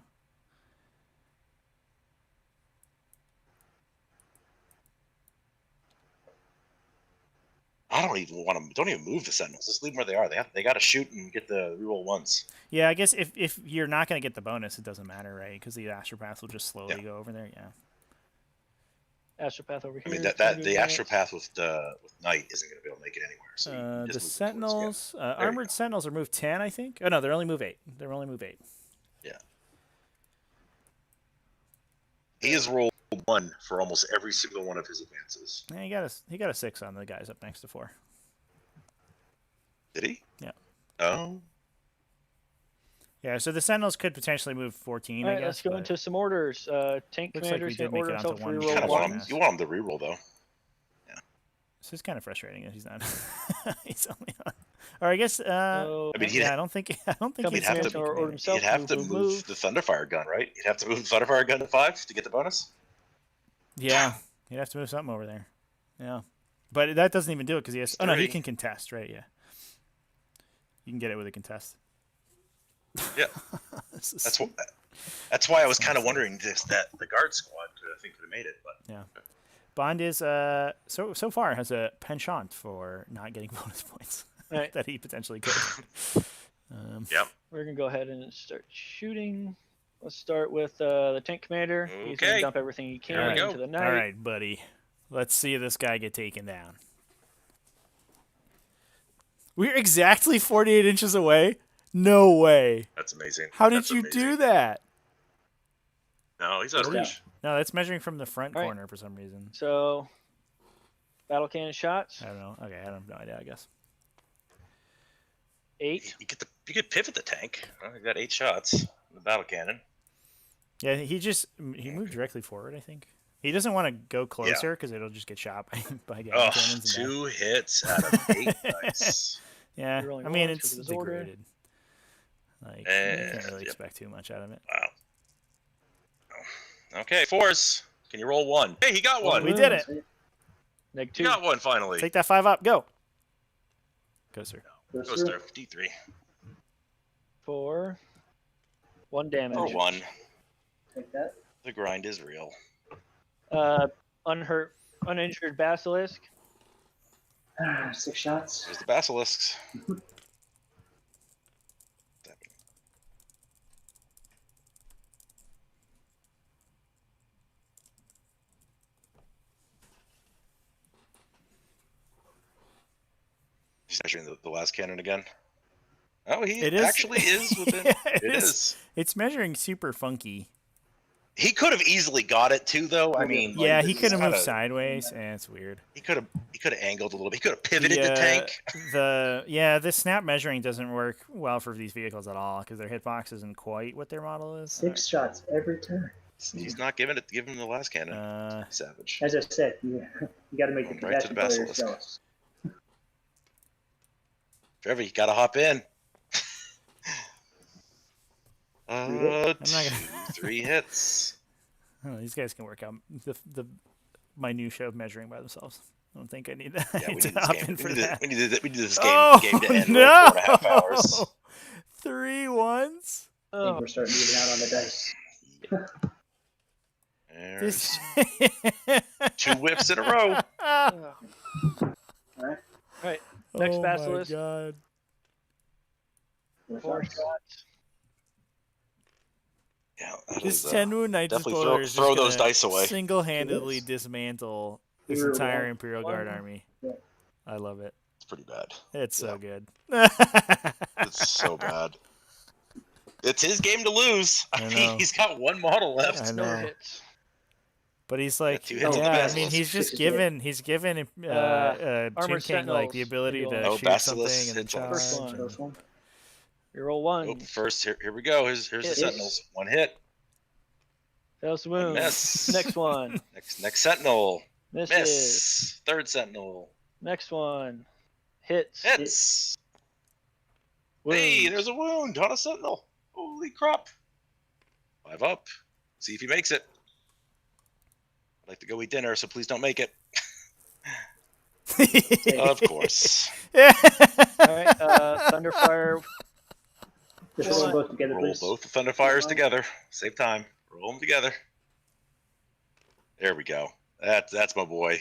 I don't even want them. Don't even move the Sentinels. Just leave them where they are. They got to shoot and get the reroll 1s. Yeah, I guess if you're not gonna get the bonus, it doesn't matter, right? Because the Astropath will just slowly Yeah. go over there. Yeah. Astropath over here. I mean is that going to the advance. Astropath with Knight isn't going to be able to make it anywhere. So you The just move them towards Sentinels, you Armored go. Sentinels are move 10, I think. Oh no, they're only move 8. They're only move 8. He has rolled 1 for almost every single one of his advances. Yeah, he got a 6 on the guys up next to 4. Did he? Yeah. Oh. Yeah, so the Sentinels could potentially move 14. All I right, guess. let's go but into some orders. Tank Looks like we commander's did going to make order it onto himself to one. You You kind reroll of roll want one. him. You want him to reroll though. This is kind of frustrating that he's not. He's only on. Or I guess. So, I mean, yeah, I don't think. I don't think Company he's have to- supposed commander be order commanding. himself. You'd have to move, move the Thunderfire gun, right? You'd have to move the Thunderfire gun to 5 to get the bonus. Yeah, you'd have to move something over there. Yeah, but that doesn't even do it because he has. Oh no, he 30. can contest, right? Yeah, you can get it with a contest. Yeah. This is- That's why I was kind of wondering that the guard squad could have made it, but Bond is so far has a penchant for not getting bonus points All right, that he potentially could. yeah. we're going to go ahead and start shooting. Let's start with the tank commander. He's going Okay. to dump everything he Here we can go. into the night. All right, buddy. Let's see this guy get taken down. We're exactly 48 inches away? No way. That's amazing. How did That's you amazing. do that? No, he's out of Yeah. reach. No, that's measuring from the front All right. corner for some reason. So, battle cannon shots. I don't know. Okay, I have no idea, I guess. 8. You could pivot the tank. Well, you got 8 shots in the battle cannon. Yeah, he moved directly forward, I think. He doesn't want to go closer because it'll just get shot by Gatling Oh, cannons. And 2 hits out of 8. Nice. yeah, You're rolling I mean, ones 'cause it's of his order. degraded. Like, you can't really expect too much out of it. Wow. Okay, Force. Can you roll one? Hey, he got one. We did it. Neg He 2. got one finally. Take that 5 up. Go. Go, sir. Goes there. D3. 4. 1 damage. Or 1. Take that. The grind is real. Uninjured Basilisk. 6 shots. There's the Basilisks. He's measuring the Lascannon again. Oh, he actually is within. Yeah, it is. It's measuring super funky. He could have easily got it too, though. I mean, Yeah, like, he could have moved kinda, sideways, and it's weird. He could have angled a little bit. He could have pivoted the tank. The snap measuring doesn't work well for these vehicles at all because their hitbox isn't quite what their model is. 6 shots every turn. He's not giving it. Give him the Lascannon. Savage. As I said, you got to make the Right to the players Basilisk. jealous. Trevor, you gotta hop in. I'm not 3 hits. Oh, these guys can work out the minutia of measuring by themselves. I don't think I need that. Yeah, we need to this hop game. in for We that. need this game, Oh, game to end in no! like 4.5 hours. 3 ones. I think we're starting moving out on the dice. There's 2 whips in a row. Right. Next Basilisk. Oh my god. 4 shots. Yeah, that This is, 10 wound Knight definitely Despoiler is throw just those gonna dice away. single-handedly dismantle this Zero entire one. Imperial Guard army. Yeah. I love it. It's pretty bad. It's so good. It's so bad. It's his game to lose. I I mean, know. he's got 1 model left. I No know. hits. But he's like, 2 hits on the yeah, I Basilisk. mean, he's just 6 is given Armored Chin King like Sentinels. the ability to Oh, shoot Basilisk something and hits on charge. First one. and- First one. You roll 1. Oh, first, here we go. Here's the Hit. Sentinels. 1 hit. Fails to wound. Miss. Next one. Next Sentinel. Misses. Miss. 3rd Sentinel. Next one. Hits. Hits. Wound. Hey, there's a wound on a Sentinel. Holy crap. 5 up. See if he makes it. I'd like to go eat dinner, so please don't make it. Of course. Yeah. Alright, Thunderfire. Just roll them both together, Roll please. both the Thunderfires together. Save time. Roll them together. There we go. That's my boy.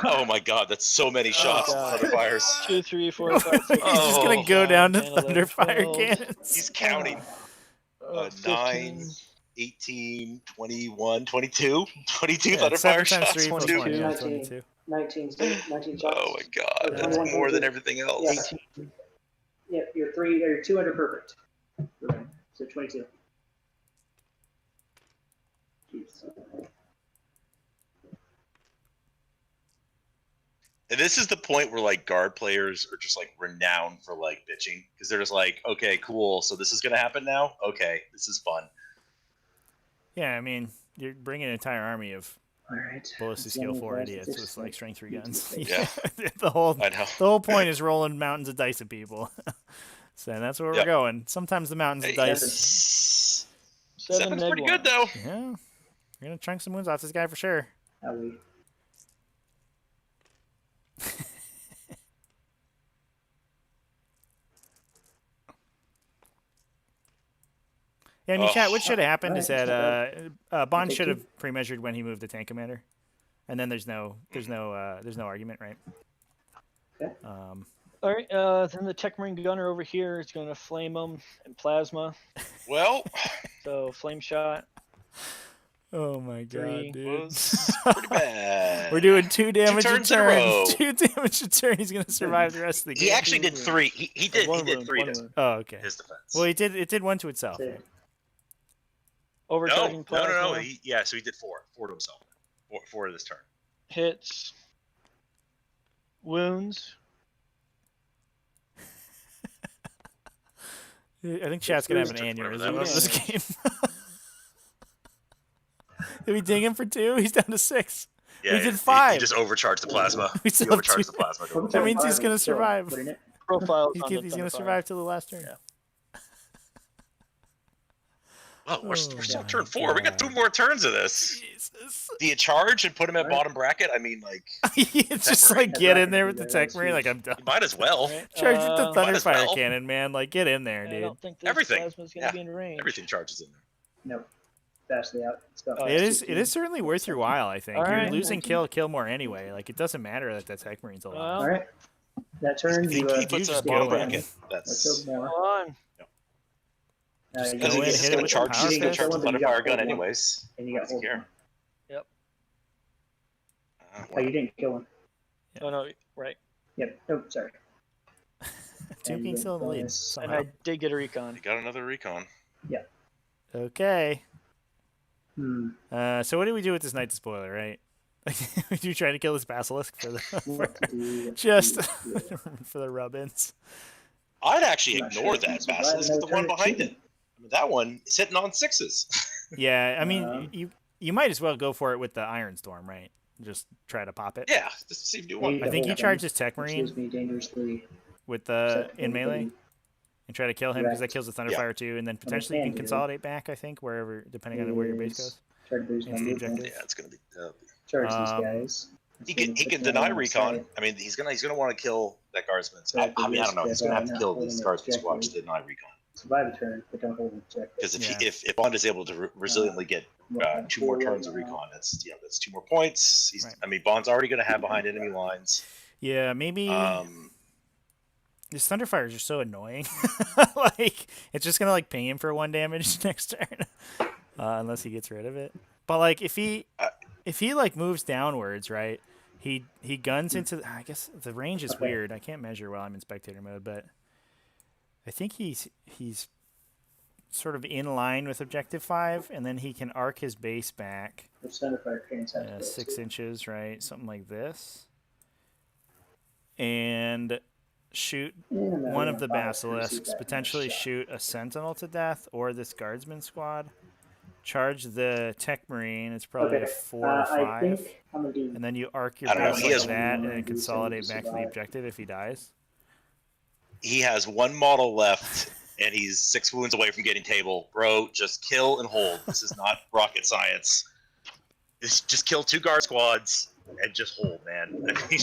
Oh my god, that's so many shots God. of Thunderfires. 2, 3, 4, 5, 6. He's just gonna go down to 10, 11, Thunderfire 12. Cannons. He's counting. 15. 9, 18, 21, 22. 22 Yeah, Thunderfire 7 times shots. 3 plus 22. 1, yeah, 19. 22. 19 shots. Oh my god, that's more than everything else. Yeah, you're 2 under perfect. So 22. Jeez. And this is the point where like guard players are just like renowned for like bitching because they're just like, okay, cool, so this is gonna happen now. Okay, this is fun. Yeah, I mean, you're bringing an entire army of All right. ballistic skill 4 idiots with like strength 3 guns. Yeah. the whole I know. the whole point is rolling mountains of dice at people. So that's where we're Yep. going. Sometimes the mountains of dice. 7 7's neg pretty 1. good though. Yeah, we're gonna chunk some wounds off this guy for sure. How we? Yeah, I mean, Oh. chat. What should have happened is Alright, that Bond Okay, should two. have pre-measured when he moved the tank commander, and then there's no argument, right? Okay. Alright, then the Techmarine gunner over here is going to flame them and plasma. Well, So flame shot. Oh my Three. god, dude. was pretty bad. We're doing 2 damage a turns in a turn. row. 2 damage a turn. He's gonna survive the rest of the game. He actually did 3. He did One wound, 3 one to wound. Oh, okay. his defense. Well, it did 1 to itself. Save. right? Overcharging no. plasma. So he did 4 to himself. 4 this turn. Hits. Wounds. I think chat's gonna have an Whatever aneurysm that over was. this game. Did we ding him for 2? He's down to 6. Yeah, We did he 5. just overcharged the plasma. We He still have overcharged 2. the plasma. That means he's gonna Still survive. putting it. profiles He's on gonna, the he's gonna Thunderfire. survive till the last turn. Yeah. Oh, we're still my turn 4. We got 2 God. more turns of this. Jesus. Do you charge and put him at Right. bottom bracket? I mean, like, It's just Techmarine. like That get in bracket there would with the be very Techmarine. Like huge. I'm done. you might as well. Right, Charge with the Might as Thunderfire well. Cannon, man. Like get in there, I dude. don't think this Everything. plasma's gonna Yeah. be in range. Everything charges in there. No, vastly out. It's about Oh, It fast is. It is certainly worth your while. I think All you're right. losing kill more anyway. Like it doesn't matter that that Techmarine's alive. Well, All right. That turn, He you puts you a just bottom go in. bracket. I That's killed more. come on. Just You go because in, he's hit just it gonna with charge. the He's power gonna fist. charge the But you got Thunderfire gun hold one. anyways. And you Why got does he hold care? one. Oh, you didn't kill him. Oh no, right. Yep. Oh, sorry. Two And Kings you still in the lead. bonus. And Somehow. I did get a recon. He got another recon. Okay. Hmm. So what do we do with this Night Despoiler, right? We do try to kill this Basilisk for the What to do? just Yeah. for the rub-ins. I'd actually I'm not ignore sure if that you survive Basilisk, the another one turn or behind two. it. I mean, that one is hitting on 6s. Yeah, I mean Um, you might as well go for it with the Iron Storm, right? Just try to pop it. Yeah, just see if you do one. Yeah, I think he hold charges Which Techmarine gives me dangerously with the in susceptible melee to- and try to kill him because that Correct. kills the Thunderfire too, and then potentially you can can do consolidate back. I think wherever, depending on where your base goes. is Try to boost my Into the movement. objective. Yeah, it's gonna be. Charge Um, these guys. He It's gonna can put deny them on my recon. side. I mean, he's gonna want to kill that guardsman. So Right, I mean, I don't know. but He's gonna have to not kill holding these the guardsman objective. squads to deny recon. Survive a turn, but don't hold an objective. Because Yeah. if Bond is able to resiliently get 2 more turns of recon, that's 2 more points. Right. I mean, Bond's already gonna have behind enemy lines. Yeah, maybe these Thunderfires are so annoying. Like it's just gonna like ping him for 1 damage next turn, unless he gets rid of it. But like if he like moves downwards, right? He guns into. I guess the range is Okay. weird. I can't measure while I'm in spectator mode, but I think he's sort of in line with objective 5, and then he can arc his base back The Thunderfire Cannons have to go 6 too. inches, right? Something like this, and shoot And I'm one not of the gonna bother to receive Basilisks, that potentially nice shot. shoot a Sentinel to death or this Guardsman squad. Charge the Techmarine. It's probably Okay. a 4 or 5. I think I'm gonna do. And then you arc your I don't know, base he like has- that and then Do consolidate something back to to the survive. objective if he dies. He has 1 model left, and he's 6 wounds away from getting table. Bro, just kill and hold. This is not rocket science. Just kill 2 guard squads and just hold, man. I mean,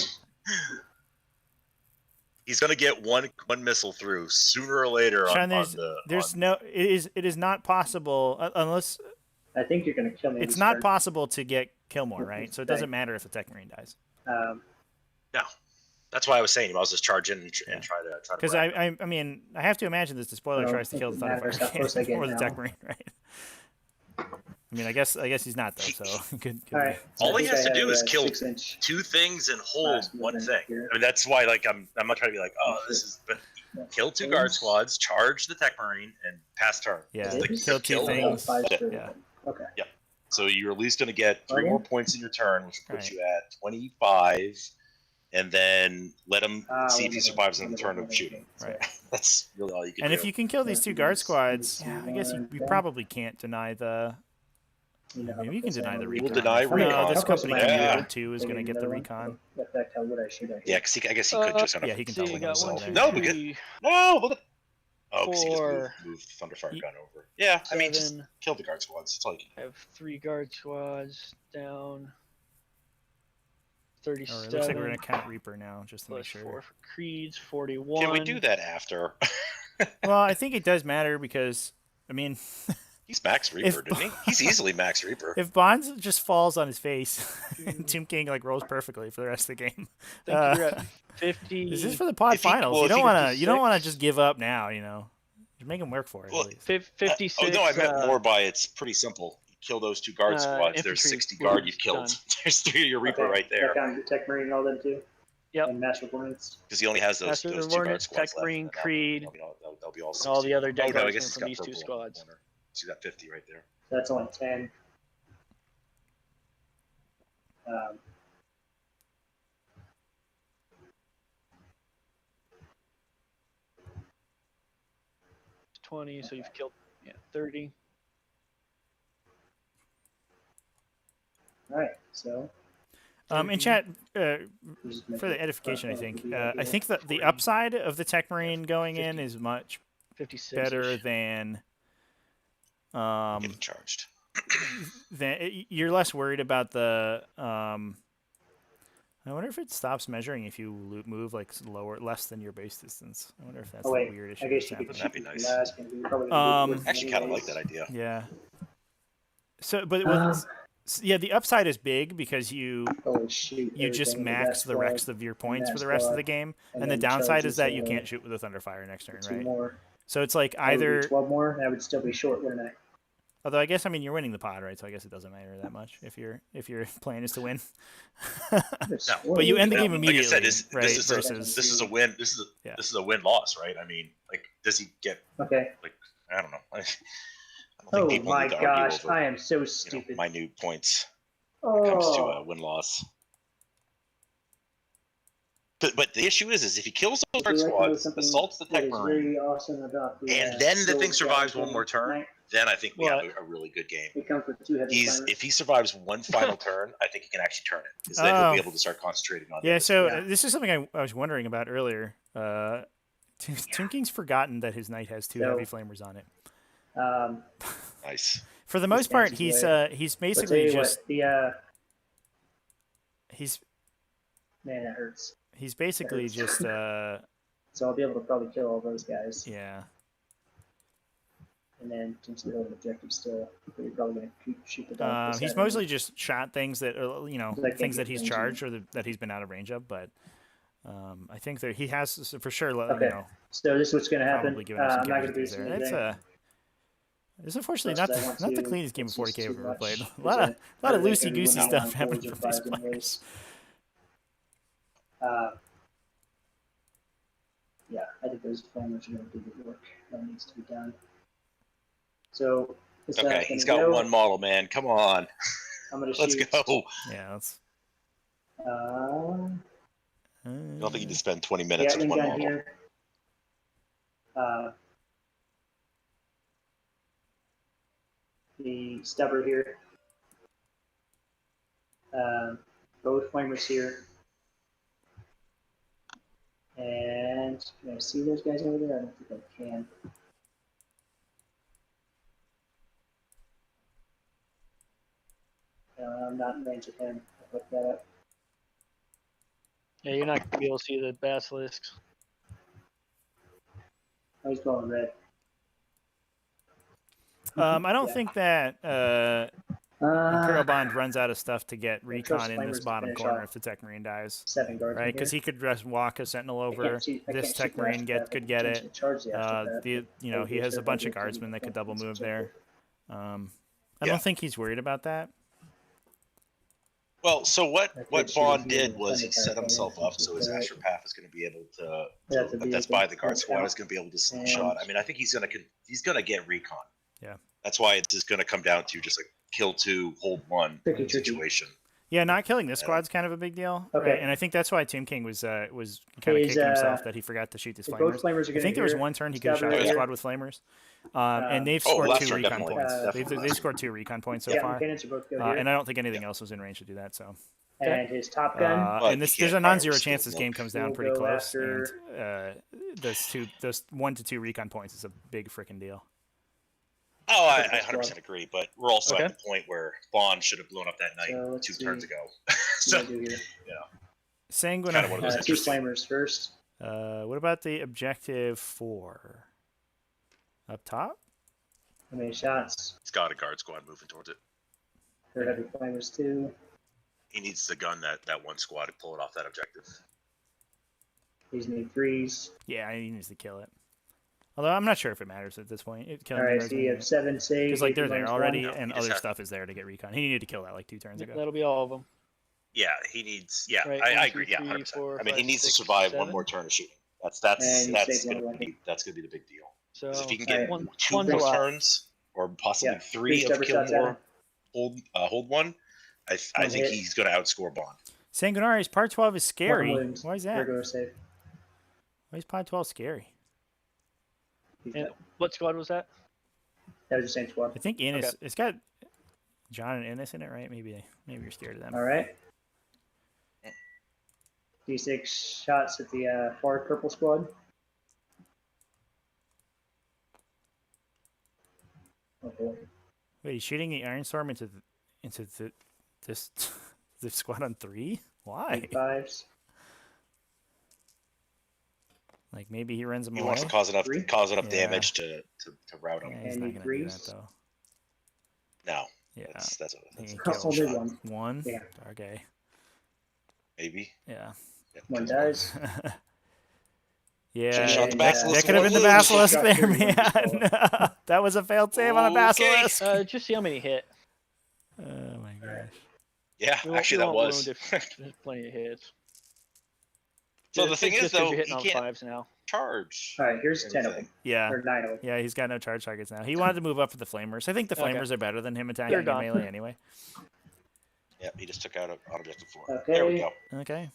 he's gonna get one missile through sooner or later. Sean, on it is not possible unless I think you're gonna kill me. it's this not turn. possible to get Killmore, right? So it doesn't matter if the Techmarine dies. No, that's why I was saying you might as well just charge in and Yeah. try to. Because I mean I have to imagine this Despoiler I don't tries to think kill the it matters how Thunderfire close I get or the now. Techmarine, right? I mean I guess he's not though, so good. All right. All I he think has I to do have is a kill 6-inch 2 things and hold last 1 movement thing. here. I mean, that's why like I'm not trying to be like, oh, this is. But kill 2 guard squads, charge the Techmarine, and pass turn. Yeah, Just, like, kill 2 kill and hold. things. Five That's it. straight. Yeah. Okay. So you're at least going to get 3 Okay. more points in your turn, which puts Right. you at 25, and then let him see if he Wonderful, survives on the wonderful, turn of shooting. Right. That's really all you can And do. if you can kill these 2 guard squads, Yeah. I guess you probably can't deny the. You know how Maybe you can close I deny am. the You will recon. deny No, recon. this How close company am I? can Yeah. do it too. Is going to Maybe get the another recon. one? The effect, how would I shoot at? Yeah, because I guess he could just kind yeah, of. he can See, tell you got himself 1, there. 2, No, we get- 3, No, look at. Oh, because he just 4, moved the Thunderfire Ye- gun over. Yeah, I mean, just 7. kill the guard squads. That's all you can I have 3 guard squads down. Or it looks like 37 we're going to count Reaper now, just to make plus sure. 4 for Creeds, 41. Can we do that after? Well, I think it does matter because, I mean, He's Max Reaper, didn't he? He's easily Max Reaper. if Bonds just falls on his face, and Tomb King like rolls perfectly for the rest of the game. I think you're at 50. This is for the pod If he- finals. well, You if don't he want to. gets You don't want to 6. just give up now. You know, you make him work for it. Well, at least. 56. Oh no, I meant more by it's pretty simple. You kill those 2 guard squads. There's infantry 60 guard was you've killed. done. There's 3 of your Reaper Okay. right there. I found the Techmarine and all them too. Yep. And Master Hornets. Because he only has those Master 2 of guard Ordnance, squads left. Techmarine, and Creed, They'll be all and all the 60. other Oh dead no, I guardsmen guess he's from got these 2 purple in the squads. corner. So you got 50 right there. So that's only 10. 20, so you've killed 30. All right. So In chat, Just make for the it edification, I front think load would be ideal. I think that the upside of the Techmarine going in is much 56. better than Getting charged. you're less worried about the I wonder if it stops measuring if you move like less than your base distance. I wonder if that's Oh a wait, weird issue I guess that's you could happening. That'd be shoot nice. Lascannon, but you're probably gonna lose Actually, kind of like anyways. that idea. Yeah. So, but Um, yeah, the upside is big because you Holy shoot! just everything into max that the rest squad, of your points that for the rest of squad, the game, and the then downside is charges, that you can't shoot with a Thunderfire next turn, 2 right? more. So it's like I would do either. 12 more, and I would still be short, wouldn't I? Although I guess you're winning the pod, right? So I guess it doesn't matter that much if your plan is to win. But you end the game immediately, like I said, right? This is a win. This is a win loss, right? I mean, like, does he get? Okay. Like, I don't know. I don't Oh think people my need to argue gosh, over, I am so stupid. minute points when it comes to Oh, win loss. But the issue is if he kills those would guard you like to know squads, something assaults the that is Techmarine, very awesome about the, and then the gold thing survives Dragon one more turn, tonight? then I think we have What? a really good game. It comes with 2 heavy climbers. If he survives one final turn, I think he can actually turn it, because then he'll be able to start concentrating on. Yeah. So Yeah. this is something I was wondering about earlier. Tomb King's forgotten that his knight has 2 So- heavy flamers on it. Nice. For the most part, fancies he's But tell basically you just what, the he's man, that hurts. he's basically hurts. just So I'll be able to probably kill all those guys, yeah. and then potentially hold an objective still. But you're probably gonna shoot the dog. this He's Saturday. mostly just shot things that are, Like things that get he's things charged or that he's been out of range of. But I think that he has for sure. Okay. So this is what's gonna happen. Probably given us some I'm not gonna be capabilities there. today. It's unfortunately Plus, not I want not the to- cleanest game of it's 40k just I've too ever much. played. A It's lot of I think loosey everyone goosey on stuff boards happened or with these fives players. anyways. Yeah, I think those flamers are going to do the work that needs to be done. So, is that Okay, gonna he's got go? one model, man. Come on, I'm going to let's shoot. go. Yeah, that's. I don't think you need to spend 20 minutes with Gatling one gun model. here. The stubber here. Both flamers here. And can I see those guys over there? I don't think I can. I'm not in range of him. I'll look that up. Yeah, you're not gonna be able to see the Basilisks. Oh, he's going red. I don't Yeah. think that Imperial Bond runs out of stuff to get recon trust in flamers this to bottom finish corner off. if the Techmarine dies. 7 guards. Right, because he could just walk a Sentinel over. This Techmarine could get it. He has a bunch of guardsmen that could double move there. I don't think he's worried about that. Well, so what That's Bond what did she was he was set himself up so his Astropath is going to be able to that's by the guard squad is going to be able to slingshot. I mean, I think he's going to get recon. Yeah. That's why it's just going to come down to just like kill 2, hold 1 Tricky. situation. Yeah, not killing this squad's kind of a big deal. Okay. Right? And I think that's why Tomb King was kind of kicking himself that he forgot to shoot his Both flamers. flamers are I going think there was one turn he could have shot his squad with flamers. And they've scored last 2 turn, recon definitely. points. Definitely They've scored 2 recon points so Yeah, far. cannons are both good here. And I don't think anything else was in range to do that. So. And his top gun. But And you there's can't a fire non-zero with chance skilled this game milk. comes down We'll pretty go close. after- And those 1 to 2 recon points is a big freaking deal. Oh, I 100% agree, but we're also Okay. at the point where Bond should have blown up that night So let's 2 turns see. ago. What so, do I do here? Sanguine. Kind of one of those 2 interesting. flamers first. What about the objective 4? Up top? How many shots? He's got a guard squad moving towards it. They're heavy flamers too. He needs to gun that one squad to pull it off that objective. These need 3s. Yeah, he needs to kill it. Although I'm not sure if it matters at this point. All right, so you have 7 saves. Because like they're there minus already, 1. and he just other has- stuff is there to get recon. He needed to kill that like 2 turns ago. That'll be all of them. Yeah, he needs. Yeah, Right, I 1, agree. 2, Yeah, 3, 100%. 4, I mean, he 5, needs to 6, survive 7. one more turn of shooting. That's And you saved gonna one be the big deal. So 'Cause if he can Alright. get one, 2 one's more allowed. turns, or possibly Yeah, 3 3 of stubber kill shots at more, him. hold 1. I One think hit. he's going to outscore Bond. Sanguinari's Part 12 is scary. One wound. Why is that? Regular save. Why is Part 12 scary? He's And got- what squad was that? That was the same squad. I think Innis. Okay. It's got John and Innis in it, right? Maybe you're scared of them. All right. D6 shots at the far purple squad. Oh boy. Wait, he's shooting the Iron Storm into this the squad on 3? Why? 5s. Like maybe he runs them He away. wants to cause enough Yeah. damage to route him. Yeah, he's And not he gonna do that threes. though. No, Yeah, that's he a kills cool Only shot. one. one. Yeah. Okay. Maybe. Yeah. Yeah, One kills dies. Yeah, Should've shot the that Basilisk could have one been the loose. Basilisk Shot there, 31 man. just That was a failed save on a Okay. Basilisk. Just see how many hit. Oh my gosh. Yeah, We won't- actually we that won't was. wound if there's plenty of hits. So the It's thing is just 'cause though, you're he hitting on can't 5s now. charge. All right, here's 10 of them. Yeah. Or 9 of them. Yeah, he's got no charge targets now. He wanted to move up with the Flamers. I think the Okay. Flamers are better than him attacking They're in gone. melee anyway. Yep, he just took out on objective 4. Okay. There we go. Okay.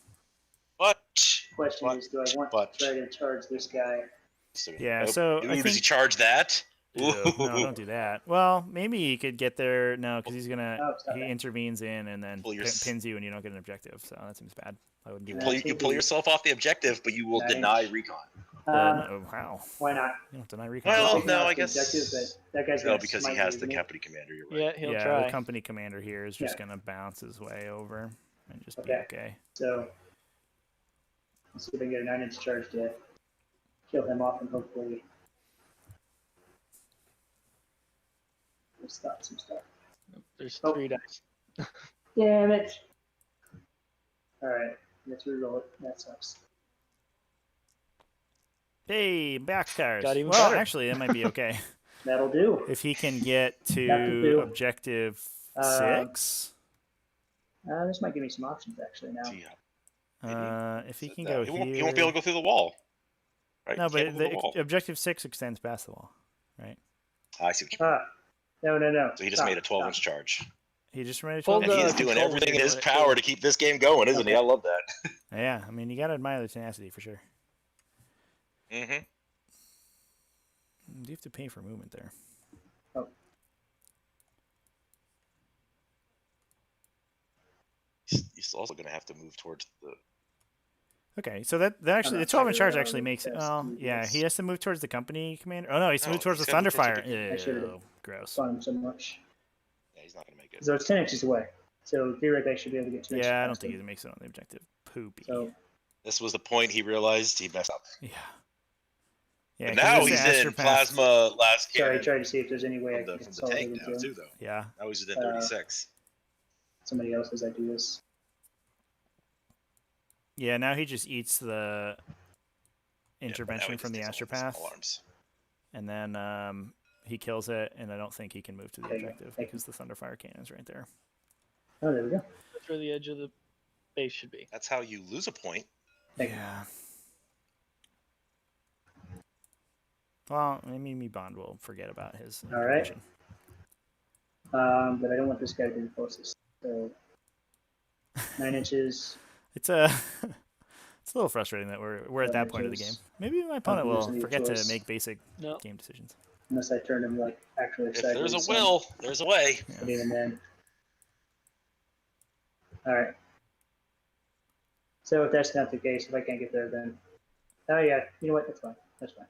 But Question is, do I want but- to try to charge this guy? Yeah, nope. so I Ooh, does he think- charge that? No, Ooh. don't do that. Well, maybe he could get there. No, because he's gonna Oh, stop he it. intervenes in and then Pull your pins you and you don't get an objective. So that seems bad. I wouldn't do Yeah. that. You pull yourself off the objective, but you will Nice. deny recon. Oh, wow. Why not? You don't deny recon. Well, Taking no, off I the guess objective, but that guy's no, gonna because he smite has me, the isn't he? company commander. You're right. Yeah, he'll yeah, try. the company commander here is just Yeah. gonna bounce his way over and just be Okay. okay. So let's see if I can get a 9-inch charge to kill him off and hopefully stop some stuff. There's Oh. 3 dice. Damn it! Alright, let's reroll it. That sucks. Hey, back cars. Got even Well, better. actually, that might be okay That'll do. if he can get That could to do. objective Uh, 6. This might give me some options actually now. Yeah. If he So, can no, go he here. won't be able to go through the wall. Right? No, He can't but go through the wall. objective 6 extends past the wall, right? I see what you mean. No. So he just Stop, made a 12-inch stop. charge. He just made a Hold 12. And he is the doing control everything in when his you're doing it, power too. to keep this game going, isn't he? Okay. I love that. Yeah, I mean, you gotta admire the tenacity for sure. Mm-hmm. You have to pay for movement there. He's also going to have to move towards the. Okay, so that actually the not 12 in charge sure actually makes it. that's Well, the yeah, best. he has to move towards the company commander. Oh no, he has to No, move towards the he's gotta move towards Thunderfire. the- I should've Ew, gross. Fun him so much. Yeah, he's not going to make it. So it's 10 inches away. So theoretically I should be able to get 2 inches. Yeah, I don't past think him. he makes it on the objective. Poopy. So This was the point he realized he messed up. Yeah. Yeah. But 'cause now it's he's the in Astropaths. plasma last sorry, cannon trying to see if there's any way I from can the tank consolidate now into too, though. Yeah. Now he's within 36. somebody else as I do this. Yeah. Now he just eats the Yeah, but now intervention he from just the takes all Astropath, small arms. and then he kills it, and I don't think he can move to the There you go. objective Thank you. because the Thunderfire Cannon's right there. Oh, there we go. That's where the edge of the base should be. That's how you lose a point. Thank you. Yeah. Well, maybe Bond will forget about his All right. intervention. But I don't want this guy to be the closest. So 9 inches. It's a it's a little frustrating that we're at that point of the game. Inches. Maybe my opponent There's will any forget to choice. make basic No. game decisions. Unless I turn him like actually If sideways. there's a will, there's a way. But even then. Alright. So if that's not the case, if I can't get there, then. Oh, yeah. You know what? That's fine. That's fine.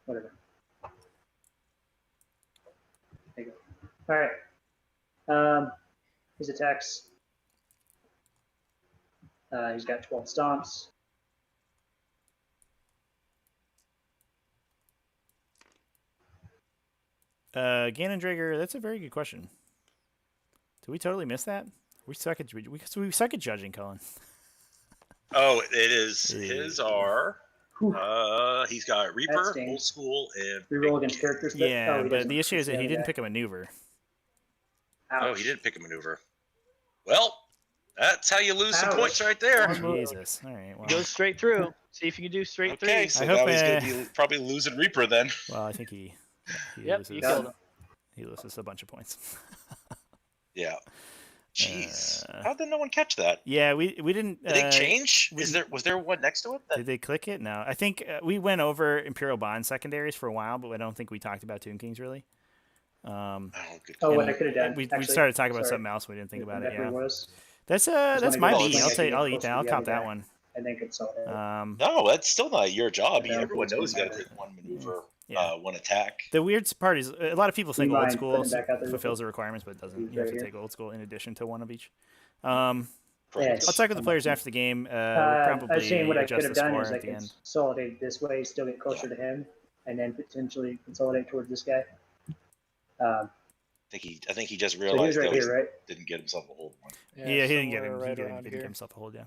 Whatever. There you go. Alright. His attacks. He's got 12 stomps. Ganondrager, that's a very good question. Did we totally miss that? We suck at judging, Colin. Oh, it is. Yeah. His are. Whew. He's got Reaper, stings. Old School, and. Reroll Big against Kid. characters. Yeah, he but doesn't. the issue is that He's he the didn't other pick a maneuver. guy. Oh, Ouch. he didn't pick a maneuver. Well, that's how you lose some Ouch. points right there. Jesus. All right. Well, Go straight through. See if you can do straight Okay, through. so I hope, now he's going to be probably losing Reaper then. well, I think he Yep, loses. you Got killed it. him. He loses a bunch of points. Yeah. Jeez. Uh, How did no one catch that? Yeah, we didn't. Did it change? we- Was there one next to it? That, Did they click it? No. I think we went over Imperial Bond secondaries for a while, but I don't think we talked about Tomb Kings really. oh, good. Oh, what and I could have done. We actually, started talking about sorry. something else. We didn't think about it. Remember Yeah. was. That's wanna my go B. swing I'll at take. the I'll eat closer that. to I'll the count other that guy. one. And then consolidate. No, that's still not your job. Yeah, Everyone it's knows you gonna got to matter. take one maneuver, Yeah. one attack. The weird part is a lot of people Do you think old mind school putting it back out there real fulfills quick? the requirements, but it doesn't. He's You have right to here. take old school in addition to one of each. Correct. Yes. I'll talk with the players after the game. We'll I was saying probably what I could adjust have the done score is I at the could end. consolidate this way, still get closer to him, and then potentially consolidate towards this guy. I think he just So he realized was right though, here, right? didn't get himself a hold one. Yeah, he didn't get somewhere him. right He didn't around get here. himself a hold. Yeah.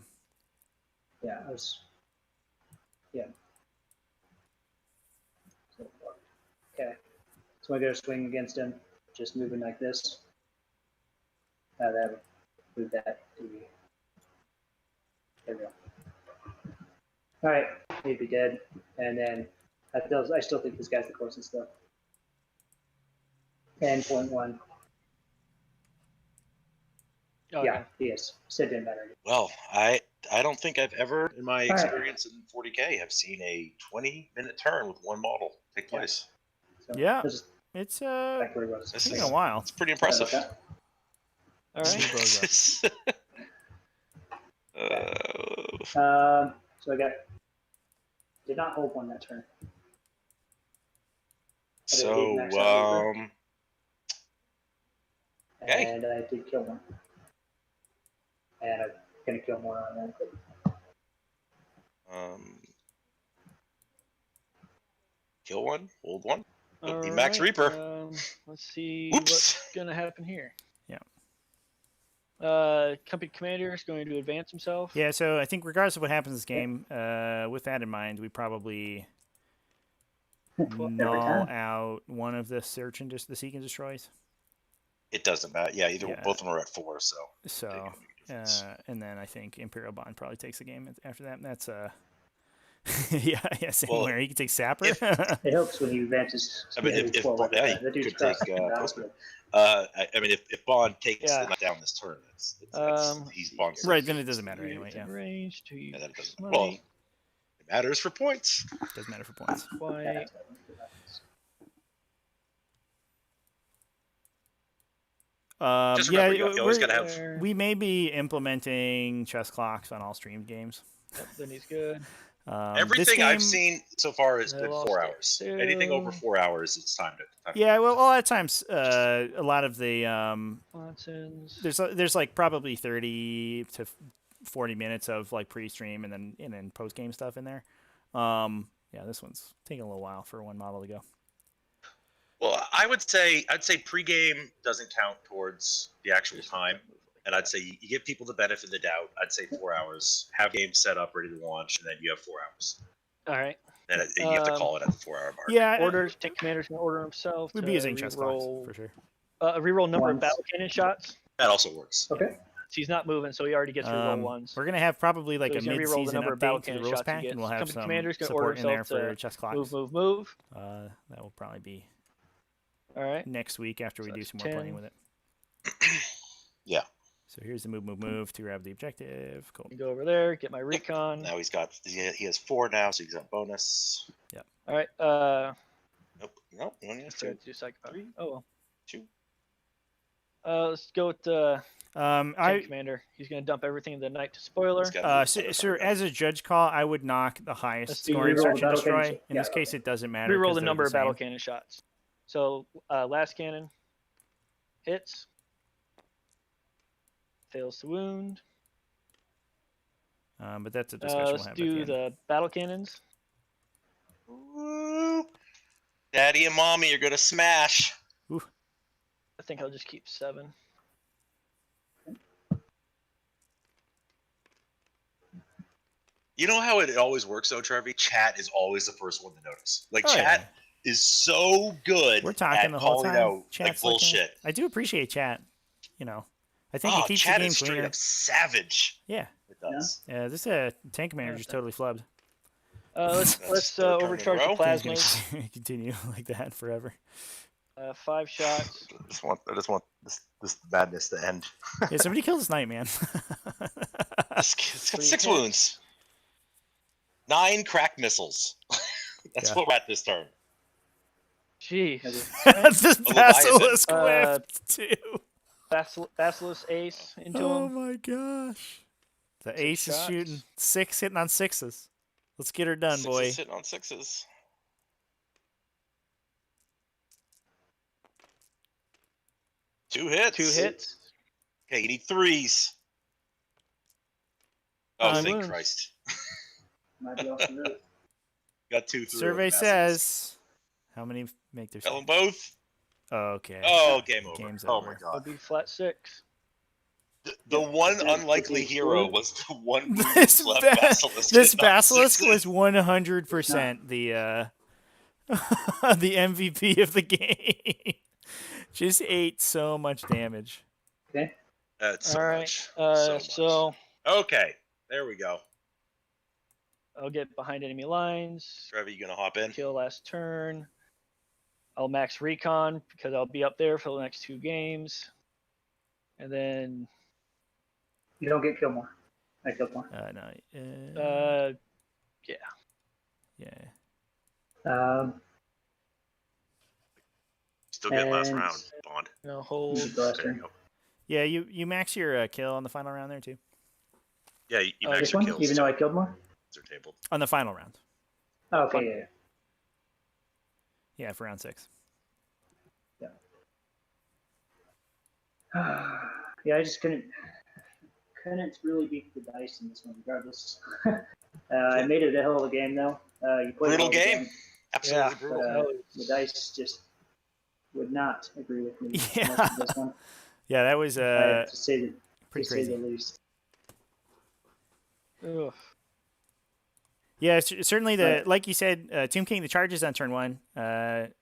Yeah, I was. Yeah. Okay. So I go swing against him, just moving like this. That would move that to be. There we go. All right, he'd be dead, and then I still think this guy's the closest though. 10.1. Oh, Yeah, he is. So it didn't matter. Well, I don't think I've ever, in my All right. experience in 40K, have seen a 20-minute turn with one model take place. So Yeah. this is It's back where he was. This been is a while. It's pretty Sorry impressive. about All right. So I did not hold one that turn. So, okay. And I did kill one. And I'm gonna kill more on that. kill one, hold one. All The Max right, Reaper. Let's see Oops. what's gonna happen here. Yeah. Company commander is going to advance himself. Yeah. So I think regardless of what happens in this game, with that in mind, we probably null time. out one of the search and the seek and destroys. It doesn't matter. Yeah, Yeah. both of them are at 4, so. So, and then I think Imperial Bond probably takes the game after that. And that's yeah, same Well, where he can take Sapper. It helps when he advances. I mean, if forward. yeah, The dude's could take crossing the Postman. battlefield. I mean, if Bond takes Yeah. the knight down this turn, he's Bond's Right, then it doesn't matter anyway. Within Yeah, range to Yeah, that doesn't. smite, Well, it matters for points. doesn't matter for points. white. Yeah. Just Yeah, remember, you always gotta have. There. we may be implementing chess clocks on all streamed games. Yep, then he's good. This Everything I've game- seen so far has I been lost 4 it hours. too. Anything over 4 hours, it's time to. Yeah, well, a lot of times, a lot of the Watsons. there's like probably 30 to 40 minutes of like pre-stream and then post-game stuff in there. Yeah, this one's taking a little while for one model to go. Well, I'd say pregame doesn't count towards the actual time, and I'd say you give people the benefit of the doubt. I'd say 4 hours. Have games set up, ready to launch, and then you have 4 hours. All right. Then you have to call it at the 4-hour mark. Yeah, Orders. Take commander's gonna order himself. we'd to be using chess clocks reroll- for sure. reroll number of Once. battle cannon shots. That also works. Okay. He's not moving, so he already gets reroll ones. We're gonna have probably like So a he's gonna reroll the mid-season number of battle update to the cannon rules shots he pack, and gets. we'll have Company some commander's gonna support order in there himself for to chess clocks. Move. That will probably be All right. next week after we So do that's some more playing 10. with it. Yeah. So here's the move to grab the objective. Cool. Go over there, get my recon. Now he has 4 now, so he's got bonus. All right. Nope. He only has Let's go 2. to psychopath. Oh well. 2. Let's go with the I commander. He's gonna dump everything in the knight to spoiler. He's got so as a judge call, I would knock the Let's highest do scoring reroll search and battle destroy. cannons. In Yeah, this case, it doesn't matter. Reroll 'cause the they're number of battle same. cannon shots. So Lascannon hits, fails to wound. But that's a discussion we'll Let's have. do at the end. the battle cannons. Ooh. Daddy and mommy are gonna smash. I think I'll just keep 7. You know how it always works though, Trevi? Chat is always the first one to notice. Like Oh, chat is so good. We're talking at the whole calling time. out, like Chat's looking- bullshit. I do appreciate chat. You know, I think Oh, it keeps the chat game is straight cleaner. up savage. Yeah. It does. Yeah. This tank commander just totally flubbed. Let's That's the turn in a overcharge the row. He's plasmas. gonna continue like that forever. 5 shots. I just want this madness to end. Yeah, somebody kill this knight, man. It's got 6 hits. wounds. 9 crack missiles. That's Yeah. what we're at this turn. Jeez. That's this Leviathan. basilisk Uh, whip too. Basilisk ace into Oh him. my gosh. The 6 ace is shots. shooting 6, hitting on 6s. Let's get her done, boy. Sixes hitting on 6s. Two hits. 2 hits. Okay, you need 3s. Oh, thank wounds. Christ. Might be off the roof. Got 2 through. Survey Basilisk. says. How many make their Tell them save? both. Okay. Oh, game over. Game's Oh over. my It'll god. be flat 6. The one Yeah, unlikely it's hero good. was the one This left ba- Basilisk. This hitting on Basilisk 6s. was 100% the the MVP of the game. Just ate so much damage. Okay. That's so All right. much. So much. So Okay, there we go. I'll get behind enemy lines. Trevor, you gonna hop in? Kill last turn. I'll max recon because I'll be up there for the next 2 games. And then You don't get kill more. I killed more. No. yeah. Yeah. Still get last And- round, Bond. No hold. You should go last There you turn. go. Yeah, you max your kill on the final round there too. Yeah, you Oh, max This your one, kills. even though I killed more. They're tabled. On the final round. Oh, okay, Yeah, for round 6. yeah. Yeah, I just couldn't really beat the dice in this one, regardless. I made it a hell of a game though. You played Brutal well game. again, Absolutely Yeah. brutal. but the dice just would not agree with me. Yeah. Much of this one. Yeah, that was I have to say that, pretty to say crazy. the least. Ugh. Yeah, certainly Right. like you said, Tomb King, the charges on turn 1 kind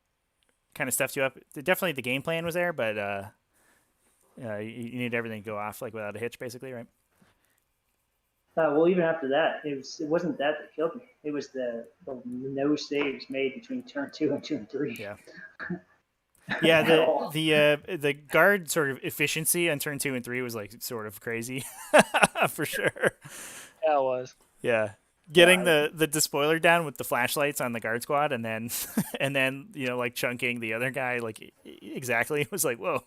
of stuffed you up. Definitely the game plan was there, but you needed everything to go off like without a hitch, basically, right? Well, even after that, it wasn't that killed me. It was the no saves made between turn 2 and turn 3. Yeah. Yeah, At all. the guard sort of efficiency on turn 2 and 3 was like sort of crazy, for sure. Yeah, it was. Yeah, getting Yeah. the despoiler down with the flashlights on the guard squad, and then like chunking the other guy like exactly. It was like whoa.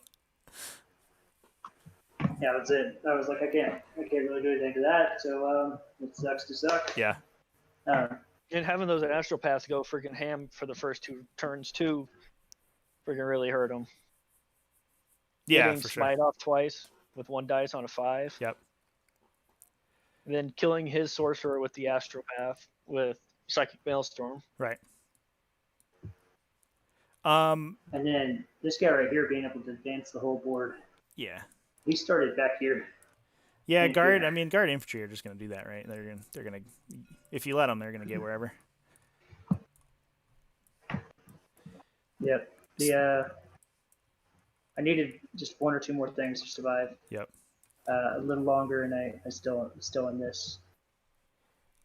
Yeah, that's it. I was like, I can't really do anything to that. So it sucks to suck. Yeah, And having those Astropaths go freaking ham for the first 2 turns too, freaking really hurt him. yeah, Getting for sure. smite off twice with 1 dice on a 5. Yep. And then killing his sorcerer with the Astropath with Psychic Maelstrom. Right. And then this guy right here being able to advance the whole board. Yeah. He started back here. Yeah, Thank guard. you. I mean, guard infantry are just gonna do that, right? They're gonna, if you let them, they're gonna get wherever. Yep. I needed just 1 or 2 more things to survive. Yep. A little longer, and I still in this.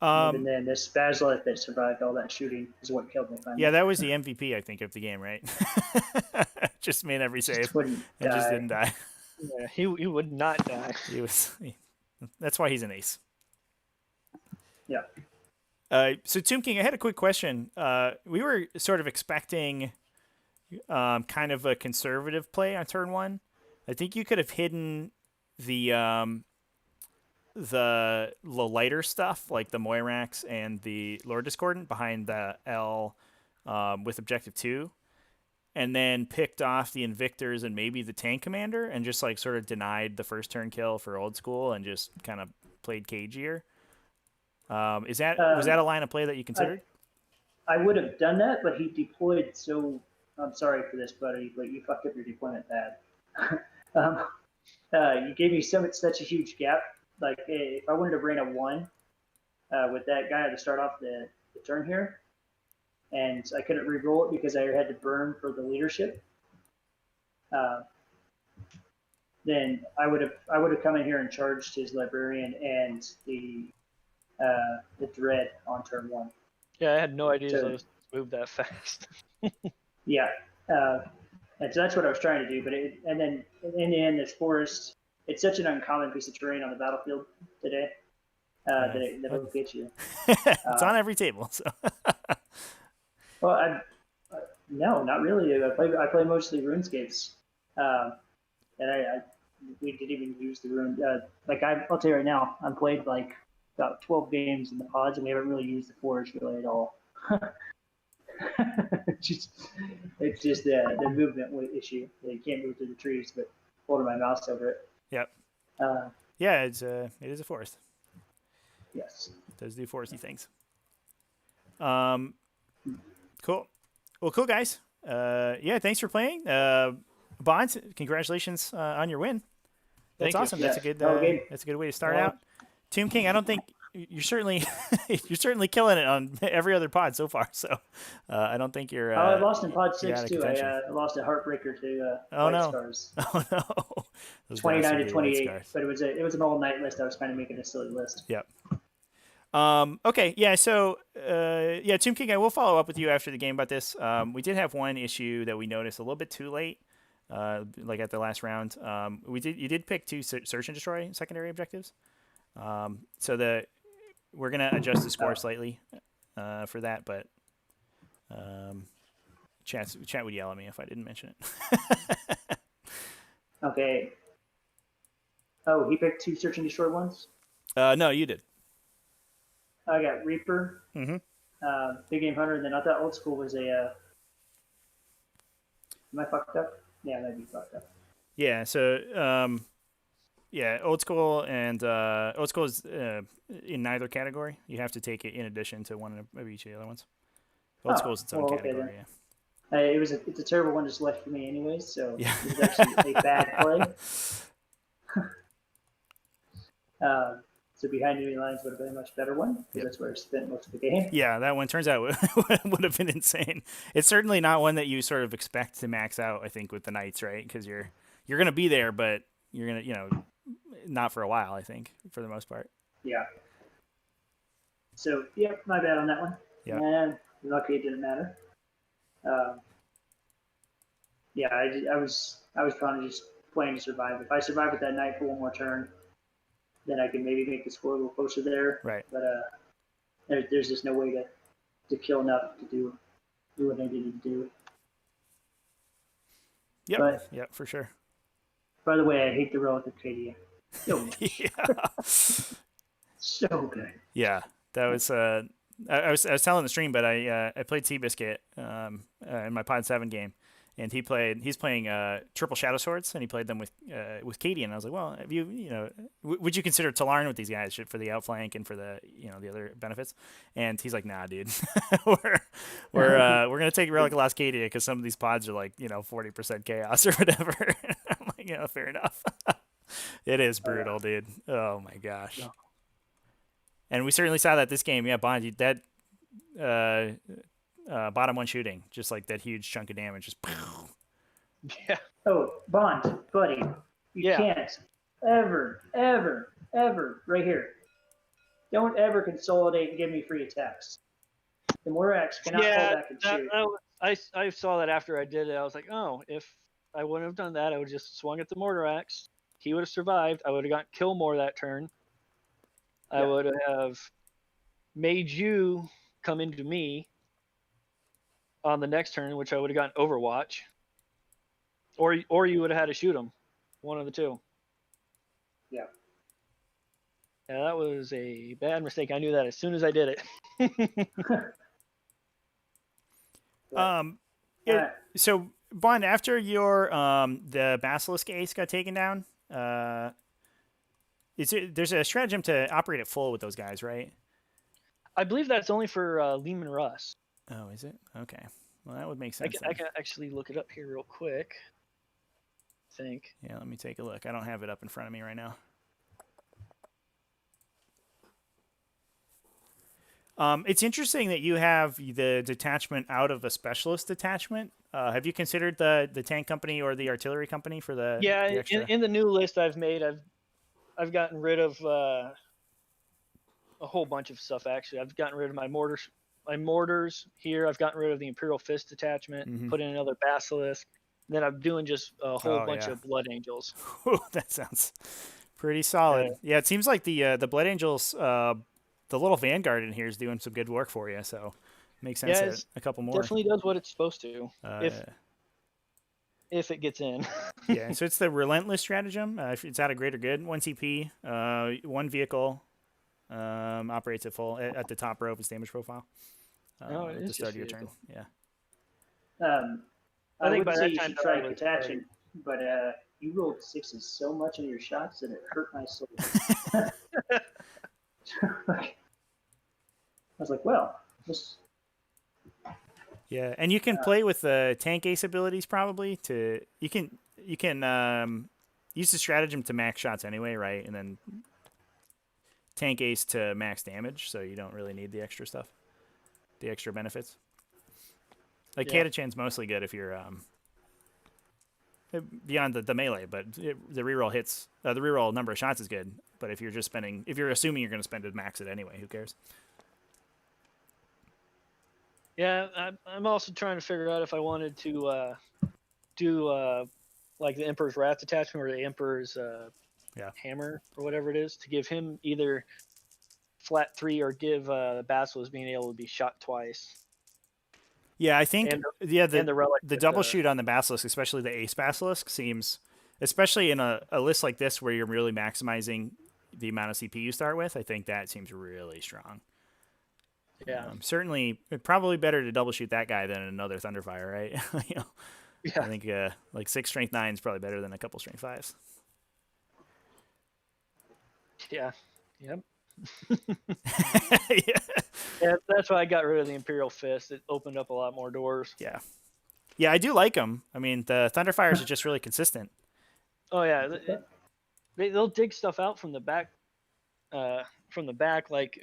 And then this Basilisk that survived all that shooting is what killed me. Finally. Yeah, that was the MVP, I think, of the game, right? Just made every Just save wouldn't and just die. didn't die. Yeah, he would not die. He was. That's why he's an ace. Yeah. So Tomb King, I had a quick question. We were sort of expecting kind of a conservative play on turn 1. I think you could have hidden the lighter stuff like the Moirax and the Lord Discordant behind the L with objective 2, and then picked off the Invictors and maybe the tank commander and just like sort of denied the first turn kill for old school and just kind of played cagier. Was that a line of play that you considered? I would have done that, but he deployed so. I'm sorry for this, buddy, but you fucked up your deployment bad. You gave me such a huge gap. Like if I wanted to bring a 1 with that guy to start off the turn here, and I couldn't re-roll it because I had to burn for the leadership. Then I would have come in here and charged his Librarian and the Dread on turn 1. Yeah, I had no idea So- those moved that fast. Yeah, and so that's what I was trying to do. But and then in the end, this forest, it's such an uncommon piece of terrain on the battlefield today that it'll get you. It's on every table. So Well, no, not really. I play mostly RuneScapes, and we didn't even use the ruin. I'll tell you right now, I've played like about 12 games in the pods, and we haven't really used the forge really at all. It's just the movement issue. You can't move through the trees, but holding my mouse over it. Yep. Uh, Yeah, it is a forest. yes. It does do foresty things. Cool. Well, cool guys. Yeah, thanks for playing. Bond, congratulations on your win. That's Thank you. awesome. Yeah. That's a good. Okay. That's a good way to start out. Tomb King, I don't think you're certainly killing it on every other pod so far. So I don't think you're. I lost in pod 6 out of too. contention. I lost a heartbreaker to Oh, White no. Scars. Oh no. Those 29 to bastard White 28, Scars. but it was an all night list. I was kind of making a silly list. Yep. Okay, yeah, so, yeah, Tomb King, I will follow up with you after the game about this. We did have one issue that we noticed a little bit too late, like at the last round. You did pick 2 search and destroy secondary objectives. So we're going to adjust the score slightly for that, but chat would yell at me if I didn't mention it. Okay. Oh, he picked 2 search and destroy ones? No, you did. I got Reaper, Mm-hmm. Big Game Hunter, and then I thought Old School was a. Am I fucked up? Yeah, I might be fucked up. Yeah, so yeah, old school is in neither category. You have to take it in addition to one of each of the other ones. Old school is its own category. Then. It's a terrible one to select for me, anyways. So Yeah. it was actually a bad play. So Behind Enemy Lines would have been a much better one because that's where I spent most of the game. Yeah, that one turns out would have been insane. It's certainly not one that you sort of expect to max out. I think with the Knights, right? Because you're gonna be there, but you're gonna not for a while. I think for the most part. Yeah. So my bad on that one. Yeah. And lucky it didn't matter. Yeah, I was kind of just playing to survive. If I survive with that knight for one more turn, then I can maybe make the score a little closer there. Right. But there's just no way to kill enough to do what I needed to do. Yep. But, yep, for sure. By the way, I hate the Relic of Cadia. So much. Yeah. So good. Yeah, that was. I was telling the stream, but I played Seabiscuit in my Pod 7 game, and he's playing triple Shadow Swords, and he played them with Cadian. I was like, well, have would you consider Talarn with these guys for the outflank and for the the other benefits? And he's like, nah, dude, we're gonna take Relic of Lascadia because some of these pods are like 40% chaos or whatever. I'm like, fair enough. It is brutal, dude. Oh my gosh. Yeah. And we certainly saw that this game. Yeah, Bond, that bottom one shooting, just like that huge chunk of damage, just. Yeah. Oh, Bond, buddy, you can't ever, right here. Don't ever consolidate and give me free attacks. The Moirax cannot hold back and shoot. I saw that after I did it. I was like, oh, if I wouldn't have done that, I would have just swung at the Mortarax. He would have survived. I would have gotten kill more that turn. I would have made you come into me on the next turn, which I would have gotten Overwatch. Or you would have had to shoot him. One of the two. Yeah. Yeah, that was a bad mistake. I knew that as soon as I did it. So, Bond, after your the Basilisk ace got taken down, there's a stratagem to operate at full with those guys, right? I believe that's only for Lehman Russ. Oh, is it? Okay. Well, that would make sense. I can actually look it up here real quick. I think. Yeah, let me take a look. I don't have it up in front of me right now. It's interesting that you have the detachment out of a specialist detachment. Have you considered the tank company or the artillery company for the? Yeah, the extra? in the new list I've made, I've gotten rid of a whole bunch of stuff. Actually, I've gotten rid of my mortars here. I've gotten rid of the Imperial Fist detachment. Put in another Basilisk. Then I'm doing just a whole bunch of Blood Angels. That sounds pretty solid. Yeah, it seems like the Blood Angels, the little Vanguard in here is doing some good work for you. So it makes sense. A couple more definitely does what it's supposed to. if it gets in. Yeah, so it's the relentless stratagem. If it's out of greater good, 1 CP, 1 vehicle, operates at full at the top row of its damage profile. Oh, it At is the start just of your turn. vehicle. Yeah. I think would by say that you time should that try I was Catachin, but you rolled 6s so much in your shots that it hurt my soul. I was like, well, this. Yeah, and you can play with the tank ace abilities probably to you can use the stratagem to max shots anyway, right? And then tank ace to max damage, so you don't really need the extra stuff, the extra benefits. Like Yeah. Catachan's mostly good if you're beyond the melee, but the reroll hits, the reroll number of shots is good. But if you're just spending, if you're assuming you're going to spend it, max it anyway, who cares? Yeah, I'm also trying to figure out if I wanted to do like the Emperor's Wrath attachment or the Emperor's hammer or whatever it is, to give him either flat 3 or give the Basilisk being able to be shot twice. Yeah, I think And the Relic the with double shoot on the Basilisk, especially the Ace Basilisk, seems, especially in a list like this where you're really maximizing the amount of CP you start with, I think that seems really strong. Yeah. Certainly, probably better to double shoot that guy than another Thunderfire, right? You know, Yeah. I think like 6 strength 9 is probably better than a couple strength 5s. Yeah. Yep. Yeah. Yeah, that's why I got rid of the Imperial Fist. It opened up a lot more doors. Yeah. Yeah, I do like them. I mean, the Thunderfires are just really consistent. Oh yeah, they'll dig stuff out from the back, like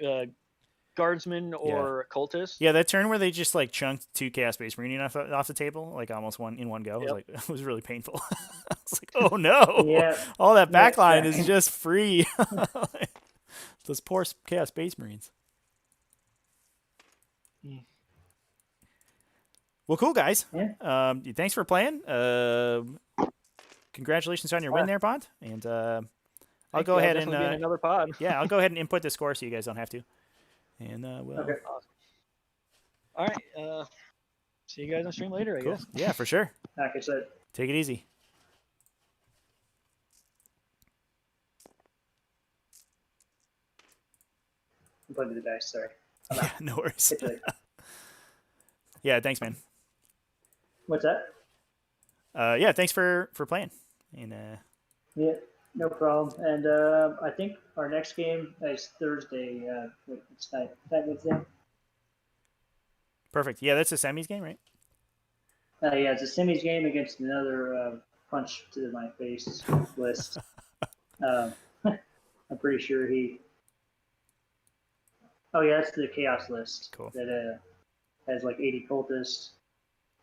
guardsmen or cultists. Yeah, that turn where they just like chunked 2 Chaos Space Marine off the table, like almost one go, Yep. like it was really painful. I was like, oh no, Yeah. all that Yeah, backline exactly. is just free. Those poor Chaos Space Marines. Well, cool guys. Yeah. Thanks for playing. Congratulations on your win there, Bond. And I'll go ahead and another pod. yeah, I'll go ahead and input the score so you guys don't have to. And we'll. Okay. All right. See you guys on stream later, I Cool. guess. Yeah, for sure. Like I said, Take it easy. I'm playing with the dice. Sorry. Yeah, no worries. Hit the- Yeah, thanks, man. What's that? Yeah, thanks for playing. And Yeah, no problem. And I think our next game is Thursday. Wait, it's night. That Wednesday? perfect. Yeah, that's a semis game, right? Yeah, it's a semis game against another punch to my face list. I'm pretty sure he. Oh yeah, that's the chaos list. Cool. That has like 80 cultists,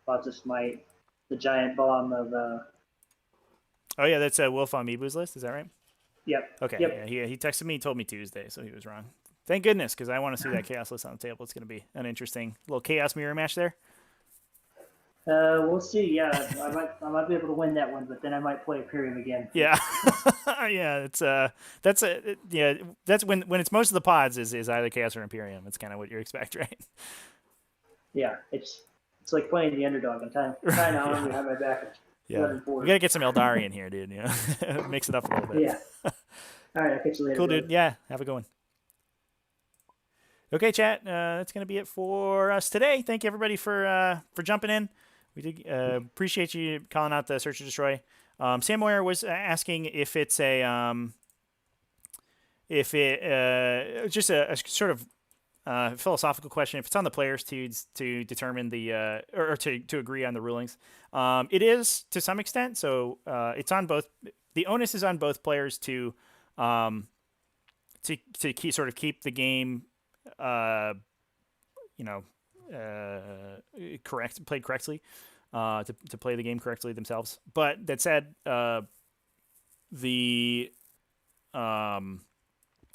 lots of smite, the giant bomb of. Oh yeah, that's a Wolf on Mibu's list. Is that right? Yep. Okay. Yep. Yeah, he texted me, told me Tuesday, so he was wrong. Thank goodness, because I want to see that chaos list on the table. It's going to be an interesting little chaos mirror match there. We'll see. Yeah, I might be able to win that one, but then I might play Imperium again. Yeah, yeah. It's that's when it's most of the pods is either chaos or Imperium. It's kind of what you expect, right? Yeah, it's like playing the underdog. I'm trying to have my back. Yeah, we gotta get some Eldari in here, dude. You know, mix it up a little bit. Yeah. All right, I'll catch you later. Cool, brother. dude. Yeah, have a good one. Okay, chat. That's gonna be it for us today. Thank you everybody for jumping in. We did appreciate you calling out the Search and Destroy. Sam Moyer was asking if it's just a sort of philosophical question. If it's on the players to determine the or to agree on the rulings, it is to some extent. So it's on both. The onus is on both players to keep the game, played correctly, to play the game correctly themselves. But that said, I'm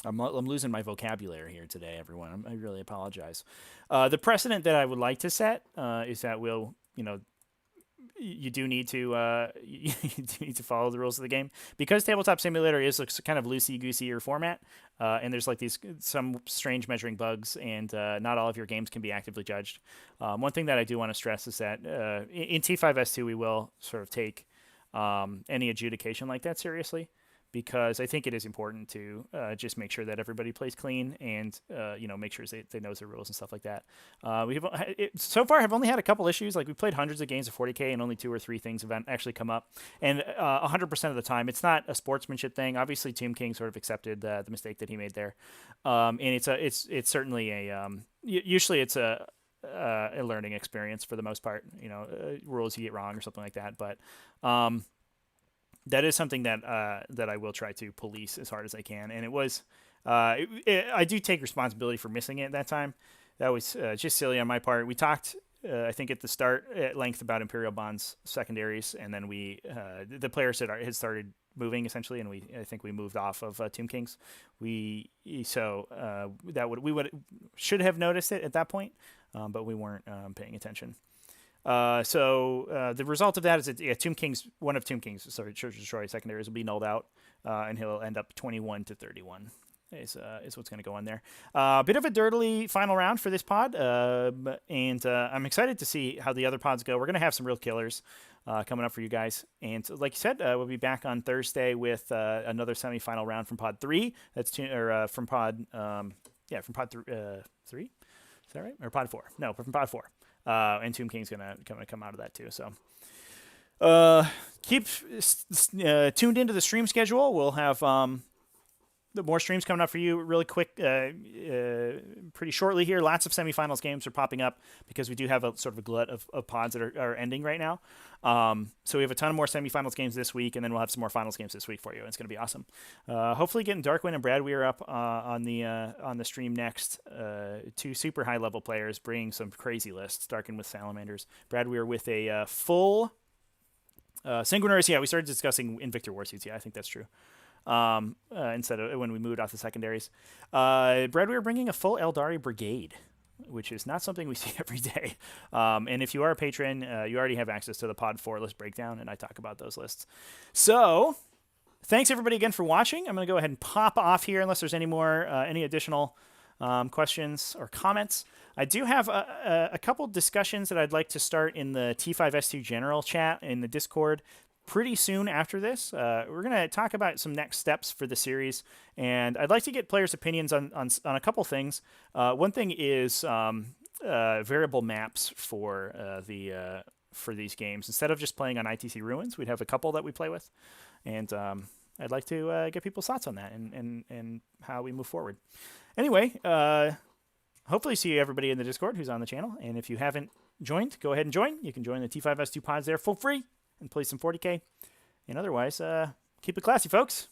losing my vocabulary here today, everyone. I really apologize. The precedent that I would like to set is that we'll, you do need to you do need to follow the rules of the game, because Tabletop Simulator is a kind of loosey-goosey format, and there's like some strange measuring bugs, and not all of your games can be actively judged. One thing that I do want to stress is that in T5S2 we will sort of take any adjudication like that seriously, because I think it is important to just make sure that everybody plays clean, and make sure they know the rules and stuff like that. So far have only had a couple issues. Like, we played hundreds of games of 40K, and only 2 or 3 things have actually come up. And 100% of the time, it's not a sportsmanship thing. Obviously, Tomb King sort of accepted the mistake that he made there, and it's certainly usually it's a learning experience for the most part. Rules you get wrong or something like that, but. That is something that I will try to police as hard as I can, and it was I do take responsibility for missing it that time. That was just silly on my part. We talked I think at the start at length about Imperial Bond's secondaries, and then the players had started moving essentially, and I think we moved off of Tomb Kings. We should have noticed it at that point, but we weren't paying attention. The result of that is that one of Tomb King's Church Destroy secondaries will be nulled out, and he'll end up 21-31 is what's going to go on there. Bit of a dirtily final round for this pod, and I'm excited to see how the other pods go. We're going to have some real killers coming up for you guys, and like you said, we'll be back on Thursday with another semi-final round from Pod 3. From Pod 3. Is that right? Or Pod 4? No, from Pod 4. And Tomb King's gonna come out of that too. So keep tuned into the stream schedule. We'll have more streams coming up for you really quick, pretty shortly here. Lots of semifinals games are popping up because we do have a sort of a glut of pods that are ending right now. So we have a ton of more semifinals games this week, and then we'll have some more finals games this week for you. And it's going to be awesome. Hopefully getting Darkwind and Brad Weir up on the stream next. 2 super high level players bringing some crazy lists. Darkwind with Salamanders, Brad Weir with a full Sanguinaris. Yeah, we started discussing Invictor Warsuits. Yeah, I think that's true. Instead of when we moved off the secondaries. Brad, we are bringing a full Eldari Brigade, which is not something we see every day. And if you are a patron, you already have access to the Pod 4 list breakdown, and I talk about those lists. So, thanks everybody again for watching. I'm going to go ahead and pop off here unless there's any additional questions or comments. I do have a couple discussions that I'd like to start in the T5S2 general chat in the Discord pretty soon after this. We're going to talk about some next steps for the series, and I'd like to get players' opinions on a couple things. One thing is variable maps for these games. Instead of just playing on ITC Ruins, we'd have a couple that we play with, and I'd like to get people's thoughts on that and how we move forward. Anyway, hopefully see everybody in the Discord who's on the channel, and if you haven't joined, go ahead and join. You can join the T5S2 pods there for free and play some 40K. And otherwise, keep it classy, folks.